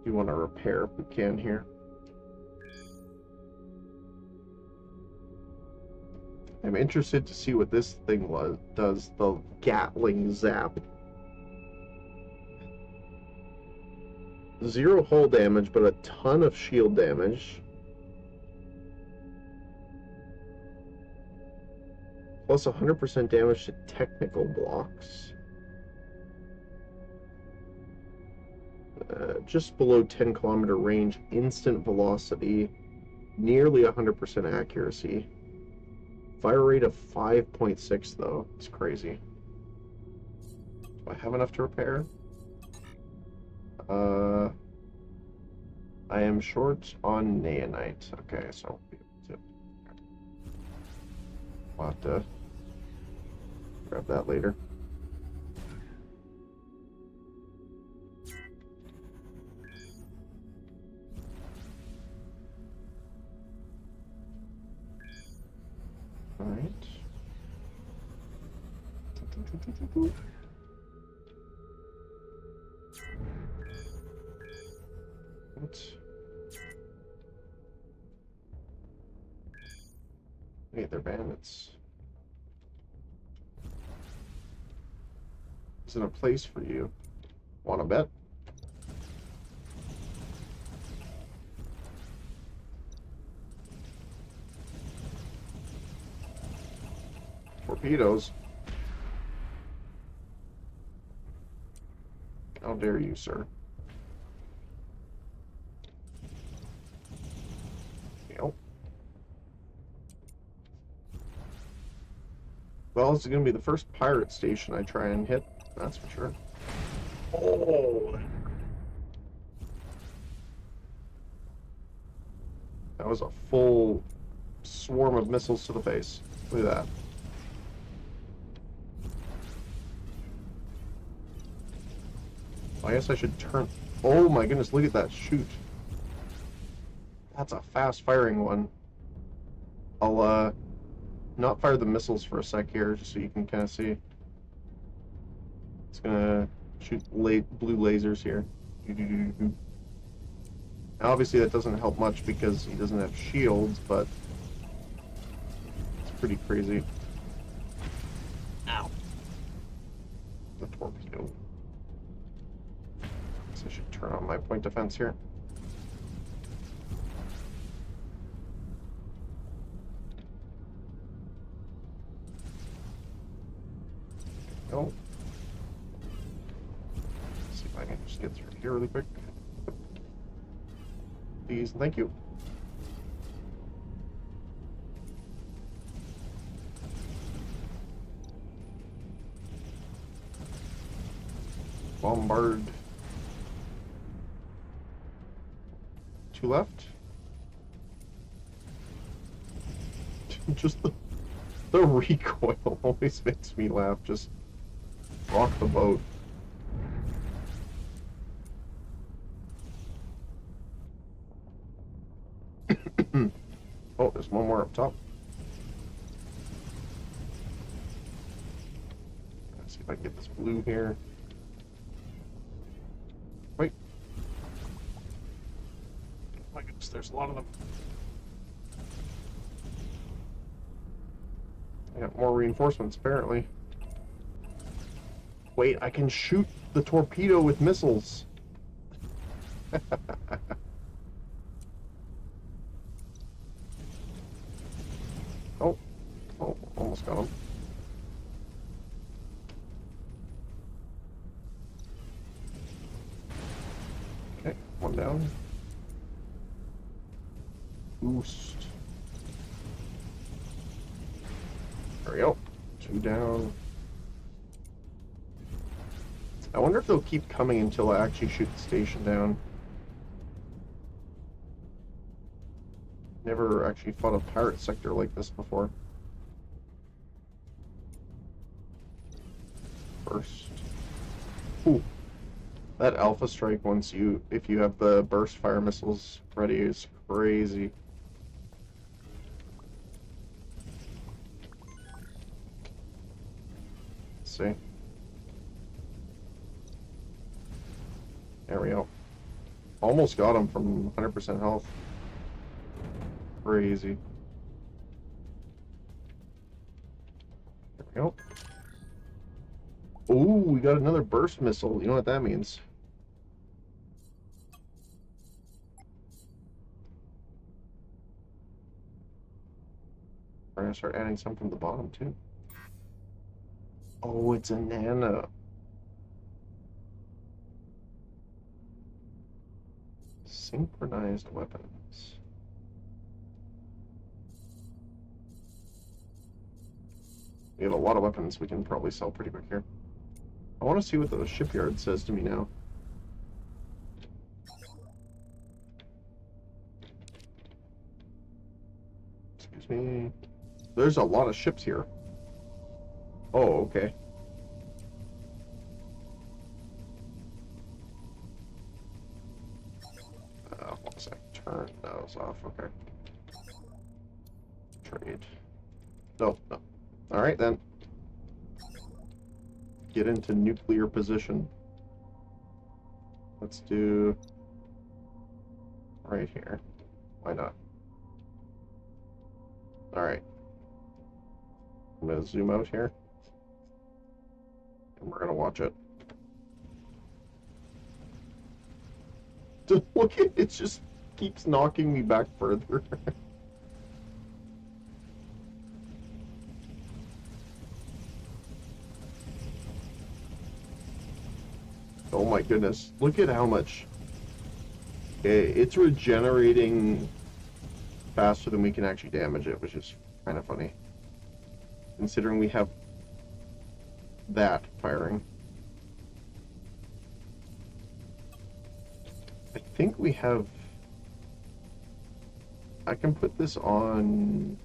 You want to repair if we can here. I'm interested to see what this thing does, the Gatling Zap. 0 hull damage, but a ton of shield damage. Plus 100% damage to technical blocks. Just below 10 kilometer range, instant velocity, nearly 100% accuracy. Fire rate of 5.6 though. It's crazy. Do I have enough to repair? I am short on naonite. Okay, so I'll be able to. I'll have to grab that later. All right. Hey, they're bandits. Isn't a place for you. Wanna bet? Torpedoes. How dare you, sir? Yep. Well, this is gonna be the first pirate station I try and hit, that's for sure. Oh! That was a full swarm of missiles to the face. Look at that. I guess I should turn... Oh my goodness, look at that shoot. That's a fast-firing one. I'll, not fire the missiles for a sec here, just so you can kind of see. It's gonna shoot blue lasers here. Now, obviously that doesn't help much because he doesn't have shields, but it's pretty crazy. Ow. The torpedo. So I should turn on my point defense here. Go. See if I can just get through here really quick. Please, thank you. Bombard. 2 left. Just the recoil always makes me laugh. Just rock the boat. Oh, there's one more up top. Let's see if I can get this blue here. Wait. Oh my goodness, there's a lot of them. I got more reinforcements, apparently. Wait, I can shoot the torpedo with missiles. Oh, almost got him. Okay, one down. Boost. There we go. 2 down. I wonder if they'll keep coming until I actually shoot the station down. Never actually fought a pirate sector like this before. Burst. Ooh. That alpha strike if you have the burst fire missiles ready is crazy. Let's see. There we go. Almost got him from 100% health. Crazy. There we go. Ooh, we got another burst missile. You know what that means? We're gonna start adding some from the bottom too. Oh, it's a nano. Synchronized weapons. We have a lot of weapons we can probably sell pretty quick here. I want to see what the shipyard says to me now. Excuse me. There's a lot of ships here. Oh, okay. One sec. Turn those off. Okay. Trade. No. Alright then. Get into nuclear position. Let's do right here. Why not? Alright. I'm gonna zoom out here, and we're gonna watch it. Just look at it, just keeps knocking me back further. Oh my goodness, look at how much. It's regenerating faster than we can actually damage it, which is kind of funny, considering we have that firing. I think we have... I can put this on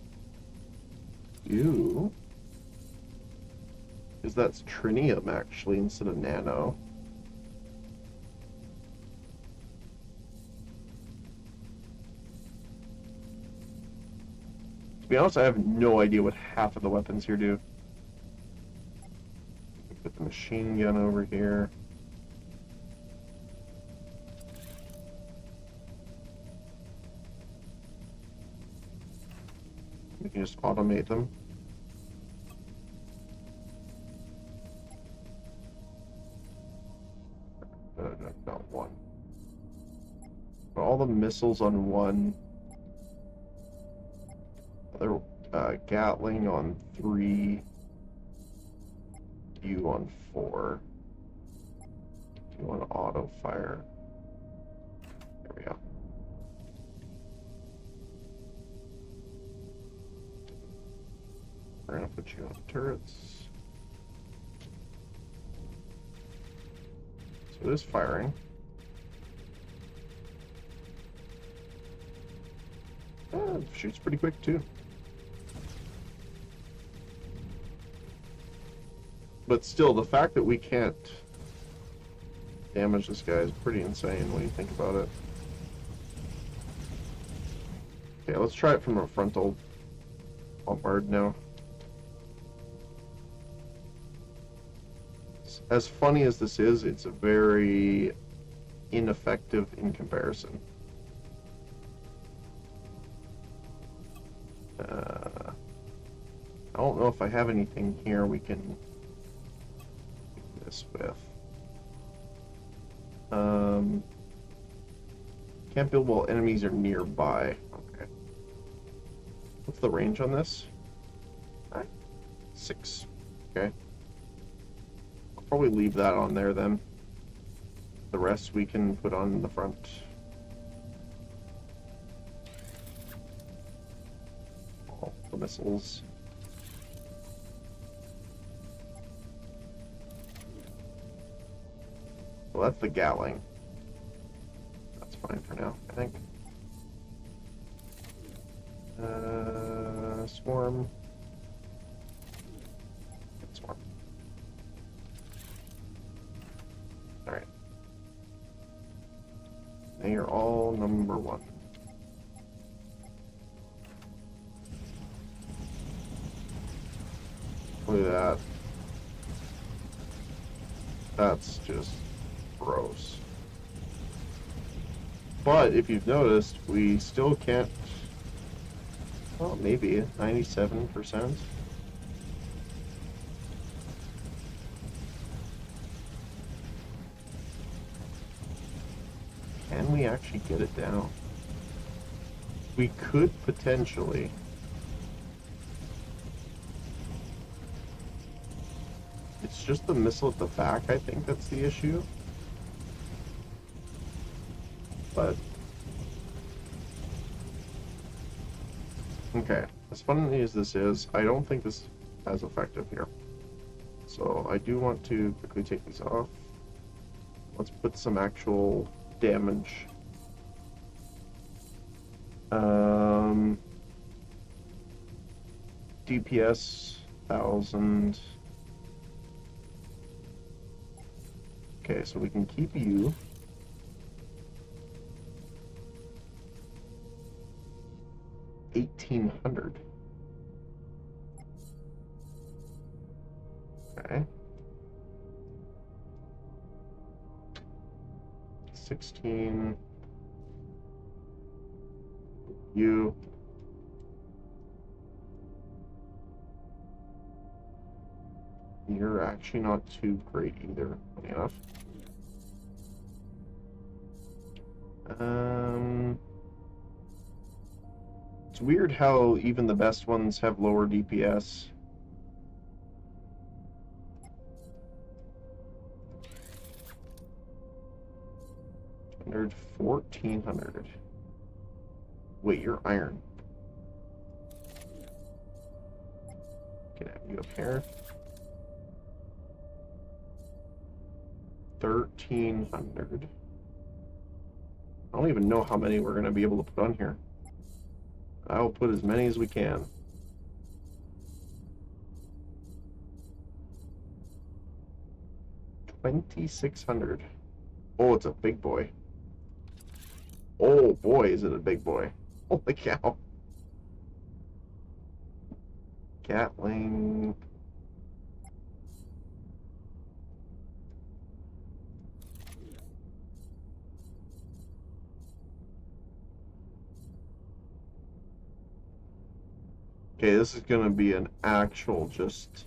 you, because that's trinium actually instead of nano. To be honest, I have no idea what half of the weapons here do. Put the machine gun over here. We can just automate them. Not one. Put all the missiles on one. Other Gatling on 3. You on 4. You on auto fire. There we go. We're gonna put you on turrets. So it is firing. Shoots pretty quick too. But still, the fact that we can't damage this guy is pretty insane when you think about it. Okay, let's try it from a frontal bombard now. As funny as this is, it's very ineffective in comparison. I don't know if I have anything here we can do this with. Can't build while enemies are nearby. Okay. What's the range on this? 6. Okay. I'll probably leave that on there then. The rest we can put on the front. All the missiles. Well, that's the Gatling. That's fine for now, I think. Swarm. Swarm. Alright. They are all number 1. Look at that. That's just gross. But if you've noticed, we still can't. Well, maybe 97%. Can we actually get it down? We could potentially. It's just the missile at the back, I think that's the issue. But okay, as funny as this is, I don't think this is as effective here. So I do want to quickly take these off. Let's put some actual damage. DPS 1000. Okay, so we can keep you. $1,800. Okay. 16. You. You're actually not too great either, funny enough. It's weird how even the best ones have lower DPS. Under 1400. Wait, you're iron. Can I have you up here? 1300. I don't even know how many we're going to be able to put on here. I'll put as many as we can. $2,600. Oh, it's a big boy. Oh boy, is it a big boy. Holy cow. Gatling. Okay, this is gonna be an actual just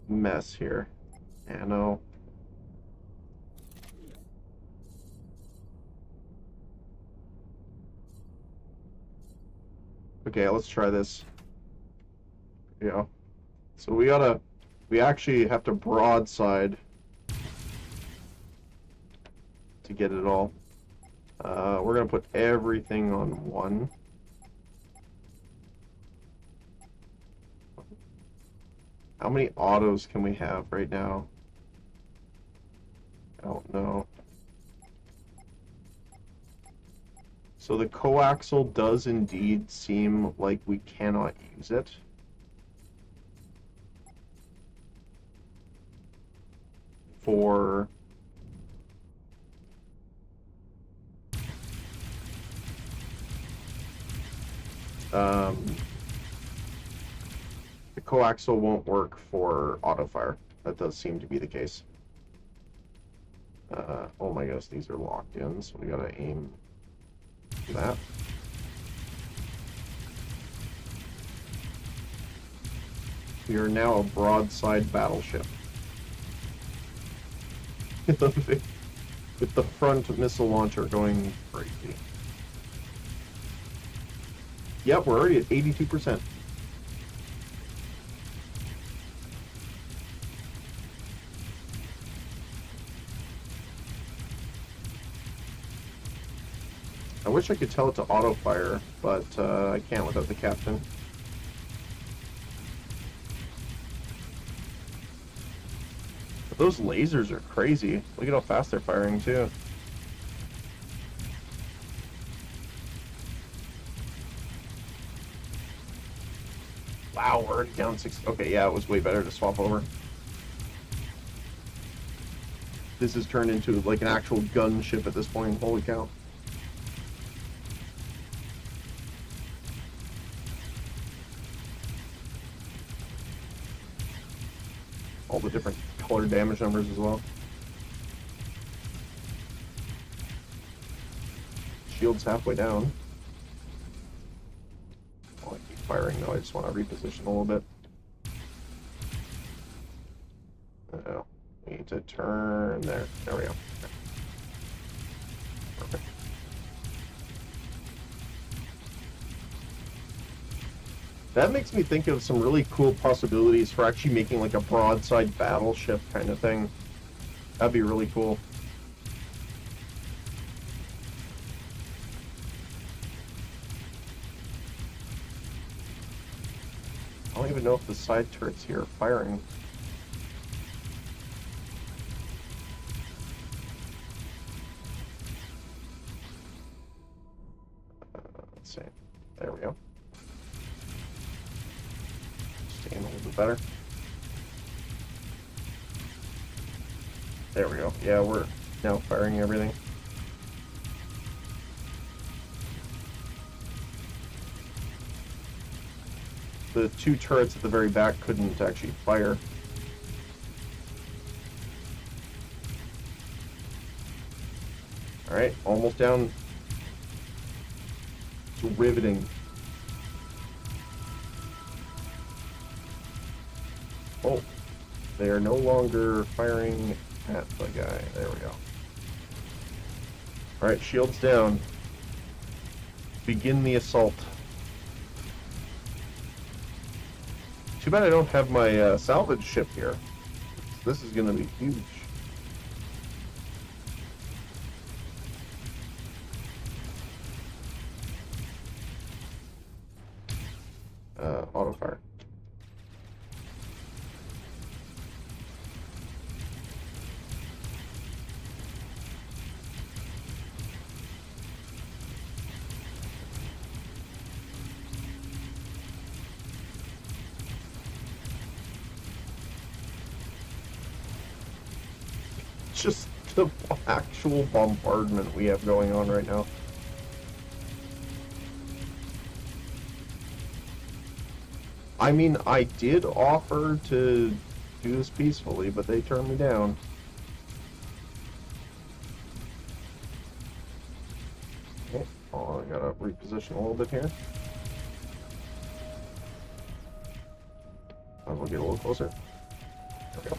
mess here. Nano. Okay, let's try this. Yeah. So we actually have to broadside to get it all. We're gonna put everything on one. How many autos can we have right now? I don't know. So the coaxial does indeed seem like we cannot use it. For the coaxial won't work for auto fire. That does seem to be the case. Oh my gosh, these are locked in, so we gotta aim for that. We are now a broadside battleship. With the front missile launcher going crazy. Yep, we're already at 82%. I wish I could tell it to auto fire, but I can't without the captain. But those lasers are crazy. Look at how fast they're firing too. Wow, we're already down 6. Okay, yeah, it was way better to swap over. This has turned into like an actual gunship at this point. Holy cow. All the different color damage numbers as well. Shield's halfway down. Oh, I keep firing though, I just want to reposition a little bit. Oh, we need to turn there. There we go. Perfect. That makes me think of some really cool possibilities for actually making like a broadside battleship kind of thing. That'd be really cool. I don't even know if the side turrets here are firing. Let's see. There we go. Staying a little bit better. There we go. Yeah, we're now firing everything. The two turrets at the very back couldn't actually fire. Alright, almost down. It's riveting. Oh, they are no longer firing at the guy. There we go. Alright, shields down. Begin the assault. Too bad I don't have my salvage ship here. This is going to be huge. Auto fire. Just the actual bombardment we have going on right now. I mean, I did offer to do this peacefully, but they turned me down. Okay. Oh, I gotta reposition a little bit here. Might as well get a little closer. There we go.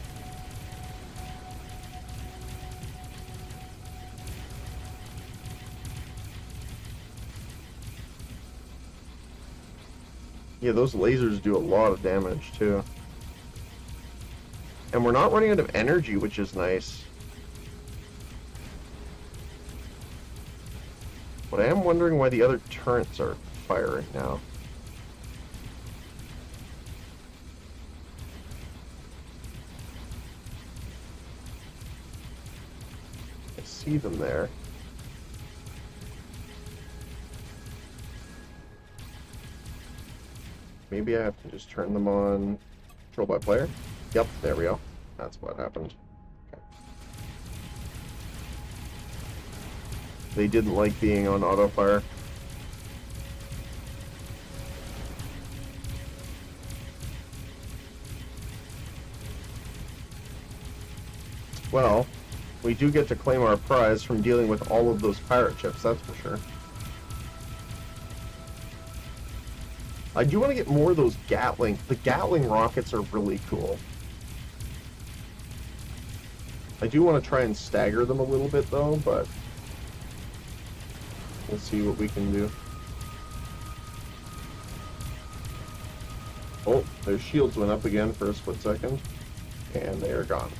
Yeah, those lasers do a lot of damage, too. And we're not running out of energy, which is nice. But I am wondering why the other turrets are firing now. I see them there. Maybe I have to just turn them on. Control by player? Yep, there we go. That's what happened. Okay. They didn't like being on auto fire. Well, we do get to claim our prize from dealing with all of those pirate ships, that's for sure. I do want to get more of those Gatling. The Gatling rockets are really cool. I do want to try and stagger them a little bit though, but we'll see what we can do. Oh, their shields went up again for a split second, and they are gone.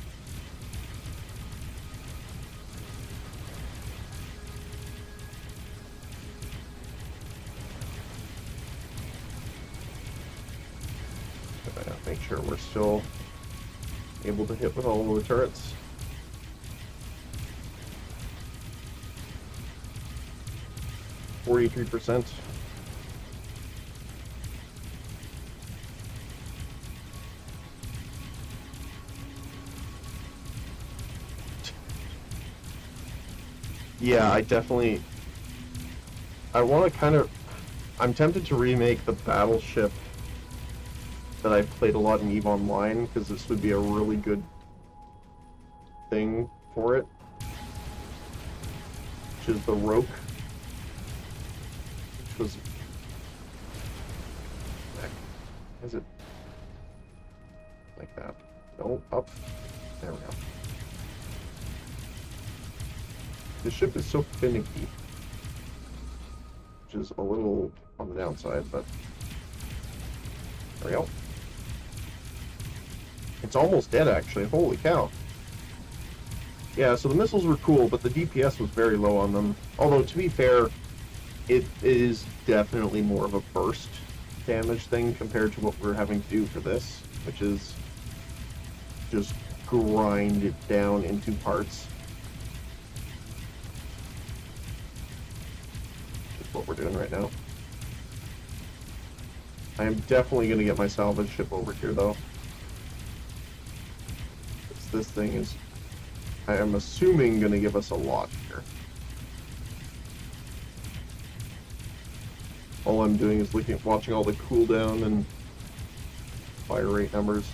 Make sure we're still able to hit with all of the turrets. %. Yeah, I want to kind of... I'm tempted to remake the battleship that I played a lot in EVE Online, because this would be a really good thing for it, which is the Roke, which was... Is it like that? No, up. There we go. The ship is so finicky, which is a little on the downside, but there we go. It's almost dead, actually. Holy cow. Yeah, so the missiles were cool, but the DPS was very low on them. Although, to be fair, it is definitely more of a burst damage thing compared to what we're having to do for this, which is just grind it down into parts. Which is what we're doing right now. I am definitely going to get my salvage ship over here, though. This thing is, I am assuming, going to give us a lot here. All I'm doing is watching all the cooldown and fire rate numbers.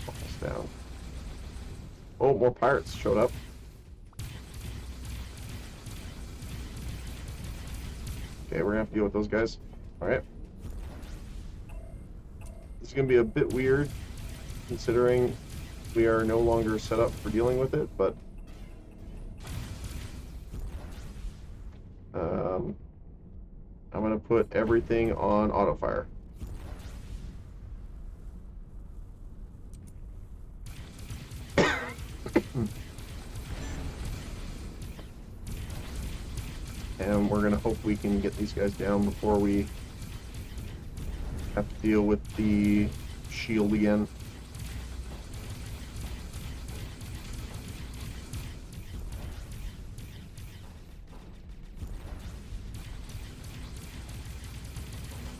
Almost down. Oh, more pirates showed up. Okay, we're gonna have to deal with those guys. Alright. This is gonna be a bit weird, considering we are no longer set up for dealing with it, but I'm gonna put everything on auto fire. And we're gonna hope we can get these guys down before we have to deal with the shield again.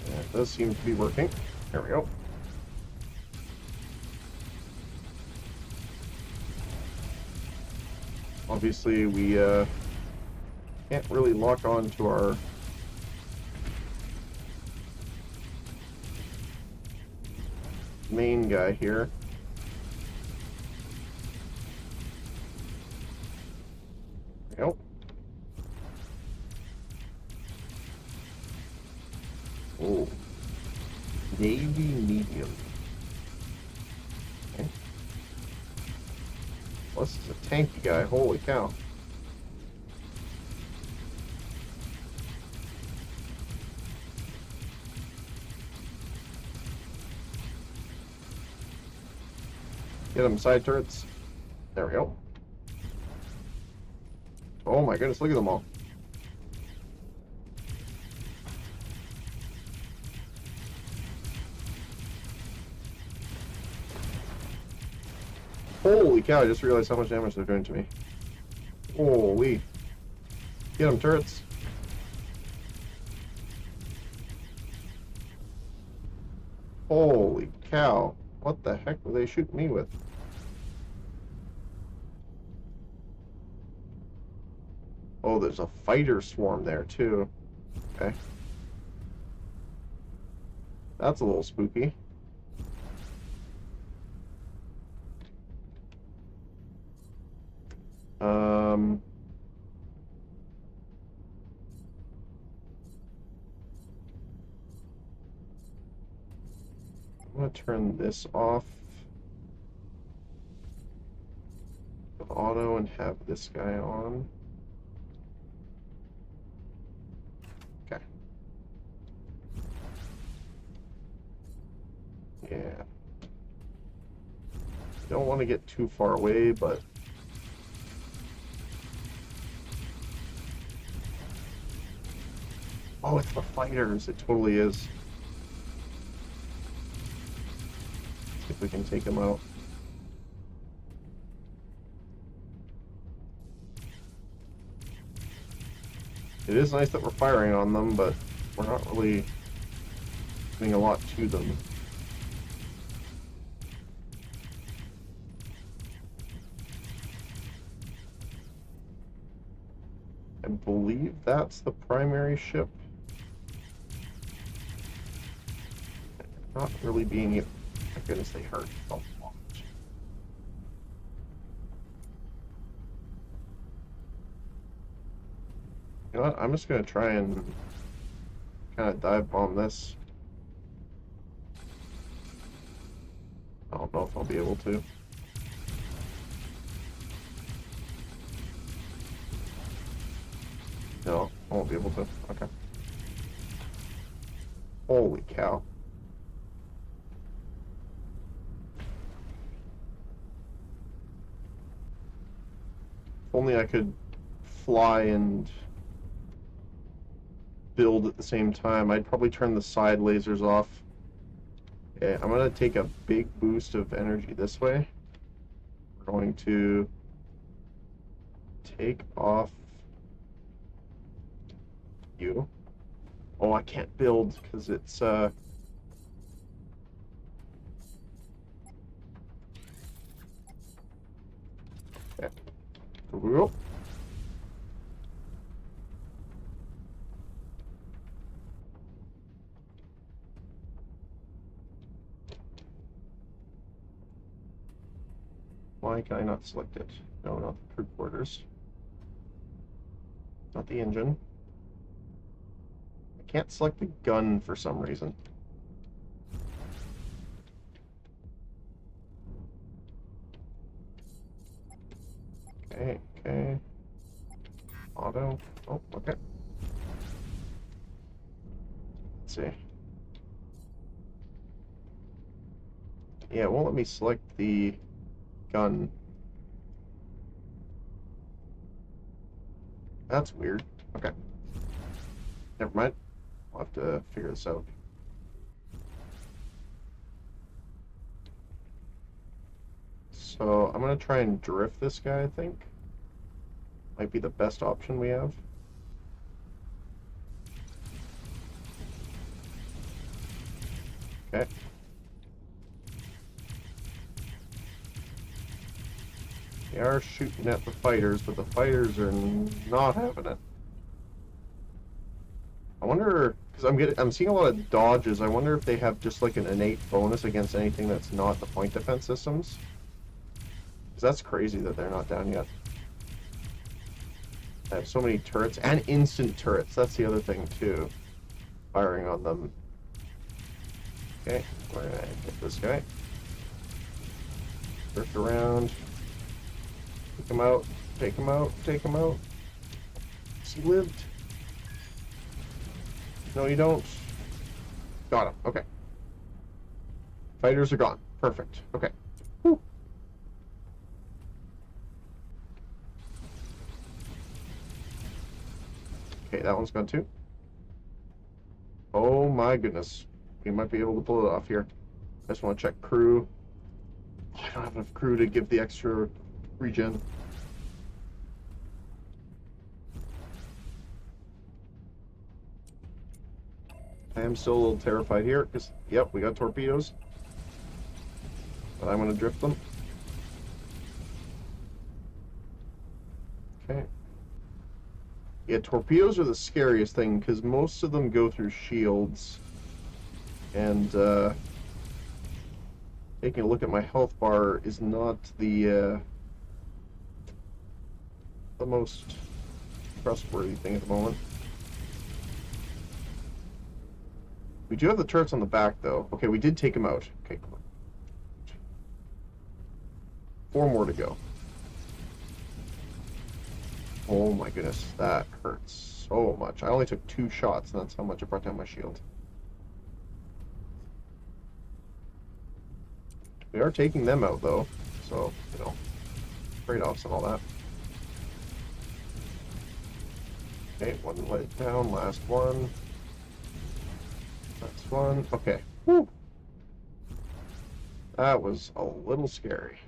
Yeah, it does seem to be working. There we go. Obviously, we can't really lock on to our main guy here. There we go. Oh, Navy medium. Okay. Well, this is a tanky guy. Holy cow. Get them side turrets. There we go. Oh my goodness, look at them all. Holy cow, I just realized how much damage they're doing to me. Holy. Get them, turrets. Holy cow. What the heck were they shooting me with? Oh, there's a fighter swarm there, too. Okay. That's a little spooky. I'm gonna turn this off with auto and have this guy on. Okay. Yeah. Don't want to get too far away, but oh, it's the fighters. It totally is. See if we can take them out. It is nice that we're firing on them, but we're not really doing a lot to them. I believe that's the primary ship. Not really being... My goodness, they hurt a lot. You know what? I'm just going to try and kind of dive bomb this. I don't know if I'll be able to. No, I won't be able to. Okay. Holy cow. If only I could fly and build at the same time. I'd probably turn the side lasers off. Okay, I'm going to take a big boost of energy this way. We're going to take off you. Oh, I can't build because it's okay. Here we go. Why can I not select it? No, not the crew quarters. Not the engine. can't select the gun for some reason. Okay. Auto. Oh, okay. Let's see. Yeah, it won't let me select the gun. That's weird. Okay. Never mind. I'll have to figure this out. So I'm gonna try and drift this guy, I think. Might be the best option we have. Okay. They are shooting at the fighters, but the fighters are not having it. I wonder, because I'm seeing a lot of dodges. I wonder if they have just like an innate bonus against anything that's not the point defense systems. Because that's crazy that they're not down yet. I have so many turrets and instant turrets. That's the other thing too. Firing on them. Okay, we're gonna hit this guy. Drift around. Take him out. Take him out. Take him out. He lived. No, you don't. Got him. Okay. Fighters are gone. Perfect. Okay. Whew. Okay, that one's gone too. Oh my goodness. We might be able to pull it off here. I just want to check crew. Oh, I don't have enough crew to give the extra regen. I am still a little terrified here because, yep, we got torpedoes. But I'm going to drift them. Okay. Yeah, torpedoes are the scariest thing because most of them go through shields. And taking a look at my health bar is not the most trustworthy thing at the moment. We do have the turrets on the back, though. Okay, we did take them out. Okay, come on. 4 more to go. Oh my goodness, that hurts so much. I only took 2 shots, and that's how much it brought down my shield. We are taking them out, though, so, you know, trade-offs and all that. Okay, one leg down, last one. Last one. Okay. Woo! That was a little scary.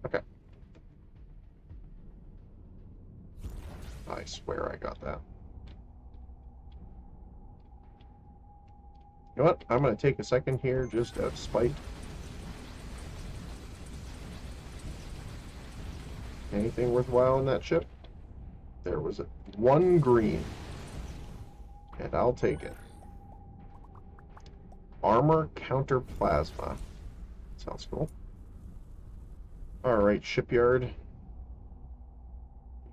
Okay. I swear I got that. You know what? I'm going to take a second here just out of spite. Anything worthwhile in that ship? There was 1 green. And I'll take it. Armor counter plasma. Sounds cool. Alright, shipyard.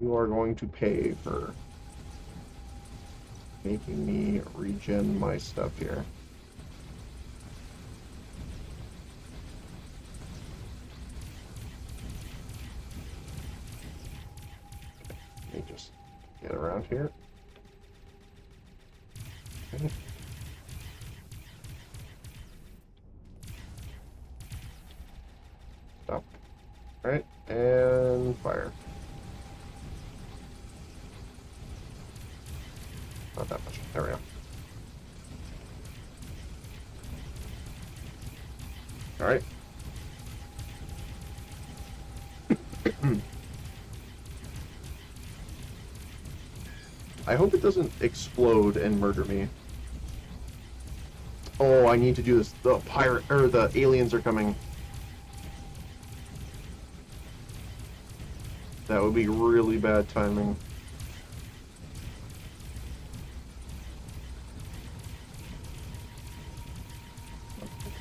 You are going to pay for making me regen my stuff here. Let me just get around here. Okay. Stop. Alright, and fire. Not that much. There we go. Alright. I hope it doesn't explode and murder me. Oh, I need to do this. The pirate or the aliens are coming. That would be really bad timing.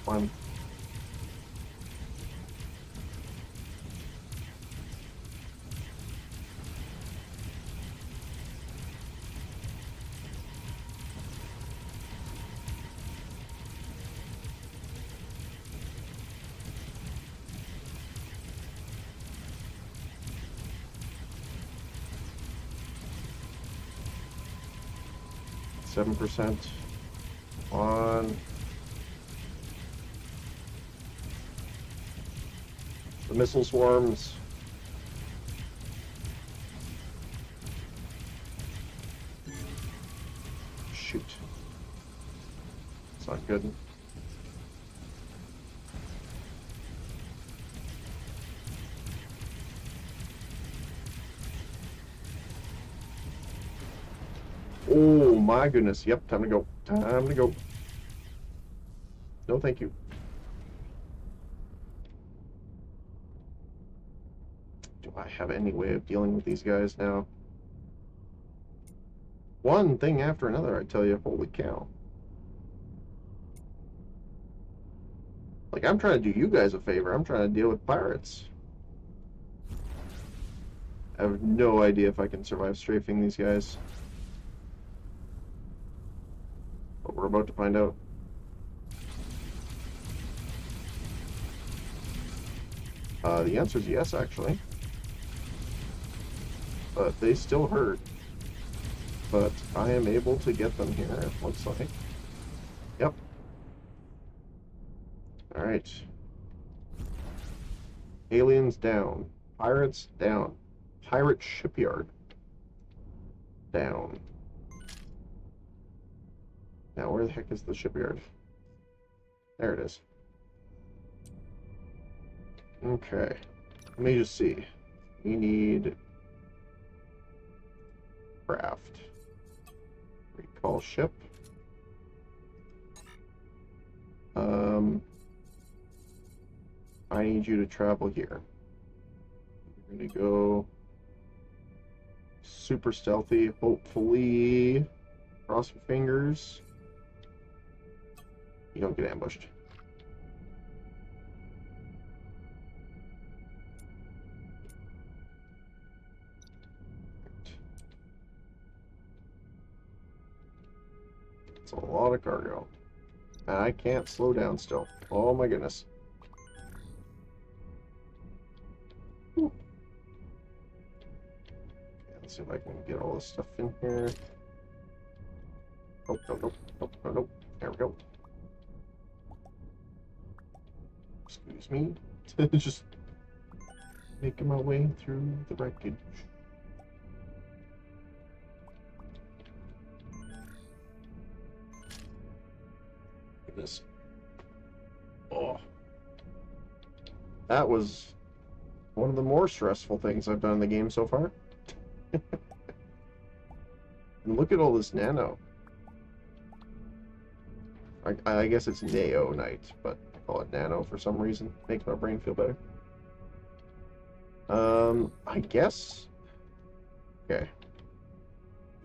Fun. 7%. On. The missile swarms. Shoot. It's not good. Oh my goodness. Yep, time to go. Time to go. No, thank you. Do I have any way of dealing with these guys now? One thing after another, I tell you. Holy cow. Like, I'm trying to do you guys a favor. I'm trying to deal with pirates. I have no idea if I can survive strafing these guys. But we're about to find out. The answer is yes, actually. But they still hurt. But I am able to get them here, it looks like. Yep. Alright. Aliens down. Pirates down. Pirate shipyard down. Now, where the heck is the shipyard? There it is. Okay. Let me just see. We need craft. Recall ship. I need you to travel here. We're gonna go super stealthy, hopefully. Cross your fingers. You don't get ambushed. It's a lot of cargo. And I can't slow down still. Oh my goodness. Whew. Okay, let's see if I can get all this stuff in here. Oh, no, no, no, no, no. There we go. Excuse me. Just making my way through the wreckage. Goodness. Oh. That was one of the more stressful things I've done in the game so far. And look at all this nano. I guess it's naonite, but I call it nano for some reason. Makes my brain feel better. I guess... Okay.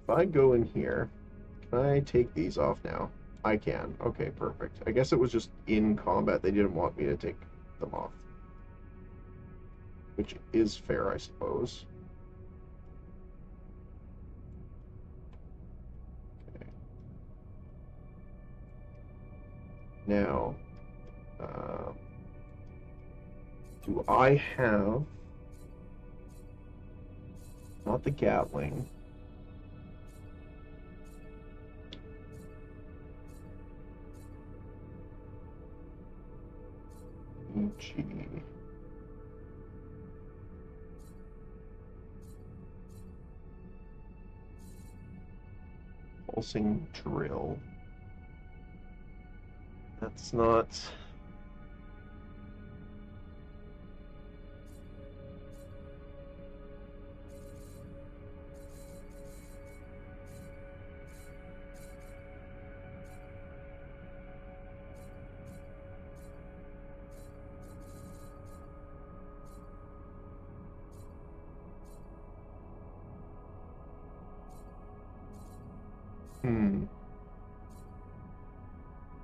If I go in here, can I take these off now? I can. Okay, perfect. I guess it was just in combat they didn't want me to take them off. Which is fair, I suppose. Okay. Now, do I have... Not the Gatling. EG. Pulsing drill. That's not...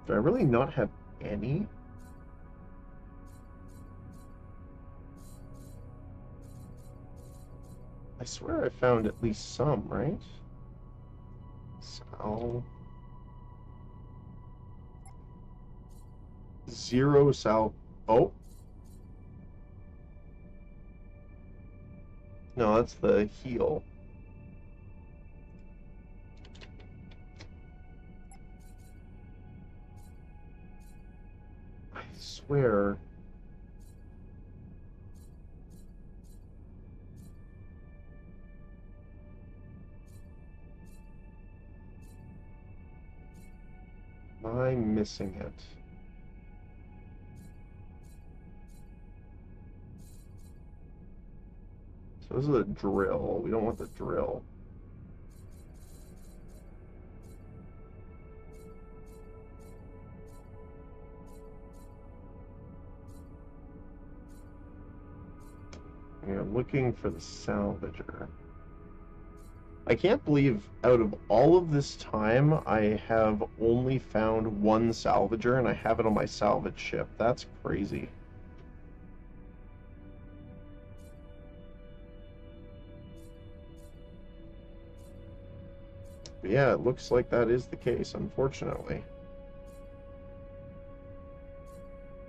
Do I really not have any? I swear I found at least some, right? Sal... Zero sal... Oh! No, that's the heal. swear. Am I missing it? So this is a drill. We don't want the drill. We are looking for the salvager. I can't believe out of all of this time I have only found one salvager and I have it on my salvage ship. That's crazy. But yeah, it looks like that is the case, unfortunately.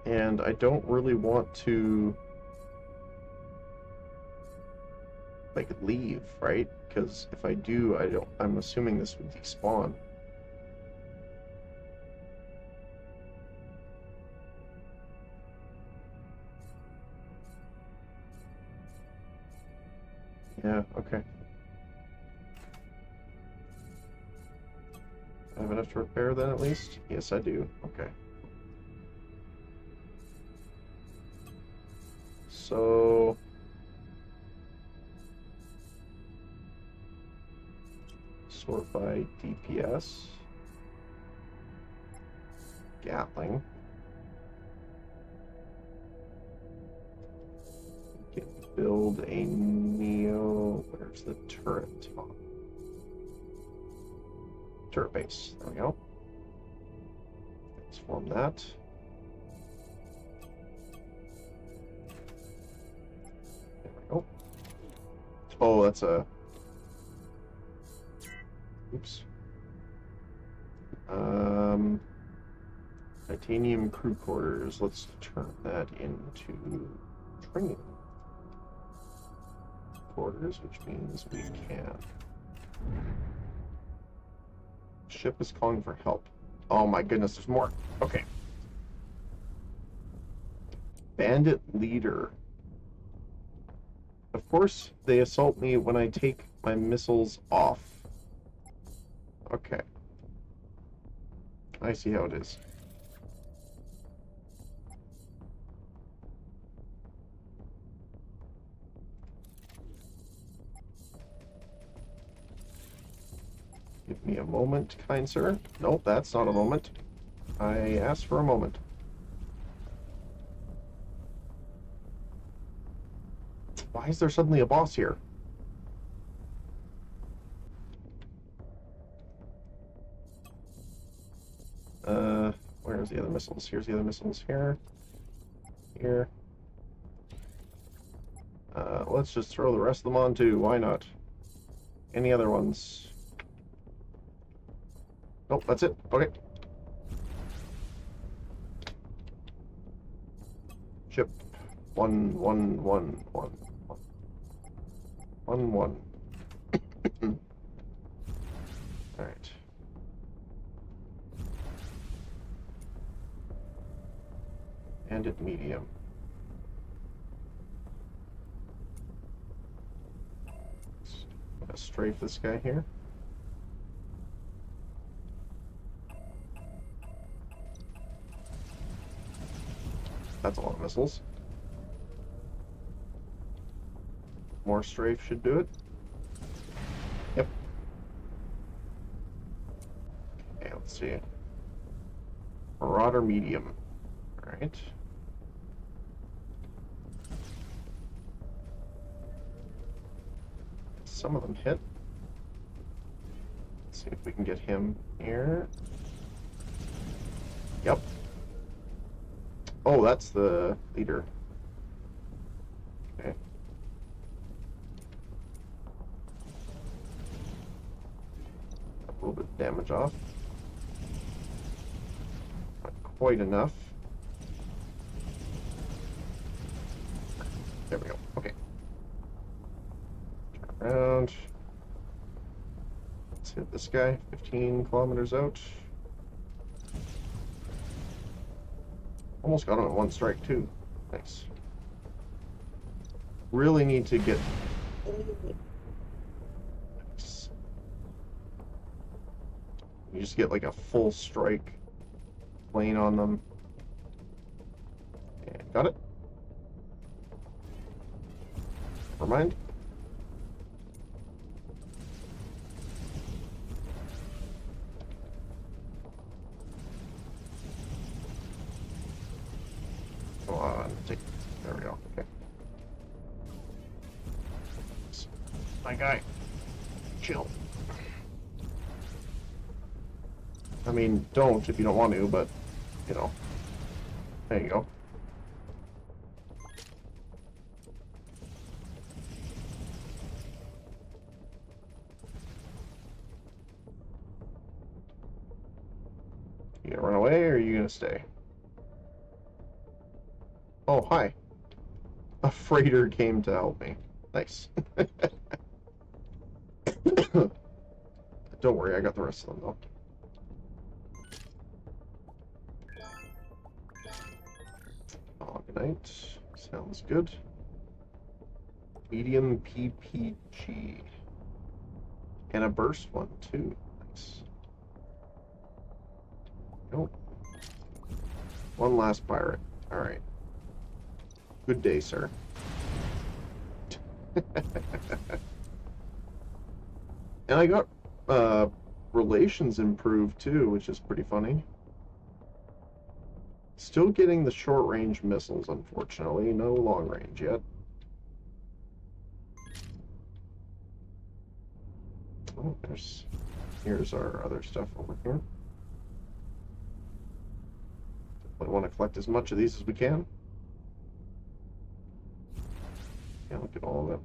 And I don't really want to like leave, right? Because if I do, I'm assuming this would despawn. Yeah, okay. I have enough to repair then at least? Yes, I do. Okay. So sort by DPS. Gatling. We can build a Neo. Where's the turret top? Turret base. There we go. Transform that. There we go. Oh, that's a... Oops. Titanium crew quarters. Let's turn that into training quarters, which means we can. Ship is calling for help. Oh my goodness, there's more. Okay. Bandit leader. Of course, they assault me when I take my missiles off. Okay. I see how it is. Give me a moment, kind sir. Nope, that's not a moment. I asked for a moment. Why is there suddenly a boss here? Where's the other missiles? Here's the other missiles. Here. Here. Let's just throw the rest of them on too. Why not? Any other ones? Nope, that's it. Okay. Ship. 1, 1, 1, 1, 1, 1. Alright. And at medium. Let's strafe this guy here. That's a lot of missiles. More strafe should do it. Yep. Okay, let's see. Marauder medium. Alright. Some of them hit. Let's see if we can get him here. Yep. Oh, that's the leader. Okay. A little bit of damage off. Not quite enough. There we go. Okay. Turn around. Let's hit this guy. 15 kilometers out. Almost got him at one strike, too. Nice. Really need to get... Nice. You just get like a full strike plane on them. And got it. Never mind. Come on, take. There we go. Okay. My guy. Chill. I mean, don't if you don't want to, but, you know. There you go. You gonna run away, or are you gonna stay? Oh, hi. A freighter came to help me. Nice. Don't worry, I got the rest of them, though. Night. Sounds good. Medium PPG. And a burst one, too. Nice. Nope. One last pirate. Alright. Good day, sir. And I got relations improved, too, which is pretty funny. Still getting the short-range missiles, unfortunately. No long-range yet. Oh, here's our other stuff over here. We want to collect as much of these as we can. Yeah, look at all of them.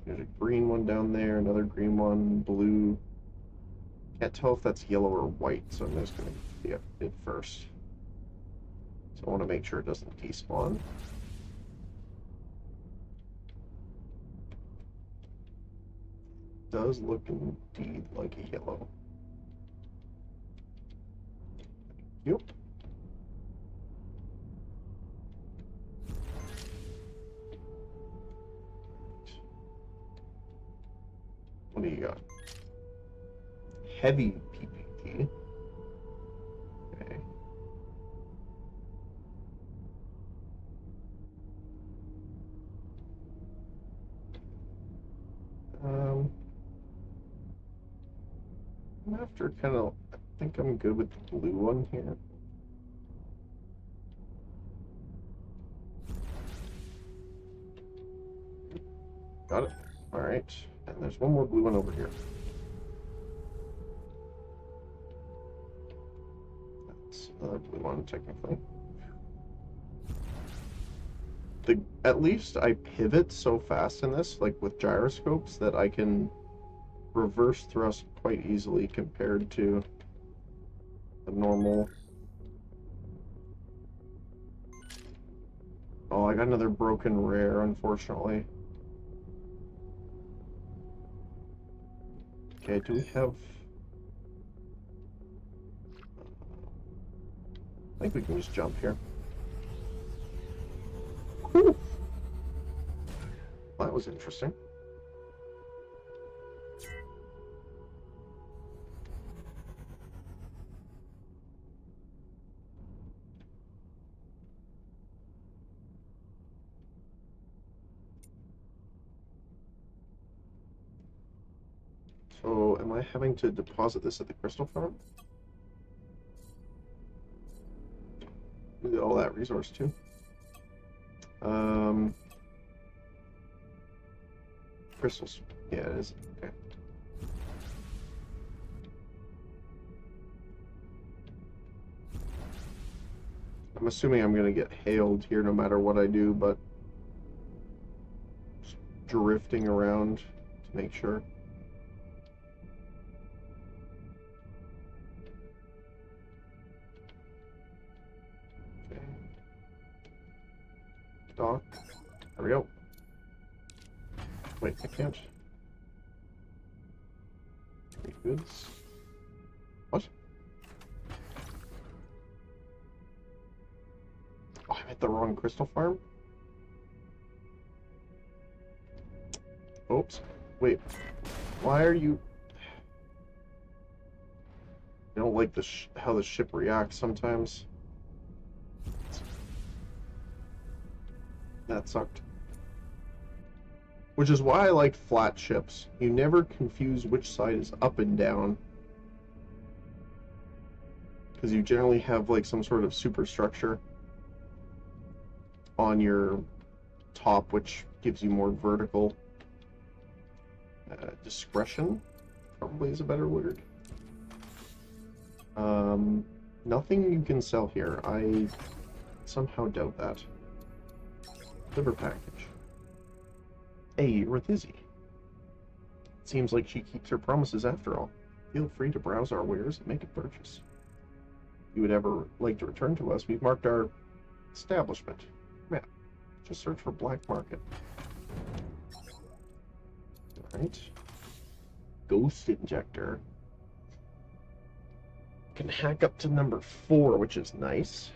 There's a green one down there, another green one, blue. Can't tell if that's yellow or white, so I'm just going to get it first. So I want to make sure it doesn't despawn. Does look indeed like a yellow. Yep. What do you got? Heavy PPG. Okay. I'm after kind of. I think I'm good with the blue one here. Got it. All right. And there's one more blue one over here. That's another blue one, technically. At least I pivot so fast in this, like with gyroscopes, that I can reverse thrust quite easily compared to the normal. Oh, I got another broken rare, unfortunately. Okay, do we have... I think we can just jump here. Whew. That was interesting. So, am I having to deposit this at the crystal farm? We get all that resource too. Crystals. Yeah, it is. Okay. I'm assuming I'm going to get hailed here no matter what I do, but just drifting around to make sure. Okay. Dock. There we go. Wait, I can't. Trade goods. What? hit the wrong crystal farm? Oops. Wait. Why are you... I don't like how the ship reacts sometimes. That sucked. Which is why I like flat ships. You never confuse which side is up and down. Because you generally have like some sort of superstructure on your top, which gives you more vertical discretion, probably is a better word. Nothing you can sell here. I somehow doubt that. Liver package. Hey, Rithizzy. Seems like she keeps her promises after all. Feel free to browse our wares and make a purchase. If you would ever like to return to us, we've marked our establishment map. Just search for Black Market. Alright. Ghost Injector. Can hack up to number 4, which is nice.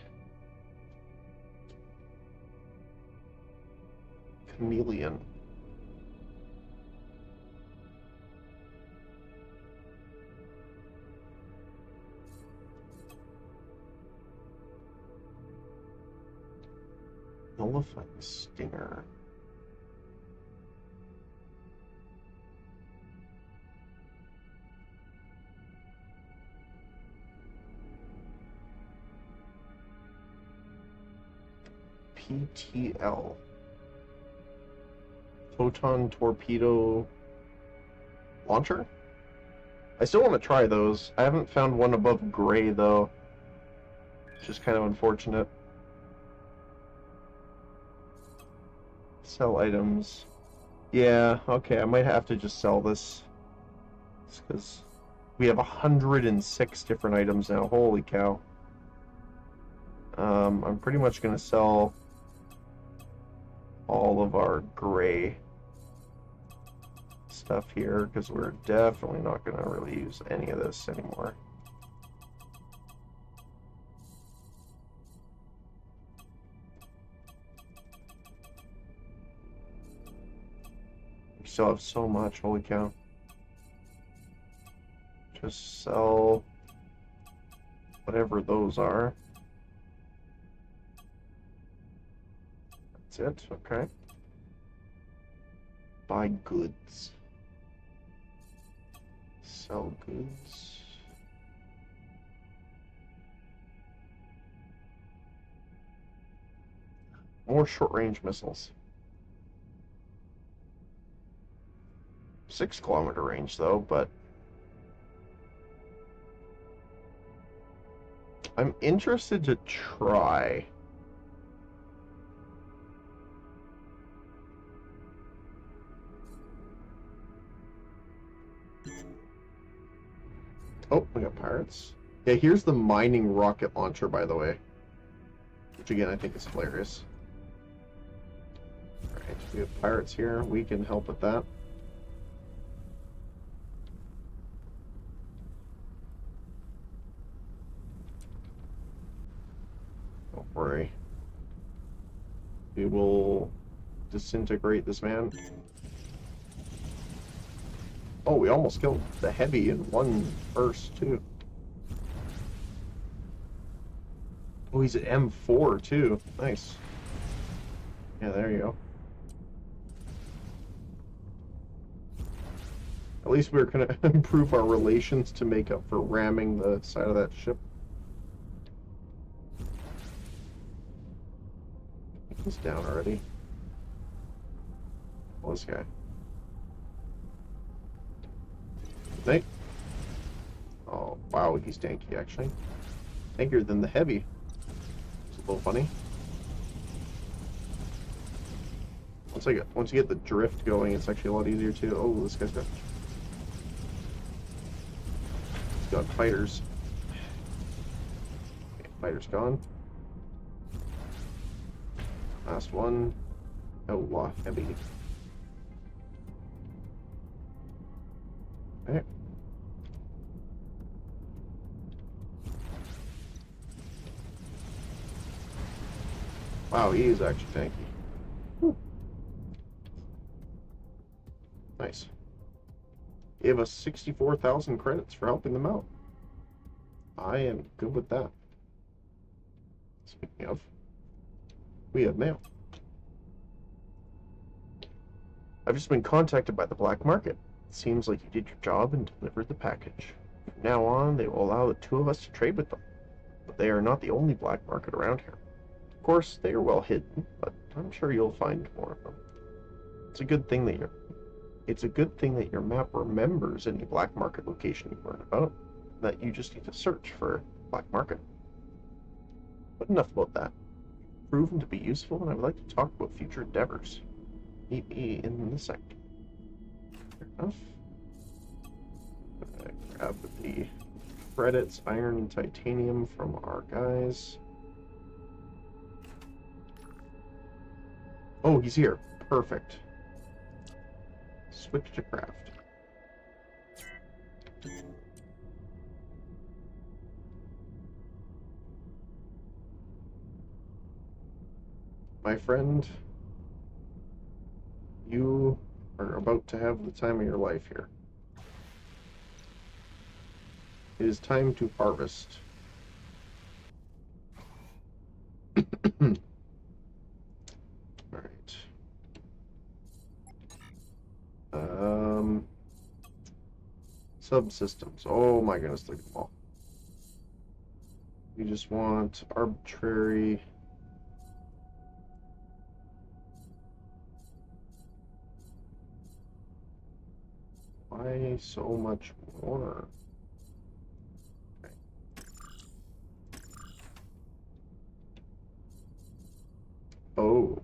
Chameleon. Nullifying Stinger. PTL. Photon Torpedo Launcher? I still want to try those. I haven't found one above gray, though. Which is kind of unfortunate. Sell items. Yeah, okay, I might have to just sell this. Because we have 106 different items now. Holy cow. I'm pretty much going to sell all of our gray stuff here, because we're definitely not going to really use any of this anymore. We still have so much, holy cow. Just sell whatever those are. That's it, okay. Buy goods. Sell goods. More short-range missiles. 6-kilometer range, though, but I'm interested to try. Oh, we got pirates. Yeah, here's the mining rocket launcher, by the way. Which, again, I think is hilarious. Alright, we have pirates here. We can help with that. Don't worry. We will disintegrate this man. Oh, we almost killed the heavy in one burst, too. Oh, he's at M4, too. Nice. Yeah, there you go. At least we're going to improve our relations to make up for ramming the side of that ship. He's down already. Oh, this guy. Think? Oh, wow, he's tanky, actually. Tankier than the heavy. It's a little funny. Once you get the drift going, it's actually a lot easier too. Oh, this guy's got... He's got fighters. Okay, fighters gone. Last one. Oh, wow, heavy. Okay. Wow, he is actually tanky. Whew. Nice. Gave us 64,000 credits for helping them out. I am good with that. Speaking of, we have mail. I've just been contacted by the black market. It seems like you did your job and delivered the package. From now on, they will allow the two of us to trade with them. But they are not the only black market around here. Of course, they are well hidden, but I'm sure you'll find more of them. It's a good thing that your map remembers any black market location you learn about, that you just need to search for black market. But enough about that. You've proven to be useful, and I would like to talk about future endeavors. Meet me in the sector. Fair enough. Grab the credits, iron and titanium from our guys. Oh, he's here. Perfect. Switch to craft. My friend, you are about to have the time of your life here. It is time to harvest. Alright. Subsystems. Oh my goodness, look at them all. We just want arbitrary. Why so much more? Okay. Oh.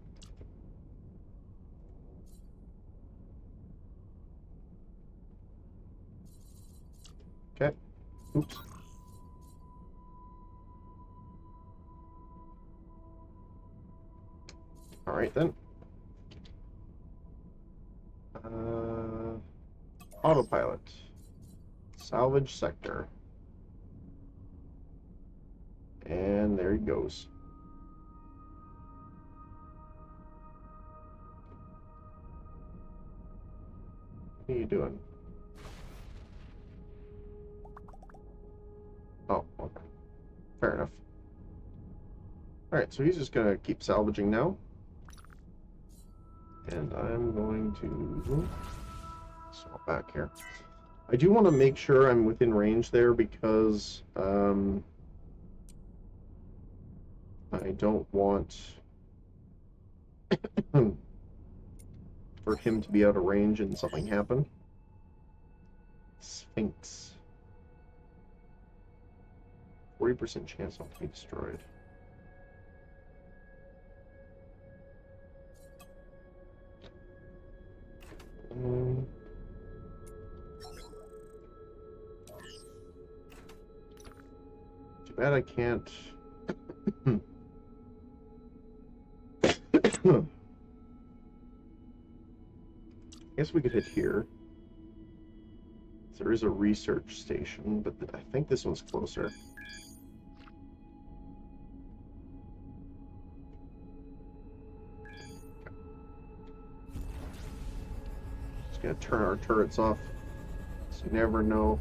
Okay. Oops. All right then. Autopilot. Salvage sector. And there he goes. What are you doing? Oh, okay. Fair enough. Alright, so he's just gonna keep salvaging now. And I'm going to swap back here. I do want to make sure I'm within range there because I don't want for him to be out of range and something happen. Sphinx. 40% chance not to be destroyed. Too bad I can't. I guess we could hit here. There is a research station, but I think this one's closer. Just gonna turn our turrets off, so you never know.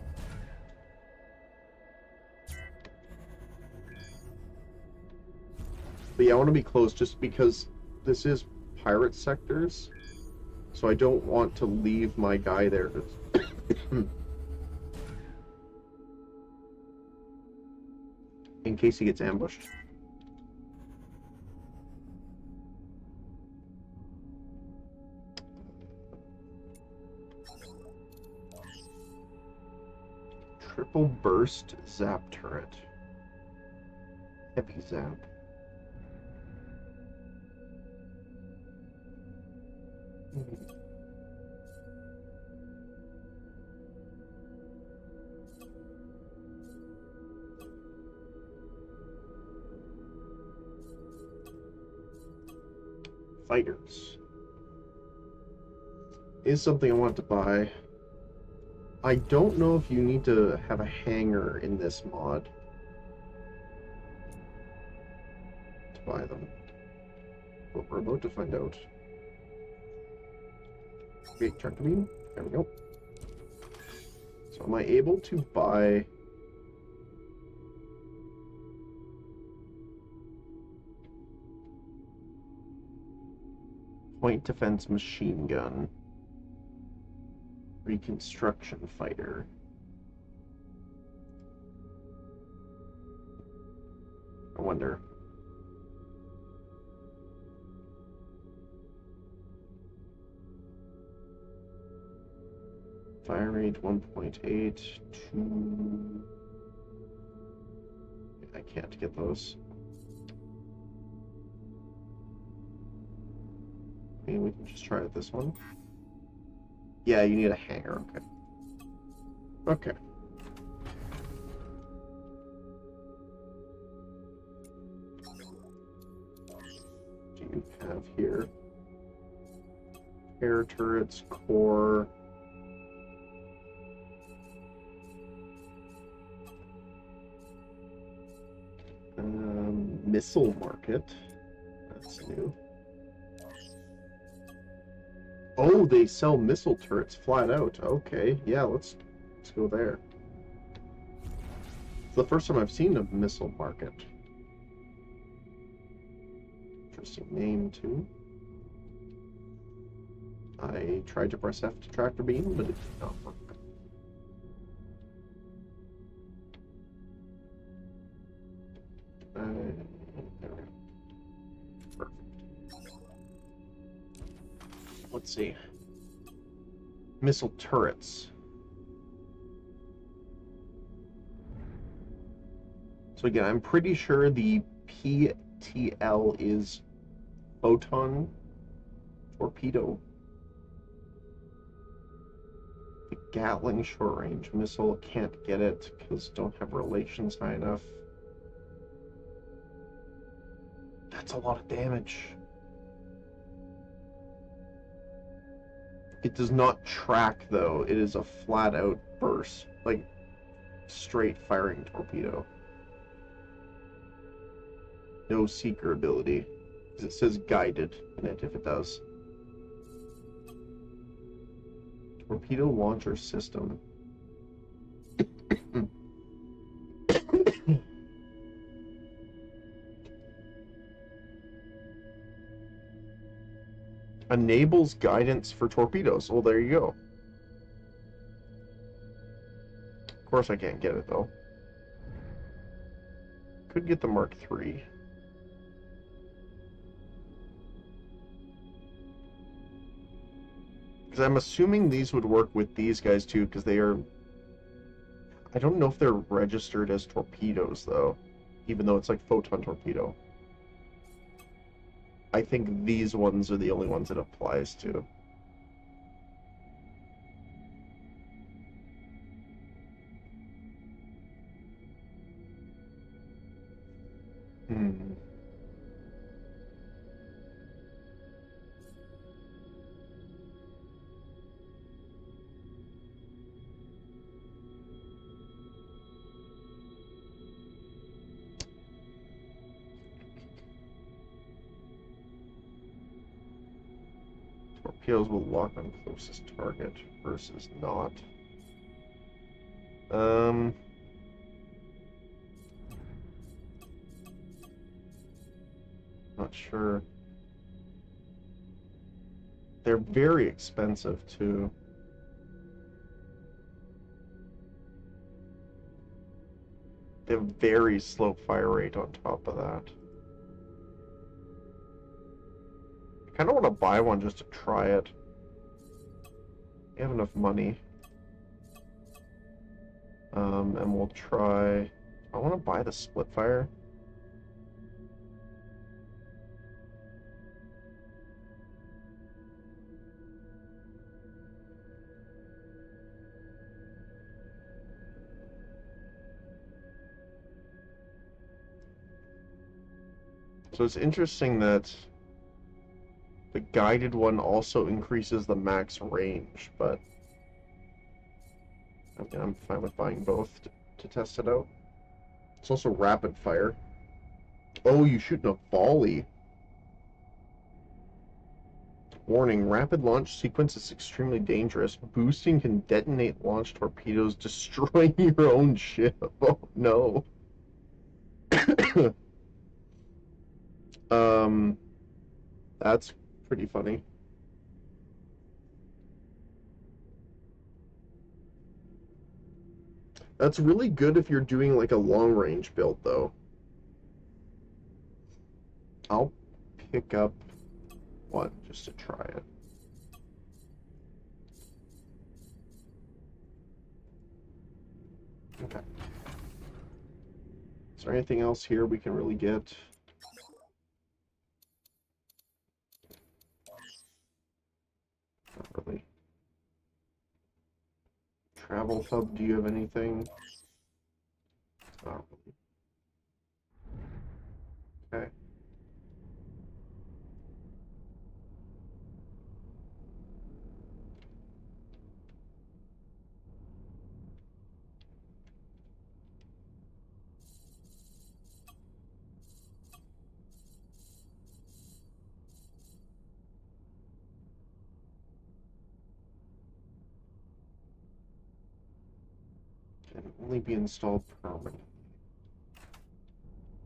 But yeah, I want to be close just because this is pirate sectors, so I don't want to leave my guy there in case he gets ambushed. Triple burst zap turret. Heavy zap. Fighters is something I want to buy. I don't know if you need to have a hangar in this mod to buy them. What we're about to find out. Okay, tractor beam. There we go. So am I able to buy... point defense machine gun? Reconstruction fighter. I wonder. Fire rate 1.8, 2. I can't get those. Maybe we can just try it this one. Yeah, you need a hanger, okay. Okay. Do you have here? Air turrets, core. Missile market. That's new. Oh, they sell missile turrets flat out. Okay, yeah, let's go there. It's the first time I've seen a missile market. Interesting name too. I tried to press F to tractor beam, but it did not work. There we go. Perfect. Let's see. Missile turrets. So again, I'm pretty sure the PTL is photon torpedo. The Gatling short-range missile, can't get it because don't have relations high enough. That's a lot of damage. It does not track, though. It is a flat-out burst. Like, straight firing torpedo. No seeker ability. Because it says guided in it, if it does. Torpedo launcher system. Enables guidance for torpedoes. Well, there you go. Of course I can't get it, though. Could get the Mark III. Because I'm assuming these would work with these guys, too, because they are... I don't know if they're registered as torpedoes, though. Even though it's like photon torpedo. I think these ones are the only ones it applies to. Torpedoes will lock on closest target versus not. Not sure. They're very expensive too. They have very slow fire rate on top of that. I kind of want to buy one just to try it. I have enough money. And we'll try... I want to buy the split fire. So it's interesting that the guided one also increases the max range, but I'm fine with buying both to test it out. It's also rapid fire. Oh, you shoot in a volley. Warning, rapid launch sequence is extremely dangerous. Boosting can detonate launch torpedoes, destroying your own ship. Oh no. um, that's pretty funny. That's really good if you're doing like a long range build though. I'll pick up one just to try it. Okay. Is there anything else here we can really get? Not really. Travel hub, do you have anything? Not really. Okay. Can only be installed permanently.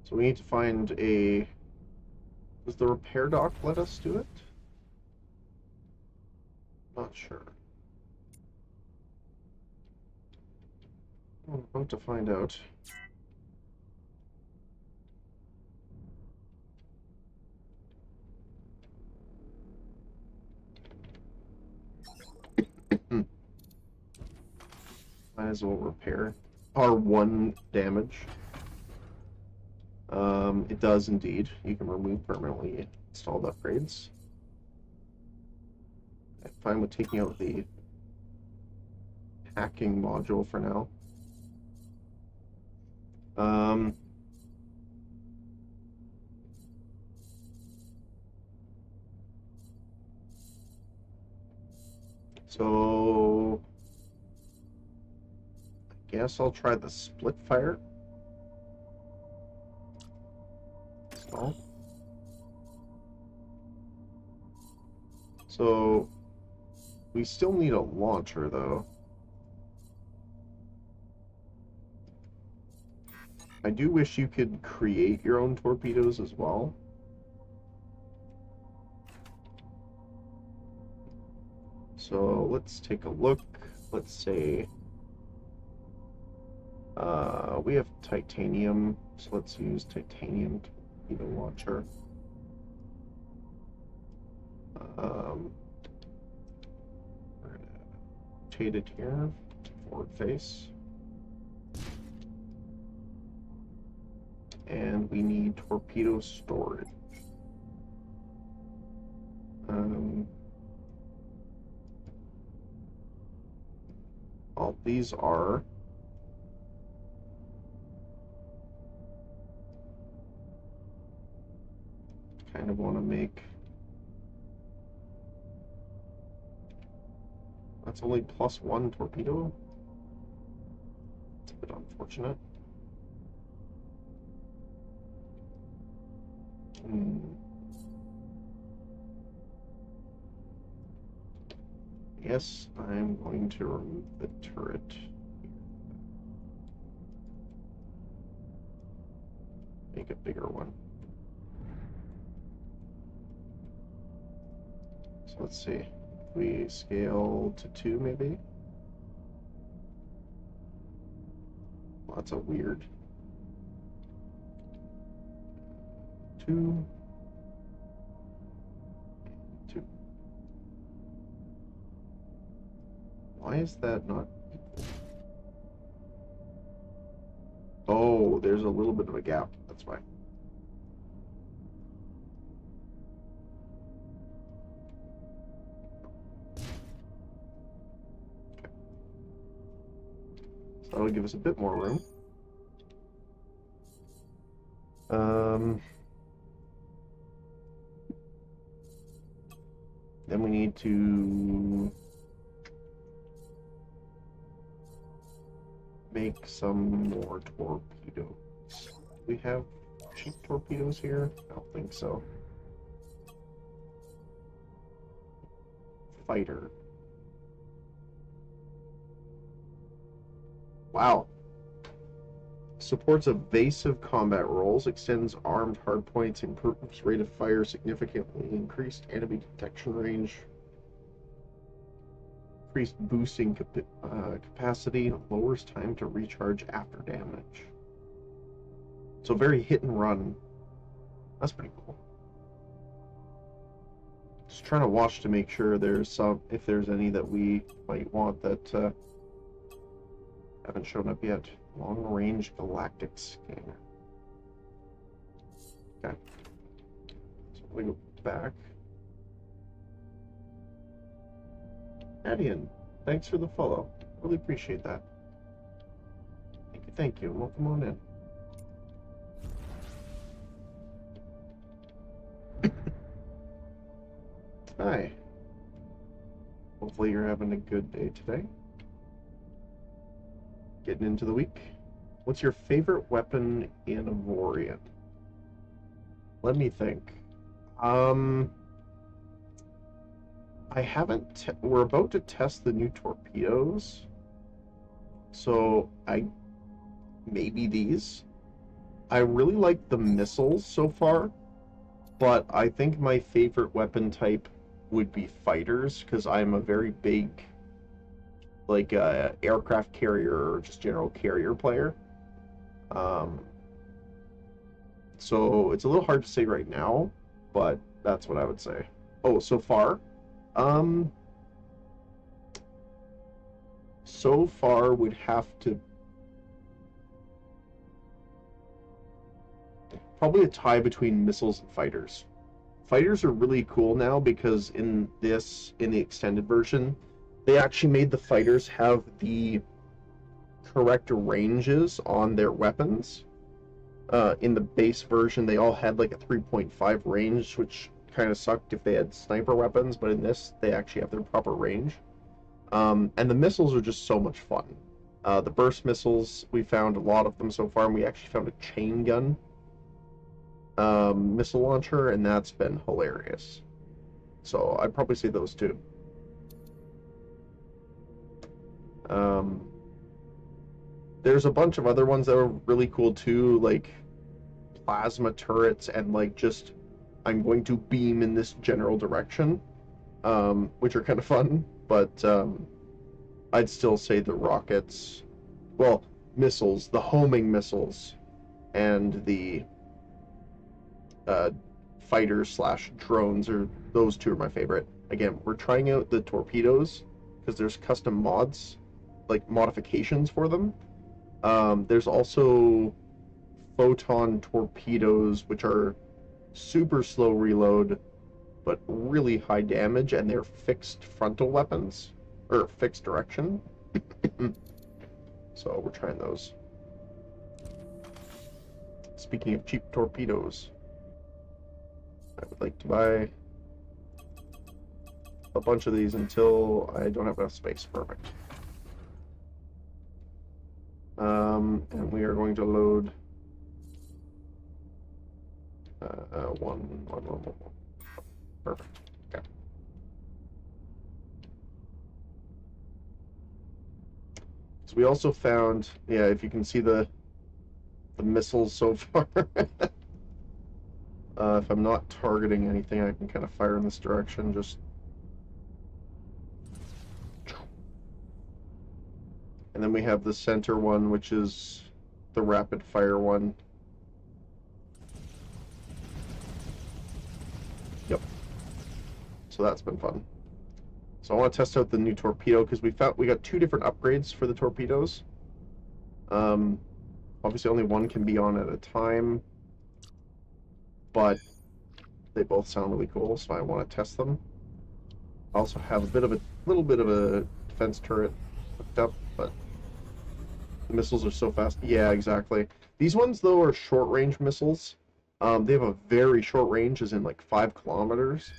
So we need to find a... Does the repair dock let us do it? Not sure. I'm about to find out. Might as well repair our one damage. It does indeed. You can remove permanently installed upgrades. I'm fine with taking out the hacking module for now. So I guess I'll try the split fire. Install. So we still need a launcher though. I do wish you could create your own torpedoes as well. So let's take a look. Let's say we have titanium, so let's use titanium torpedo launcher. We're gonna rotate it here, forward face. And we need torpedo storage. All these are kind of want to make. That's only +1 torpedo. It's a bit unfortunate. Yes, I'm going to remove the turret. Make a bigger one. So let's see. If we scale to 2 maybe? Well, that's a weird. 2. 2. Why is that not equal? Oh, there's a little bit of a gap. That's why. Okay. So that'll give us a bit more room. Then we need to make some more torpedoes. Do we have cheap torpedoes here? I don't think so. fighter. Wow. Supports evasive combat rolls, extends armed hardpoints, improves rate of fire significantly, increased enemy detection range, increased boosting capacity, lowers time to recharge after damage. So very hit and run. That's pretty cool. Just trying to watch to make sure if there's any that we might want that haven't shown up yet. Long range galactic scanner. Okay. So we go back. Adian, thanks for the follow. Really appreciate that. Thank you. Welcome on in. Hi. Hopefully you're having a good day today. Getting into the week. What's your favorite weapon in Avorion? Let me think. I haven't. We're about to test the new torpedoes, so maybe these. I really like the missiles so far, but I think my favorite weapon type would be fighters because I'm a very big aircraft carrier or just general carrier player. So it's a little hard to say right now, but that's what I would say. Oh, so far? So far would have to probably a tie between missiles and fighters. Fighters are really cool now because in the extended version, they actually made the fighters have the correct ranges on their weapons. In the base version, they all had like a 3.5 range, which kind of sucked if they had sniper weapons, but in this, they actually have their proper range. And the missiles are just so much fun. The burst missiles, we found a lot of them so far, and we actually found a chain gun missile launcher, and that's been hilarious. So I'd probably say those two. There's a bunch of other ones that are really cool too, like plasma turrets and like just I'm going to beam in this general direction, which are kind of fun, but I'd still say the rockets, well, missiles, the homing missiles, and the fighters/drones, those two are my favorite. Again, we're trying out the torpedoes because there's custom mods, like modifications for them. There's also photon torpedoes, which are super slow reload, but really high damage, and they're fixed frontal weapons, or fixed direction. So we're trying those. Speaking of cheap torpedoes, I would like to buy a bunch of these until I don't have enough space. Perfect. And we are going to load one. Perfect. Okay. So we also found, yeah, if you can see the missiles so far. If I'm not targeting anything, I can kind of fire in this direction. Just. And then we have the center one, which is the rapid fire one. Yep. So that's been fun. So I want to test out the new torpedo because we got two different upgrades for the torpedoes. Obviously only one can be on at a time, but they both sound really cool, so I want to test them. I also have a little bit of a defense turret hooked up, but the missiles are so fast. Yeah, exactly. These ones, though, are short-range missiles. They have a very short range, as in like 5 kilometers.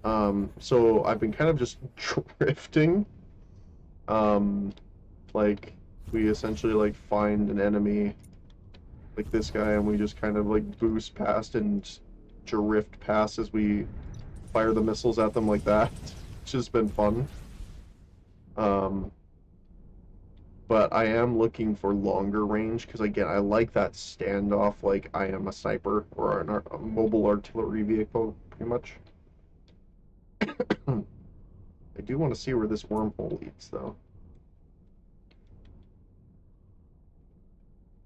So I've been kind of just drifting. Like, we essentially like find an enemy, like this guy, and we just kind of like boost past and drift past as we fire the missiles at them like that. which has been fun. Um, but I am looking for longer range because again, I like that standoff. Like I am a sniper or a mobile artillery vehicle, pretty much. I do want to see where this wormhole leads, though.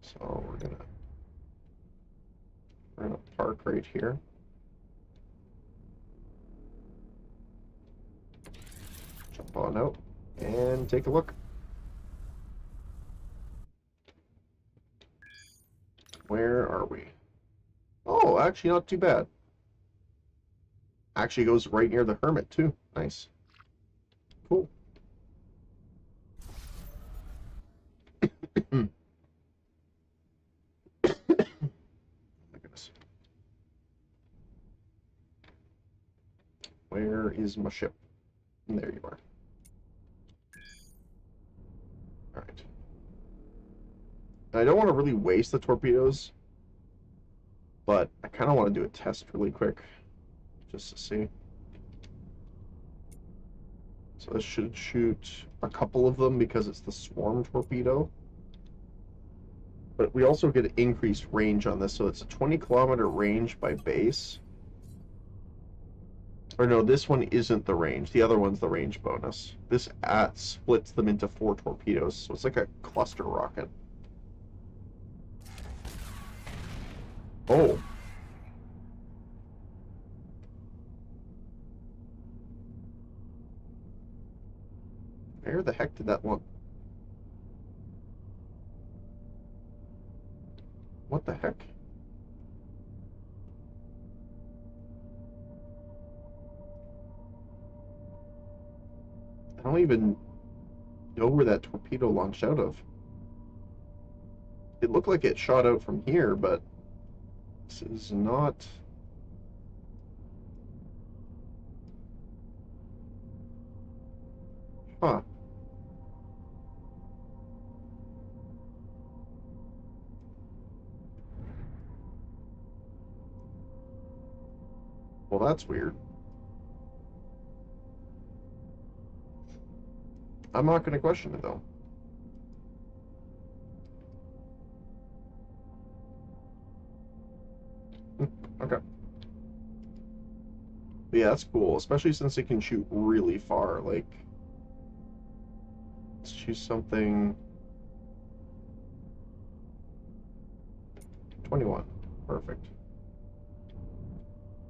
So we're gonna park right here. Jump on out and take a look. Where are we? Oh, actually not too bad. Actually goes right near the hermit too. Nice. Cool. My goodness. Where is my ship? And there you are. Alright. I don't want to really waste the torpedoes, but I kind of want to do a test really quick, just to see. So this should shoot a couple of them because it's the swarm torpedo. But we also get increased range on this, so it's a 20-kilometer range by base. Or no, this one isn't the range. The other one's the range bonus. This splits them into 4 torpedoes, so it's like a cluster rocket. Oh. Where the heck did that one? What the heck? I don't even know where that torpedo launched out of. It looked like it shot out from here, but this is not... Huh. Well, that's weird. I'm not going to question it, though. Okay. But yeah, that's cool, especially since it can shoot really far. Like, let's choose something... 21. Perfect.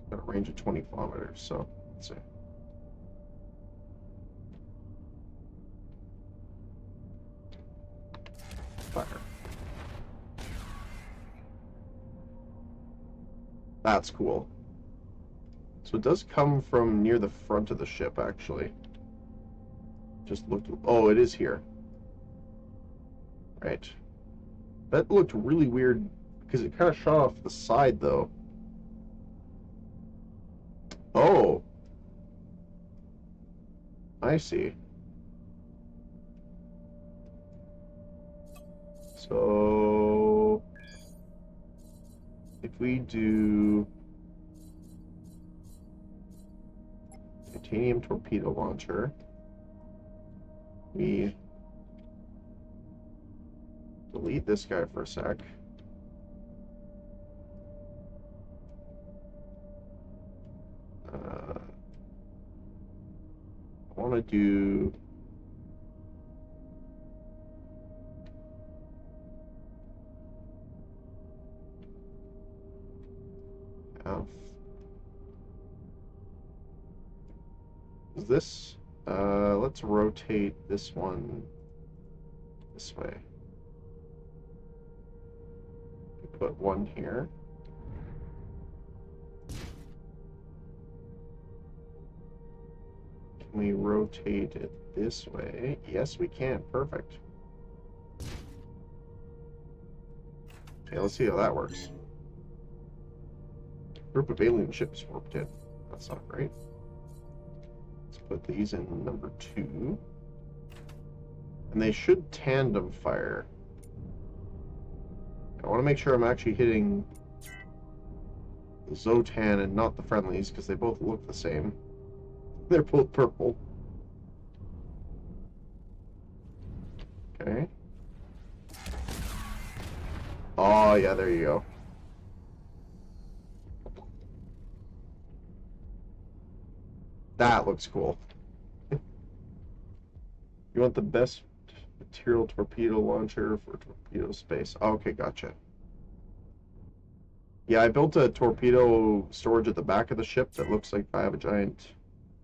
Got a range of 20 kilometers, so let's see. Fire. That's cool. So it does come from near the front of the ship, actually. Just looked... Oh, it is here. Right. That looked really weird, because it kind of shot off the side, though. Oh. I see. So... if we do... titanium torpedo launcher, we delete this guy for a sec. I want to do F. Is this? Let's rotate this one this way. Put one here. Can we rotate it this way? Yes, we can. Perfect. Okay, let's see how that works. Group of alien ships warped in. That's not great. Let's put these in number 2. And they should tandem fire. I want to make sure I'm actually hitting the Zotan and not the friendlies, because they both look the same. They're both purple. Okay. Oh, yeah, there you go. That looks cool. You want the best material torpedo launcher for torpedo space. Oh, okay, gotcha. Yeah, I built a torpedo storage at the back of the ship that looks like I have a giant,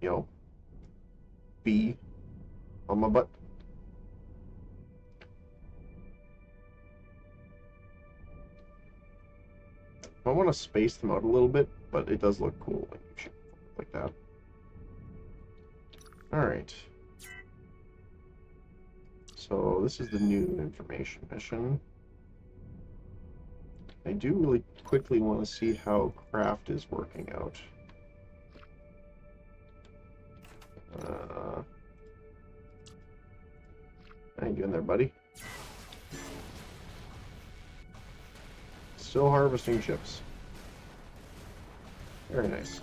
you know, bee on my butt. I want to space them out a little bit, but it does look cool when you shoot like that. Alright. So this is the new information mission. I do really quickly want to see how craft is working out. How you doing there, buddy? Still harvesting chips. Very nice.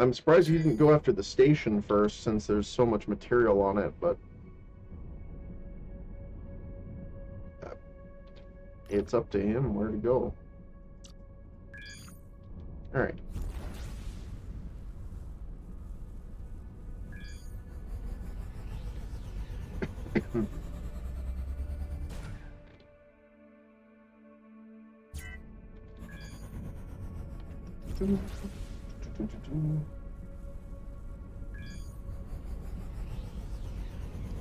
I'm surprised you didn't go after the station first, since there's so much material on it, but it's up to him where to go. Alright.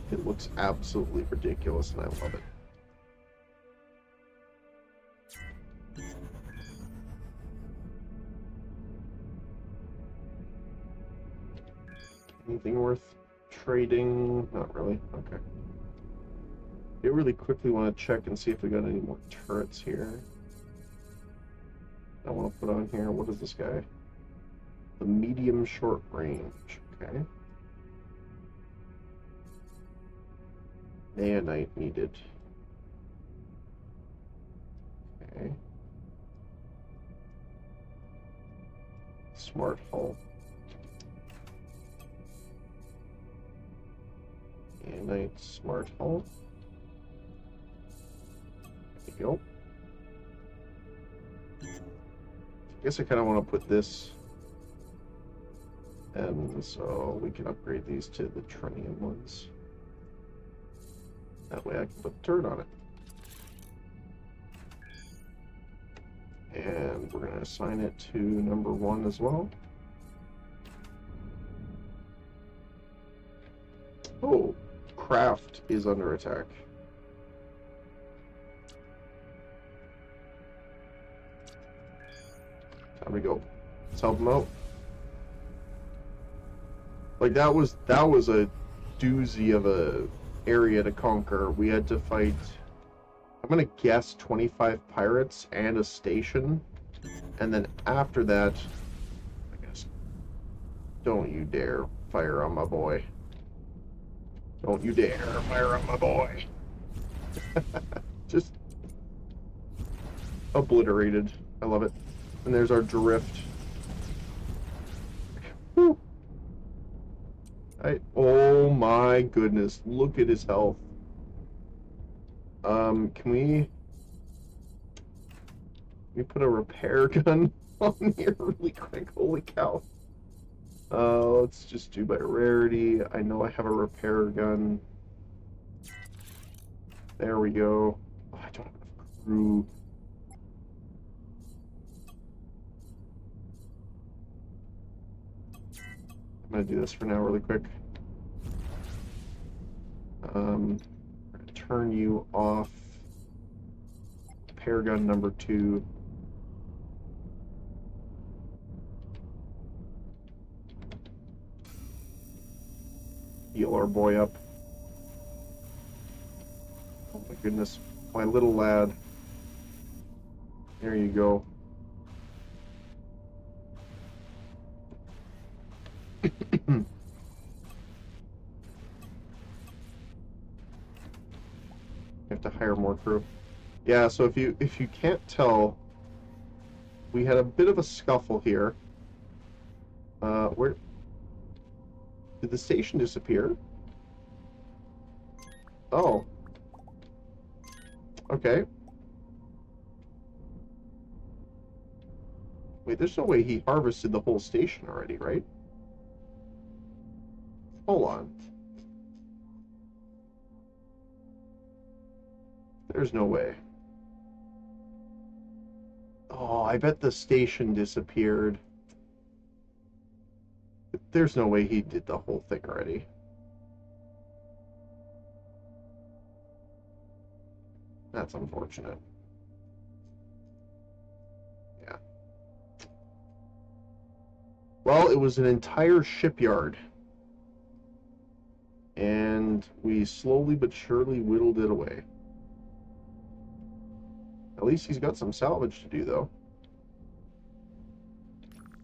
It looks absolutely ridiculous, and I love it. Anything worth trading? Not really. Okay. I really quickly want to check and see if we got any more turrets here. I want to put on here, what is this guy? The medium short range. Okay. Nanite needed. Okay. Smart hull. Nanite smart hull. There you go. I guess I kind of want to put this, and so we can upgrade these to the trinium ones. That way I can put a turret on it. And we're going to assign it to number 1 as well. Oh, craft is under attack. Time to go. Let's help him out. Like that was a doozy of a area to conquer. We had to fight, I'm gonna guess 25 pirates and a station, and then after that, I guess, don't you dare fire on my boy. Don't you dare fire on my boy. Just obliterated. I love it. And there's our drift. Woo. Oh my goodness, look at his health. Can we put a repair gun on here really quick? Holy cow. Let's just do by rarity. I know I have a repair gun. There we go. Oh, I don't have a crew. I'm gonna do this for now really quick. I'm gonna turn you off. Repair gun number 2. Heal our boy up. Oh my goodness, my little lad. There you go. You have to hire more crew. Yeah, so if you can't tell, we had a bit of a scuffle here. Where did the station disappear? Oh. Okay. Wait, there's no way he harvested the whole station already, right? Hold on. There's no way. Oh, I bet the station disappeared. There's no way he did the whole thing already. That's unfortunate. Yeah. Well, it was an entire shipyard. And we slowly but surely whittled it away. At least he's got some salvage to do, though.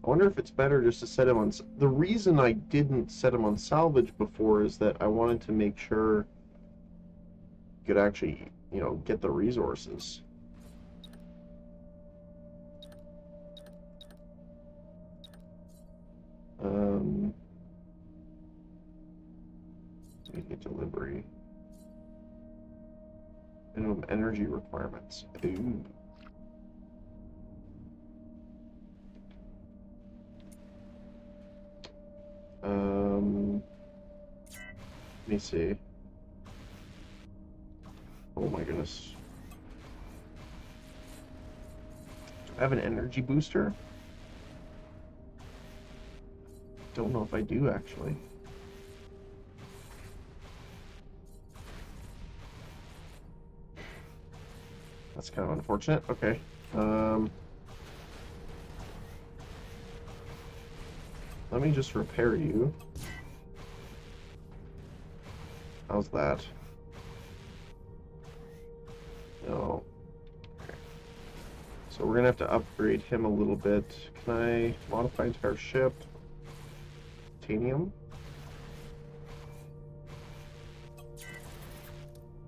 I wonder if it's better just to set him on... The reason I didn't set him on salvage before is that I wanted to make sure he could actually, you know, get the resources. Immediate delivery. Minimum energy requirements. Ooh. Let me see. Oh my goodness. Do I have an energy booster? Don't know if I do, actually. That's kind of unfortunate. Okay. Let me just repair you. How's that? No. Okay. So we're gonna have to upgrade him a little bit. Can I modify entire ship? Titanium?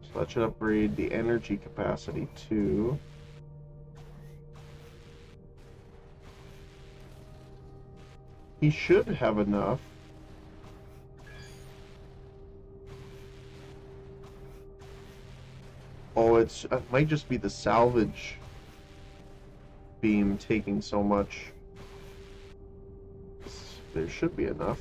So that should upgrade the energy capacity too. He should have enough. Oh, it might just be the salvage beam taking so much. There should be enough.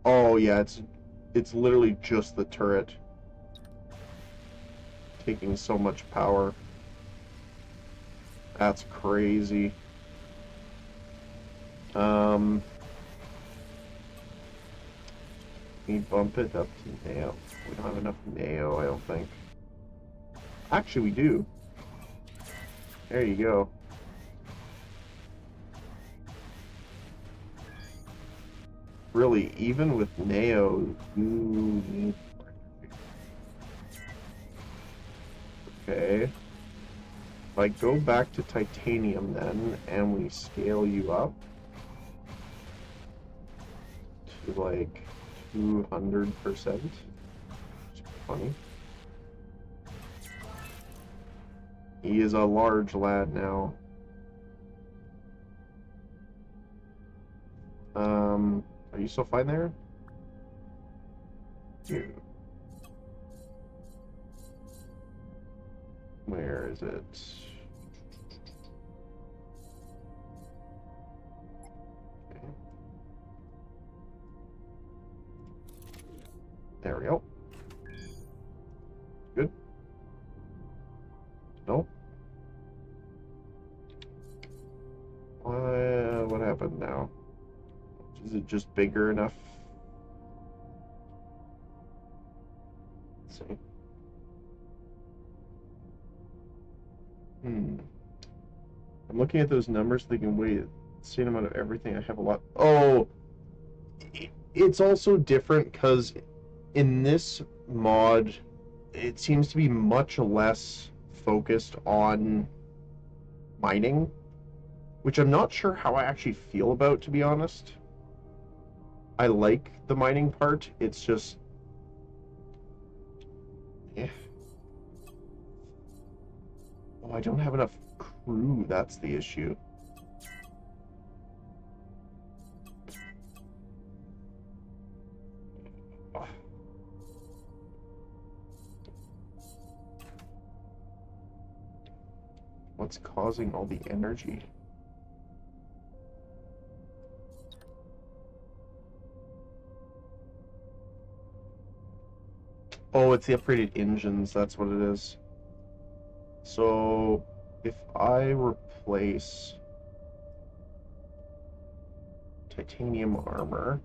Oh yeah, it's literally just the turret taking so much power. That's crazy. We bump it up to Neo. We don't have enough Neo, I don't think. Actually, we do. There you go. Really, even with Neo, you need more energy. Okay. If I go back to titanium then, and we scale you up to like 200%, which is funny. He is a large lad now. Are you still fine there? Yeah. Where is it? Okay. There we go. Good. No. What happened now? Is it just bigger enough? Let's see. I'm looking at those numbers thinking, wait, same amount of everything. I have a lot. Oh, it's also different because in this mod, it seems to be much less focused on mining, which I'm not sure how I actually feel about, to be honest. I like the mining part. It's just, yeah. Oh, I don't have enough crew. That's the issue. What's causing all the energy? Oh, it's the upgraded engines. That's what it is. So, if I replace titanium armor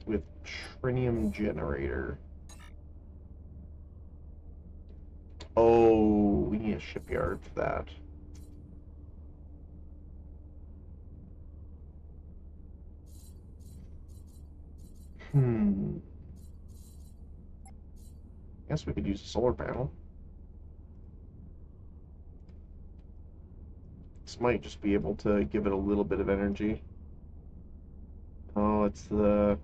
with trinium generator. Oh, we need a shipyard for that. Guess we could use a solar panel. This might just be able to give it a little bit of energy. Oh, it's the...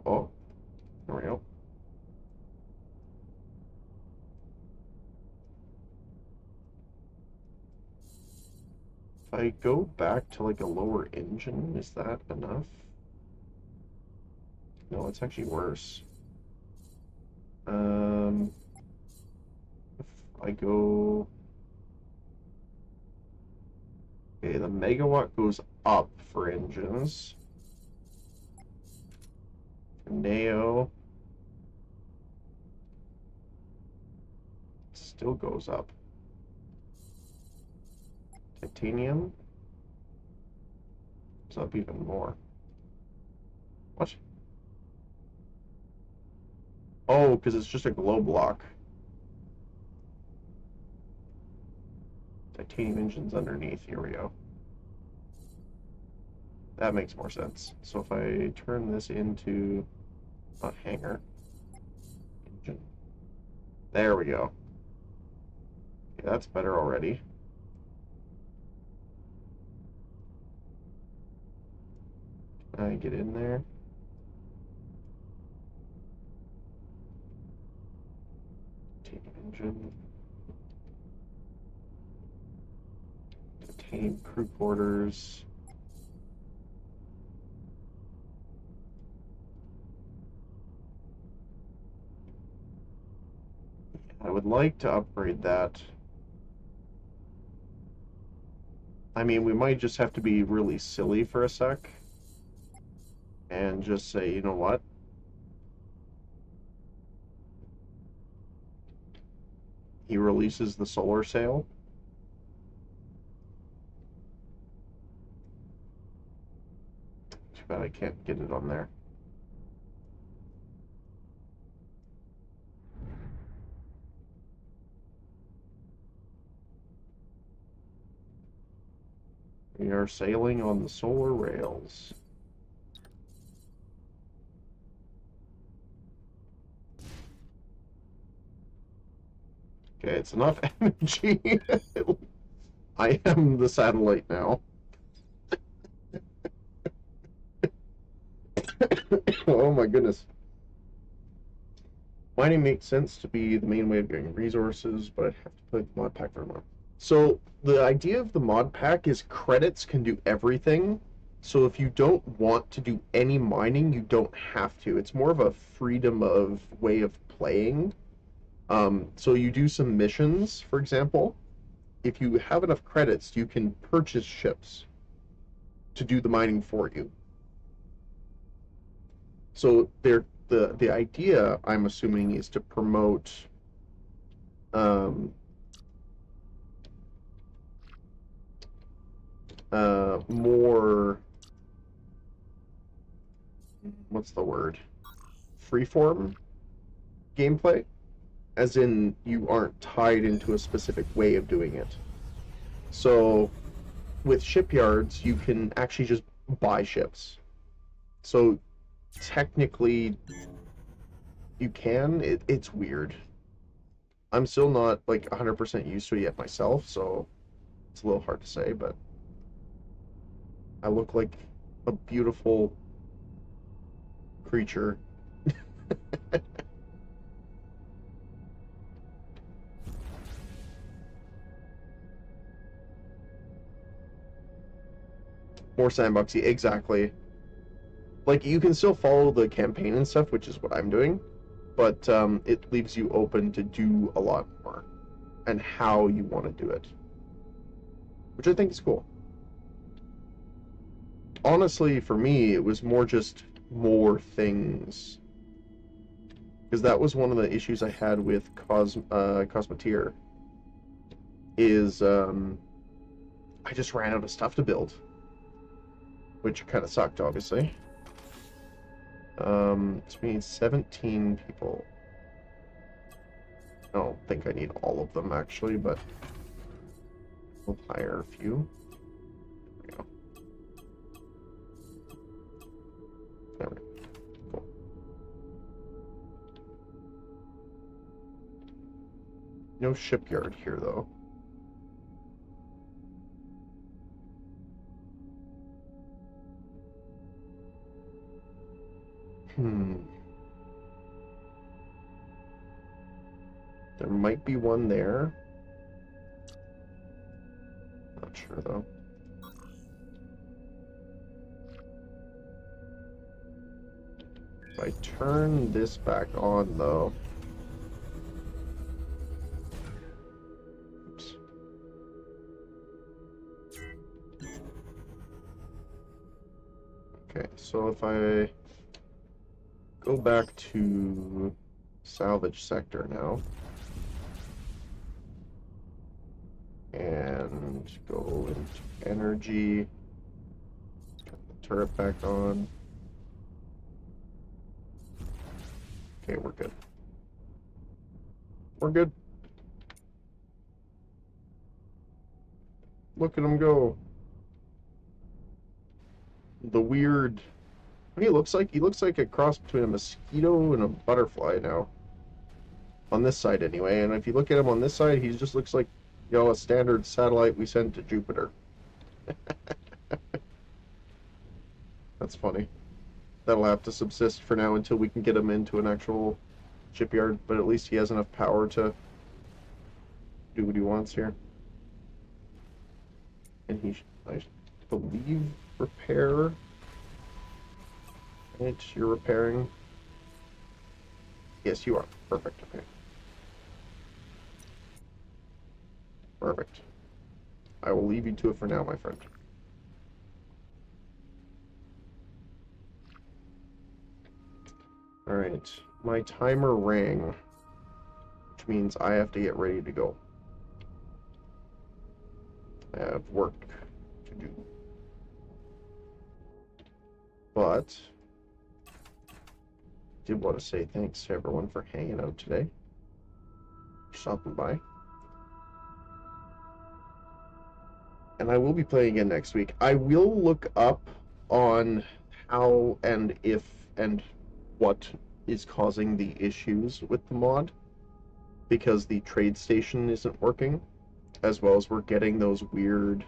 Oh. There we go. If I go back to like a lower engine, is that enough? No, it's actually worse. If I go... Okay, the megawatt goes up for engines. For Neo, it still goes up. Titanium, it's up even more. What? Oh, because it's just a glow block. Titanium engines underneath. Here we go. That makes more sense. So if I turn this into a hangar engine, there we go. Okay, that's better already. I get in there. Titanium engine. Titanium crew quarters. I would like to upgrade that. I mean, we might just have to be really silly for a sec and just say, you know what? He releases the solar sail. Too bad I can't get it on there. We are sailing on the solar rails. Okay, it's enough energy. I am the satellite now. Oh my goodness. Mining makes sense to be the main way of getting resources, but I'd have to play the mod pack for more. So the idea of the mod pack is credits can do everything. So if you don't want to do any mining, you don't have to. It's more of a freedom of way of playing. So you do some missions, for example. If you have enough credits, you can purchase ships to do the mining for you. So the idea, I'm assuming, is to promote more, what's the word? Freeform gameplay, as in you aren't tied into a specific way of doing it. So with shipyards, you can actually just buy ships. So technically you can. It's weird. I'm still not like 100% used to it yet myself, so it's a little hard to say, but I look like a beautiful creature. More sandboxy, exactly. Like, you can still follow the campaign and stuff, which is what I'm doing, but it leaves you open to do a lot more and how you want to do it, which I think is cool. Honestly, for me, it was more just more things, because that was one of the issues I had with Cosmeteer, is I just ran out of stuff to build, which kind of sucked, obviously. This means 17 people. I don't think I need all of them, actually, but we'll hire a few. There we go. There we go. Cool. No shipyard here, though. There might be one there. Not sure, though. If I turn this back on, though... Oops. Okay, so if I go back to salvage sector now, and go into energy, turn the turret back on. Okay, we're good. We're good. Look at him go. The weird... What he looks like? He looks like a cross between a mosquito and a butterfly now. On this side, anyway. And if you look at him on this side, he just looks like, you know, a standard satellite we sent to Jupiter. That's funny. That'll have to subsist for now until we can get him into an actual shipyard, but at least he has enough power to do what he wants here. And he, I believe, repair. Right, you're repairing. Yes, you are. Perfect. Okay. Perfect. I will leave you to it for now, my friend. Alright. My timer rang, which means I have to get ready to go. I have work to do. But did want to say thanks to everyone for hanging out today, stopping by. And I will be playing again next week. I will look up on how and if and what is causing the issues with the mod, because the trade station isn't working, as well as we're getting those weird,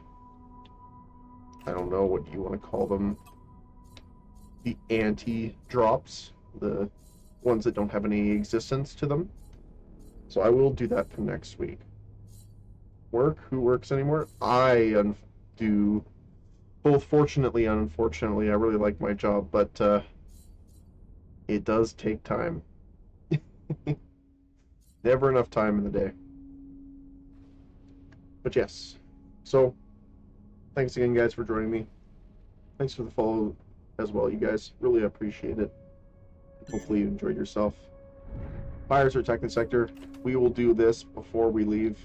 I don't know what you want to call them, the anti-drops, the ones that don't have any existence to them. So I will do that for next week. Work? Who works anymore? I do. Both fortunately and unfortunately. I really like my job, but it does take time. Never enough time in the day. But yes. So, thanks again, guys, for joining me. Thanks for the follow as well, you guys. Really appreciate it. Hopefully you enjoyed yourself. Fires are attacking sector. We will do this before we leave.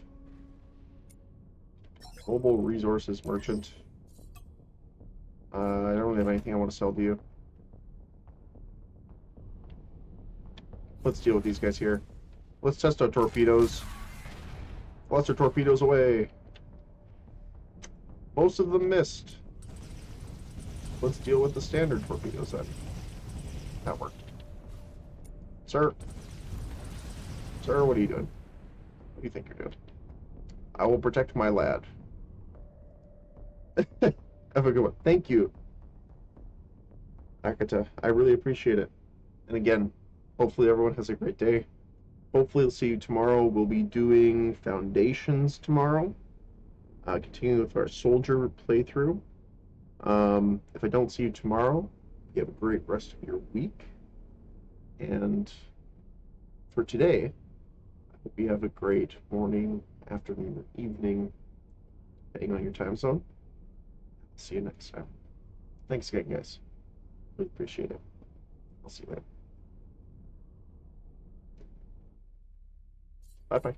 Global resources merchant. I don't really have anything I want to sell to you. Let's deal with these guys here. Let's test our torpedoes. Lots of torpedoes away. Most of them missed. Let's deal with the standard torpedoes then. That worked. Sir. Sir, what are you doing? What do you think you're doing? I will protect my lad. Have a good one. Thank you, Akata. I really appreciate it. And again, hopefully everyone has a great day. Hopefully I'll see you tomorrow. We'll be doing Foundations tomorrow. Continuing with our Soldier playthrough. If I don't see you tomorrow, you have a great rest of your week. And for today, I hope you have a great morning, afternoon, or evening, depending on your time zone. See you next time. Thanks again, guys. Really appreciate it. I'll see you later. Bye bye.